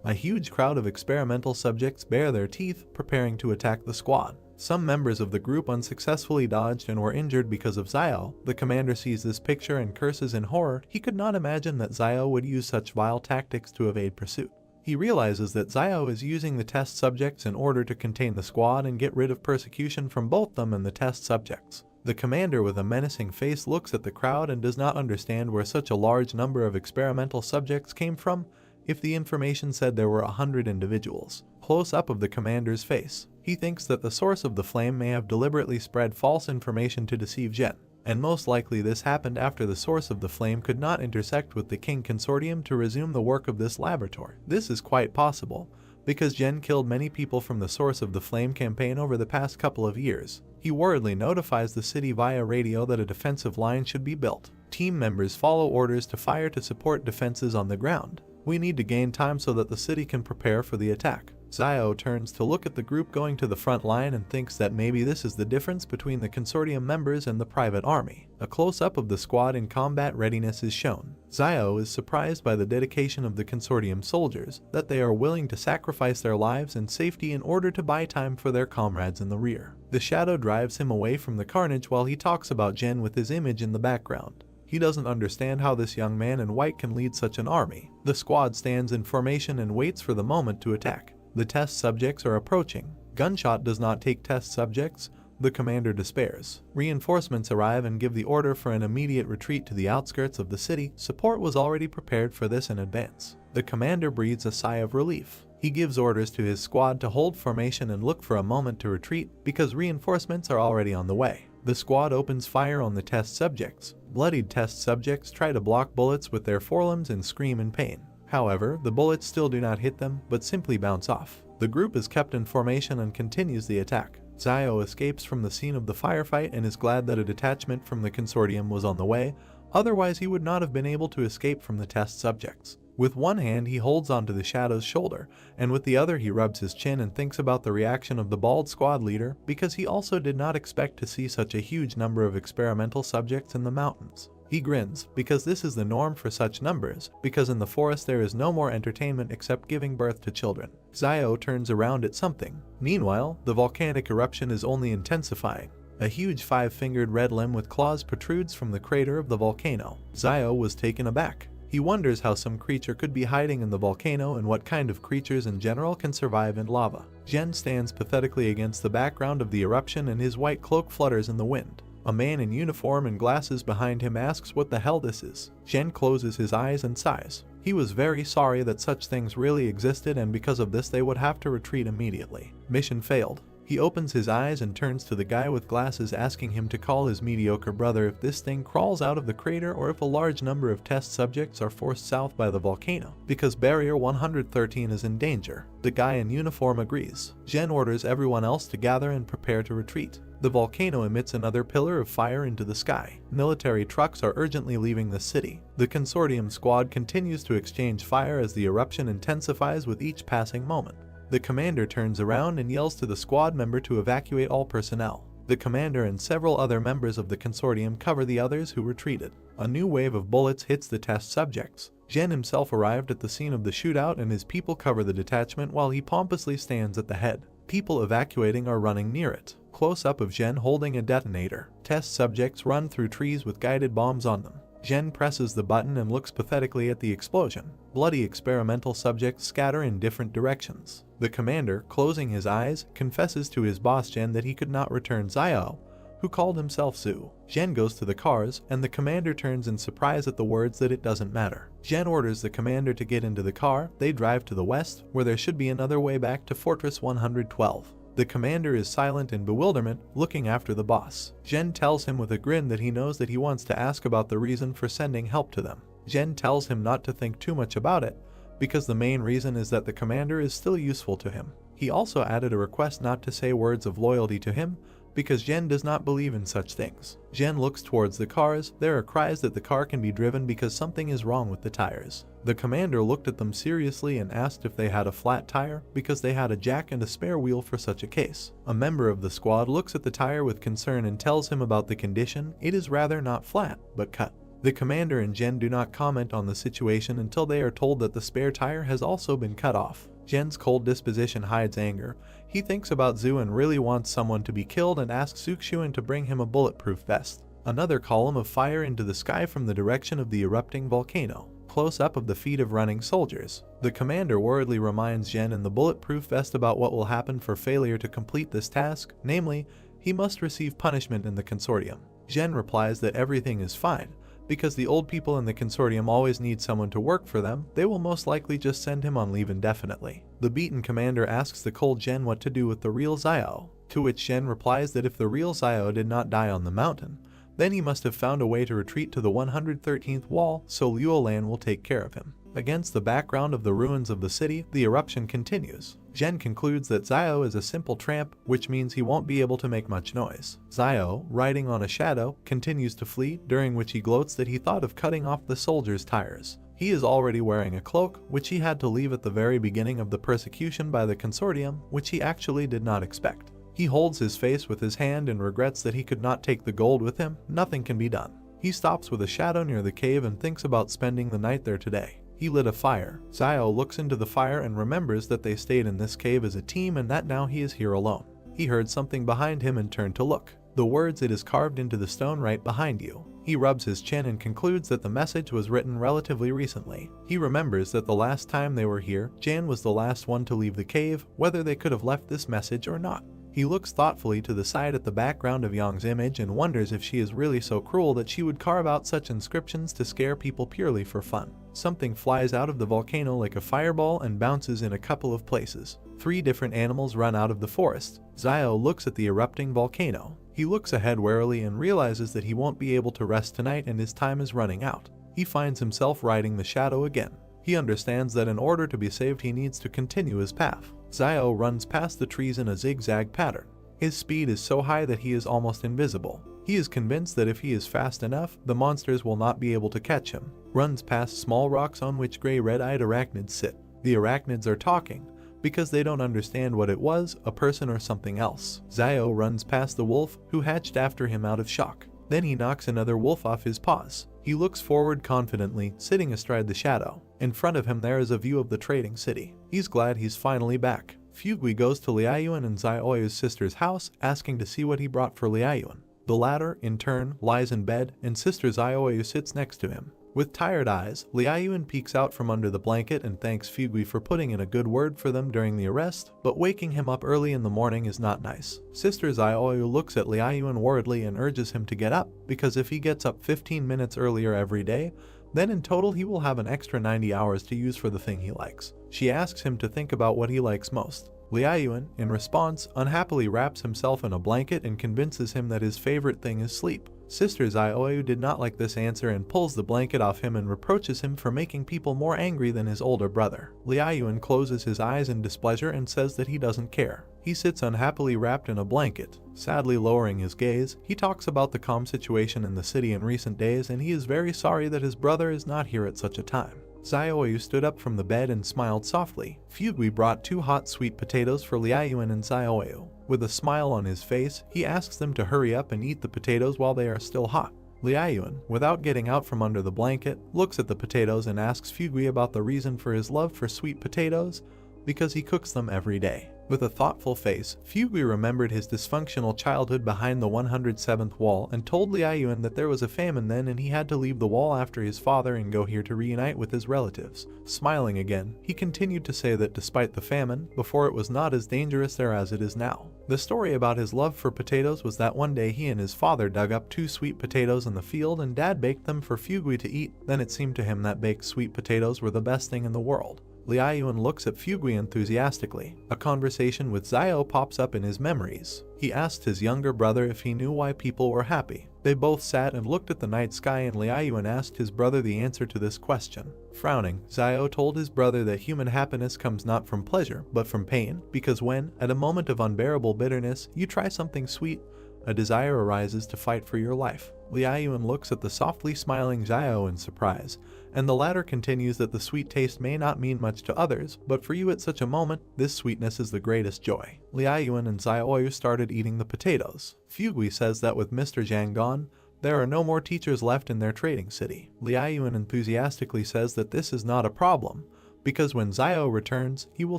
A huge crowd of experimental subjects bare their teeth, preparing to attack the squad. Some members of the group unsuccessfully dodged and were injured because of Zio. The commander sees this picture and curses in horror. He could not imagine that Zio would use such vile tactics to evade pursuit. He realizes that Zio is using the test subjects in order to contain the squad and get rid of persecution from both them and the test subjects. The commander with a menacing face looks at the crowd and does not understand where such a large number of experimental subjects came from, if the information said there were 100 individuals. Close up of the commander's face. He thinks that the source of the flame may have deliberately spread false information to deceive Jen, and most likely this happened after the source of the flame could not intersect with the King Consortium to resume the work of this laboratory. This is quite possible, because Jen killed many people from the source of the flame campaign over the past couple of years. He worriedly notifies the city via radio that a defensive line should be built. Team members follow orders to fire to support defenses on the ground. We need to gain time so that the city can prepare for the attack. Zio turns to look at the group going to the front line and thinks that maybe this is the difference between the consortium members and the private army. A close-up of the squad in combat readiness is shown. Zio is surprised by the dedication of the consortium soldiers, that they are willing to sacrifice their lives and safety in order to buy time for their comrades in the rear. The shadow drives him away from the carnage while he talks about Jen with his image in the background. He doesn't understand how this young man in white can lead such an army. The squad stands in formation and waits for the moment to attack. The test subjects are approaching. Gunshot does not take test subjects. The commander despairs. Reinforcements arrive and give the order for an immediate retreat to the outskirts of the city. Support was already prepared for this in advance. The commander breathes a sigh of relief. He gives orders to his squad to hold formation and look for a moment to retreat because reinforcements are already on the way. The squad opens fire on the test subjects. Bloodied test subjects try to block bullets with their forelimbs and scream in pain. However, the bullets still do not hit them, but simply bounce off. The group is kept in formation and continues the attack. Zio escapes from the scene of the firefight and is glad that a detachment from the consortium was on the way, otherwise he would not have been able to escape from the test subjects. With one hand he holds onto the shadow's shoulder, and with the other he rubs his chin and thinks about the reaction of the bald squad leader, because he also did not expect to see such a huge number of experimental subjects in the mountains. He grins, because this is the norm for such numbers, because in the forest there is no more entertainment except giving birth to children. Zio turns around at something. Meanwhile, the volcanic eruption is only intensifying. A huge 5-fingered red limb with claws protrudes from the crater of the volcano. Zio was taken aback. He wonders how some creature could be hiding in the volcano and what kind of creatures in general can survive in lava. Jen stands pathetically against the background of the eruption and his white cloak flutters in the wind. A man in uniform and glasses behind him asks what the hell this is. Jen closes his eyes and sighs. He was very sorry that such things really existed and because of this they would have to retreat immediately. Mission failed. He opens his eyes and turns to the guy with glasses, asking him to call his mediocre brother if this thing crawls out of the crater or if a large number of test subjects are forced south by the volcano, because Barrier 113 is in danger. The guy in uniform agrees. Jen orders everyone else to gather and prepare to retreat. The volcano emits another pillar of fire into the sky. Military trucks are urgently leaving the city. The consortium squad continues to exchange fire as the eruption intensifies with each passing moment. The commander turns around and yells to the squad member to evacuate all personnel. The commander and several other members of the consortium cover the others who retreated. A new wave of bullets hits the test subjects. Jen himself arrived at the scene of the shootout and his people cover the detachment while he pompously stands at the head. People evacuating are running near it. Close-up of Jen holding a detonator. Test subjects run through trees with guided bombs on them. Jen presses the button and looks pathetically at the explosion. Bloody experimental subjects scatter in different directions. The commander, closing his eyes, confesses to his boss Jen that he could not return Xiao, who called himself Zhu. Jen goes to the cars, and the commander turns in surprise at the words that it doesn't matter. Jen orders the commander to get into the car. They drive to the west, where there should be another way back to Fortress 112. The commander is silent in bewilderment, looking after the boss. Jen tells him with a grin that he knows that he wants to ask about the reason for sending help to them. Jen tells him not to think too much about it, because the main reason is that the commander is still useful to him. He also added a request not to say words of loyalty to him, because Jen does not believe in such things. Jen looks towards the cars. There are cries that the car can be driven because something is wrong with the tires. The commander looked at them seriously and asked if they had a flat tire, because they had a jack and a spare wheel for such a case. A member of the squad looks at the tire with concern and tells him about the condition. It is rather not flat, but cut. The commander and Jen do not comment on the situation until they are told that the spare tire has also been cut off. Jen's cold disposition hides anger. He thinks about Zhu and really wants someone to be killed and asks Suxuan to bring him a bulletproof vest. Another column of fire into the sky from the direction of the erupting volcano. Close-up of the feet of running soldiers. The commander worriedly reminds Jen in the bulletproof vest about what will happen for failure to complete this task, namely, he must receive punishment in the consortium. Jen replies that everything is fine. Because the old people in the consortium always need someone to work for them, they will most likely just send him on leave indefinitely. The beaten commander asks the cold Jen what to do with the real Xiao, to which Jen replies that if the real Xiao did not die on the mountain, then he must have found a way to retreat to the 113th wall, so Luolan will take care of him. Against the background of the ruins of the city, the eruption continues. Jen concludes that Xiao is a simple tramp, which means he won't be able to make much noise. Xiao, riding on a shadow, continues to flee, during which he gloats that he thought of cutting off the soldiers' tires. He is already wearing a cloak, which he had to leave at the very beginning of the persecution by the consortium, which he actually did not expect. He holds his face with his hand and regrets that he could not take the gold with him. Nothing can be done. He stops with a shadow near the cave and thinks about spending the night there today. He lit a fire. Xiao looks into the fire and remembers that they stayed in this cave as a team and that now he is here alone. He heard something behind him and turned to look. The words, "It is carved into the stone right behind you." He rubs his chin and concludes that the message was written relatively recently. He remembers that the last time they were here, Jan was the last one to leave the cave, whether they could have left this message or not. He looks thoughtfully to the side at the background of Yang's image and wonders if she is really so cruel that she would carve out such inscriptions to scare people purely for fun. Something flies out of the volcano like a fireball and bounces in a couple of places. 3 different animals run out of the forest. Xiao looks at the erupting volcano. He looks ahead warily and realizes that he won't be able to rest tonight and his time is running out. He finds himself riding the shadow again. He understands that in order to be saved he needs to continue his path. Xiao runs past the trees in a zigzag pattern. His speed is so high that he is almost invisible. He is convinced that if he is fast enough, the monsters will not be able to catch him. Runs past small rocks on which gray red-eyed arachnids sit. The arachnids are talking, because they don't understand what it was, a person or something else. Xiao runs past the wolf, who hatched after him out of shock. Then he knocks another wolf off his paws. He looks forward confidently, sitting astride the shadow. In front of him there is a view of the trading city. He's glad he's finally back. Fugui goes to Liaoyuan and Xiaoyu's sister's house, asking to see what he brought for Liaoyuan. The latter, in turn, lies in bed, and sister Xiaoyu sits next to him. With tired eyes, Liaoyuan peeks out from under the blanket and thanks Fugui for putting in a good word for them during the arrest, but waking him up early in the morning is not nice. Sister Xiaoyu looks at Liaoyuan worriedly and urges him to get up, because if he gets up 15 minutes earlier every day, then in total he will have an extra 90 hours to use for the thing he likes. She asks him to think about what he likes most. Liaoyuan, in response, unhappily wraps himself in a blanket and convinces him that his favorite thing is sleep. Sister Xiaoyu did not like this answer and pulls the blanket off him and reproaches him for making people more angry than his older brother. Liaoyuan closes his eyes in displeasure and says that he doesn't care. He sits unhappily wrapped in a blanket. Sadly lowering his gaze, he talks about the calm situation in the city in recent days and he is very sorry that his brother is not here at such a time. Xiaoyu stood up from the bed and smiled softly. Fugui brought 2 hot sweet potatoes for Liaoyuan and Xiaoyu. With a smile on his face, he asks them to hurry up and eat the potatoes while they are still hot. Liaoyuan, without getting out from under the blanket, looks at the potatoes and asks Fugui about the reason for his love for sweet potatoes, because he cooks them every day. With a thoughtful face, Fugui remembered his dysfunctional childhood behind the 107th wall and told Liaoyuan that there was a famine then and he had to leave the wall after his father and go here to reunite with his relatives. Smiling again, he continued to say that despite the famine, before it was not as dangerous there as it is now. The story about his love for potatoes was that one day he and his father dug up 2 sweet potatoes in the field and Dad baked them for Fugui to eat. Then it seemed to him that baked sweet potatoes were the best thing in the world. Liaoyuan looks at Fugui enthusiastically. A conversation with Xiao pops up in his memories. He asked his younger brother if he knew why people were happy. They both sat and looked at the night sky and Liaoyuan asked his brother the answer to this question. Frowning, Xiao told his brother that human happiness comes not from pleasure, but from pain, because when, at a moment of unbearable bitterness, you try something sweet, a desire arises to fight for your life. Liaoyuan looks at the softly smiling Xiao in surprise, and the latter continues that the sweet taste may not mean much to others, but for you at such a moment, this sweetness is the greatest joy. Liaoyuan and Xiaoyu started eating the potatoes. Fugui says that with Mr. Zhang gone, there are no more teachers left in their trading city. Liaoyuan enthusiastically says that this is not a problem, because when Xiao returns, he will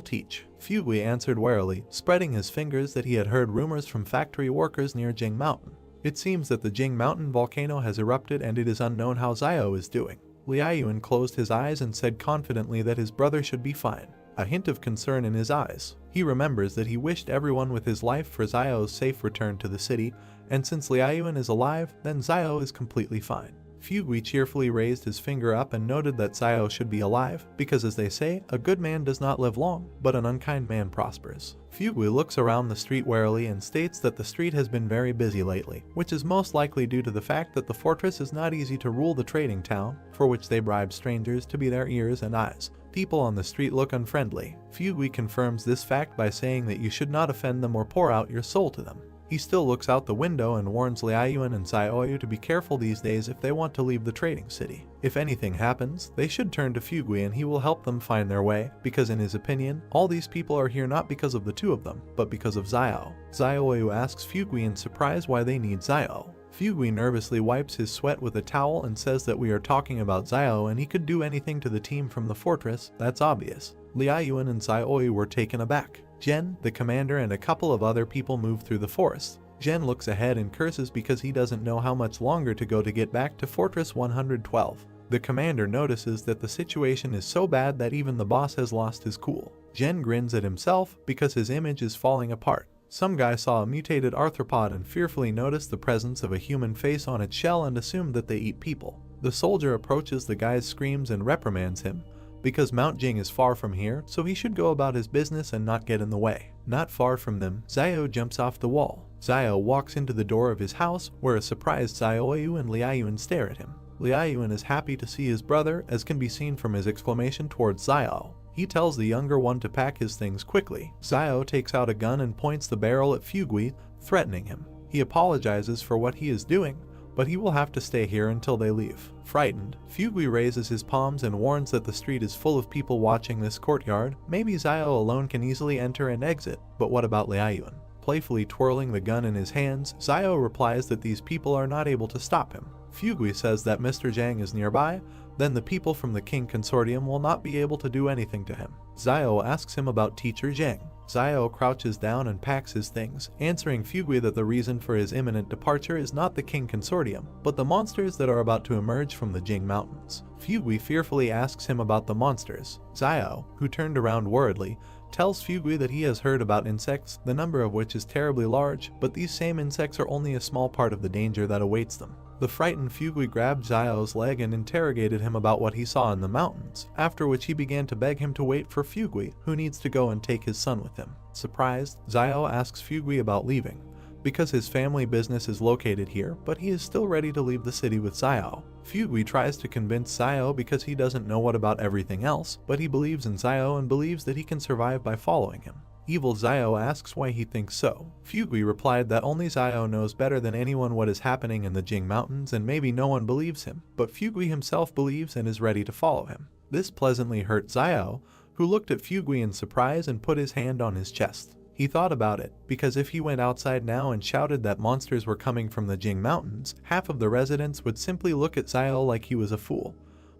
teach. Fugui answered warily, spreading his fingers that he had heard rumors from factory workers near Jing Mountain. It seems that the Jing Mountain volcano has erupted and it is unknown how Xiao is doing. Liaoyuan closed his eyes and said confidently that his brother should be fine. A hint of concern in his eyes. He remembers that he wished everyone with his life for Xiao's safe return to the city, and since Liaoyuan is alive, then Xiao is completely fine. Fugui cheerfully raised his finger up and noted that Xiao should be alive, because as they say, a good man does not live long, but an unkind man prospers. Fugui looks around the street warily and states that the street has been very busy lately, which is most likely due to the fact that the fortress is not easy to rule the trading town, for which they bribe strangers to be their ears and eyes. People on the street look unfriendly. Fugui confirms this fact by saying that you should not offend them or pour out your soul to them. He still looks out the window and warns Liaoyuan and Xiaoyu to be careful these days if they want to leave the trading city. If anything happens, they should turn to Fugui and he will help them find their way, because in his opinion, all these people are here not because of the 2 of them, but because of Xiao. Xiaoyu asks Fugui in surprise why they need Xiao. Fugui nervously wipes his sweat with a towel and says that we are talking about Xiao and he could do anything to the team from the fortress, that's obvious. Liaoyuan and Xiaoyu were taken aback. Zhen, the commander, and a couple of other people move through the forest. Zhen looks ahead and curses because he doesn't know how much longer to go to get back to Fortress 112. The commander notices that the situation is so bad that even the boss has lost his cool. Zhen grins at himself because his image is falling apart. Some guy saw a mutated arthropod and fearfully noticed the presence of a human face on its shell and assumed that they eat people. The soldier approaches the guy's screams and reprimands him, because Mount Jing is far from here, so he should go about his business and not get in the way. Not far from them, Xiao jumps off the wall. Xiao walks into the door of his house, where a surprised Xiaoyu and Liaoyuan stare at him. Liaoyuan is happy to see his brother, as can be seen from his exclamation towards Xiao. He tells the younger one to pack his things quickly. Xiao takes out a gun and points the barrel at Fugui, threatening him. He apologizes for what he is doing, but he will have to stay here until they leave. Frightened, Fugui raises his palms and warns that the street is full of people watching this courtyard. Maybe Xiao alone can easily enter and exit, but what about Liaoyuan? Playfully twirling the gun in his hands, Xiao replies that these people are not able to stop him. Fugui says that Mr. Zhang is nearby, then the people from the King Consortium will not be able to do anything to him. Xiao asks him about Teacher Zhang. Xiao crouches down and packs his things, answering Fugui that the reason for his imminent departure is not the King Consortium, but the monsters that are about to emerge from the Jing Mountains. Fugui fearfully asks him about the monsters. Xiao, who turned around worriedly, tells Fugui that he has heard about insects, the number of which is terribly large, but these same insects are only a small part of the danger that awaits them. The frightened Fugui grabbed Xiao's leg and interrogated him about what he saw in the mountains, after which he began to beg him to wait for Fugui, who needs to go and take his son with him. Surprised, Xiao asks Fugui about leaving, because his family business is located here, but he is still ready to leave the city with Xiao. Fugui tries to convince Xiao because he doesn't know what about everything else, but he believes in Xiao and believes that he can survive by following him. Evil Xiao asks why he thinks so. Fugui replied that only Xiao knows better than anyone what is happening in the Jing Mountains and maybe no one believes him, but Fugui himself believes and is ready to follow him. This pleasantly hurt Xiao, who looked at Fugui in surprise and put his hand on his chest. He thought about it, because if he went outside now and shouted that monsters were coming from the Jing Mountains, half of the residents would simply look at Xiao like he was a fool.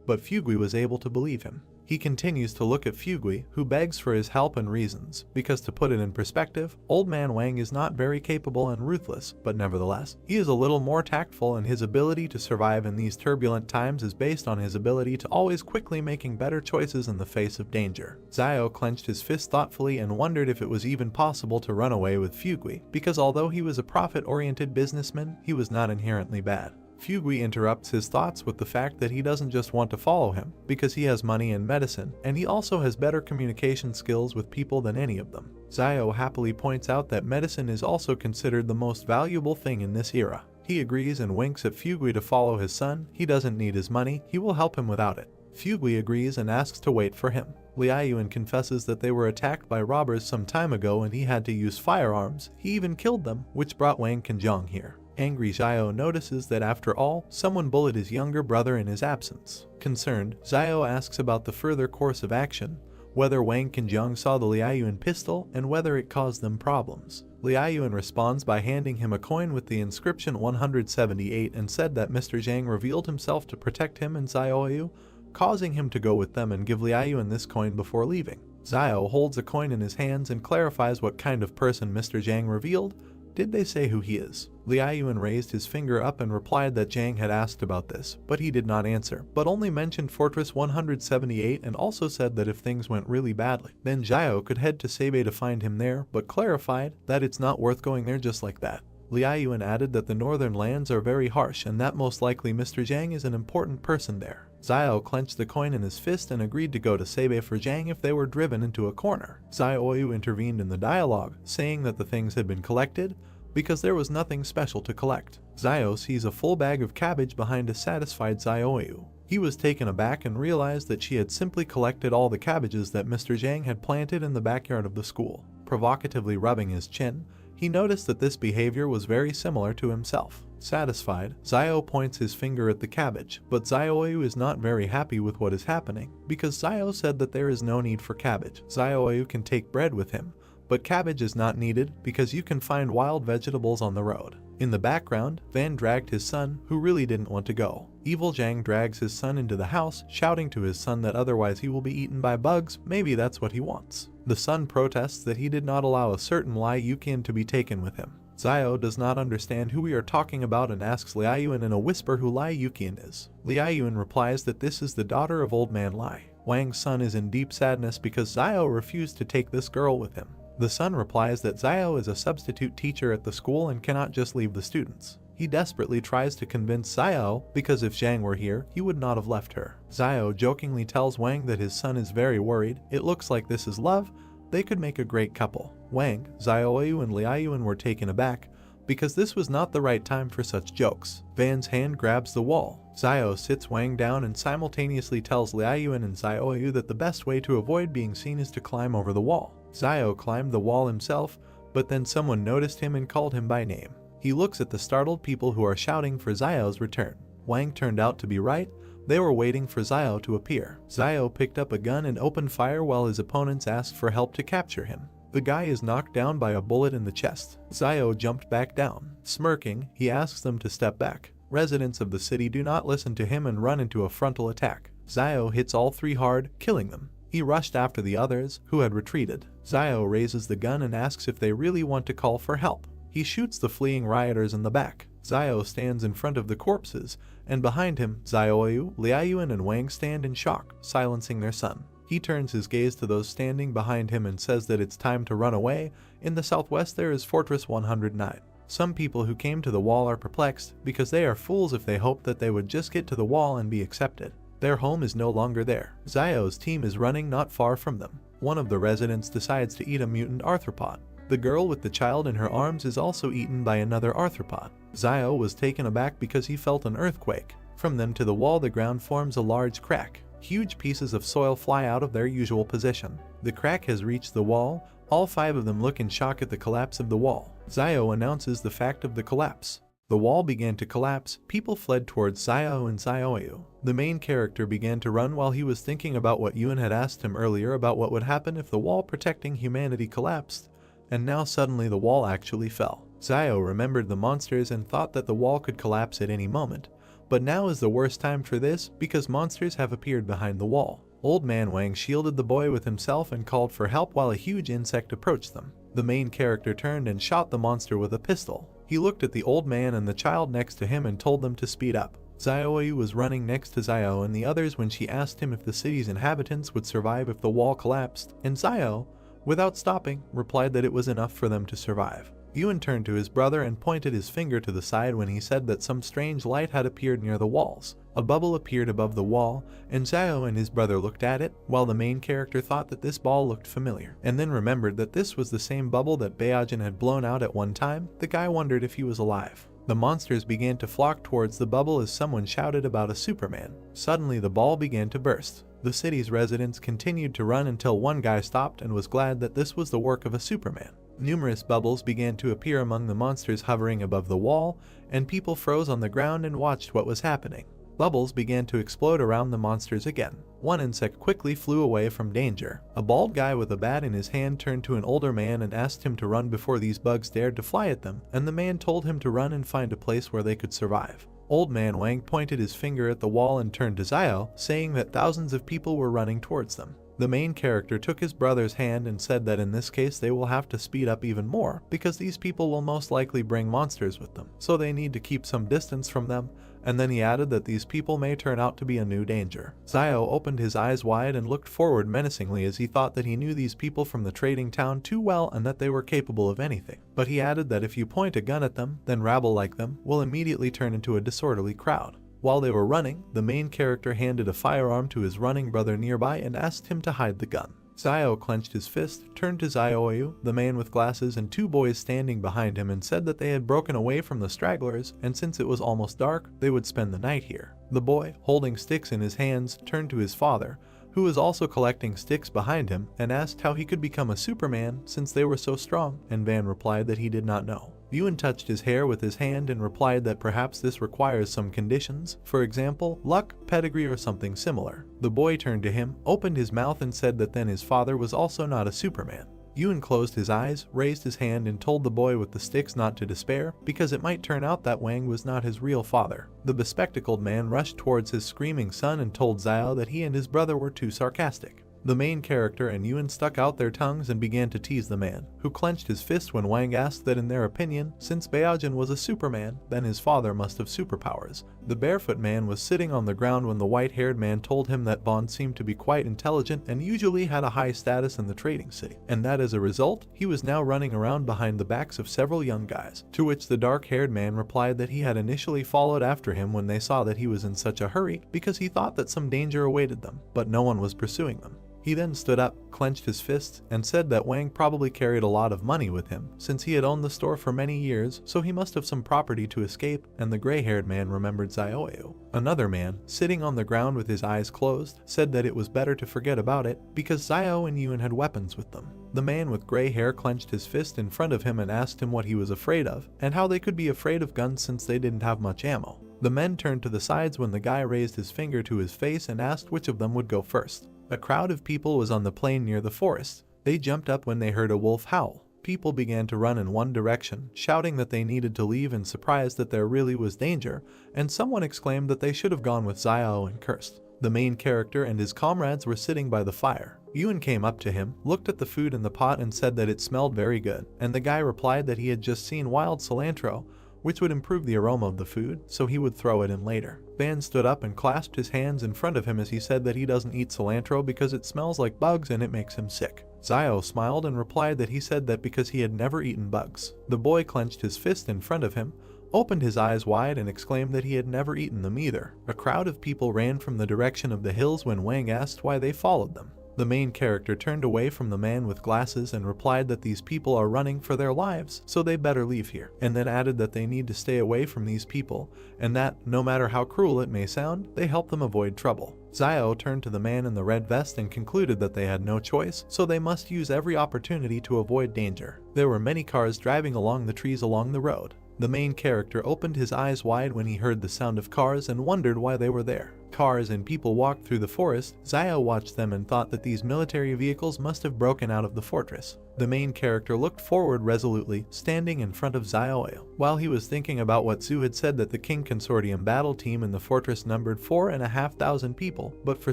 But Fugui was able to believe him. He continues to look at Fugui, who begs for his help and reasons, because to put it in perspective, Old Man Wang is not very capable and ruthless, but nevertheless, he is a little more tactful, and his ability to survive in these turbulent times is based on his ability to always quickly making better choices in the face of danger. Xiao clenched his fist thoughtfully and wondered if it was even possible to run away with Fugui, because although he was a profit-oriented businessman, he was not inherently bad. Fugui interrupts his thoughts with the fact that he doesn't just want to follow him, because he has money and medicine, and he also has better communication skills with people than any of them. Xiao happily points out that medicine is also considered the most valuable thing in this era. He agrees and winks at Fugui to follow his son. He doesn't need his money, he will help him without it. Fugui agrees and asks to wait for him. Liaoyuan confesses that they were attacked by robbers some time ago and he had to use firearms. He even killed them, which brought Wang Kenjiang here. Angry Xiao notices that after all, someone bullied his younger brother in his absence. Concerned, Xiao asks about the further course of action, whether Wang Kenjiang saw the Liaoyuan pistol and whether it caused them problems. Liaoyuan responds by handing him a coin with the inscription 178 and said that Mr. Zhang revealed himself to protect him and Xiaoyu, causing him to go with them and give Liaoyuan this coin before leaving. Xiao holds a coin in his hands and clarifies what kind of person Mr. Zhang revealed. Did they say who he is? Liaoyuan raised his finger up and replied that Zhang had asked about this, but he did not answer, but only mentioned Fortress 178 and also said that if things went really badly, then Xiao could head to Sebe to find him there, but clarified that it's not worth going there just like that. Liaoyuan added that the northern lands are very harsh and that most likely Mr. Zhang is an important person there. Xiao clenched the coin in his fist and agreed to go to Sebe for Zhang if they were driven into a corner. Xiaoyu intervened in the dialogue, saying that the things had been collected because there was nothing special to collect. Xiao sees a full bag of cabbage behind a satisfied Xiaoyu. He was taken aback and realized that she had simply collected all the cabbages that Mr. Zhang had planted in the backyard of the school. Provocatively rubbing his chin, he noticed that this behavior was very similar to himself. Satisfied, Xiao points his finger at the cabbage, but Xiaoyu is not very happy with what is happening, because Xiao said that there is no need for cabbage. Xiaoyu can take bread with him, but cabbage is not needed because you can find wild vegetables on the road. In the background, Van dragged his son, who really didn't want to go. Evil Zhang drags his son into the house, shouting to his son that otherwise he will be eaten by bugs. Maybe that's what he wants. The son protests that he did not allow a certain Lai Yuqian to be taken with him. Xiao does not understand who we are talking about and asks Liaoyuan in a whisper who Lai Yuqian is. Liaoyuan replies that this is the daughter of Old Man Lai. Wang's son is in deep sadness because Xiao refused to take this girl with him. The son replies that Xiao is a substitute teacher at the school and cannot just leave the students. He desperately tries to convince Xiao because if Zhang were here, he would not have left her. Xiao jokingly tells Wang that his son is very worried. It looks like this is love. They could make a great couple. Wang, Xiaoyu and Liaoyuan were taken aback because this was not the right time for such jokes. Van's hand grabs the wall. Xiao sits Wang down and simultaneously tells Liaoyuan and Xiaoyu that the best way to avoid being seen is to climb over the wall. Xiao climbed the wall himself, but then someone noticed him and called him by name. He looks at the startled people who are shouting for Xiao's return. Wang turned out to be right. They were waiting for Xiao to appear. Xiao picked up a gun and opened fire while his opponents asked for help to capture him. The guy is knocked down by a bullet in the chest. Xiao jumped back down. Smirking, he asks them to step back. Residents of the city do not listen to him and run into a frontal attack. Xiao hits all three hard, killing them. He rushed after the others, who had retreated. Xiao raises the gun and asks if they really want to call for help. He shoots the fleeing rioters in the back. Xiao stands in front of the corpses, and behind him, Xiaoyu, Liaoyuan and Wang stand in shock, silencing their son. He turns his gaze to those standing behind him and says that it's time to run away. In the southwest there is Fortress 109. Some people who came to the wall are perplexed because they are fools if they hope that they would just get to the wall and be accepted. Their home is no longer there. Zio's team is running not far from them. One of the residents decides to eat a mutant arthropod. The girl with the child in her arms is also eaten by another arthropod. Zio was taken aback because he felt an earthquake. From them to the wall, the ground forms a large crack. Huge pieces of soil fly out of their usual position. The crack has reached the wall. All 5 of them look in shock at the collapse of the wall. Zio announces the fact of the collapse. The wall began to collapse. People fled towards Zio and Zioyu. The main character began to run while he was thinking about what Yun had asked him earlier about what would happen if the wall protecting humanity collapsed. And now suddenly the wall actually fell. Zio remembered the monsters and thought that the wall could collapse at any moment. But now is the worst time for this because monsters have appeared behind the wall. Old Man Wang shielded the boy with himself and called for help while a huge insect approached them. The main character turned and shot the monster with a pistol. He looked at the old man and the child next to him and told them to speed up. Zioyu was running next to Zio and the others when she asked him if the city's inhabitants would survive if the wall collapsed, and Zio, without stopping, replied that it was enough for them to survive. Yun turned to his brother and pointed his finger to the side when he said that some strange light had appeared near the walls. A bubble appeared above the wall, and Zio and his brother looked at it, while the main character thought that this ball looked familiar, and then remembered that this was the same bubble that Baojin had blown out at one time. The guy wondered if he was alive. The monsters began to flock towards the bubble as someone shouted about a Superman. Suddenly the ball began to burst. The city's residents continued to run until one guy stopped and was glad that this was the work of a Superman. Numerous bubbles began to appear among the monsters hovering above the wall, and people froze on the ground and watched what was happening. Bubbles began to explode around the monsters again. One insect quickly flew away from danger. A bald guy with a bat in his hand turned to an older man and asked him to run before these bugs dared to fly at them, and the man told him to run and find a place where they could survive. Old Man Wang pointed his finger at the wall and turned to Zio, saying that thousands of people were running towards them. The main character took his brother's hand and said that in this case they will have to speed up even more because these people will most likely bring monsters with them, so they need to keep some distance from them, and then he added that these people may turn out to be a new danger. Zio opened his eyes wide and looked forward menacingly as he thought that he knew these people from the trading town too well and that they were capable of anything. But he added that if you point a gun at them, then rabble like them will immediately turn into a disorderly crowd. While they were running, the main character handed a firearm to his running brother nearby and asked him to hide the gun. Zio clenched his fist, turned to Zioyu, the man with glasses, and 2 boys standing behind him, and said that they had broken away from the stragglers, and since it was almost dark, they would spend the night here. The boy, holding sticks in his hands, turned to his father, who was also collecting sticks behind him, and asked how he could become a Superman since they were so strong, and Van replied that he did not know. Yun touched his hair with his hand and replied that perhaps this requires some conditions, for example, luck, pedigree, or something similar. The boy turned to him, opened his mouth, and said that then his father was also not a Superman. Yun closed his eyes, raised his hand, and told the boy with the sticks not to despair, because it might turn out that Wang was not his real father. The bespectacled man rushed towards his screaming son and told Zio that he and his brother were too sarcastic. The main character and Yun stuck out their tongues and began to tease the man, who clenched his fist when Wang asked that in their opinion, since Baojin was a Superman, then his father must have superpowers. The barefoot man was sitting on the ground when the white-haired man told him that Bond seemed to be quite intelligent and usually had a high status in the trading city, and that as a result, he was now running around behind the backs of several young guys, to which the dark-haired man replied that he had initially followed after him when they saw that he was in such a hurry because he thought that some danger awaited them, but no one was pursuing them. He then stood up, clenched his fists, and said that Wang probably carried a lot of money with him, since he had owned the store for many years, so he must have some property to escape, and the gray-haired man remembered Zioyu. Another man, sitting on the ground with his eyes closed, said that it was better to forget about it, because Zio and Yun had weapons with them. The man with gray hair clenched his fist in front of him and asked him what he was afraid of, and how they could be afraid of guns since they didn't have much ammo. The men turned to the sides when the guy raised his finger to his face and asked which of them would go first. A crowd of people was on the plain near the forest. They jumped up when they heard a wolf howl. People began to run in one direction, shouting that they needed to leave and surprised that there really was danger, and someone exclaimed that they should have gone with Zio and cursed. The main character and his comrades were sitting by the fire. Yun came up to him, looked at the food in the pot and said that it smelled very good, and the guy replied that he had just seen wild cilantro, which would improve the aroma of the food, so he would throw it in later. Van stood up and clasped his hands in front of him as he said that he doesn't eat cilantro because it smells like bugs and it makes him sick. Zio smiled and replied that he said that because he had never eaten bugs. The boy clenched his fist in front of him, opened his eyes wide and exclaimed that he had never eaten them either. A crowd of people ran from the direction of the hills when Wang asked why they followed them. The main character turned away from the man with glasses and replied that these people are running for their lives, so they better leave here, and then added that they need to stay away from these people, and that, no matter how cruel it may sound, they help them avoid trouble. Zio turned to the man in the red vest and concluded that they had no choice, so they must use every opportunity to avoid danger. There were many cars driving along the trees along the road. The main character opened his eyes wide when he heard the sound of cars and wondered why they were there. Cars and people walked through the forest. Zio watched them and thought that these military vehicles must have broken out of the fortress. The main character looked forward resolutely, standing in front of Zio. While he was thinking about what Zhu had said that the King Consortium battle team in the fortress numbered 4,500 people, but for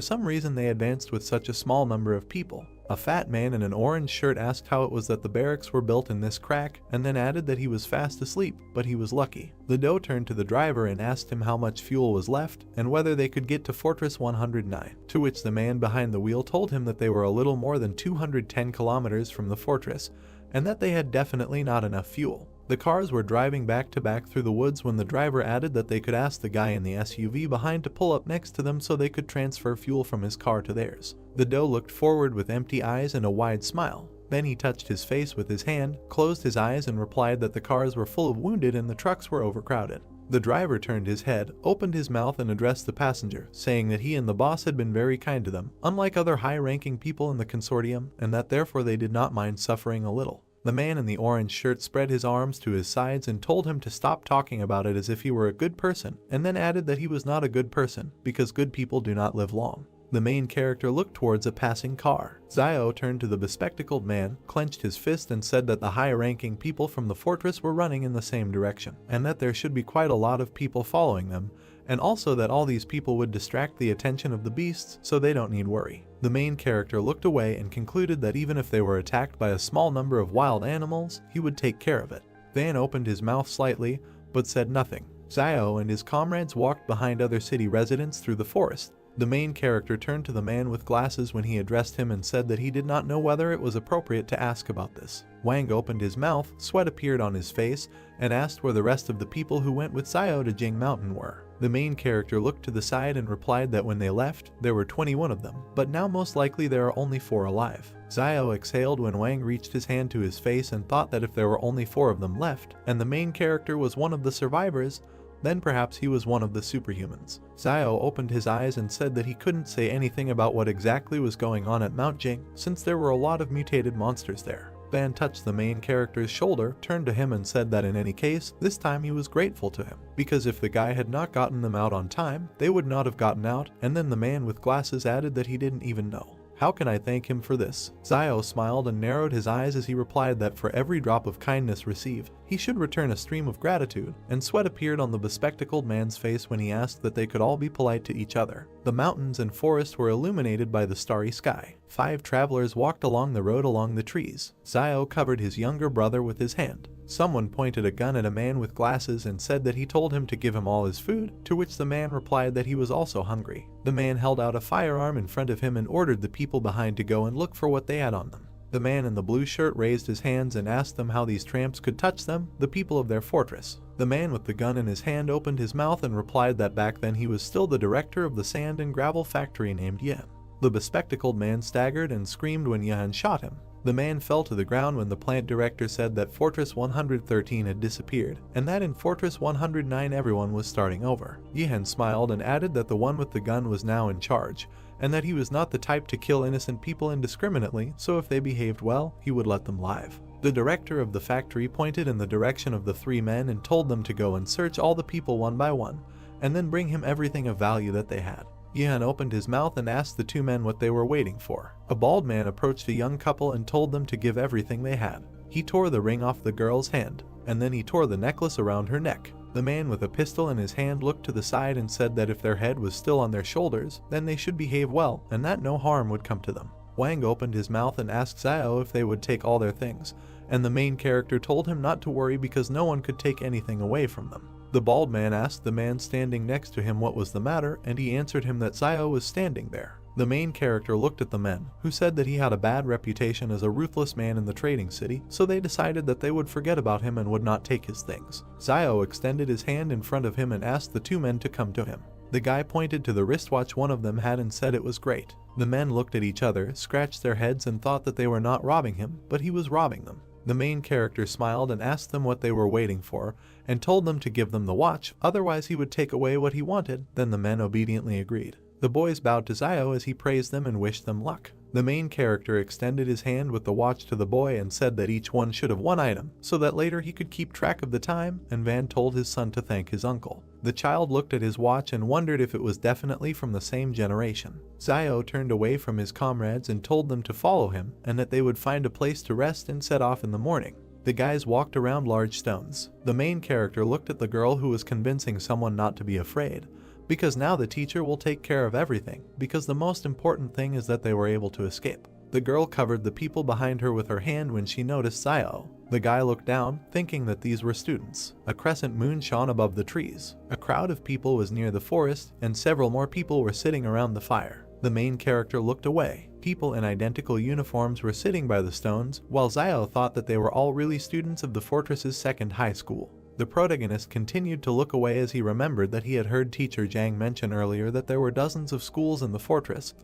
some reason they advanced with such a small number of people. A fat man in an orange shirt asked how it was that the barracks were built in this crack, and then added that he was fast asleep, but he was lucky. The doe turned to the driver and asked him how much fuel was left, and whether they could get to Fortress 109, to which the man behind the wheel told him that they were a little more than 210 kilometers from the fortress, and that they had definitely not enough fuel. The cars were driving back to back through the woods when the driver added that they could ask the guy in the SUV behind to pull up next to them so they could transfer fuel from his car to theirs. The doe looked forward with empty eyes and a wide smile. Then he touched his face with his hand, closed his eyes and replied that the cars were full of wounded and the trucks were overcrowded. The driver turned his head, opened his mouth and addressed the passenger, saying that he and the boss had been very kind to them, unlike other high-ranking people in the consortium, and that therefore they did not mind suffering a little. The man in the orange shirt spread his arms to his sides and told him to stop talking about it as if he were a good person, and then added that he was not a good person, because good people do not live long. The main character looked towards a passing car. Zio turned to the bespectacled man, clenched his fist and said that the high-ranking people from the fortress were running in the same direction, and that there should be quite a lot of people following them, and also that all these people would distract the attention of the beasts, so they don't need worry. The main character looked away and concluded that even if they were attacked by a small number of wild animals, he would take care of it. Van opened his mouth slightly, but said nothing. Zio and his comrades walked behind other city residents through the forest. The main character turned to the man with glasses when he addressed him and said that he did not know whether it was appropriate to ask about this. Wang opened his mouth, sweat appeared on his face, and asked where the rest of the people who went with Zio to Jing Mountain were. The main character looked to the side and replied that when they left, there were 21 of them, but now most likely there are only 4 alive. Zio exhaled when Wang reached his hand to his face and thought that if there were only 4 of them left, and the main character was one of the survivors, then perhaps he was one of the superhumans. Zio opened his eyes and said that he couldn't say anything about what exactly was going on at Mount Jing, since there were a lot of mutated monsters there. Van touched the main character's shoulder, turned to him and said that in any case, this time he was grateful to him, because if the guy had not gotten them out on time, they would not have gotten out, and then the man with glasses added that he didn't even know. How can I thank him for this? Zio smiled and narrowed his eyes as he replied that for every drop of kindness received, he should return a stream of gratitude, and sweat appeared on the bespectacled man's face when he asked that they could all be polite to each other. The mountains and forest were illuminated by the starry sky. 5 travelers walked along the road along the trees. Zio covered his younger brother with his hand. Someone pointed a gun at a man with glasses and said that he told him to give him all his food, to which the man replied that he was also hungry. The man held out a firearm in front of him and ordered the people behind to go and look for what they had on them. The man in the blue shirt raised his hands and asked them how these tramps could touch them, the people of their fortress. The man with the gun in his hand opened his mouth and replied that back then he was still the director of the sand and gravel factory named Yen. The bespectacled man staggered and screamed when Yen shot him. The man fell to the ground when the plant director said that Fortress 113 had disappeared, and that in Fortress 109 everyone was starting over. Yihan smiled and added that the one with the gun was now in charge, and that he was not the type to kill innocent people indiscriminately, so if they behaved well, he would let them live. The director of the factory pointed in the direction of the 3 men and told them to go and search all the people one by one, and then bring him everything of value that they had. Yihan opened his mouth and asked the 2 men what they were waiting for. A bald man approached a young couple and told them to give everything they had. He tore the ring off the girl's hand, and then he tore the necklace around her neck. The man with a pistol in his hand looked to the side and said that if their head was still on their shoulders, then they should behave well, and that no harm would come to them. Wang opened his mouth and asked Zio if they would take all their things, and the main character told him not to worry because no one could take anything away from them. The bald man asked the man standing next to him what was the matter, and he answered him that Zio was standing there. The main character looked at the men, who said that he had a bad reputation as a ruthless man in the trading city, so they decided that they would forget about him and would not take his things. Zio extended his hand in front of him and asked the two men to come to him. The guy pointed to the wristwatch one of them had and said it was great. The men looked at each other, scratched their heads and thought that they were not robbing him, but he was robbing them. The main character smiled and asked them what they were waiting for, and told them to give them the watch, otherwise he would take away what he wanted. Then the men obediently agreed. The boys bowed to Zio as he praised them and wished them luck. The main character extended his hand with the watch to the boy and said that each one should have one item, so that later he could keep track of the time, and Van told his son to thank his uncle. The child looked at his watch and wondered if it was definitely from the same generation. Zio turned away from his comrades and told them to follow him, and that they would find a place to rest and set off in the morning. The guys walked around large stones. The main character looked at the girl who was convincing someone not to be afraid, because now the teacher will take care of everything, because the most important thing is that they were able to escape. The girl covered the people behind her with her hand when she noticed Zio. The guy looked down, thinking that these were students. A crescent moon shone above the trees. A crowd of people was near the forest, and several more people were sitting around the fire. The main character looked away. People in identical uniforms were sitting by the stones, while Zio thought that they were all really students of the fortress's second high school. The protagonist continued to look away as he remembered that he had heard teacher Zhang mention earlier that there were dozens of schools in the fortress,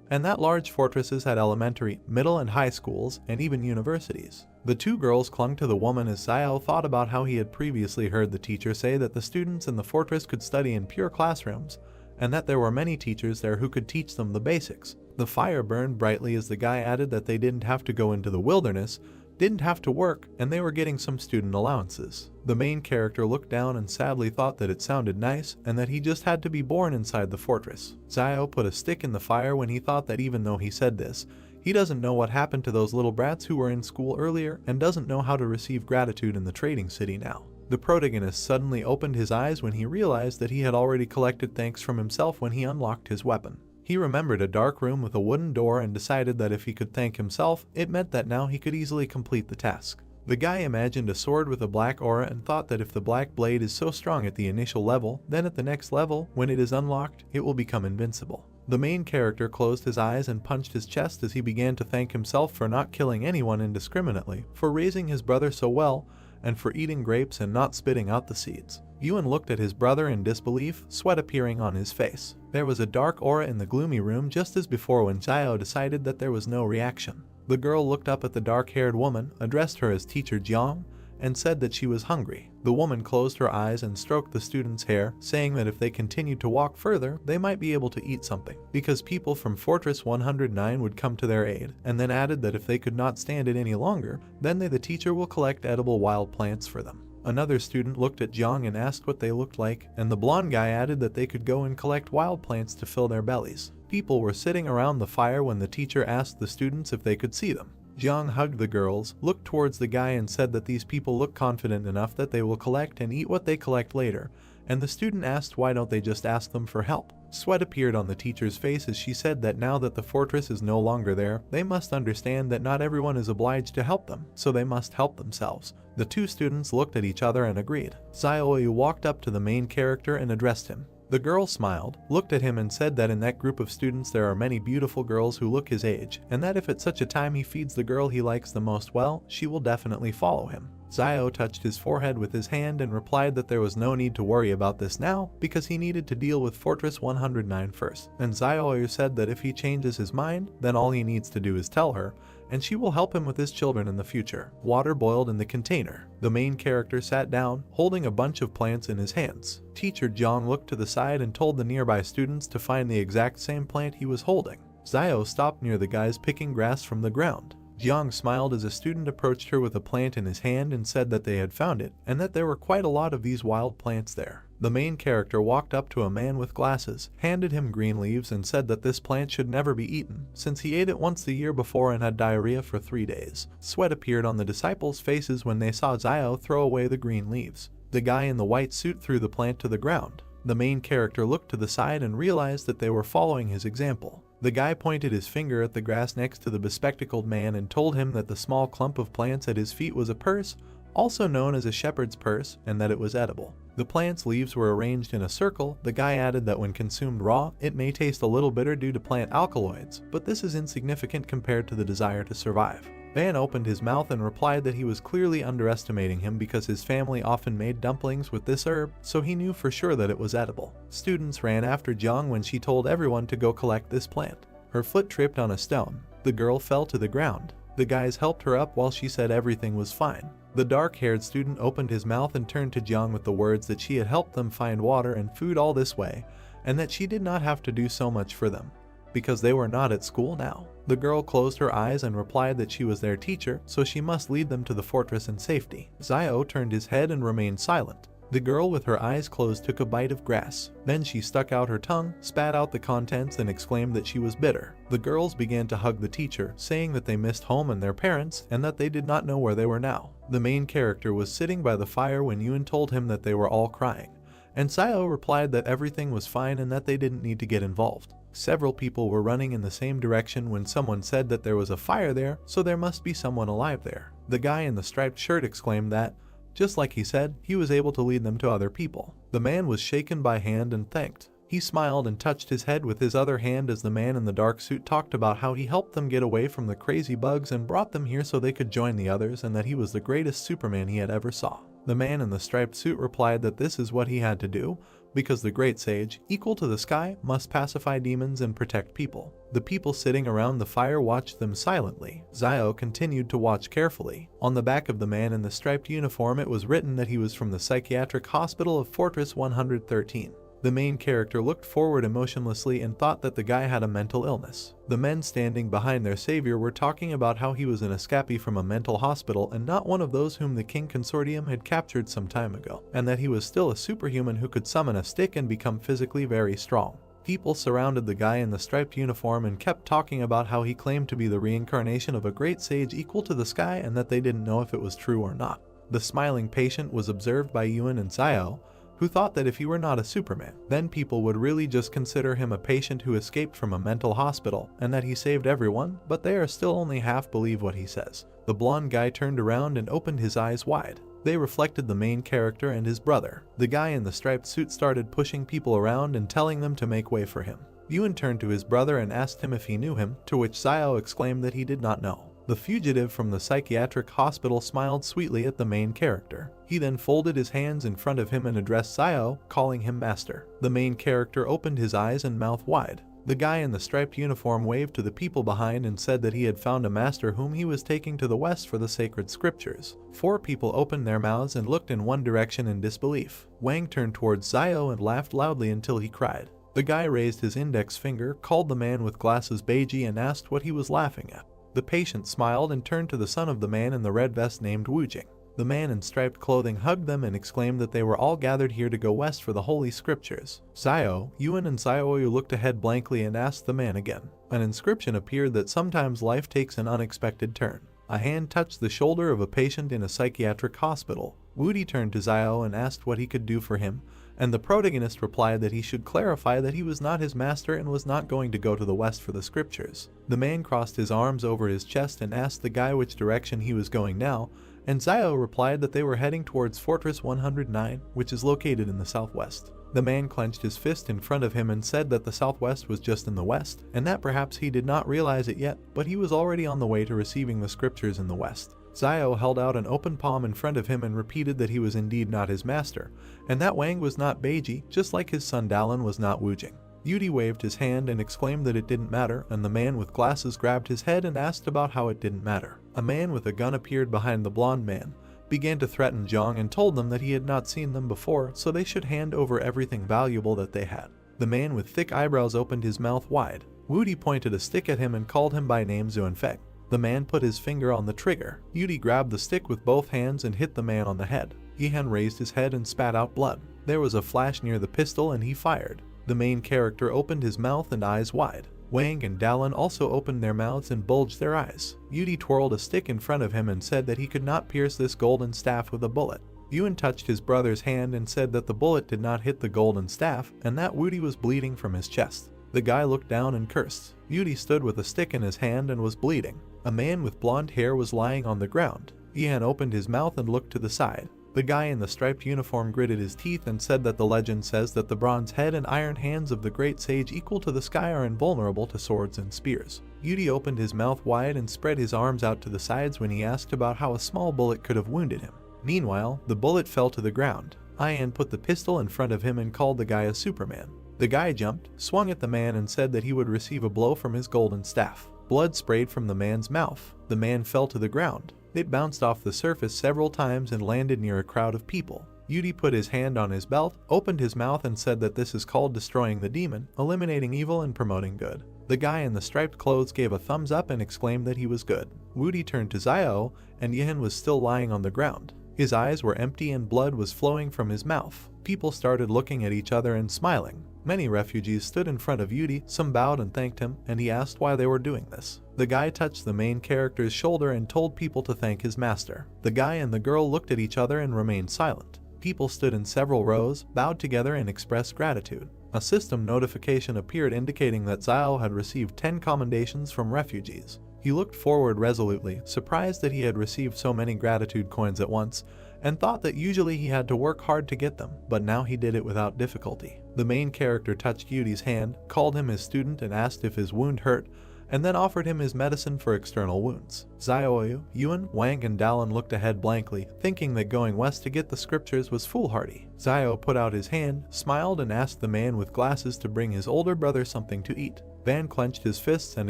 and that large fortresses had elementary, middle and high schools, and even universities. The two girls clung to the woman as Zio thought about how he had previously heard the teacher say that the students in the fortress could study in pure classrooms, and that there were many teachers there who could teach them the basics. The fire burned brightly as the guy added that they didn't have to go into the wilderness, didn't have to work, and they were getting some student allowances. The main character looked down and sadly thought that it sounded nice, and that he just had to be born inside the fortress. Zio put a stick in the fire when he thought that even though he said this, he doesn't know what happened to those little brats who were in school earlier and doesn't know how to receive gratitude in the trading city now. The protagonist suddenly opened his eyes when he realized that he had already collected thanks from himself when he unlocked his weapon. He remembered a dark room with a wooden door and decided that if he could thank himself, it meant that now he could easily complete the task. The guy imagined a sword with a black aura and thought that if the black blade is so strong at the initial level, then at the next level, when it is unlocked, it will become invincible. The main character closed his eyes and punched his chest as he began to thank himself for not killing anyone indiscriminately, for raising his brother so well, and for eating grapes and not spitting out the seeds. Yuan looked at his brother in disbelief, sweat appearing on his face. There was a dark aura in the gloomy room just as before when Zio decided that there was no reaction. The girl looked up at the dark-haired woman, addressed her as Teacher Jiang, and said that she was hungry. The woman closed her eyes and stroked the student's hair, saying that if they continued to walk further, they might be able to eat something, because people from Fortress 109 would come to their aid, and then added that if they could not stand it any longer, then the teacher will collect edible wild plants for them. Another student looked at Jiang and asked what they looked like, and the blonde guy added that they could go and collect wild plants to fill their bellies. People were sitting around the fire when the teacher asked the students if they could see them. Jiang hugged the girls, looked towards the guy and said that these people look confident enough that they will collect and eat what they collect later, and the student asked why don't they just ask them for help. Sweat appeared on the teacher's face as she said that now that the fortress is no longer there, they must understand that not everyone is obliged to help them, so they must help themselves. The two students looked at each other and agreed. Zio walked up to the main character and addressed him. The girl smiled, looked at him and said that in that group of students there are many beautiful girls who look his age, and that if at such a time he feeds the girl he likes the most well, she will definitely follow him. Zio touched his forehead with his hand and replied that there was no need to worry about this now, because he needed to deal with Fortress 109 first. And Zio said that if he changes his mind, then all he needs to do is tell her, and she will help him with his children in the future. Water boiled in the container. The main character sat down, holding a bunch of plants in his hands. Teacher Jiang looked to the side and told the nearby students to find the exact same plant he was holding. Zio stopped near the guys picking grass from the ground. Jiang smiled as a student approached her with a plant in his hand and said that they had found it, and that there were quite a lot of these wild plants there. The main character walked up to a man with glasses, handed him green leaves and said that this plant should never be eaten, since he ate it once the year before and had diarrhea for 3 days. Sweat appeared on the disciples' faces when they saw Zio throw away the green leaves. The guy in the white suit threw the plant to the ground. The main character looked to the side and realized that they were following his example. The guy pointed his finger at the grass next to the bespectacled man and told him that the small clump of plants at his feet was a purse, also known as a shepherd's purse, and that it was edible. The plant's leaves were arranged in a circle. The guy added that when consumed raw, it may taste a little bitter due to plant alkaloids, but this is insignificant compared to the desire to survive. Van opened his mouth and replied that he was clearly underestimating him because his family often made dumplings with this herb, so he knew for sure that it was edible. Students ran after Jiang when she told everyone to go collect this plant. Her foot tripped on a stone. The girl fell to the ground. The guys helped her up while she said everything was fine. The dark-haired student opened his mouth and turned to Jiang with the words that she had helped them find water and food all this way, and that she did not have to do so much for them, because they were not at school now. The girl closed her eyes and replied that she was their teacher, so she must lead them to the fortress in safety. Xiao turned his head and remained silent. The girl with her eyes closed took a bite of grass. Then she stuck out her tongue, spat out the contents, and exclaimed that she was bitter. The girls began to hug the teacher, saying that they missed home and their parents, and that they did not know where they were now. The main character was sitting by the fire when Yuan told him that they were all crying, and Xiao replied that everything was fine and that they didn't need to get involved. Several people were running in the same direction when someone said that there was a fire there, so there must be someone alive there. The guy in the striped shirt exclaimed that, just like he said, he was able to lead them to other people. The man was shaken by hand and thanked. He smiled and touched his head with his other hand as the man in the dark suit talked about how he helped them get away from the crazy bugs and brought them here so they could join the others, and that he was the greatest Superman he had ever saw. The man in the striped suit replied that this is what he had to do, because the great sage, equal to the sky, must pacify demons and protect people. The people sitting around the fire watched them silently. Xiao continued to watch carefully. On the back of the man in the striped uniform it was written that he was from the psychiatric hospital of Fortress 113. The main character looked forward emotionlessly and thought that the guy had a mental illness. The men standing behind their savior were talking about how he was an escapee from a mental hospital and not one of those whom the King Consortium had captured some time ago, and that he was still a superhuman who could summon a stick and become physically very strong. People surrounded the guy in the striped uniform and kept talking about how he claimed to be the reincarnation of a great sage equal to the sky and that they didn't know if it was true or not. The smiling patient was observed by Yuan and Xiao, who thought that if he were not a Superman, then people would really just consider him a patient who escaped from a mental hospital and that he saved everyone, but they are still only half believe what he says. The blonde guy turned around and opened his eyes wide. They reflected the main character and his brother. The guy in the striped suit started pushing people around and telling them to make way for him. Yuan turned to his brother and asked him if he knew him, to which Xiao exclaimed that he did not know. The fugitive from the psychiatric hospital smiled sweetly at the main character. He then folded his hands in front of him and addressed Xiao, calling him master. The main character opened his eyes and mouth wide. The guy in the striped uniform waved to the people behind and said that he had found a master whom he was taking to the west for the sacred scriptures. 4 people opened their mouths and looked in one direction in disbelief. Wang turned towards Xiao and laughed loudly until he cried. The guy raised his index finger, called the man with glasses Beiji, and asked what he was laughing at. The patient smiled and turned to the son of the man in the red vest named Wu Jing. The man in striped clothing hugged them and exclaimed that they were all gathered here to go west for the holy scriptures. Xiao, Yuan and Xiaoyu looked ahead blankly and asked the man again. An inscription appeared that sometimes life takes an unexpected turn. A hand touched the shoulder of a patient in a psychiatric hospital. Wudi turned to Xiao and asked what he could do for him, and the protagonist replied that he should clarify that he was not his master and was not going to go to the west for the scriptures. The man crossed his arms over his chest and asked the guy which direction he was going now, and Xiao replied that they were heading towards Fortress 109, which is located in the southwest. The man clenched his fist in front of him and said that the southwest was just in the west, and that perhaps he did not realize it yet, but he was already on the way to receiving the scriptures in the west. Xiao held out an open palm in front of him and repeated that he was indeed not his master, and that Wang was not Beiji, just like his son Dallin was not Wu Jing. Yudi waved his hand and exclaimed that it didn't matter, and the man with glasses grabbed his head and asked about how it didn't matter. A man with a gun appeared behind the blonde man, began to threaten Jiang and told them that he had not seen them before, so they should hand over everything valuable that they had. The man with thick eyebrows opened his mouth wide. Wudi pointed a stick at him and called him by name Zuanfeng. The man put his finger on the trigger. Yudi grabbed the stick with both hands and hit the man on the head. Yihan raised his head and spat out blood. There was a flash near the pistol and he fired. The main character opened his mouth and eyes wide. Wang and Dallin also opened their mouths and bulged their eyes. Yudi twirled a stick in front of him and said that he could not pierce this golden staff with a bullet. Yuan touched his brother's hand and said that the bullet did not hit the golden staff and that Wudi was bleeding from his chest. The guy looked down and cursed. Yudi stood with a stick in his hand and was bleeding. A man with blonde hair was lying on the ground. Yihan opened his mouth and looked to the side. The guy in the striped uniform gritted his teeth and said that the legend says that the bronze head and iron hands of the great sage equal to the sky are invulnerable to swords and spears. Yudi opened his mouth wide and spread his arms out to the sides when he asked about how a small bullet could have wounded him. Meanwhile, the bullet fell to the ground. Ian put the pistol in front of him and called the guy a Superman. The guy jumped, swung at the man and said that he would receive a blow from his golden staff. Blood sprayed from the man's mouth. The man fell to the ground. It bounced off the surface several times and landed near a crowd of people. Yudi put his hand on his belt, opened his mouth and said that this is called destroying the demon, eliminating evil and promoting good. The guy in the striped clothes gave a thumbs up and exclaimed that he was good. Wudi turned to Xiao, and Yihan was still lying on the ground. His eyes were empty and blood was flowing from his mouth. People started looking at each other and smiling. Many refugees stood in front of Yudi, some bowed and thanked him, and he asked why they were doing this. The guy touched the main character's shoulder and told people to thank his master. The guy and the girl looked at each other and remained silent. People stood in several rows, bowed together and expressed gratitude. A system notification appeared indicating that Xiao had received 10 commendations from refugees. He looked forward resolutely, surprised that he had received so many gratitude coins at once, and thought that usually he had to work hard to get them, but now he did it without difficulty. The main character touched Yudi's hand, called him his student and asked if his wound hurt, and then offered him his medicine for external wounds. Xiaoyu, Yuan, Wang and Dallin looked ahead blankly, thinking that going west to get the scriptures was foolhardy. Xiao put out his hand, smiled and asked the man with glasses to bring his older brother something to eat. Van clenched his fists and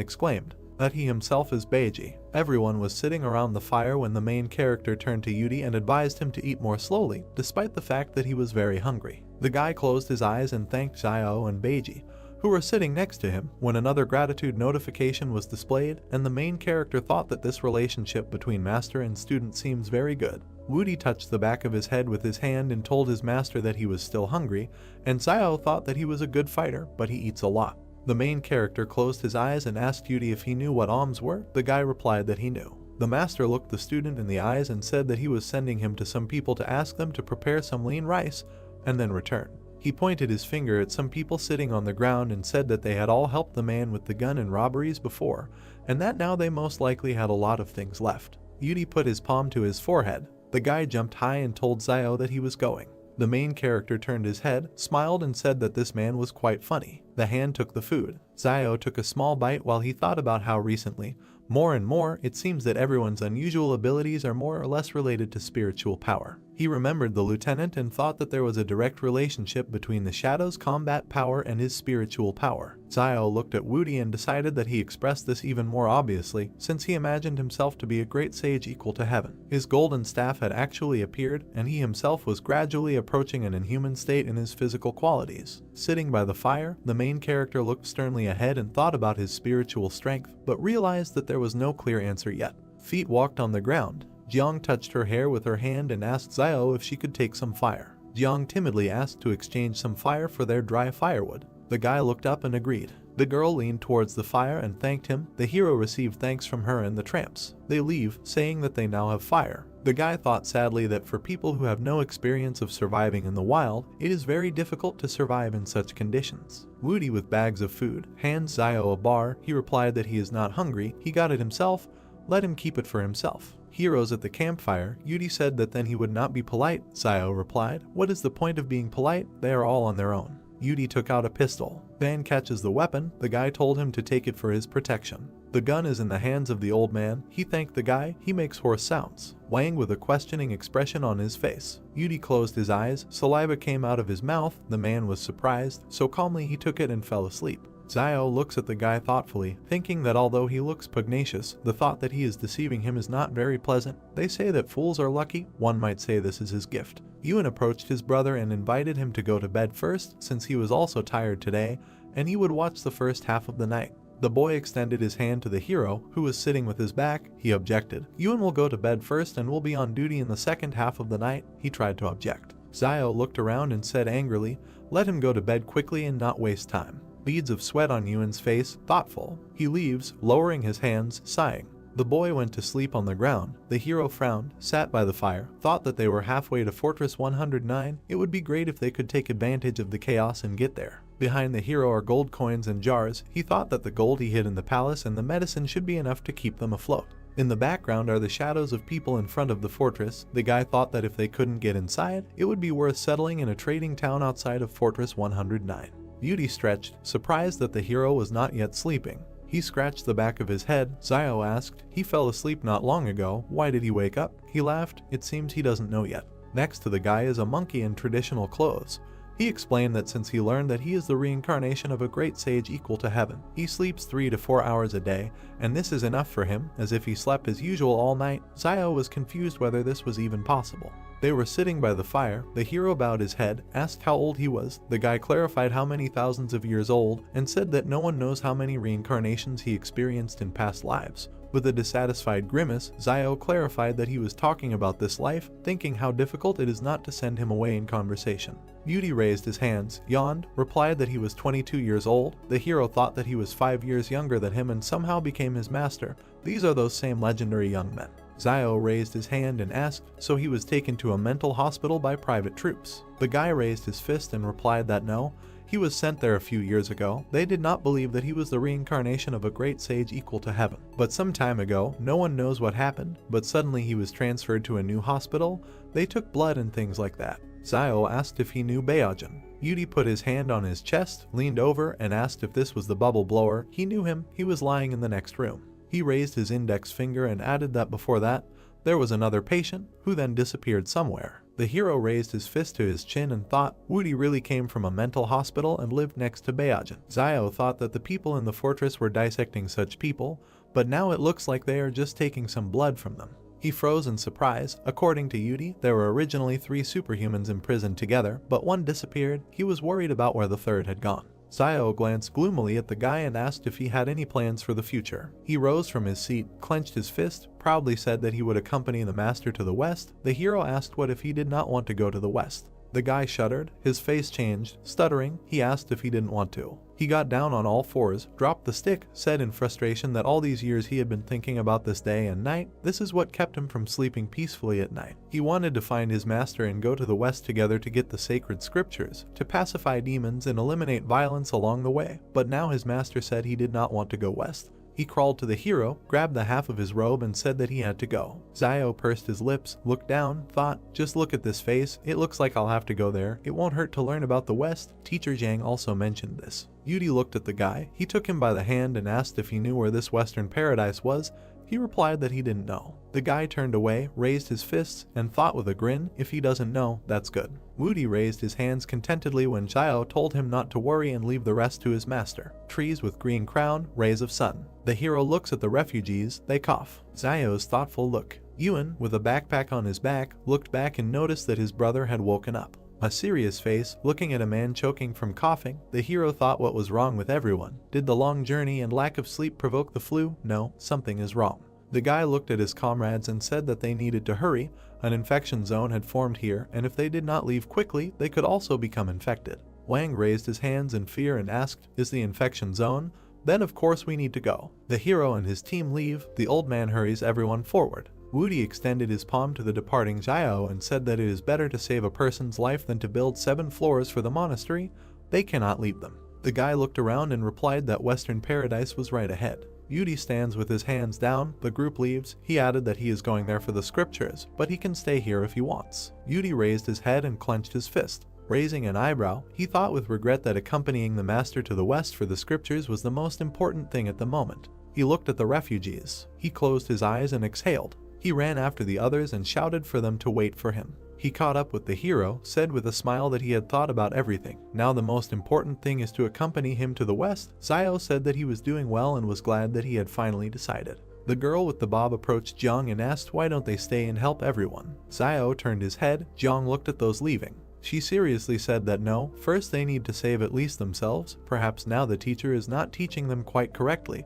exclaimed that he himself is Beiji. Everyone was sitting around the fire when the main character turned to Yudi and advised him to eat more slowly, despite the fact that he was very hungry. The guy closed his eyes and thanked Xiao and Beiji, who were sitting next to him, when another gratitude notification was displayed, and the main character thought that this relationship between master and student seems very good. Wudi touched the back of his head with his hand and told his master that he was still hungry, and Xiao thought that he was a good fighter, but he eats a lot. The main character closed his eyes and asked Yudi if he knew what alms were. The guy replied that he knew. The master looked the student in the eyes and said that he was sending him to some people to ask them to prepare some lean rice and then return. He pointed his finger at some people sitting on the ground and said that they had all helped the man with the gun in robberies before, and that now they most likely had a lot of things left. Yudi put his palm to his forehead. The guy jumped high and told Xiao that he was going. The main character turned his head, smiled and said that this man was quite funny. The hand took the food. Xiao took a small bite while he thought about how recently, more and more, it seems that everyone's unusual abilities are more or less related to spiritual power. He remembered the lieutenant and thought that there was a direct relationship between the Shadow's combat power and his spiritual power. Xiao looked at Wudi and decided that he expressed this even more obviously, since he imagined himself to be a great sage equal to heaven. His golden staff had actually appeared, and he himself was gradually approaching an inhuman state in his physical qualities. Sitting by the fire, the main character looked sternly ahead and thought about his spiritual strength, but realized that there was no clear answer yet. Feet walked on the ground. Jiang touched her hair with her hand and asked Xiao if she could take some fire. Jiang timidly asked to exchange some fire for their dry firewood. The guy looked up and agreed. The girl leaned towards the fire and thanked him. The hero received thanks from her and the tramps. They leave, saying that they now have fire. The guy thought sadly that for people who have no experience of surviving in the wild, it is very difficult to survive in such conditions. Wudi with bags of food hands Xiao a bar. He replied that he is not hungry, he got it himself, let him keep it for himself. Heroes at the campfire. Yudi said that then he would not be polite. Xiao replied, what is the point of being polite? They are all on their own. Yudi took out a pistol. Van catches the weapon. The guy told him to take it for his protection. The gun is in the hands of the old man. He thanked the guy. He makes hoarse sounds. Wang with a questioning expression on his face. Yudi closed his eyes. Saliva came out of his mouth. The man was surprised, so calmly he took it and fell asleep. Xiao looks at the guy thoughtfully, thinking that although he looks pugnacious, the thought that he is deceiving him is not very pleasant. They say that fools are lucky. One might say this is his gift. Yuan approached his brother and invited him to go to bed first, since he was also tired today, and he would watch the first half of the night. The boy extended his hand to the hero, who was sitting with his back. He objected. Yuan will go to bed first and will be on duty in the second half of the night. He tried to object. Xiao looked around and said angrily, let him go to bed quickly and not waste time. Beads of sweat on Yuan's face, thoughtful. He leaves, lowering his hands, sighing. The boy went to sleep on the ground. The hero frowned, sat by the fire, thought that they were halfway to Fortress 109. It would be great if they could take advantage of the chaos and get there. Behind the hero are gold coins and jars. He thought that the gold he hid in the palace and the medicine should be enough to keep them afloat. In the background are the shadows of people in front of the fortress. The guy thought that if they couldn't get inside, it would be worth settling in a trading town outside of Fortress 109. Beauty stretched, surprised that the hero was not yet sleeping. He scratched the back of his head. Zio asked, "He fell asleep not long ago. Why did he wake up?" He laughed. It seems he doesn't know yet. Next to the guy is a monkey in traditional clothes. He explained that since he learned that he is the reincarnation of a great sage equal to heaven, he sleeps 3 to 4 hours a day, and this is enough for him, as if he slept as usual all night. Zio was confused whether this was even possible. They were sitting by the fire. The hero bowed his head, asked how old he was. The guy clarified how many thousands of years old, and said that no one knows how many reincarnations he experienced in past lives. With a dissatisfied grimace, Zio clarified that he was talking about this life, thinking how difficult it is not to send him away in conversation. Beauty raised his hands, yawned, replied that he was 22 years old. The hero thought that he was 5 years younger than him and somehow became his master. These are those same legendary young men. Zio raised his hand and asked, so he was taken to a mental hospital by private troops. The guy raised his fist and replied that no, he was sent there a few years ago. They did not believe that he was the reincarnation of a great sage equal to heaven. But some time ago, no one knows what happened, but suddenly he was transferred to a new hospital. They took blood and things like that. Zio asked if he knew Baojin. Beauty put his hand on his chest, leaned over, and asked if this was the bubble blower. He knew him. He was lying in the next room. He raised his index finger and added that before that, there was another patient, who then disappeared somewhere. The hero raised his fist to his chin and thought, Woody really came from a mental hospital and lived next to Baojin. Zio thought that the people in the fortress were dissecting such people, but now it looks like they are just taking some blood from them. He froze in surprise. According to Yudi, there were originally 3 superhumans imprisoned together, but one disappeared. He was worried about where the third had gone. Zio glanced gloomily at the guy and asked if he had any plans for the future. He rose from his seat, clenched his fist, proudly said that he would accompany the master to the west. The hero asked what if he did not want to go to the west. The guy shuddered, his face changed. Stuttering, he asked if he didn't want to. He got down on all fours, dropped the stick, said in frustration that all these years he had been thinking about this day and night. This is what kept him from sleeping peacefully at night. He wanted to find his master and go to the west together to get the sacred scriptures, to pacify demons and eliminate violence along the way. But now his master said he did not want to go west. He crawled to the hero, grabbed the half of his robe and said that he had to go. Zio pursed his lips, looked down, thought, just look at this face, it looks like I'll have to go there. It won't hurt to learn about the West. Teacher Zhang also mentioned this. Yudi looked at the guy. He took him by the hand and asked if he knew where this Western paradise was. He replied that he didn't know. The guy turned away, raised his fists, and thought with a grin, if he doesn't know, that's good. Woody raised his hands contentedly when Zio told him not to worry and leave the rest to his master. Trees with green crown, rays of sun. The hero looks at the refugees, they cough. Zio's thoughtful look. Ewan, with a backpack on his back, looked back and noticed that his brother had woken up. A serious face, looking at a man choking from coughing. The hero thought what was wrong with everyone. Did the long journey and lack of sleep provoke the flu? No, something is wrong. The guy looked at his comrades and said that they needed to hurry. An infection zone had formed here, and if they did not leave quickly, they could also become infected. Wang raised his hands in fear and asked, is the infection zone? Then of course we need to go. The hero and his team leave. The old man hurries everyone forward. Woody extended his palm to the departing Zio and said that it is better to save a person's life than to build 7 floors for the monastery. They cannot leave them. The guy looked around and replied that Western Paradise was right ahead. Woody stands with his hands down. The group leaves. He added that he is going there for the scriptures, but he can stay here if he wants. Woody raised his head and clenched his fist. Raising an eyebrow, he thought with regret that accompanying the master to the west for the scriptures was the most important thing at the moment. He looked at the refugees. He closed his eyes and exhaled. He ran after the others and shouted for them to wait for him. He caught up with the hero, said with a smile that he had thought about everything. Now the most important thing is to accompany him to the west. Zio said that he was doing well and was glad that he had finally decided. The girl with the bob approached Jiang and asked why don't they stay and help everyone. Zio turned his head. Jiang looked at those leaving. She seriously said that no, first they need to save at least themselves. Perhaps now the teacher is not teaching them quite correctly,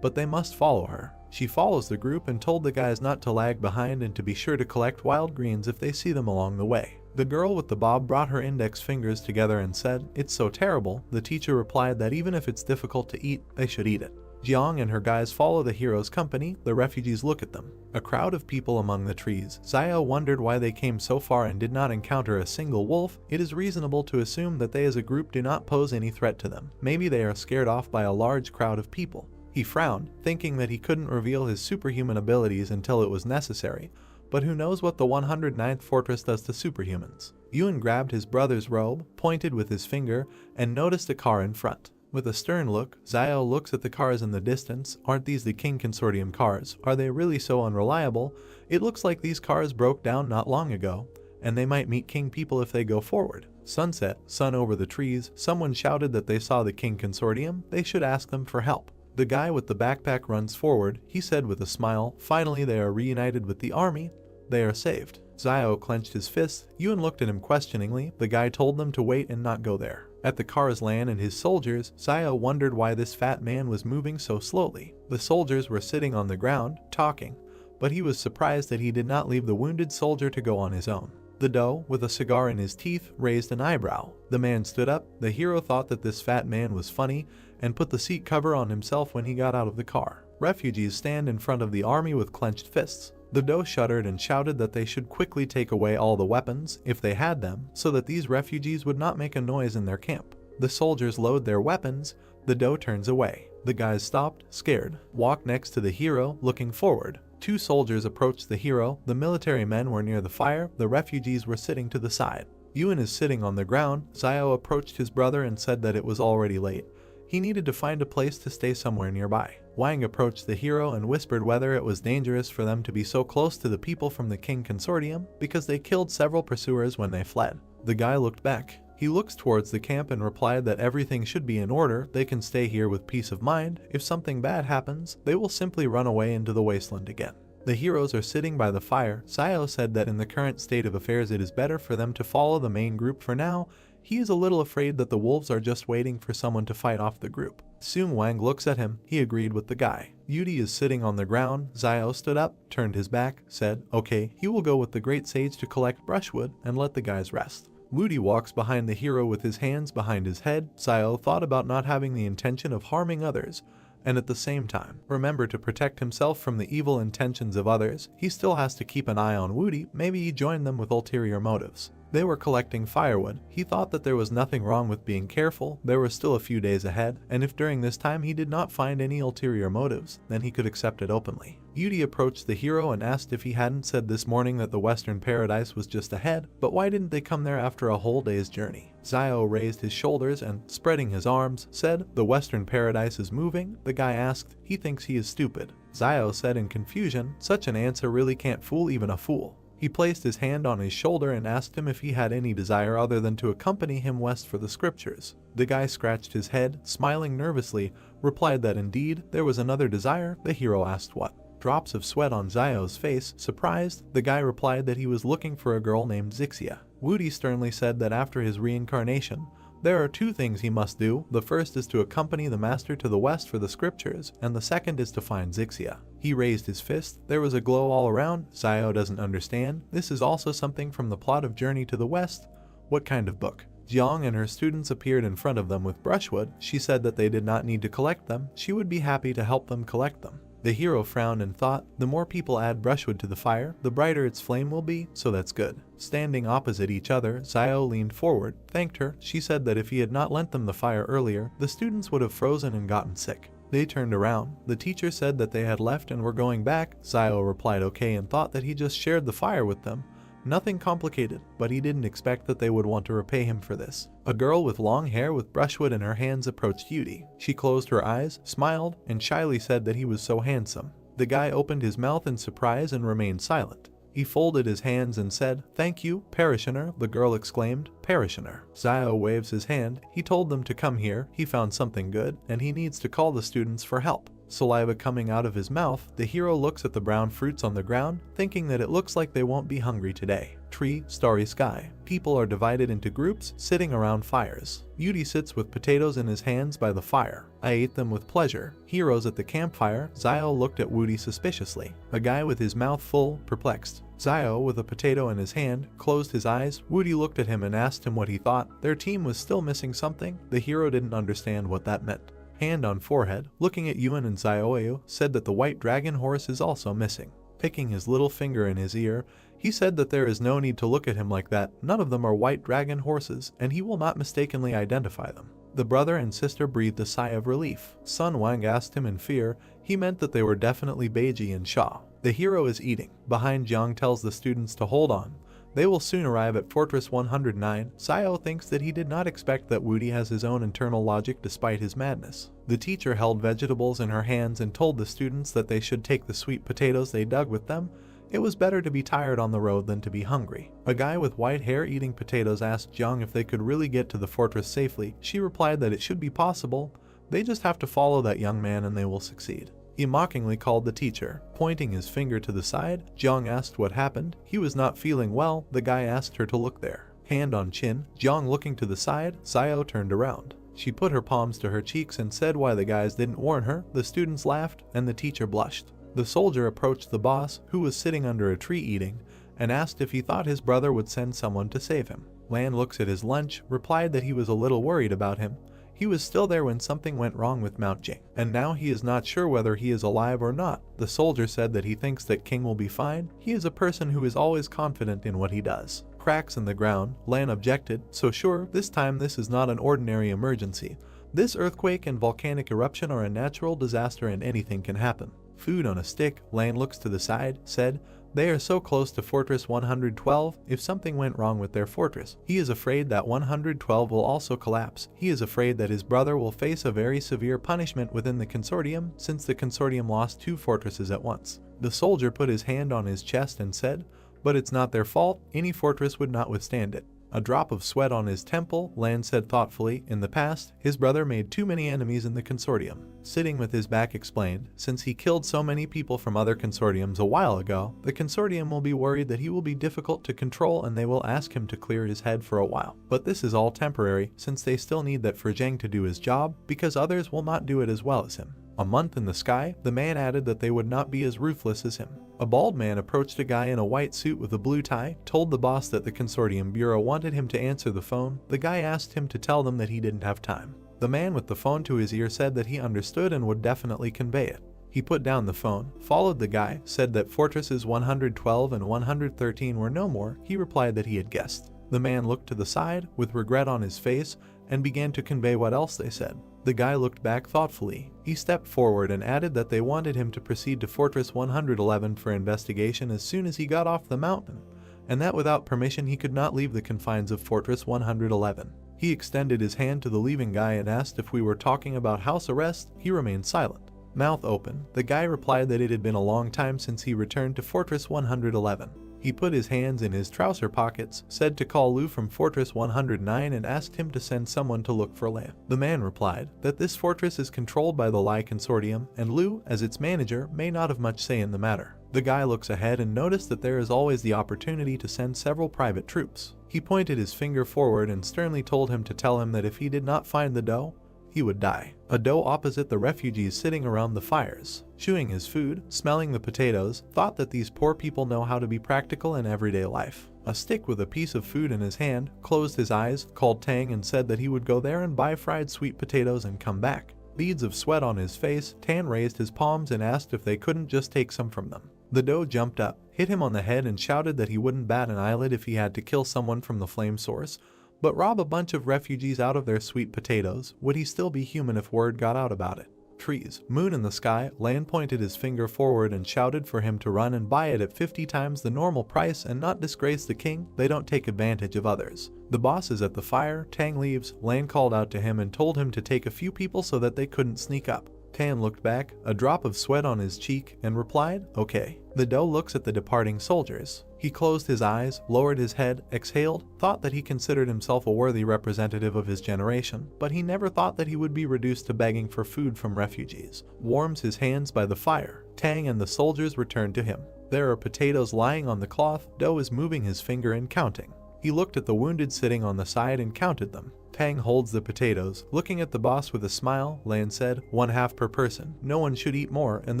but they must follow her. She follows the group and told the guys not to lag behind and to be sure to collect wild greens if they see them along the way. The girl with the bob brought her index fingers together and said, it's so terrible. The teacher replied that even if it's difficult to eat, they should eat it. Jiang and her guys follow the hero's company. The refugees look at them. A crowd of people among the trees. Zio wondered why they came so far and did not encounter a single wolf. It is reasonable to assume that they as a group do not pose any threat to them. Maybe they are scared off by a large crowd of people. He frowned, thinking that he couldn't reveal his superhuman abilities until it was necessary, but who knows what the 109th fortress does to superhumans. Yun grabbed his brother's robe, pointed with his finger, and noticed a car in front. With a stern look, Xiao looks at the cars in the distance. Aren't these the King Consortium cars? Are they really so unreliable? It looks like these cars broke down not long ago, and they might meet King people if they go forward. Sunset, sun over the trees, someone shouted that they saw the King Consortium. They should ask them for help. The guy with the backpack runs forward. He said with a smile, finally they are reunited with the army. They are saved. Xiao clenched his fists. Yun looked at him questioningly. The guy told them to wait and not go there. At the car's land and his soldiers, Xiao wondered why this fat man was moving so slowly. The soldiers were sitting on the ground, talking, but he was surprised that he did not leave the wounded soldier to go on his own. The doe, with a cigar in his teeth, raised an eyebrow. The man stood up. The hero thought that this fat man was funny and put the seat cover on himself when he got out of the car. Refugees stand in front of the army with clenched fists. The doe shuddered and shouted that they should quickly take away all the weapons, if they had them, so that these refugees would not make a noise in their camp. The soldiers load their weapons. The doe turns away. The guys stopped, scared, walked next to the hero, looking forward. Two soldiers approached the hero. The military men were near the fire. The refugees were sitting to the side. Yun is sitting on the ground. Xiao approached his brother and said that it was already late. He needed to find a place to stay somewhere nearby. Wang approached the hero and whispered whether it was dangerous for them to be so close to the people from the King Consortium because they killed several pursuers when they fled. The guy looked back. He looks towards the camp and replied that everything should be in order. They can stay here with peace of mind. If something bad happens, they will simply run away into the wasteland again. The heroes are sitting by the fire. Xiao said that in the current state of affairs it is better for them to follow the main group for now. He is a little afraid that the wolves are just waiting for someone to fight off the group. Soon Wang looks at him. He agreed with the guy. Yudi is sitting on the ground. Xiao stood up, turned his back, said, okay, he will go with the great sage to collect brushwood and let the guys rest. Wudi walks behind the hero with his hands behind his head. Xiao thought about not having the intention of harming others, and at the same time, remember to protect himself from the evil intentions of others. He still has to keep an eye on Wudi. Maybe he joined them with ulterior motives. They were collecting firewood. He thought that there was nothing wrong with being careful. There were still a few days ahead, and if during this time he did not find any ulterior motives, then he could accept it openly. Yudi approached the hero and asked if he hadn't said this morning that the Western Paradise was just ahead, but why didn't they come there after a whole day's journey? Xiao raised his shoulders and, spreading his arms, said, the Western Paradise is moving. The guy asked, he thinks he is stupid. Xiao said in confusion, such an answer really can't fool even a fool. He placed his hand on his shoulder and asked him if he had any desire other than to accompany him west for the scriptures. The guy scratched his head, smiling nervously, replied that indeed there was another desire. The hero asked what. Drops of sweat on Xiao's face. Surprised, the guy replied that he was looking for a girl named Zixia. Wudi sternly said that after his reincarnation, there are two things he must do. The first is to accompany the master to the west for the scriptures, and the second is to find Zixia. He raised his fist. There was a glow all around. Xiao doesn't understand. This is also something from the plot of Journey to the West. What kind of book? Jiang and her students appeared in front of them with brushwood. She said that they did not need to collect them. She would be happy to help them collect them. The hero frowned and thought, the more people add brushwood to the fire, the brighter its flame will be, so that's good. Standing opposite each other, Xiao leaned forward, thanked her. She said that if he had not lent them the fire earlier, the students would have frozen and gotten sick. They turned around. The teacher said that they had left and were going back. Xiao replied okay and thought that he just shared the fire with them. Nothing complicated, but he didn't expect that they would want to repay him for this. A girl with long hair with brushwood in her hands approached Yudi. She closed her eyes, smiled, and shyly said that he was so handsome. The guy opened his mouth in surprise and remained silent. He folded his hands and said, thank you, parishioner. The girl exclaimed, parishioner. Xiao waves his hand. He told them to come here. He found something good, and he needs to call the students for help. Saliva coming out of his mouth, the hero looks at the brown fruits on the ground, thinking that it looks like they won't be hungry today. Tree, starry sky. People are divided into groups, sitting around fires. Yudi sits with potatoes in his hands by the fire. I ate them with pleasure. Heroes at the campfire. Xiao looked at Wudi suspiciously. A guy with his mouth full, perplexed. Xiao, with a potato in his hand, closed his eyes. Wudi looked at him and asked him what he thought. Their team was still missing something. The hero didn't understand what that meant. Hand on forehead, looking at Yuan and Xiaoyu, said that the white dragon horse is also missing. Picking his little finger in his ear, he said that there is no need to look at him like that. None of them are white dragon horses, and he will not mistakenly identify them. The brother and sister breathed a sigh of relief. Sun Wang asked him in fear. He meant that they were definitely Beiji and Sha. The hero is eating. Behind, Jiang tells the students to hold on. They will soon arrive at Fortress 109. Sayo thinks that he did not expect that Woody has his own internal logic despite his madness. The teacher held vegetables in her hands and told the students that they should take the sweet potatoes they dug with them. It was better to be tired on the road than to be hungry. A guy with white hair eating potatoes asked Jiang if they could really get to the fortress safely. She replied that it should be possible. They just have to follow that young man and they will succeed. He mockingly called the teacher. Pointing his finger to the side, Jiang asked what happened. He was not feeling well. The guy asked her to look there. Hand on chin, Jiang looking to the side, Sayo turned around. She put her palms to her cheeks and said why the guys didn't warn her. The students laughed and the teacher blushed. The soldier approached the boss, who was sitting under a tree eating, and asked if he thought his brother would send someone to save him. Lan looks at his lunch, replied that he was a little worried about him. He was still there when something went wrong with Mount Jing, and now he is not sure whether he is alive or not. The soldier said that he thinks that King will be fine. He is a person who is always confident in what he does. Cracks in the ground, Lan objected, so sure, this time this is not an ordinary emergency. This earthquake and volcanic eruption are a natural disaster and anything can happen. Food on a stick, Lan looks to the side, said, they are so close to Fortress 112, if something went wrong with their fortress, he is afraid that 112 will also collapse. He is afraid that his brother will face a very severe punishment within the consortium, since the consortium lost 2 fortresses at once. The soldier put his hand on his chest and said, but it's not their fault, any fortress would not withstand it. A drop of sweat on his temple, Lan said thoughtfully, in the past, his brother made too many enemies in the consortium. Sitting with his back explained, since he killed so many people from other consortiums a while ago, the consortium will be worried that he will be difficult to control and they will ask him to clear his head for a while. But this is all temporary, since they still need that for Zheng to do his job, because others will not do it as well as him. A month in the sky, the man added that they would not be as ruthless as him. A bald man approached a guy in a white suit with a blue tie, told the boss that the consortium bureau wanted him to answer the phone. The guy asked him to tell them that he didn't have time. The man with the phone to his ear said that he understood and would definitely convey it. He put down the phone, followed the guy, said that fortresses 112 and 113 were no more. He replied that he had guessed. The man looked to the side, with regret on his face, and began to convey what else they said. The guy looked back thoughtfully. He stepped forward and added that they wanted him to proceed to Fortress 111 for investigation as soon as he got off the mountain, and that without permission he could not leave the confines of Fortress 111. He extended his hand to the leaving guy and asked if we were talking about house arrest. He remained silent. Mouth open, the guy replied that it had been a long time since he returned to Fortress 111. He put his hands in his trouser pockets, said to call Lu from Fortress 109 and asked him to send someone to look for Lan. The man replied that this fortress is controlled by the Lai Consortium and Lu, as its manager, may not have much say in the matter. The guy looks ahead and noticed that there is always the opportunity to send several private troops. He pointed his finger forward and sternly told him to tell him that if he did not find the dough, he would die. A doe opposite the refugees sitting around the fires, chewing his food, smelling the potatoes, thought that these poor people know how to be practical in everyday life. A stick with a piece of food in his hand, closed his eyes, called Tang and said that he would go there and buy fried sweet potatoes and come back. Beads of sweat on his face, Tan raised his palms and asked if they couldn't just take some from them. The doe jumped up, hit him on the head and shouted that he wouldn't bat an eyelid if he had to kill someone from the flame source. But rob a bunch of refugees out of their sweet potatoes, would he still be human if word got out about it? Trees, moon in the sky, Lan pointed his finger forward and shouted for him to run and buy it at 50 times the normal price and not disgrace the king. They don't take advantage of others. The boss is at the fire, Tang leaves, Lan called out to him and told him to take a few people so that they couldn't sneak up. Tan looked back, a drop of sweat on his cheek, and replied, okay. The doe looks at the departing soldiers. He closed his eyes, lowered his head, exhaled, thought that he considered himself a worthy representative of his generation, but he never thought that he would be reduced to begging for food from refugees. Warms his hands by the fire. Tang and the soldiers returned to him. There are potatoes lying on the cloth. Doe is moving his finger and counting. He looked at the wounded sitting on the side and counted them. Tang holds the potatoes. Looking at the boss with a smile, Lan said, 1/2 per person. No one should eat more, and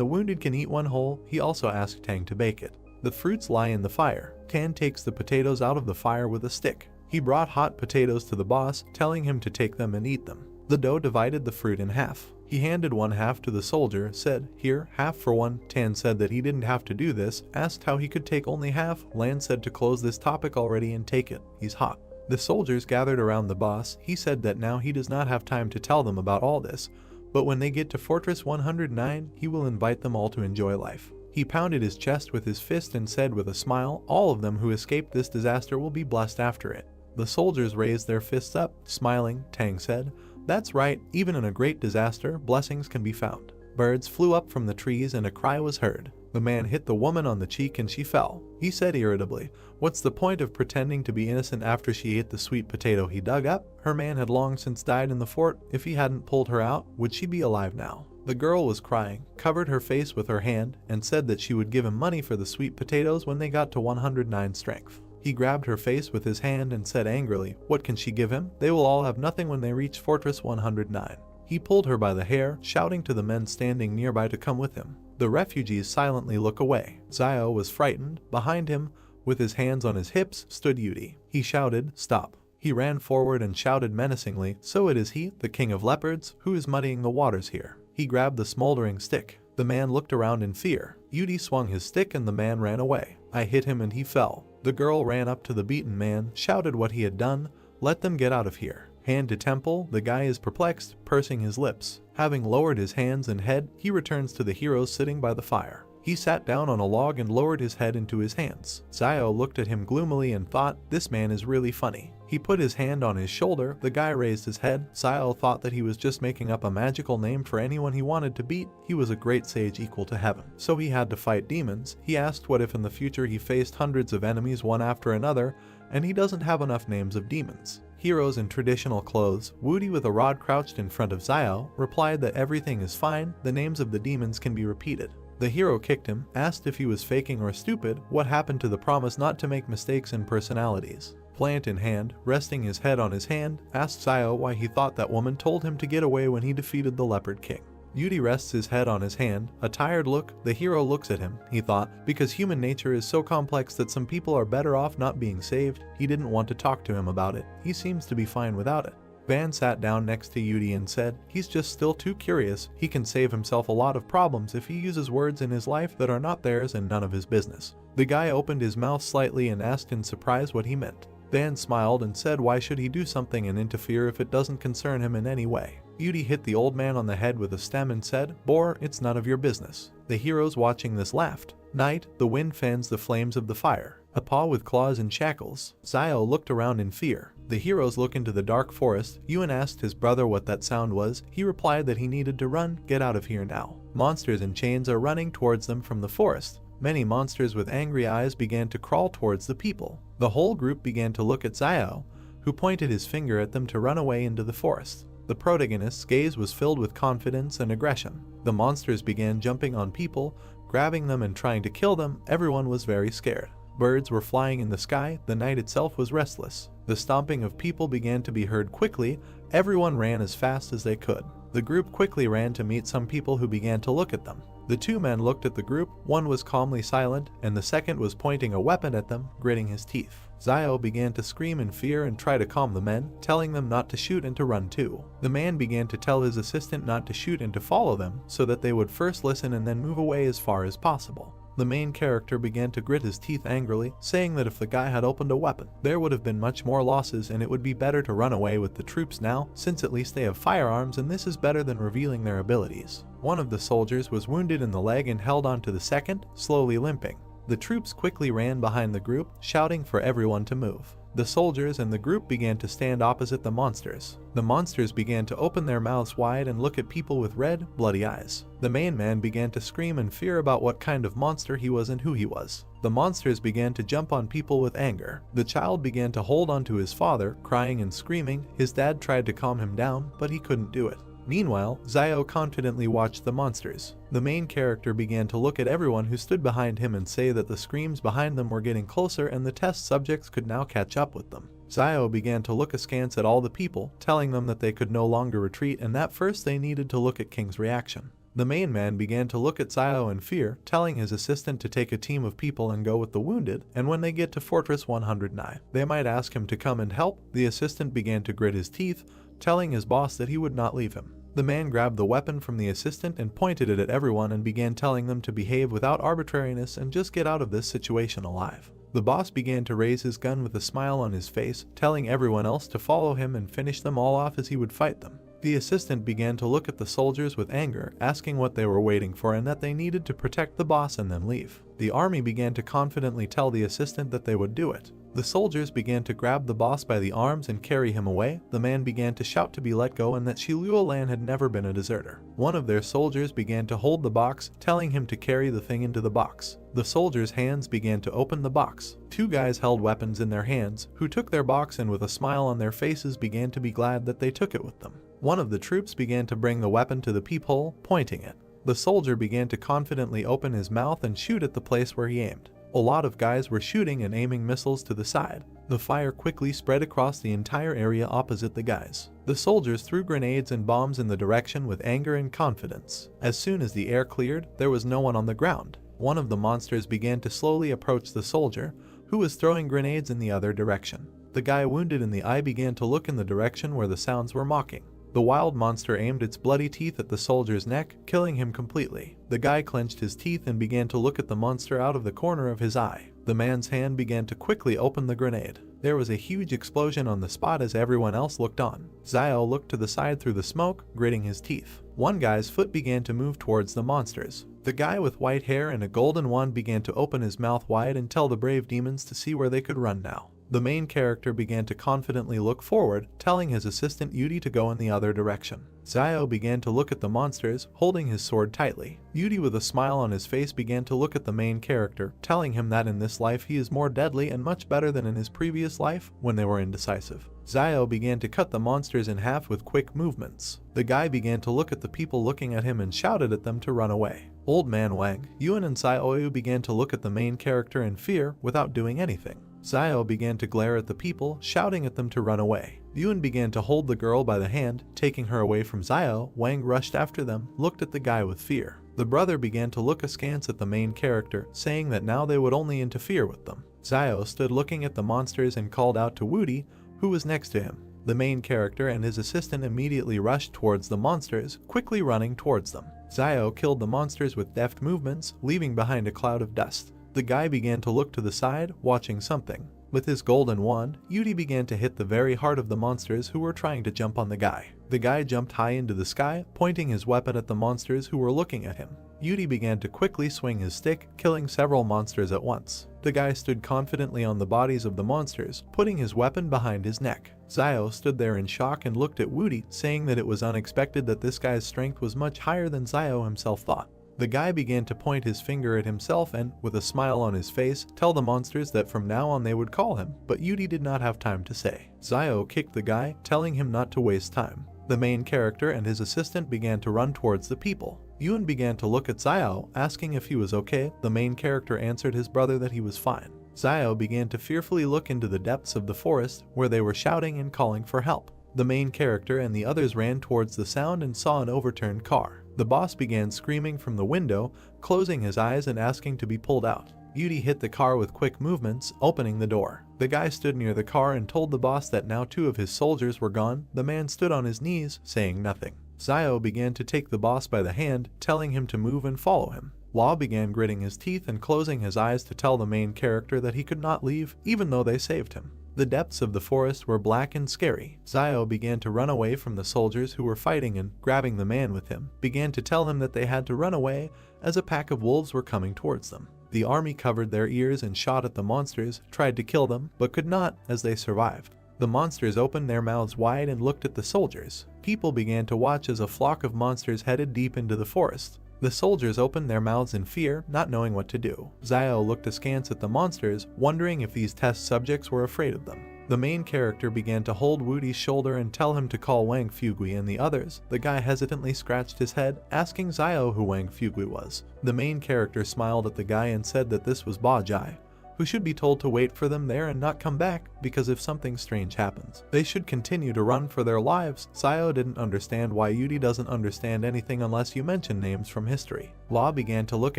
the wounded can eat one whole. He also asked Tang to bake it. The fruits lie in the fire. Tan takes the potatoes out of the fire with a stick. He brought hot potatoes to the boss, telling him to take them and eat them. The doe divided the fruit in half. He handed 1/2 to the soldier, said, here, half for one. Tan said that he didn't have to do this, asked how he could take only half. Lan said to close this topic already and take it. He's hot. The soldiers gathered around the boss. He said that now he does not have time to tell them about all this, but when they get to Fortress 109, he will invite them all to enjoy life. He pounded his chest with his fist and said with a smile, all of them who escaped this disaster will be blessed after it. The soldiers raised their fists up. Smiling, Tang said, "That's right, even in a great disaster, blessings can be found." Birds flew up from the trees and a cry was heard. The man hit the woman on the cheek and she fell. He said irritably, "What's the point of pretending to be innocent after she ate the sweet potato he dug up? Her man had long since died in the fort. If he hadn't pulled her out, would she be alive now?" The girl was crying, covered her face with her hand, and said that she would give him money for the sweet potatoes when they got to 109 strength. He grabbed her face with his hand and said angrily, "What can she give him? They will all have nothing when they reach Fortress 109. He pulled her by the hair, shouting to the men standing nearby to come with him. The refugees silently look away. Xiao was frightened. Behind him, with his hands on his hips, stood Yudi. He shouted, "Stop." He ran forward and shouted menacingly, "So it is he, the king of leopards, who is muddying the waters here." He grabbed the smoldering stick. The man looked around in fear. Yudi swung his stick and the man ran away. "I hit him and he fell." The girl ran up to the beaten man, shouted what he had done, "Let them get out of here." Hand to temple, the guy is perplexed, pursing his lips. Having lowered his hands and head, he returns to the heroes sitting by the fire. He sat down on a log and lowered his head into his hands. Xiao looked at him gloomily and thought, "This man is really funny." He put his hand on his shoulder. The guy raised his head. Xiao thought that he was just making up a magical name for anyone he wanted to beat. He was a great sage equal to heaven, so he had to fight demons. He asked what if in the future he faced hundreds of enemies one after another, and he doesn't have enough names of demons. Heroes in traditional clothes, Woody with a rod crouched in front of Xiao, replied that everything is fine, the names of the demons can be repeated. The hero kicked him, asked if he was faking or stupid, what happened to the promise not to make mistakes in personalities. Plant in hand, resting his head on his hand, asked Xiao why he thought that woman told him to get away when he defeated the Leopard King. Yudi rests his head on his hand, a tired look. The hero looks at him, he thought, because human nature is so complex that some people are better off not being saved. He didn't want to talk to him about it. He seems to be fine without it. Van sat down next to Yudi and said, "He's just still too curious. He can save himself a lot of problems if he uses words in his life that are not theirs and none of his business." The guy opened his mouth slightly and asked in surprise what he meant. Van smiled and said why should he do something and interfere if it doesn't concern him in any way. Yudi hit the old man on the head with a stem and said, "Boar, it's none of your business." The heroes watching this laughed. Night, the wind fans the flames of the fire. A paw with claws and shackles. Xiao looked around in fear. The heroes look into the dark forest. Yuan asked his brother what that sound was. He replied that he needed to run, get out of here now. Monsters in chains are running towards them from the forest. Many monsters with angry eyes began to crawl towards the people. The whole group began to look at Xiao, who pointed his finger at them to run away into the forest. The protagonist's gaze was filled with confidence and aggression. The monsters began jumping on people, grabbing them and trying to kill them. Everyone was very scared. Birds were flying in the sky. The night itself was restless. The stomping of people began to be heard quickly. Everyone ran as fast as they could. The group quickly ran to meet some people who began to look at them. The two men looked at the group. One was calmly silent, and the second was pointing a weapon at them, gritting his teeth. Xiao began to scream in fear and try to calm the men, telling them not to shoot and to run too. The man began to tell his assistant not to shoot and to follow them, so that they would first listen and then move away as far as possible. The main character began to grit his teeth angrily, saying that if the guy had opened a weapon, there would have been much more losses and it would be better to run away with the troops now, since at least they have firearms and this is better than revealing their abilities. One of the soldiers was wounded in the leg and held on to the second, slowly limping. The troops quickly ran behind the group, shouting for everyone to move. The soldiers and the group began to stand opposite the monsters. The monsters began to open their mouths wide and look at people with red, bloody eyes. The main man began to scream in fear about what kind of monster he was and who he was. The monsters began to jump on people with anger. The child began to hold onto his father, crying and screaming. His dad tried to calm him down, but he couldn't do it. Meanwhile, Xiao confidently watched the monsters. The main character began to look at everyone who stood behind him and say that the screams behind them were getting closer and the test subjects could now catch up with them. Xiao began to look askance at all the people, telling them that they could no longer retreat and that first they needed to look at King's reaction. The main man began to look at Xiao in fear, telling his assistant to take a team of people and go with the wounded, and when they get to Fortress 109, they might ask him to come and help. The assistant began to grit his teeth, telling his boss that he would not leave him. The man grabbed the weapon from the assistant and pointed it at everyone and began telling them to behave without arbitrariness and just get out of this situation alive. The boss began to raise his gun with a smile on his face, telling everyone else to follow him and finish them all off as he would fight them. The assistant began to look at the soldiers with anger, asking what they were waiting for and that they needed to protect the boss and then leave. The army began to confidently tell the assistant that they would do it. The soldiers began to grab the boss by the arms and carry him away. The man began to shout to be let go and that Shiluolan had never been a deserter. One of their soldiers began to hold the box, telling him to carry the thing into the box. The soldiers' hands began to open the box. Two guys held weapons in their hands, who took their box and with a smile on their faces began to be glad that they took it with them. One of the troops began to bring the weapon to the peephole, pointing it. The soldier began to confidently open his mouth and shoot at the place where he aimed. A lot of guys were shooting and aiming missiles to the side. The fire quickly spread across the entire area opposite the guys. The soldiers threw grenades and bombs in the direction with anger and confidence. As soon as the air cleared, there was no one on the ground. One of the monsters began to slowly approach the soldier, who was throwing grenades in the other direction. The guy wounded in the eye began to look in the direction where the sounds were mocking. The wild monster aimed its bloody teeth at the soldier's neck, killing him completely. The guy clenched his teeth and began to look at the monster out of the corner of his eye. The man's hand began to quickly open the grenade. There was a huge explosion on the spot as everyone else looked on. Xiao looked to the side through the smoke, gritting his teeth. One guy's foot began to move towards the monsters. The guy with white hair and a golden wand began to open his mouth wide and tell the brave demons to see where they could run now. The main character began to confidently look forward, telling his assistant Yudi to go in the other direction. Xiao began to look at the monsters, holding his sword tightly. Yudi with a smile on his face began to look at the main character, telling him that in this life he is more deadly and much better than in his previous life when they were indecisive. Xiao began to cut the monsters in half with quick movements. The guy began to look at the people looking at him and shouted at them to run away. Old Man Wang, Yuan and Xiaoyu began to look at the main character in fear without doing anything. Xiao began to glare at the people, shouting at them to run away. Yuan began to hold the girl by the hand, taking her away from Xiao. Wang rushed after them, looked at the guy with fear. The brother began to look askance at the main character, saying that now they would only interfere with them. Xiao stood looking at the monsters and called out to Wudi, who was next to him. The main character and his assistant immediately rushed towards the monsters, quickly running towards them. Xiao killed the monsters with deft movements, leaving behind a cloud of dust. The guy began to look to the side, watching something. With his golden wand, Yudi began to hit the very heart of the monsters who were trying to jump on the guy. The guy jumped high into the sky, pointing his weapon at the monsters who were looking at him. Yudi began to quickly swing his stick, killing several monsters at once. The guy stood confidently on the bodies of the monsters, putting his weapon behind his neck. Xiao stood there in shock and looked at Wudi, saying that it was unexpected that this guy's strength was much higher than Xiao himself thought. The guy began to point his finger at himself and, with a smile on his face, tell the monsters that from now on they would call him, but Yudi did not have time to say. Xiao kicked the guy, telling him not to waste time. The main character and his assistant began to run towards the people. Yuan began to look at Xiao, asking if he was okay. The main character answered his brother that he was fine. Xiao began to fearfully look into the depths of the forest, where they were shouting and calling for help. The main character and the others ran towards the sound and saw an overturned car. The boss began screaming from the window, closing his eyes and asking to be pulled out. Yudi hit the car with quick movements, opening the door. The guy stood near the car and told the boss that now 2 of his soldiers were gone. The man stood on his knees, saying nothing. Xiao began to take the boss by the hand, telling him to move and follow him. Lao began gritting his teeth and closing his eyes to tell the main character that he could not leave, even though they saved him. The depths of the forest were black and scary. Xiao began to run away from the soldiers who were fighting and, grabbing the man with him, began to tell him that they had to run away as a pack of wolves were coming towards them. The army covered their ears and shot at the monsters, tried to kill them, but could not, as they survived. The monsters opened their mouths wide and looked at the soldiers. People began to watch as a flock of monsters headed deep into the forest. The soldiers opened their mouths in fear, not knowing what to do. Xiao looked askance at the monsters, wondering if these test subjects were afraid of them. The main character began to hold Wudi's shoulder and tell him to call Wang Fugui and the others. The guy hesitantly scratched his head, asking Xiao who Wang Fugui was. The main character smiled at the guy and said that this was Ba Jai, who should be told to wait for them there and not come back, because if something strange happens, they should continue to run for their lives. Xiao didn't understand why Yudi doesn't understand anything unless you mention names from history. La began to look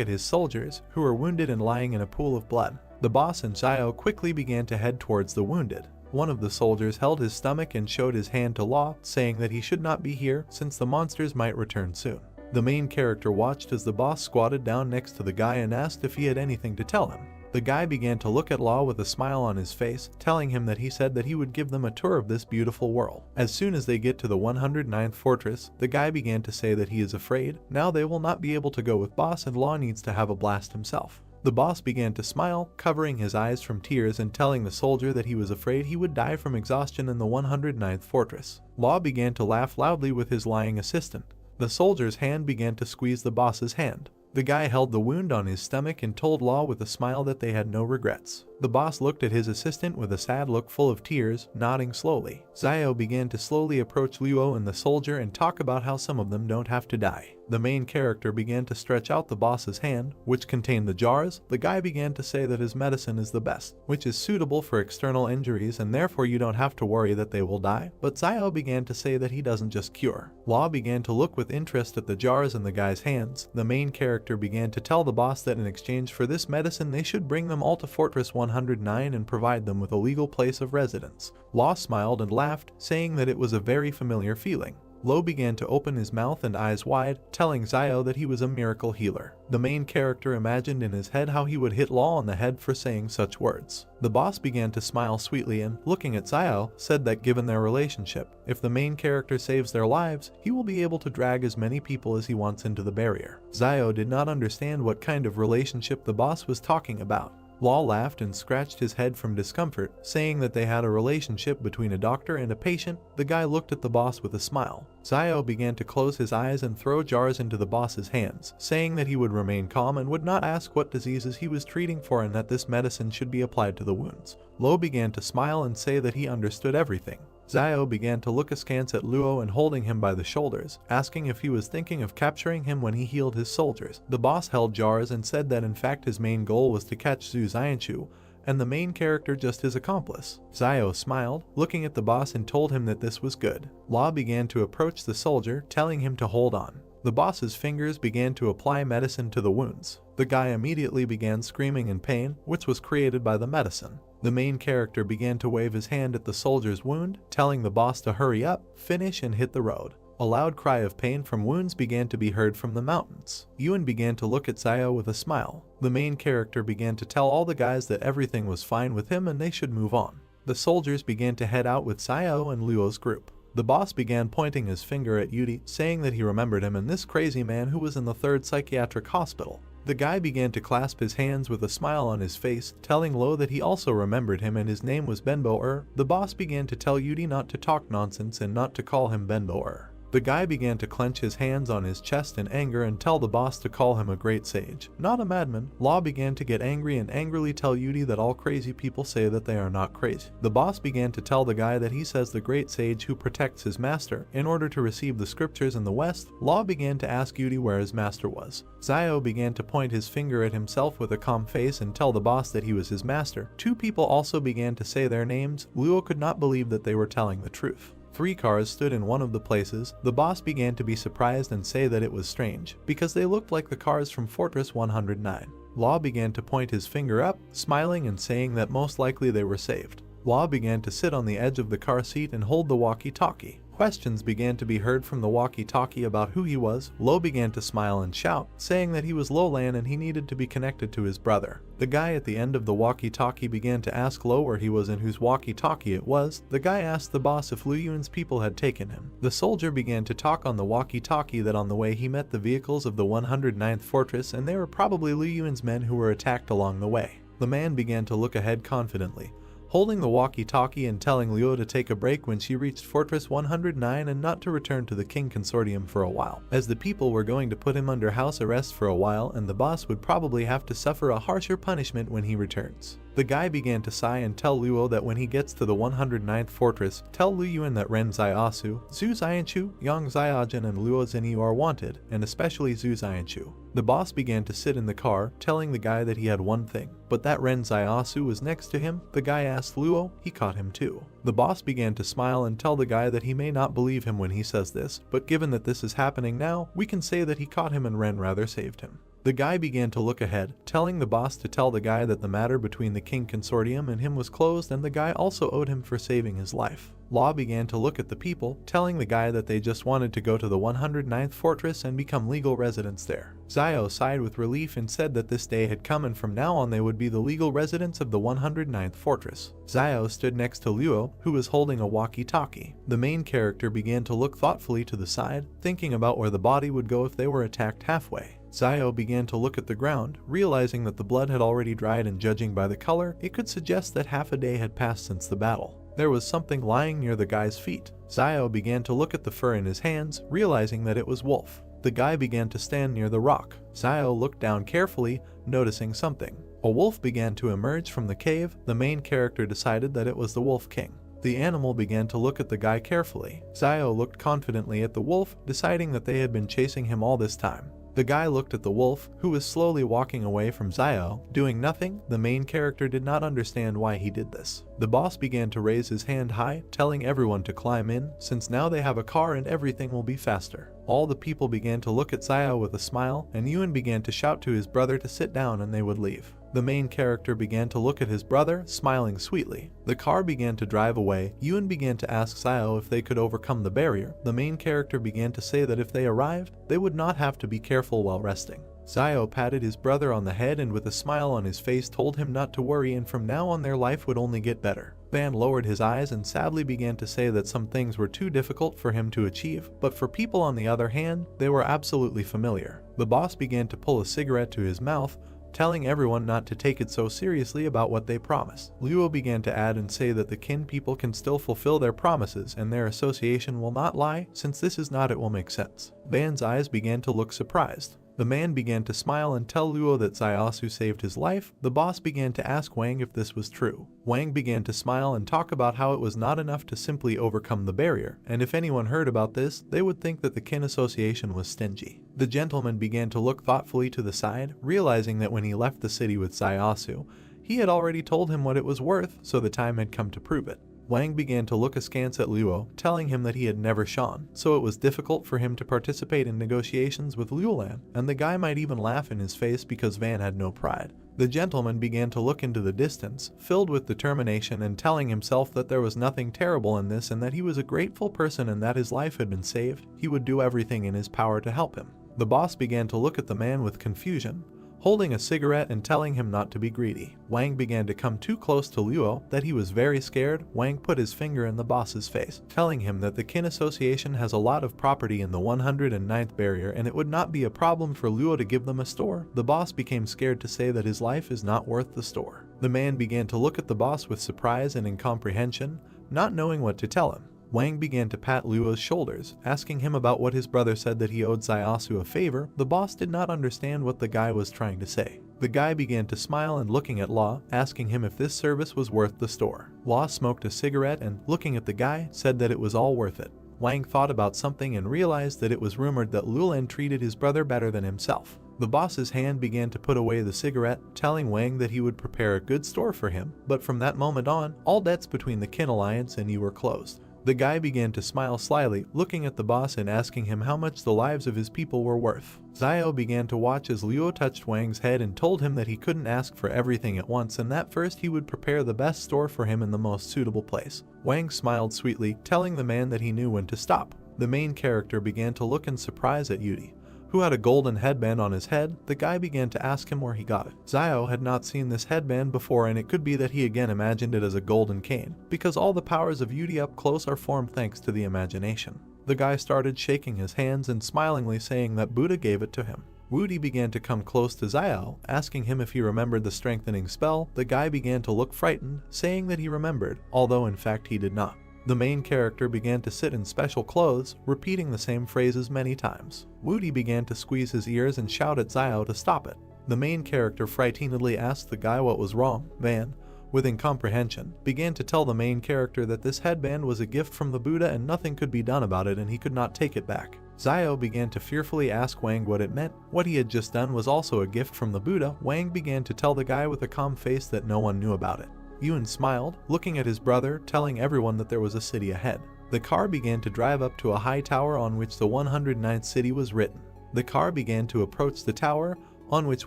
at his soldiers, who were wounded and lying in a pool of blood. The boss and Xiao quickly began to head towards the wounded. One of the soldiers held his stomach and showed his hand to La, saying that he should not be here since the monsters might return soon. The main character watched as the boss squatted down next to the guy and asked if he had anything to tell him. The guy began to look at Law with a smile on his face, telling him that he said that he would give them a tour of this beautiful world. As soon as they get to the 109th fortress, the guy began to say that he is afraid now they will not be able to go with boss and Law needs to have a blast himself. The boss began to smile, covering his eyes from tears and telling the soldier that he was afraid he would die from exhaustion in the 109th fortress. Law began to laugh loudly with his lying assistant. The soldier's hand began to squeeze the boss's hand. The guy held the wound on his stomach and told Law with a smile that they had no regrets. The boss looked at his assistant with a sad look full of tears, nodding slowly. Xiao began to slowly approach Luo and the soldier and talk about how some of them don't have to die. The main character began to stretch out the boss's hand, which contained the jars. The guy began to say that his medicine is the best, which is suitable for external injuries and therefore you don't have to worry that they will die. But Xiao began to say that he doesn't just cure. Law began to look with interest at the jars in the guy's hands. The main character began to tell the boss that in exchange for this medicine they should bring them all to Fortress 109 and provide them with a legal place of residence. Law smiled and laughed, saying that it was a very familiar feeling. Lo began to open his mouth and eyes wide, telling Xiao that he was a miracle healer. The main character imagined in his head how he would hit Law on the head for saying such words. The boss began to smile sweetly and, looking at Xiao, said that given their relationship, if the main character saves their lives, he will be able to drag as many people as he wants into the barrier. Xiao did not understand what kind of relationship the boss was talking about. Law laughed and scratched his head from discomfort, saying that they had a relationship between a doctor and a patient. The guy looked at the boss with a smile. Xiao began to close his eyes and throw jars into the boss's hands, saying that he would remain calm and would not ask what diseases he was treating for and that this medicine should be applied to the wounds. Lo began to smile and say that he understood everything. Xiao began to look askance at Luo and holding him by the shoulders, asking if he was thinking of capturing him when he healed his soldiers. The boss held jars and said that in fact his main goal was to catch Zhu Xianchu, and the main character just his accomplice. Xiao smiled, looking at the boss and told him that this was good. Law began to approach the soldier, telling him to hold on. The boss's fingers began to apply medicine to the wounds. The guy immediately began screaming in pain, which was created by the medicine. The main character began to wave his hand at the soldier's wound, telling the boss to hurry up, finish and hit the road. A loud cry of pain from wounds began to be heard from the mountains. Yuan began to look at Xiao with a smile. The main character began to tell all the guys that everything was fine with him and they should move on. The soldiers began to head out with Xiao and Luo's group. The boss began pointing his finger at Yudi, saying that he remembered him and this crazy man who was in the 3rd psychiatric hospital. The guy began to clasp his hands with a smile on his face, telling Lo that he also remembered him and his name was Benbo-er. The boss began to tell Yudi not to talk nonsense and not to call him Benbo-er. The guy began to clench his hands on his chest in anger and tell the boss to call him a great sage, not a madman. Law began to get angry and angrily tell Yudi that all crazy people say that they are not crazy. The boss began to tell the guy that he says the great sage who protects his master. In order to receive the scriptures in the West, Law began to ask Yudi where his master was. Xiao began to point his finger at himself with a calm face and tell the boss that he was his master. 2 people also began to say their names. Luo could not believe that they were telling the truth. 3 cars stood in one of the places. The boss began to be surprised and say that it was strange, because they looked like the cars from Fortress 109. Law began to point his finger up, smiling and saying that most likely they were saved. Law began to sit on the edge of the car seat and hold the walkie-talkie. Questions began to be heard from the walkie-talkie about who he was. Lo began to smile and shout, saying that he was Lolan and he needed to be connected to his brother. The guy at the end of the walkie-talkie began to ask Lo where he was and whose walkie-talkie it was. The guy asked the boss if Lu Yun's people had taken him. The soldier began to talk on the walkie-talkie that on the way he met the vehicles of the 109th fortress and they were probably Lu Yun's men who were attacked along the way. The man began to look ahead confidently, holding the walkie-talkie and telling Luo to take a break when she reached Fortress 109 and not to return to the King Consortium for a while, as the people were going to put him under house arrest for a while and the boss would probably have to suffer a harsher punishment when he returns. The guy began to sigh and tell Luo that when he gets to the 109th fortress, tell Lu Yuan that Ren Xiaosu, Zhu Xianchu, Yang Xiaojin and Luo Zhenyu are wanted, and especially Zhu Xianchu. The boss began to sit in the car, telling the guy that he had one thing, but that Ren Xiaosu was next to him. The guy asked Luo, he caught him too. The boss began to smile and tell the guy that he may not believe him when he says this, but given that this is happening now, we can say that he caught him and Ren rather saved him. The guy began to look ahead, telling the boss to tell the guy that the matter between the king consortium and him was closed and the guy also owed him for saving his life. Law began to look at the people, telling the guy that they just wanted to go to the 109th fortress and become legal residents there. Zio sighed with relief and said that this day had come and from now on they would be the legal residents of the 109th fortress. Zio stood next to Luo, who was holding a walkie-talkie. The main character began to look thoughtfully to the side, thinking about where the body would go if they were attacked halfway. Zio began to look at the ground, realizing that the blood had already dried and judging by the color, it could suggest that half a day had passed since the battle. There was something lying near the guy's feet. Zio began to look at the fur in his hands, realizing that it was wolf. The guy began to stand near the rock. Zio looked down carefully, noticing something. A wolf began to emerge from the cave. The main character decided that it was the Wolf King. The animal began to look at the guy carefully. Zio looked confidently at the wolf, deciding that they had been chasing him all this time. The guy looked at the wolf, who was slowly walking away from Zio, doing nothing. The main character did not understand why he did this. The boss began to raise his hand high, telling everyone to climb in, since now they have a car and everything will be faster. All the people began to look at Zio with a smile, and Yuan began to shout to his brother to sit down and they would leave. The main character began to look at his brother, smiling sweetly. The car began to drive away. Yuan began to ask Zio if they could overcome the barrier. The main character began to say that if they arrived, they would not have to be careful while resting. Zio patted his brother on the head and with a smile on his face told him not to worry and from now on their life would only get better. Van lowered his eyes and sadly began to say that some things were too difficult for him to achieve, but for people on the other hand, they were absolutely familiar. The boss began to pull a cigarette to his mouth, telling everyone not to take it so seriously about what they promised. Luo began to add and say that the kin people can still fulfill their promises and their association will not lie, since this is not, it will make sense. Van's eyes began to look surprised. The man began to smile and tell Luo that Zaiasu saved his life. The boss began to ask Wang if this was true. Wang began to smile and talk about how it was not enough to simply overcome the barrier, and if anyone heard about this, they would think that the kin association was stingy. The gentleman began to look thoughtfully to the side, realizing that when he left the city with Zaiasu, he had already told him what it was worth, so the time had come to prove it. Wang began to look askance at Luo, telling him that he had never shone, so it was difficult for him to participate in negotiations with Luolan, and the guy might even laugh in his face because Van had no pride. The gentleman began to look into the distance, filled with determination and telling himself that there was nothing terrible in this and that he was a grateful person and that his life had been saved. He would do everything in his power to help him. The boss began to look at the man with confusion, holding a cigarette and telling him not to be greedy. Wang began to come too close to Luo, that he was very scared. Wang put his finger in the boss's face, telling him that the kin association has a lot of property in the 109th barrier and it would not be a problem for Luo to give them a store. The boss became scared to say that his life is not worth the store. The man began to look at the boss with surprise and incomprehension, not knowing what to tell him. Wang began to pat Luo's shoulders, asking him about what his brother said that he owed Zaiasu a favor. The boss did not understand what the guy was trying to say. The guy began to smile and looking at Law, asking him if this service was worth the store. Law smoked a cigarette and, looking at the guy, said that it was all worth it. Wang thought about something and realized that it was rumored that Luolan treated his brother better than himself. The boss's hand began to put away the cigarette, telling Wang that he would prepare a good store for him, but from that moment on, all debts between the kin alliance and you were closed. The guy began to smile slyly, looking at the boss and asking him how much the lives of his people were worth. Zio began to watch as Luo touched Wang's head and told him that he couldn't ask for everything at once and that first he would prepare the best store for him in the most suitable place. Wang smiled sweetly, telling the man that he knew when to stop. The main character began to look in surprise at Yudi, who had a golden headband on his head. The guy began to ask him where he got it. Zio had not seen this headband before and it could be that he again imagined it as a golden cane, because all the powers of Yudi up close are formed thanks to the imagination. The guy started shaking his hands and smilingly saying that Buddha gave it to him. Woody began to come close to Zio, asking him if he remembered the strengthening spell. The guy began to look frightened, saying that he remembered, although in fact he did not. The main character began to sit in special clothes, repeating the same phrases many times. Woody began to squeeze his ears and shout at Zio to stop it. The main character frightenedly asked the guy what was wrong. Van, with incomprehension, began to tell the main character that this headband was a gift from the Buddha and nothing could be done about it and he could not take it back. Zio began to fearfully ask Wang what it meant. What he had just done was also a gift from the Buddha. Wang began to tell the guy with a calm face that no one knew about it. Yuan smiled, looking at his brother, telling everyone that there was a city ahead. The car began to drive up to a high tower on which the 109th city was written. The car began to approach the tower, on which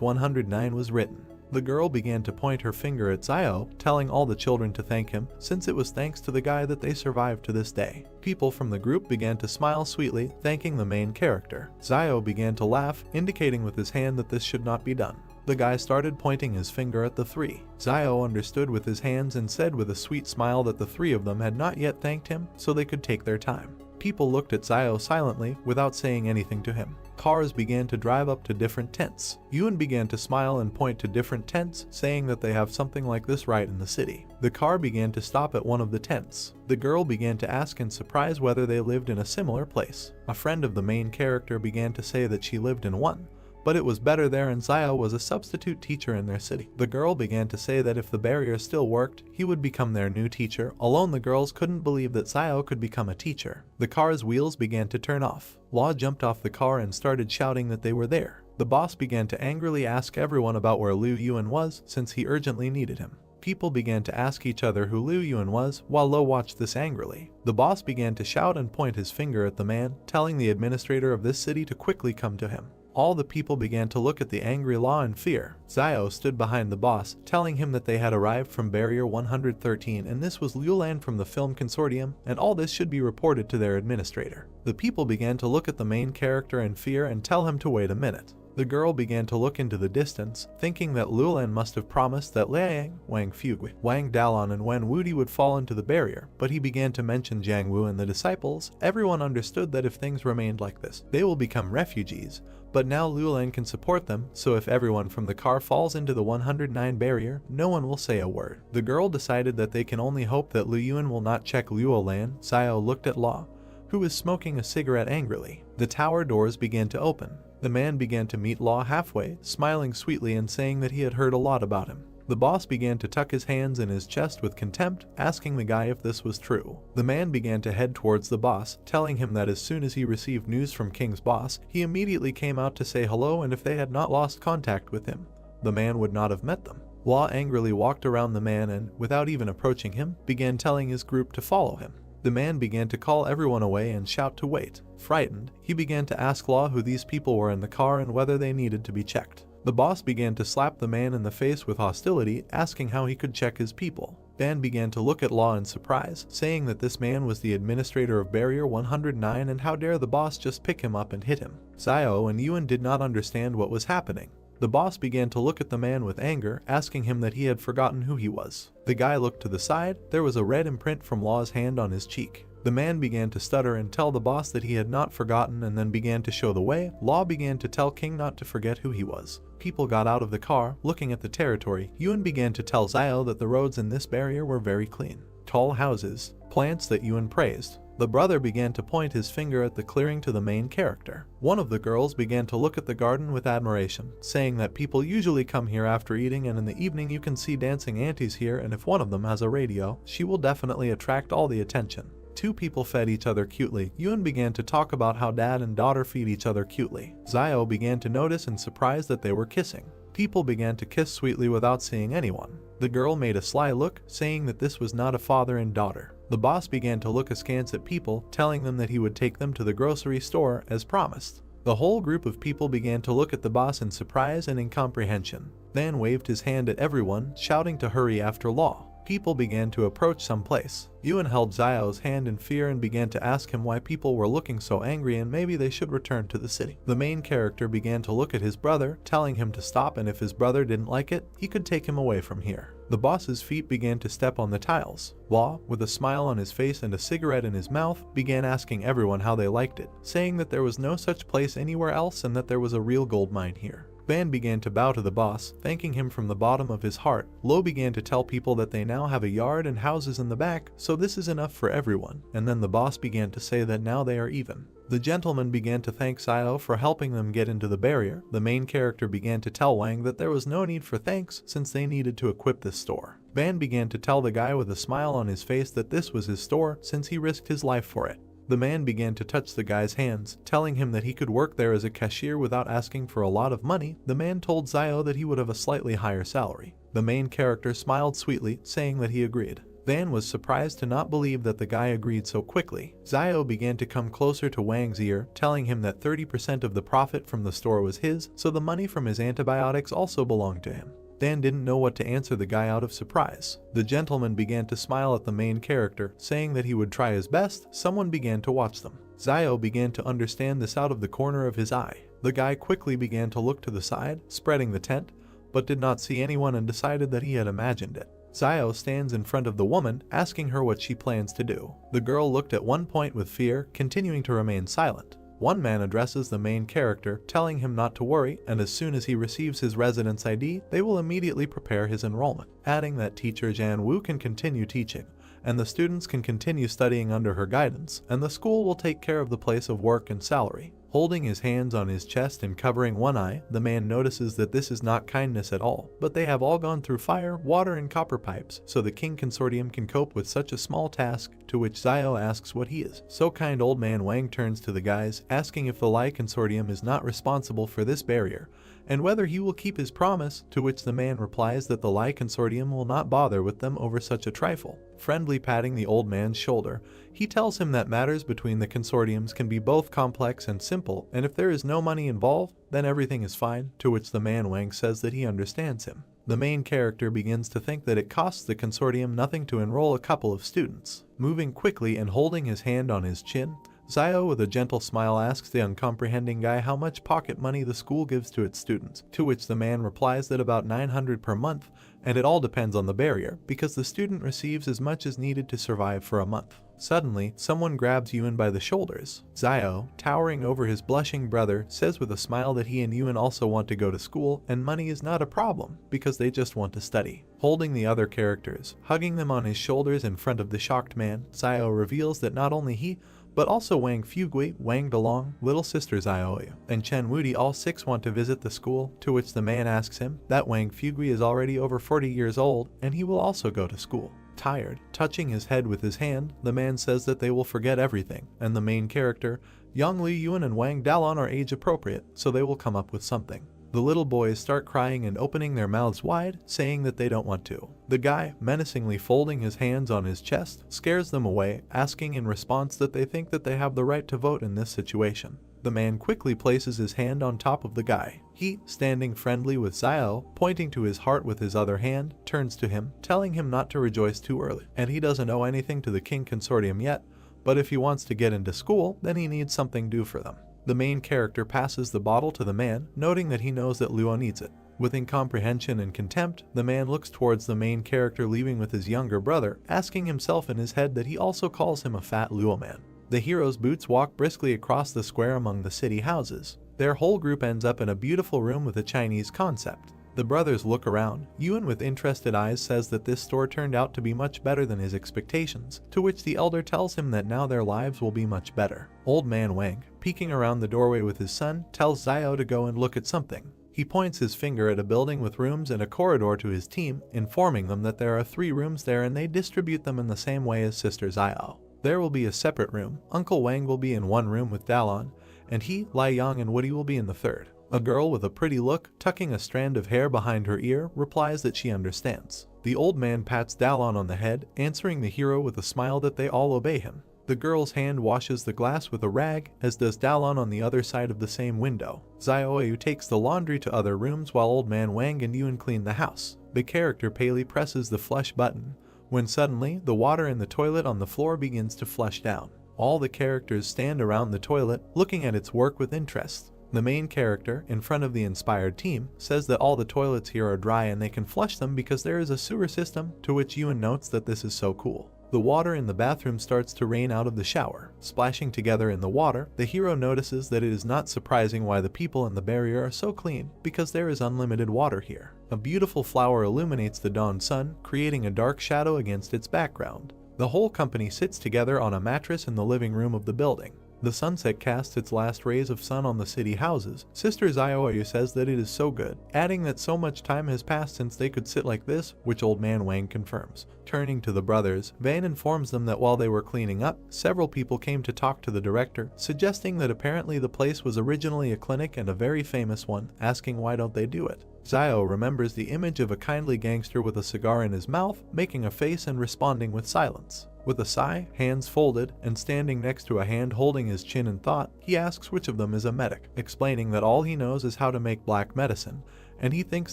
109 was written. The girl began to point her finger at Zio, telling all the children to thank him, since it was thanks to the guy that they survived to this day. People from the group began to smile sweetly, thanking the main character. Zio began to laugh, indicating with his hand that this should not be done. The guy started pointing his finger at the three. Zio understood with his hands and said with a sweet smile that the three of them had not yet thanked him, so they could take their time. People looked at Zio silently, without saying anything to him. Cars began to drive up to different tents. Yuen began to smile and point to different tents, saying that they have something like this right in the city. The car began to stop at one of the tents. The girl began to ask in surprise whether they lived in a similar place. A friend of the main character began to say that she lived in one, but it was better there and Zio was a substitute teacher in their city. The girl began to say that if the barrier still worked, he would become their new teacher. Alone the girls couldn't believe that Zio could become a teacher. The car's wheels began to turn off. Law jumped off the car and started shouting that they were there. The boss began to angrily ask everyone about where Liu Yuan was, since he urgently needed him. People began to ask each other who Liu Yuan was, while Lo watched this angrily. The boss began to shout and point his finger at the man, telling the administrator of this city to quickly come to him. All the people began to look at the angry Law in fear. Zio stood behind the boss, telling him that they had arrived from Barrier 113 and this was Liulan from the film consortium, and all this should be reported to their administrator. The people began to look at the main character in fear and tell him to wait a minute. The girl began to look into the distance, thinking that Liulan must have promised that Liang, Wang Fugui, Wang Dalon and Wen Wudi would fall into the barrier, but he began to mention Jiang Wu and the disciples. Everyone understood that if things remained like this, they will become refugees. But now Liulan can support them, so if everyone from the car falls into the 109 barrier, no one will say a word. The girl decided that they can only hope that Liu Yuan will not check Liulan. Zio looked at Law, who was smoking a cigarette angrily. The tower doors began to open. The man began to meet Law halfway, smiling sweetly and saying that he had heard a lot about him. The boss began to tuck his hands in his chest with contempt, asking the guy if this was true. The man began to head towards the boss, telling him that as soon as he received news from King's boss, he immediately came out to say hello, and if they had not lost contact with him, the man would not have met them. Law angrily walked around the man and, without even approaching him, began telling his group to follow him. The man began to call everyone away and shout to wait. Frightened, he began to ask Law who these people were in the car and whether they needed to be checked. The boss began to slap the man in the face with hostility, asking how he could check his people. Ban began to look at Law in surprise, saying that this man was the administrator of Barrier 109 and how dare the boss just pick him up and hit him. Zio and Yuan did not understand what was happening. The boss began to look at the man with anger, asking him that he had forgotten who he was. The guy looked to the side. There was a red imprint from Law's hand on his cheek. The man began to stutter and tell the boss that he had not forgotten and then began to show the way. Law began to tell King not to forget who he was. People got out of the car, looking at the territory. Yuan began to tell Zio that the roads in this barrier were very clean. Tall houses, plants that Yuan praised. The brother began to point his finger at the clearing to the main character. One of the girls began to look at the garden with admiration, saying that people usually come here after eating and in the evening you can see dancing aunties here, and if one of them has a radio, she will definitely attract all the attention. Two people fed each other cutely. Yuan began to talk about how dad and daughter feed each other cutely. Zio began to notice in surprise that they were kissing. People began to kiss sweetly without seeing anyone. The girl made a sly look, saying that this was not a father and daughter. The boss began to look askance at people, telling them that he would take them to the grocery store as promised. The whole group of people began to look at the boss in surprise and incomprehension. Then waved his hand at everyone, shouting to hurry after Law. People began to approach some place. Yuan held Zio's hand in fear and began to ask him why people were looking so angry and maybe they should return to the city. The main character began to look at his brother, telling him to stop, and if his brother didn't like it, he could take him away from here. The boss's feet began to step on the tiles. Law, with a smile on his face and a cigarette in his mouth, began asking everyone how they liked it, saying that there was no such place anywhere else and that there was a real gold mine here. Ban began to bow to the boss, thanking him from the bottom of his heart. Lo began to tell people that they now have a yard and houses in the back, so this is enough for everyone, and then the boss began to say that now they are even. The gentleman began to thank Zio for helping them get into the barrier. The main character began to tell Wang that there was no need for thanks since they needed to equip this store. Ban began to tell the guy with a smile on his face that this was his store since he risked his life for it. The man began to touch the guy's hands, telling him that he could work there as a cashier without asking for a lot of money. The man told Zio that he would have a slightly higher salary. The main character smiled sweetly, saying that he agreed. Van was surprised to not believe that the guy agreed so quickly. Zio began to come closer to Wang's ear, telling him that 30% of the profit from the store was his, so the money from his antibiotics also belonged to him. Dan didn't know what to answer the guy out of surprise. The gentleman began to smile at the main character, saying that he would try his best. Someone began to watch them. Zio began to understand this out of the corner of his eye. The guy quickly began to look to the side, spreading the tent, but did not see anyone and decided that he had imagined it. Zio stands in front of the woman, asking her what she plans to do. The girl looked at one point with fear, continuing to remain silent. One man addresses the main character, telling him not to worry, and as soon as he receives his residence ID, they will immediately prepare his enrollment, adding that teacher Jan Wu can continue teaching, and the students can continue studying under her guidance, and the school will take care of the place of work and salary. Holding his hands on his chest and covering one eye, the man notices that this is not kindness at all, but they have all gone through fire, water, and copper pipes, so the King Consortium can cope with such a small task, to which Zio asks what he is. So kind old man Wang turns to the guys, asking if the Lai Consortium is not responsible for this barrier, and whether he will keep his promise, to which the man replies that the Lai Consortium will not bother with them over such a trifle. Friendly patting the old man's shoulder, he tells him that matters between the consortiums can be both complex and simple, and if there is no money involved, then everything is fine, to which the man Wang says that he understands him. The main character begins to think that it costs the consortium nothing to enroll a couple of students. Moving quickly and holding his hand on his chin, Zio with a gentle smile asks the uncomprehending guy how much pocket money the school gives to its students, to which the man replies that about 900 per month, and it all depends on the barrier, because the student receives as much as needed to survive for a month. Suddenly, someone grabs Yuan by the shoulders. Zio, towering over his blushing brother, says with a smile that he and Yuan also want to go to school, and money is not a problem, because they just want to study. Holding the other characters, hugging them on his shoulders in front of the shocked man, Zio reveals that not only he, but also Wang Fugui, Wang Dalong, little sister Zioyu, and Chen Wudi, all six want to visit the school, to which the man asks him that Wang Fugui is already over 40 years old and he will also go to school. Tired, touching his head with his hand, the man says that they will forget everything, and the main character, Yang Li Yuan and Wang Dalong, are age appropriate, so they will come up with something. The little boys start crying and opening their mouths wide, saying that they don't want to. The guy, menacingly folding his hands on his chest, scares them away, asking in response that they think that they have the right to vote in this situation. The man quickly places his hand on top of the guy. He, standing friendly with Zio, pointing to his heart with his other hand, turns to him, telling him not to rejoice too early, and he doesn't owe anything to the King Consortium yet, but if he wants to get into school, then he needs something due for them. The main character passes the bottle to the man, noting that he knows that Luo needs it. With incomprehension and contempt, the man looks towards the main character leaving with his younger brother, asking himself in his head that he also calls him a fat Luo man. The hero's boots walk briskly across the square among the city houses. Their whole group ends up in a beautiful room with a Chinese concept. The brothers look around. Yuan with interested eyes says that this store turned out to be much better than his expectations, to which the elder tells him that now their lives will be much better. Old man Wang, peeking around the doorway with his son, tells Zio to go and look at something. He points his finger at a building with rooms and a corridor to his team, informing them that there are 3 rooms there and they distribute them in the same way as Sister Zio. There will be a separate room. Uncle Wang will be in one room with Dalon, and he, Lai Yang, and Woody will be in the third. A girl with a pretty look, tucking a strand of hair behind her ear, replies that she understands. The old man pats Dalon on the head, answering the hero with a smile that they all obey him. The girl's hand washes the glass with a rag, as does Dalon on the other side of the same window. Zioyu takes the laundry to other rooms while old man Wang and Yuan clean the house. The character Paley presses the flush button, when suddenly the water in the toilet on the floor begins to flush down. All the characters stand around the toilet, looking at its work with interest. The main character, in front of the inspired team, says that all the toilets here are dry and they can flush them because there is a sewer system, to which Yuan notes that this is so cool. The water in the bathroom starts to rain out of the shower. Splashing together in the water, the hero notices that it is not surprising why the people in the barrier are so clean, because there is unlimited water here. A beautiful flower illuminates the dawn sun, creating a dark shadow against its background. The whole company sits together on a mattress in the living room of the building. The sunset casts its last rays of sun on the city houses. Sister Zioyu says that it is so good, adding that so much time has passed since they could sit like this, which old man Wang confirms. Turning to the brothers, Van informs them that while they were cleaning up, several people came to talk to the director, suggesting that apparently the place was originally a clinic and a very famous one, asking why don't they do it. Zio remembers the image of a kindly gangster with a cigar in his mouth, making a face and responding with silence. With a sigh, hands folded, and standing next to a hand holding his chin in thought, he asks which of them is a medic, explaining that all he knows is how to make black medicine, and he thinks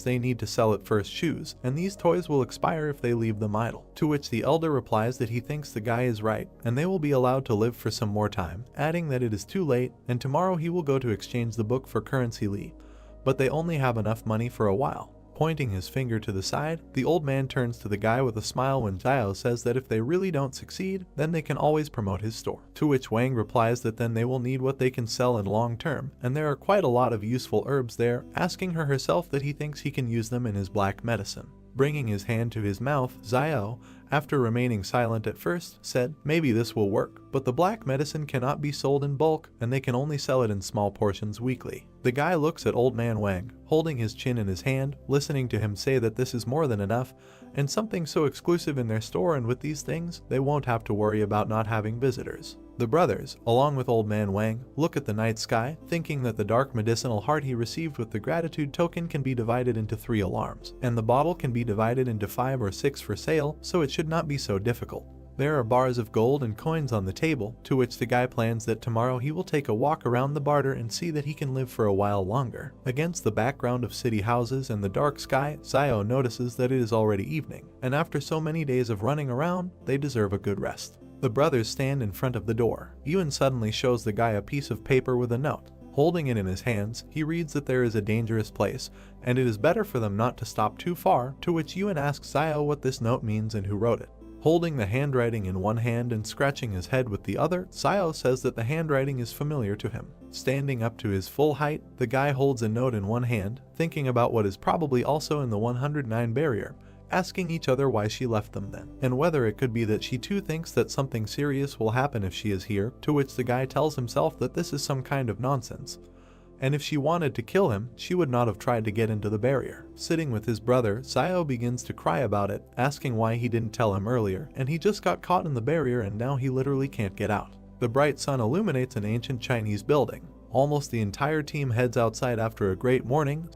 they need to sell at first shoes, and these toys will expire if they leave them idle. To which the elder replies that he thinks the guy is right, and they will be allowed to live for some more time, adding that it is too late, and tomorrow he will go to exchange the book for currency Lee, but they only have enough money for a while. Pointing his finger to the side, the old man turns to the guy with a smile when Zio says that if they really don't succeed, then they can always promote his store. To which Wang replies that then they will need what they can sell in long term, and there are quite a lot of useful herbs there, asking her herself that he thinks he can use them in his black medicine. Bringing his hand to his mouth, Zio, after remaining silent at first, said, "Maybe this will work, but the black medicine cannot be sold in bulk, and they can only sell it in small portions weekly." The guy looks at old man Wang, holding his chin in his hand, listening to him say that this is more than enough, and something so exclusive in their store, and with these things, they won't have to worry about not having visitors. The brothers, along with old man Wang, look at the night sky, thinking that the dark medicinal heart he received with the gratitude token can be divided into 3 alarms, and the bottle can be divided into 5 or 6 for sale, so it should not be so difficult. There are bars of gold and coins on the table, to which the guy plans that tomorrow he will take a walk around the barter and see that he can live for a while longer. Against the background of city houses and the dark sky, Zio notices that it is already evening, and after so many days of running around, they deserve a good rest. The brothers stand in front of the door. Yuan suddenly shows the guy a piece of paper with a note. Holding it in his hands, he reads that there is a dangerous place, and it is better for them not to stop too far, to which Yuan asks Zio what this note means and who wrote it. Holding the handwriting in one hand and scratching his head with the other, Zio says that the handwriting is familiar to him. Standing up to his full height, the guy holds a note in one hand, thinking about what is probably also in the 109 barrier, asking each other why she left them then, and whether it could be that she too thinks that something serious will happen if she is here, to which the guy tells himself that this is some kind of nonsense, and if she wanted to kill him, she would not have tried to get into the barrier. Sitting with his brother, Zio begins to cry about it, asking why he didn't tell him earlier, and he just got caught in the barrier and now he literally can't get out. The bright sun illuminates an ancient Chinese building. Almost the entire team heads outside after a great morning,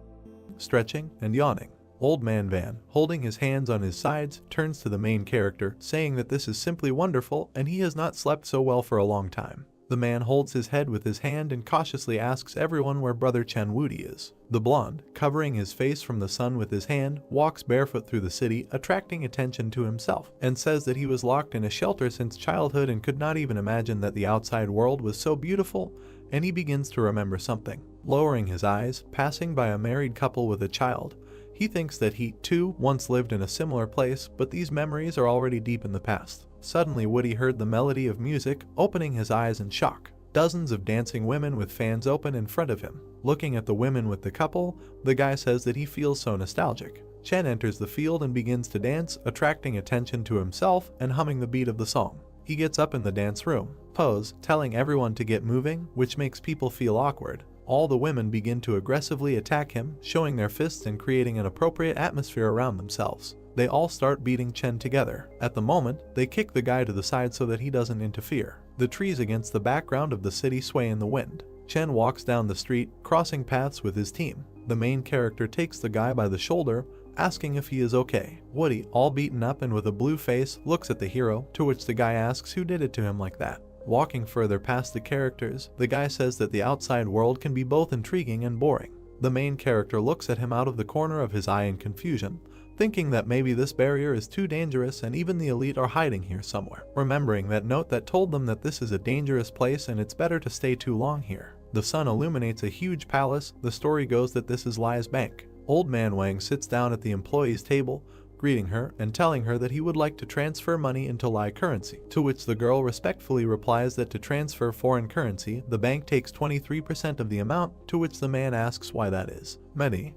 stretching and yawning. Old man Van, holding his hands on his sides, turns to the main character, saying that this is simply wonderful and he has not slept so well for a long time. The man holds his head with his hand and cautiously asks everyone where brother Chen Wudi is. The blonde, covering his face from the sun with his hand, walks barefoot through the city, attracting attention to himself, and says that he was locked in a shelter since childhood and could not even imagine that the outside world was so beautiful, and he begins to remember something. Lowering his eyes, passing by a married couple with a child, he thinks that he, too, once lived in a similar place, but these memories are already deep in the past. Suddenly, Woody heard the melody of music, opening his eyes in shock. Dozens of dancing women with fans open in front of him. Looking at the women with the couple, the guy says that he feels so nostalgic. Chen enters the field and begins to dance, attracting attention to himself and humming the beat of the song. He gets up in the dance room, pose, telling everyone to get moving, which makes people feel awkward. All the women begin to aggressively attack him, showing their fists and creating an appropriate atmosphere around themselves. They all start beating Chen together. At the moment, they kick the guy to the side so that he doesn't interfere. The trees against the background of the city sway in the wind. Chen walks down the street, crossing paths with his team. The main character takes the guy by the shoulder, asking if he is okay. Woody, all beaten up and with a blue face, looks at the hero, to which the guy asks who did it to him like that. Walking further past the characters, the guy says that the outside world can be both intriguing and boring. The main character looks at him out of the corner of his eye in confusion, thinking that maybe this barrier is too dangerous and even the elite are hiding here somewhere, remembering that note that told them that this is a dangerous place and it's better to stay too long here. The sun illuminates a huge palace. The story goes that this is Lai's bank. Old man Wang sits down at the employee's table, greeting her and telling her that he would like to transfer money into Lai currency, to which the girl respectfully replies that to transfer foreign currency, the bank takes 23% of the amount, to which the man asks why that is.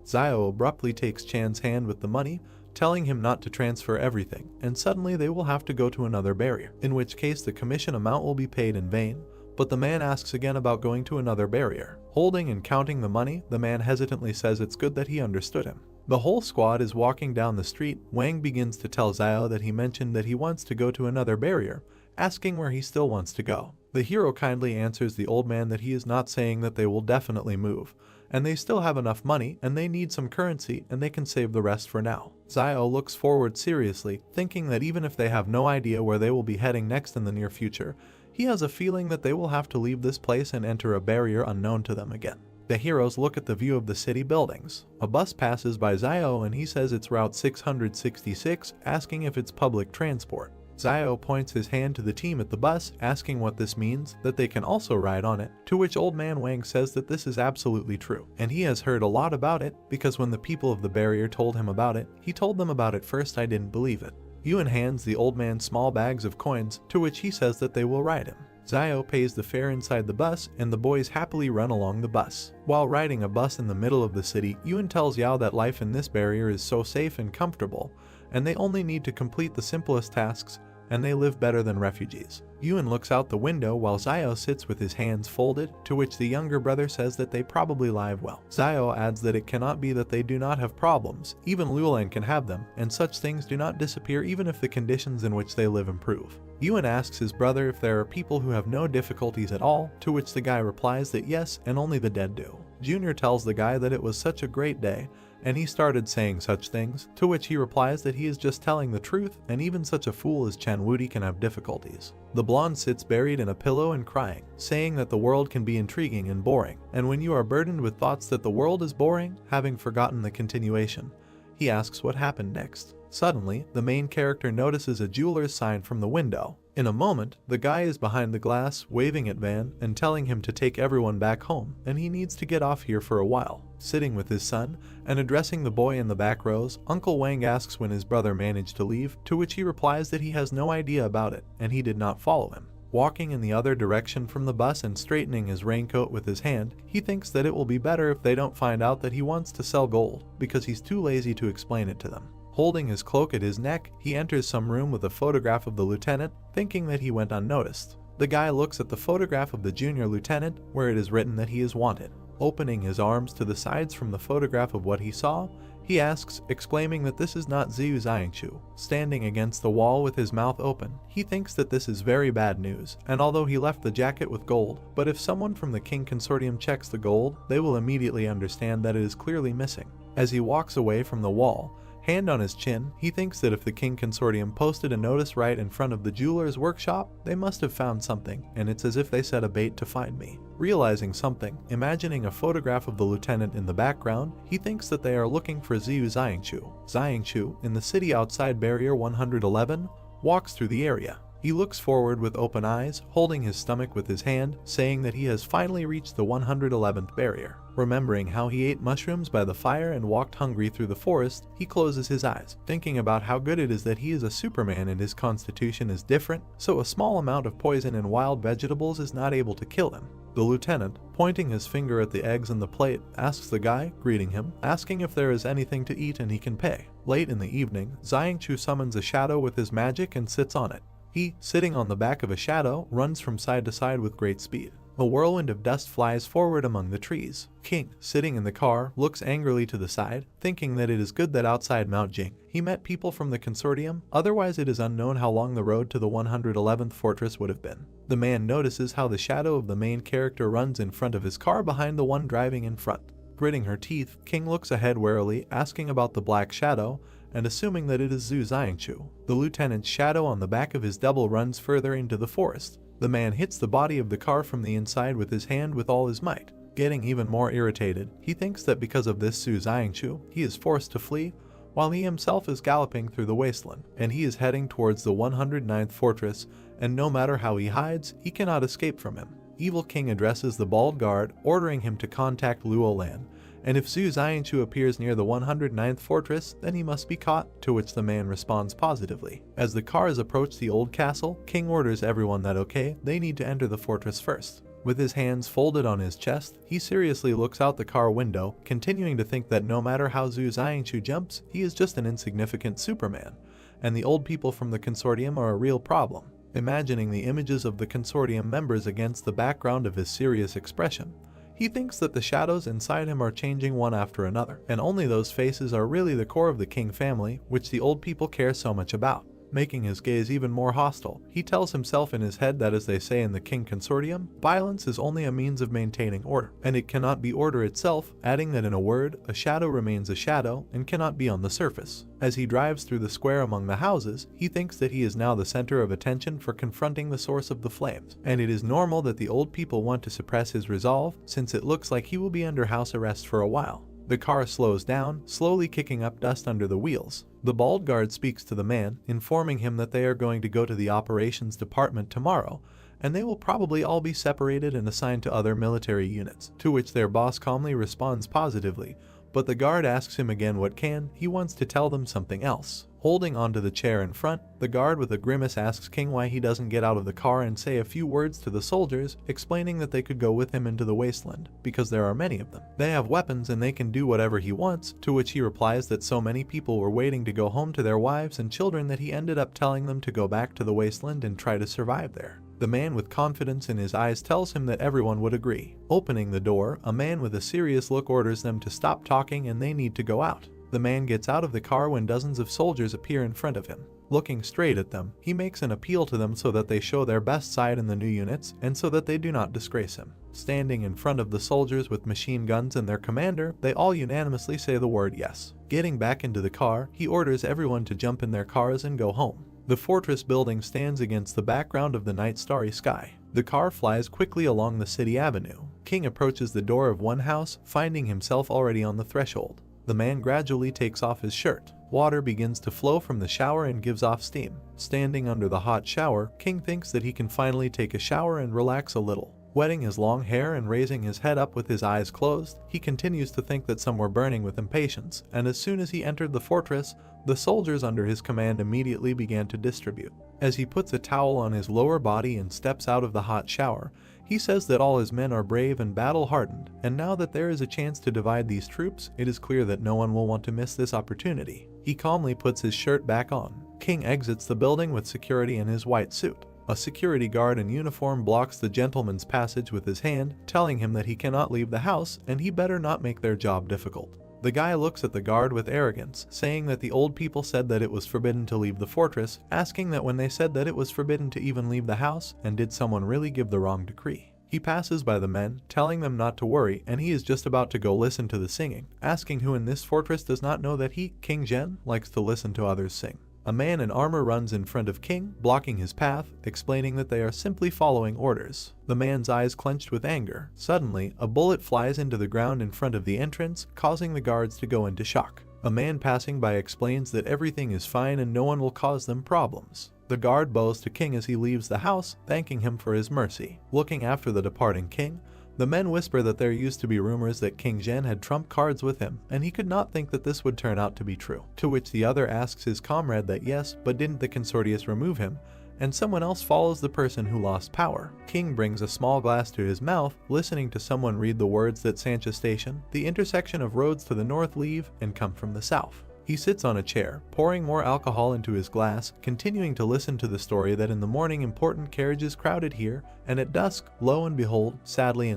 Zio abruptly takes Chan's hand with the money, telling him not to transfer everything, and suddenly they will have to go to another barrier, in which case the commission amount will be paid in vain, but the man asks again about going to another barrier. Holding and counting the money, the man hesitantly says it's good that he understood him. The whole squad is walking down the street. Wang begins to tell Zio that he mentioned that he wants to go to another barrier, asking where he still wants to go. The hero kindly answers the old man that he is not saying that they will definitely move, and they still have enough money and they need some currency and they can save the rest for now. Zio looks forward seriously, thinking that even if they have no idea where they will be heading next in the near future, he has a feeling that they will have to leave this place and enter a barrier unknown to them again. The heroes look at the view of the city buildings. A bus passes by Zio and he says it's Route 666, asking if it's public transport. Zio points his hand to the team at the bus, asking what this means, that they can also ride on it, to which Old Man Wang says that this is absolutely true, and he has heard a lot about it, because when the people of the barrier told him about it, he told them about it first. I didn't believe it. Yuan hands the old man small bags of coins, to which he says that they will ride him. Zio pays the fare inside the bus, and the boys happily run along the bus. While riding a bus in the middle of the city, Yuan tells Yao that life in this barrier is so safe and comfortable, and they only need to complete the simplest tasks, and they live better than refugees. Yuan looks out the window while Zio sits with his hands folded, to which the younger brother says that they probably live well. Zio adds that it cannot be that they do not have problems, even Luolan can have them, and such things do not disappear even if the conditions in which they live improve. Yuan asks his brother if there are people who have no difficulties at all, to which the guy replies that yes, and only the dead do. Junior tells the guy that it was such a great day, and he started saying such things, to which he replies that he is just telling the truth, and even such a fool as Chan Wudi can have difficulties. The blonde sits buried in a pillow and crying, saying that the world can be intriguing and boring, and when you are burdened with thoughts that the world is boring, having forgotten the continuation, he asks what happened next. Suddenly, the main character notices a jeweler's sign from the window. In a moment, the guy is behind the glass, waving at Van and telling him to take everyone back home, and he needs to get off here for a while. Sitting with his son, and addressing the boy in the back rows, Uncle Wang asks when his brother managed to leave, to which he replies that he has no idea about it, and he did not follow him. Walking in the other direction from the bus and straightening his raincoat with his hand, he thinks that it will be better if they don't find out that he wants to sell gold, because he's too lazy to explain it to them. Holding his cloak at his neck, he enters some room with a photograph of the lieutenant, thinking that he went unnoticed. The guy looks at the photograph of the junior lieutenant, where it is written that he is wanted. Opening his arms to the sides from the photograph of what he saw, he asks, exclaiming that this is not Ziyu Xiangchu. Standing against the wall with his mouth open, he thinks that this is very bad news, and although he left the jacket with gold, but if someone from the King Consortium checks the gold, they will immediately understand that it is clearly missing. As he walks away from the wall, hand on his chin, he thinks that if the King Consortium posted a notice right in front of the jeweler's workshop, they must have found something, and it's as if they set a bait to find me. Realizing something, imagining a photograph of the lieutenant in the background, he thinks that they are looking for Ziyu Xiangchu. Xiangchu, in the city outside Barrier 111, walks through the area. He looks forward with open eyes, holding his stomach with his hand, saying that he has finally reached the 111th barrier. Remembering how he ate mushrooms by the fire and walked hungry through the forest, he closes his eyes, thinking about how good it is that he is a Superman and his constitution is different, so a small amount of poison and wild vegetables is not able to kill him. The lieutenant, pointing his finger at the eggs on the plate, asks the guy, greeting him, asking if there is anything to eat and he can pay. Late in the evening, Xiangchu summons a shadow with his magic and sits on it. He, sitting on the back of a shadow, runs from side to side with great speed. A whirlwind of dust flies forward among the trees. King, sitting in the car, looks angrily to the side, thinking that it is good that outside Mount Jing he met people from the consortium, otherwise it is unknown how long the road to the 111th fortress would have been. The man notices how the shadow of the main character runs in front of his car behind the one driving in front. Gritting her teeth, King looks ahead warily, asking about the black shadow, and assuming that it is Zhu Xiangchu. The lieutenant's shadow on the back of his double runs further into the forest. The man hits the body of the car from the inside with his hand with all his might. Getting even more irritated, he thinks that because of this Zhu Xiangchu, he is forced to flee, while he himself is galloping through the wasteland, and he is heading towards the 109th fortress, and no matter how he hides, he cannot escape from him. Evil King addresses the bald guard, ordering him to contact Luolan, and if Zhu Xiangchu appears near the 109th fortress, then he must be caught, to which the man responds positively. As the cars approach the old castle, King orders everyone that okay, they need to enter the fortress first. With his hands folded on his chest, he seriously looks out the car window, continuing to think that no matter how Zhu Xiangchu jumps, he is just an insignificant Superman, and the old people from the consortium are a real problem. Imagining the images of the consortium members against the background of his serious expression, he thinks that the shadows inside him are changing one after another, and only those faces are really the core of the King family, which the old people care so much about. making his gaze even more hostile. He tells himself in his head that, as they say in the King Consortium, violence is only a means of maintaining order, and it cannot be order itself, adding that in a word, a shadow remains a shadow and cannot be on the surface. As he drives through the square among the houses, he thinks that he is now the center of attention for confronting the source of the flames, and it is normal that the old people want to suppress his resolve, since it looks like he will be under house arrest for a while. The car slows down, slowly kicking up dust under the wheels. The bald guard speaks to the man, informing him that they are going to go to the operations department tomorrow, and they will probably all be separated and assigned to other military units, to which their boss calmly responds positively, but the guard asks him again what he wants to tell them something else. Holding onto the chair in front, the guard with a grimace asks King why he doesn't get out of the car and say a few words to the soldiers, explaining that they could go with him into the wasteland, because there are many of them. They have weapons and they can do whatever he wants, to which he replies that so many people were waiting to go home to their wives and children that he ended up telling them to go back to the wasteland and try to survive there. The man with confidence in his eyes tells him that everyone would agree. Opening the door, a man with a serious look orders them to stop talking and they need to go out. The man gets out of the car when dozens of soldiers appear in front of him. Looking straight at them, he makes an appeal to them so that they show their best side in the new units and so that they do not disgrace him. Standing in front of the soldiers with machine guns and their commander, they all unanimously say the word yes. Getting back into the car, he orders everyone to jump in their cars and go home. The fortress building stands against the background of the night starry sky. The car flies quickly along the city avenue. King approaches the door of one house, finding himself already on the threshold. The man gradually takes off his shirt. Water begins to flow from the shower and gives off steam. Standing under the hot shower, King thinks that he can finally take a shower and relax a little. Wetting his long hair and raising his head up with his eyes closed, he continues to think that some were burning with impatience, and as soon as he entered the fortress, the soldiers under his command immediately began to distribute. As he puts a towel on his lower body and steps out of the hot shower, he says that all his men are brave and battle-hardened, and now that there is a chance to divide these troops, it is clear that no one will want to miss this opportunity. He calmly puts his shirt back on. King exits the building with security in his white suit. A security guard in uniform blocks the gentleman's passage with his hand, telling him that he cannot leave the house and he better not make their job difficult. The guy looks at the guard with arrogance, saying that the old people said that it was forbidden to leave the fortress, asking that when they said that it was forbidden to even leave the house, and did someone really give the wrong decree. He passes by the men, telling them not to worry, and he is just about to go listen to the singing, asking who in this fortress does not know that he, King Zhen, likes to listen to others sing. A man in armor runs in front of King, blocking his path, explaining that they are simply following orders. The man's eyes clenched with anger. Suddenly, a bullet flies into the ground in front of the entrance, causing the guards to go into shock. A man passing by explains that everything is fine and no one will cause them problems. The guard bows to King as he leaves the house, thanking him for his mercy. Looking after the departing King, the men whisper that there used to be rumors that King Zhen had trump cards with him, and he could not think that this would turn out to be true. To which the other asks his comrade that yes, but didn't the Consortius remove him, and someone else follows the person who lost power. King brings a small glass to his mouth, listening to someone read the words that Sancha Station, the intersection of roads to the north leave and come from the south. He sits on a chair, pouring more alcohol into his glass, continuing to listen to the story that in the morning important carriages crowded here, and at dusk, lo and behold, sadly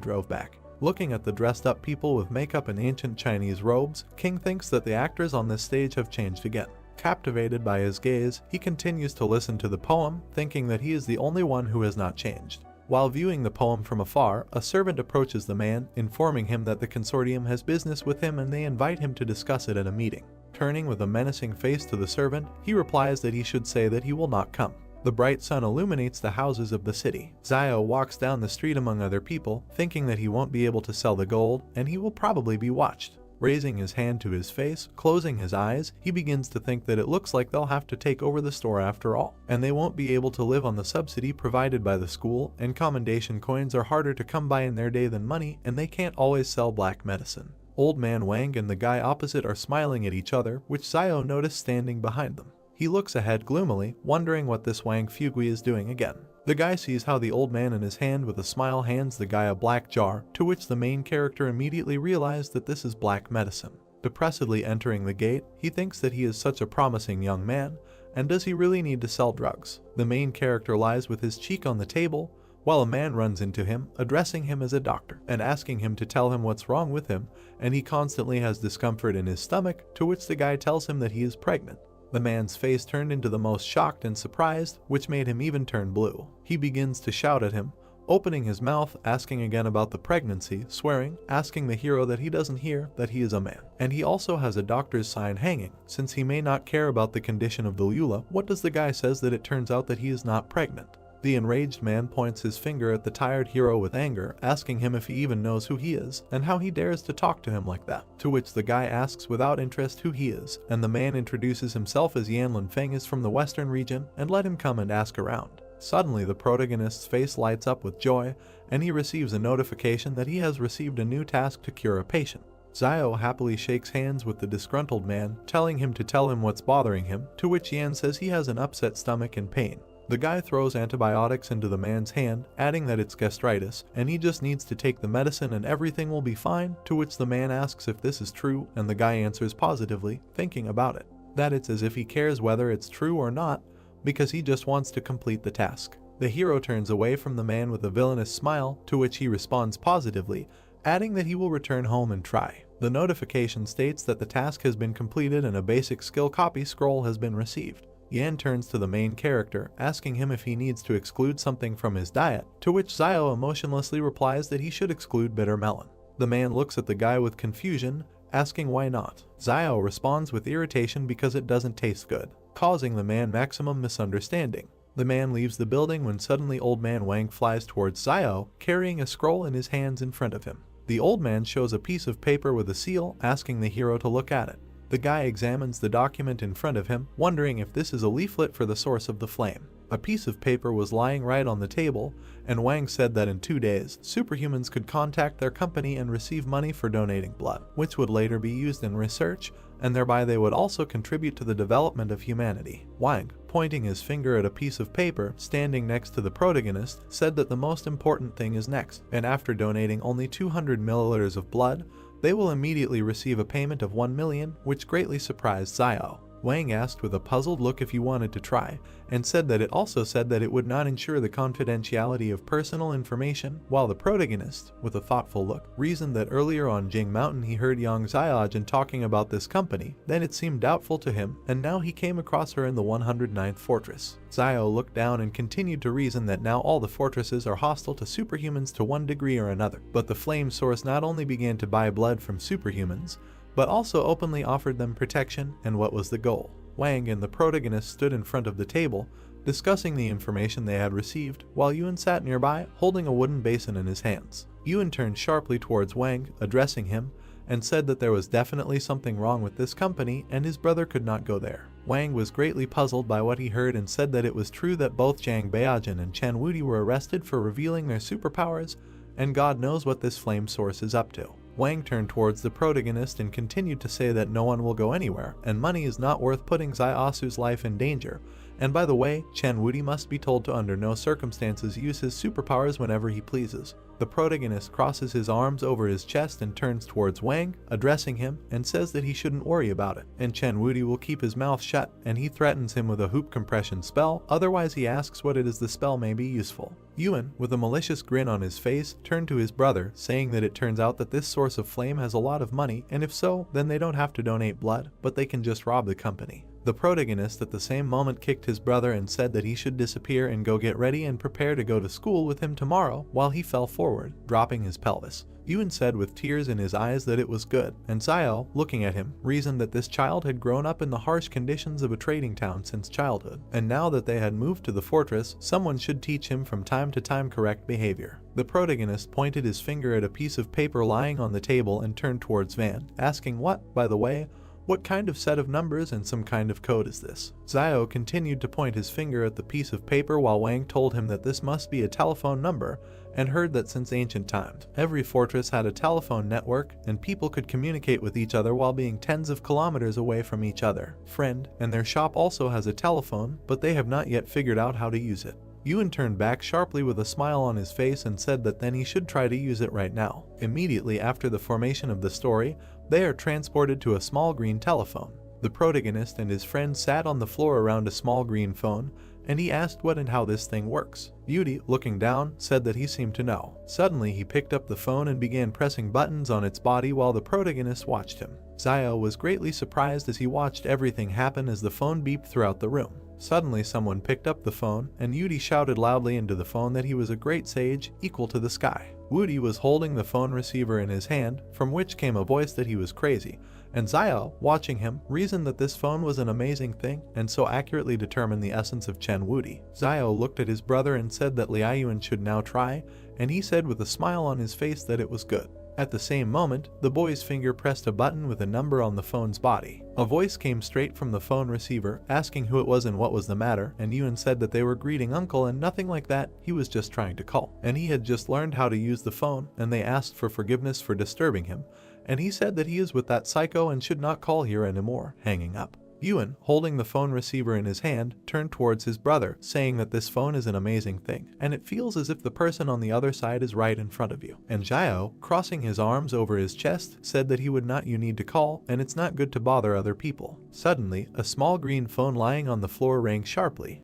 drove back. Looking at the dressed up people with makeup and ancient Chinese robes, King thinks that the actors on this stage have changed again. Captivated by his gaze, he continues to listen to the poem, thinking that he is the only one who has not changed. While viewing the poem from afar, a servant approaches the man, informing him that the consortium has business with him and they invite him to discuss it at a meeting. Turning with a menacing face to the servant, he replies that he should say that he will not come. The bright sun illuminates the houses of the city. Zio walks down the street among other people, thinking that he won't be able to sell the gold, and he will probably be watched. Raising his hand to his face, closing his eyes, he begins to think that it looks like they'll have to take over the store after all, and they won't be able to live on the subsidy provided by the school, and commendation coins are harder to come by in their day than money, and they can't always sell black medicine. Old man Wang and the guy opposite are smiling at each other, which Zio noticed standing behind them. He looks ahead gloomily, wondering what this Wang Fugui is doing again. The guy sees how the old man in his hand with a smile hands the guy a black jar, to which the main character immediately realizes that this is black medicine. Depressedly entering the gate, he thinks that he is such a promising young man, and does he really need to sell drugs? The main character lies with his cheek on the table, while a man runs into him, addressing him as a doctor, and asking him to tell him what's wrong with him, and he constantly has discomfort in his stomach, to which the guy tells him that he is pregnant. The man's face turned into the most shocked and surprised, which made him even turn blue. He begins to shout at him, opening his mouth, asking again about the pregnancy, swearing, asking the hero that he doesn't hear that he is a man. And he also has a doctor's sign hanging, since he may not care about the condition of the Lula. What does the guy says that it turns out that he is not pregnant? The enraged man points his finger at the tired hero with anger, asking him if he even knows who he is, and how he dares to talk to him like that. To which the guy asks without interest who he is, and the man introduces himself as Yanlin Feng is from the western region, and let him come and ask around. Suddenly the protagonist's face lights up with joy, and he receives a notification that he has received a new task to cure a patient. Zio happily shakes hands with the disgruntled man, telling him to tell him what's bothering him, to which Yan says he has an upset stomach and pain. The guy throws antibiotics into the man's hand, adding that it's gastritis, and he just needs to take the medicine and everything will be fine, to which the man asks if this is true, and the guy answers positively, thinking about it. That it's as if he cares whether it's true or not, because he just wants to complete the task. The hero turns away from the man with a villainous smile, to which he responds positively, adding that he will return home and try. The notification states that the task has been completed and a basic skill copy scroll has been received. Yan turns to the main character, asking him if he needs to exclude something from his diet, to which Zio emotionlessly replies that he should exclude bitter melon. The man looks at the guy with confusion, asking why not. Zio responds with irritation because it doesn't taste good, causing the man maximum misunderstanding. The man leaves the building when suddenly old man Wang flies towards Zio, carrying a scroll in his hands in front of him. The old man shows a piece of paper with a seal, asking the hero to look at it. The guy examines the document in front of him, wondering if this is a leaflet for the source of the flame. A piece of paper was lying right on the table, and Wang said that in 2 days, superhumans could contact their company and receive money for donating blood, which would later be used in research, and thereby they would also contribute to the development of humanity. Wang, pointing his finger at a piece of paper standing next to the protagonist, said that the most important thing is next, and after donating only 200 milliliters of blood, they will immediately receive a payment of 1 million, which greatly surprised Zio. Wang asked with a puzzled look if he wanted to try, and said that it also said that it would not ensure the confidentiality of personal information, while the protagonist, with a thoughtful look, reasoned that earlier on Jing Mountain he heard Yang Xiaojin talking about this company, then it seemed doubtful to him, and now he came across her in the 109th fortress. Zio looked down and continued to reason that now all the fortresses are hostile to superhumans to one degree or another, but the flame source not only began to buy blood from superhumans, but also openly offered them protection, and what was the goal? Wang and the protagonist stood in front of the table, discussing the information they had received, while Yuan sat nearby, holding a wooden basin in his hands. Yuan turned sharply towards Wang, addressing him, and said that there was definitely something wrong with this company and his brother could not go there. Wang was greatly puzzled by what he heard and said that it was true that both Zhang Beijing and Chen Wudi were arrested for revealing their superpowers, and God knows what this flame source is up to. Wang turned towards the protagonist and continued to say that no one will go anywhere, and money is not worth putting Xiaosu's life in danger. And by the way, Chen Wudi must be told to under no circumstances use his superpowers whenever he pleases. The protagonist crosses his arms over his chest and turns towards Wang, addressing him, and says that he shouldn't worry about it, and Chen Wudi will keep his mouth shut, and he threatens him with a hoop compression spell, otherwise he asks what it is the spell may be useful. Yuan, with a malicious grin on his face, turned to his brother, saying that it turns out that this source of flame has a lot of money, and if so, then they don't have to donate blood, but they can just rob the company. The protagonist at the same moment kicked his brother and said that he should disappear and go get ready and prepare to go to school with him tomorrow, while he fell forward, dropping his pelvis. Yuan said with tears in his eyes that it was good, and Zio, looking at him, reasoned that this child had grown up in the harsh conditions of a trading town since childhood, and now that they had moved to the fortress, someone should teach him from time to time correct behavior. The protagonist pointed his finger at a piece of paper lying on the table and turned towards Van, asking what, by the way, what kind of set of numbers and some kind of code is this? Zio continued to point his finger at the piece of paper while Wang told him that this must be a telephone number, and heard that since ancient times, every fortress had a telephone network and people could communicate with each other while being tens of kilometers away from each other. Friend, and their shop also has a telephone, but they have not yet figured out how to use it. Yuan turned back sharply with a smile on his face and said that then he should try to use it right now. Immediately after the formation of the story, they are transported to a small green telephone. The protagonist and his friend sat on the floor around a small green phone, and he asked what and how this thing works. Beauty, looking down, said that he seemed to know. Suddenly he picked up the phone and began pressing buttons on its body while the protagonist watched him. Zio was greatly surprised as he watched everything happen as the phone beeped throughout the room. Suddenly someone picked up the phone, and Yudi shouted loudly into the phone that he was a great sage, equal to the sky. Woody was holding the phone receiver in his hand, from which came a voice that he was crazy, and Zio, watching him, reasoned that this phone was an amazing thing, and so accurately determined the essence of Chen Woody. Zio looked at his brother and said that Liaoyuan should now try, and he said with a smile on his face that it was good. At the same moment, the boy's finger pressed a button with a number on the phone's body. A voice came straight from the phone receiver, asking who it was and what was the matter, and Yuan said that they were greeting uncle and nothing like that, he was just trying to call. And he had just learned how to use the phone, and they asked for forgiveness for disturbing him, and he said that he is with that psycho and should not call here anymore, hanging up. Yuan, holding the phone receiver in his hand, turned towards his brother, saying that this phone is an amazing thing, and it feels as if the person on the other side is right in front of you. And Zhao, crossing his arms over his chest, said that he would not you need to call, and it's not good to bother other people. Suddenly, a small green phone lying on the floor rang sharply,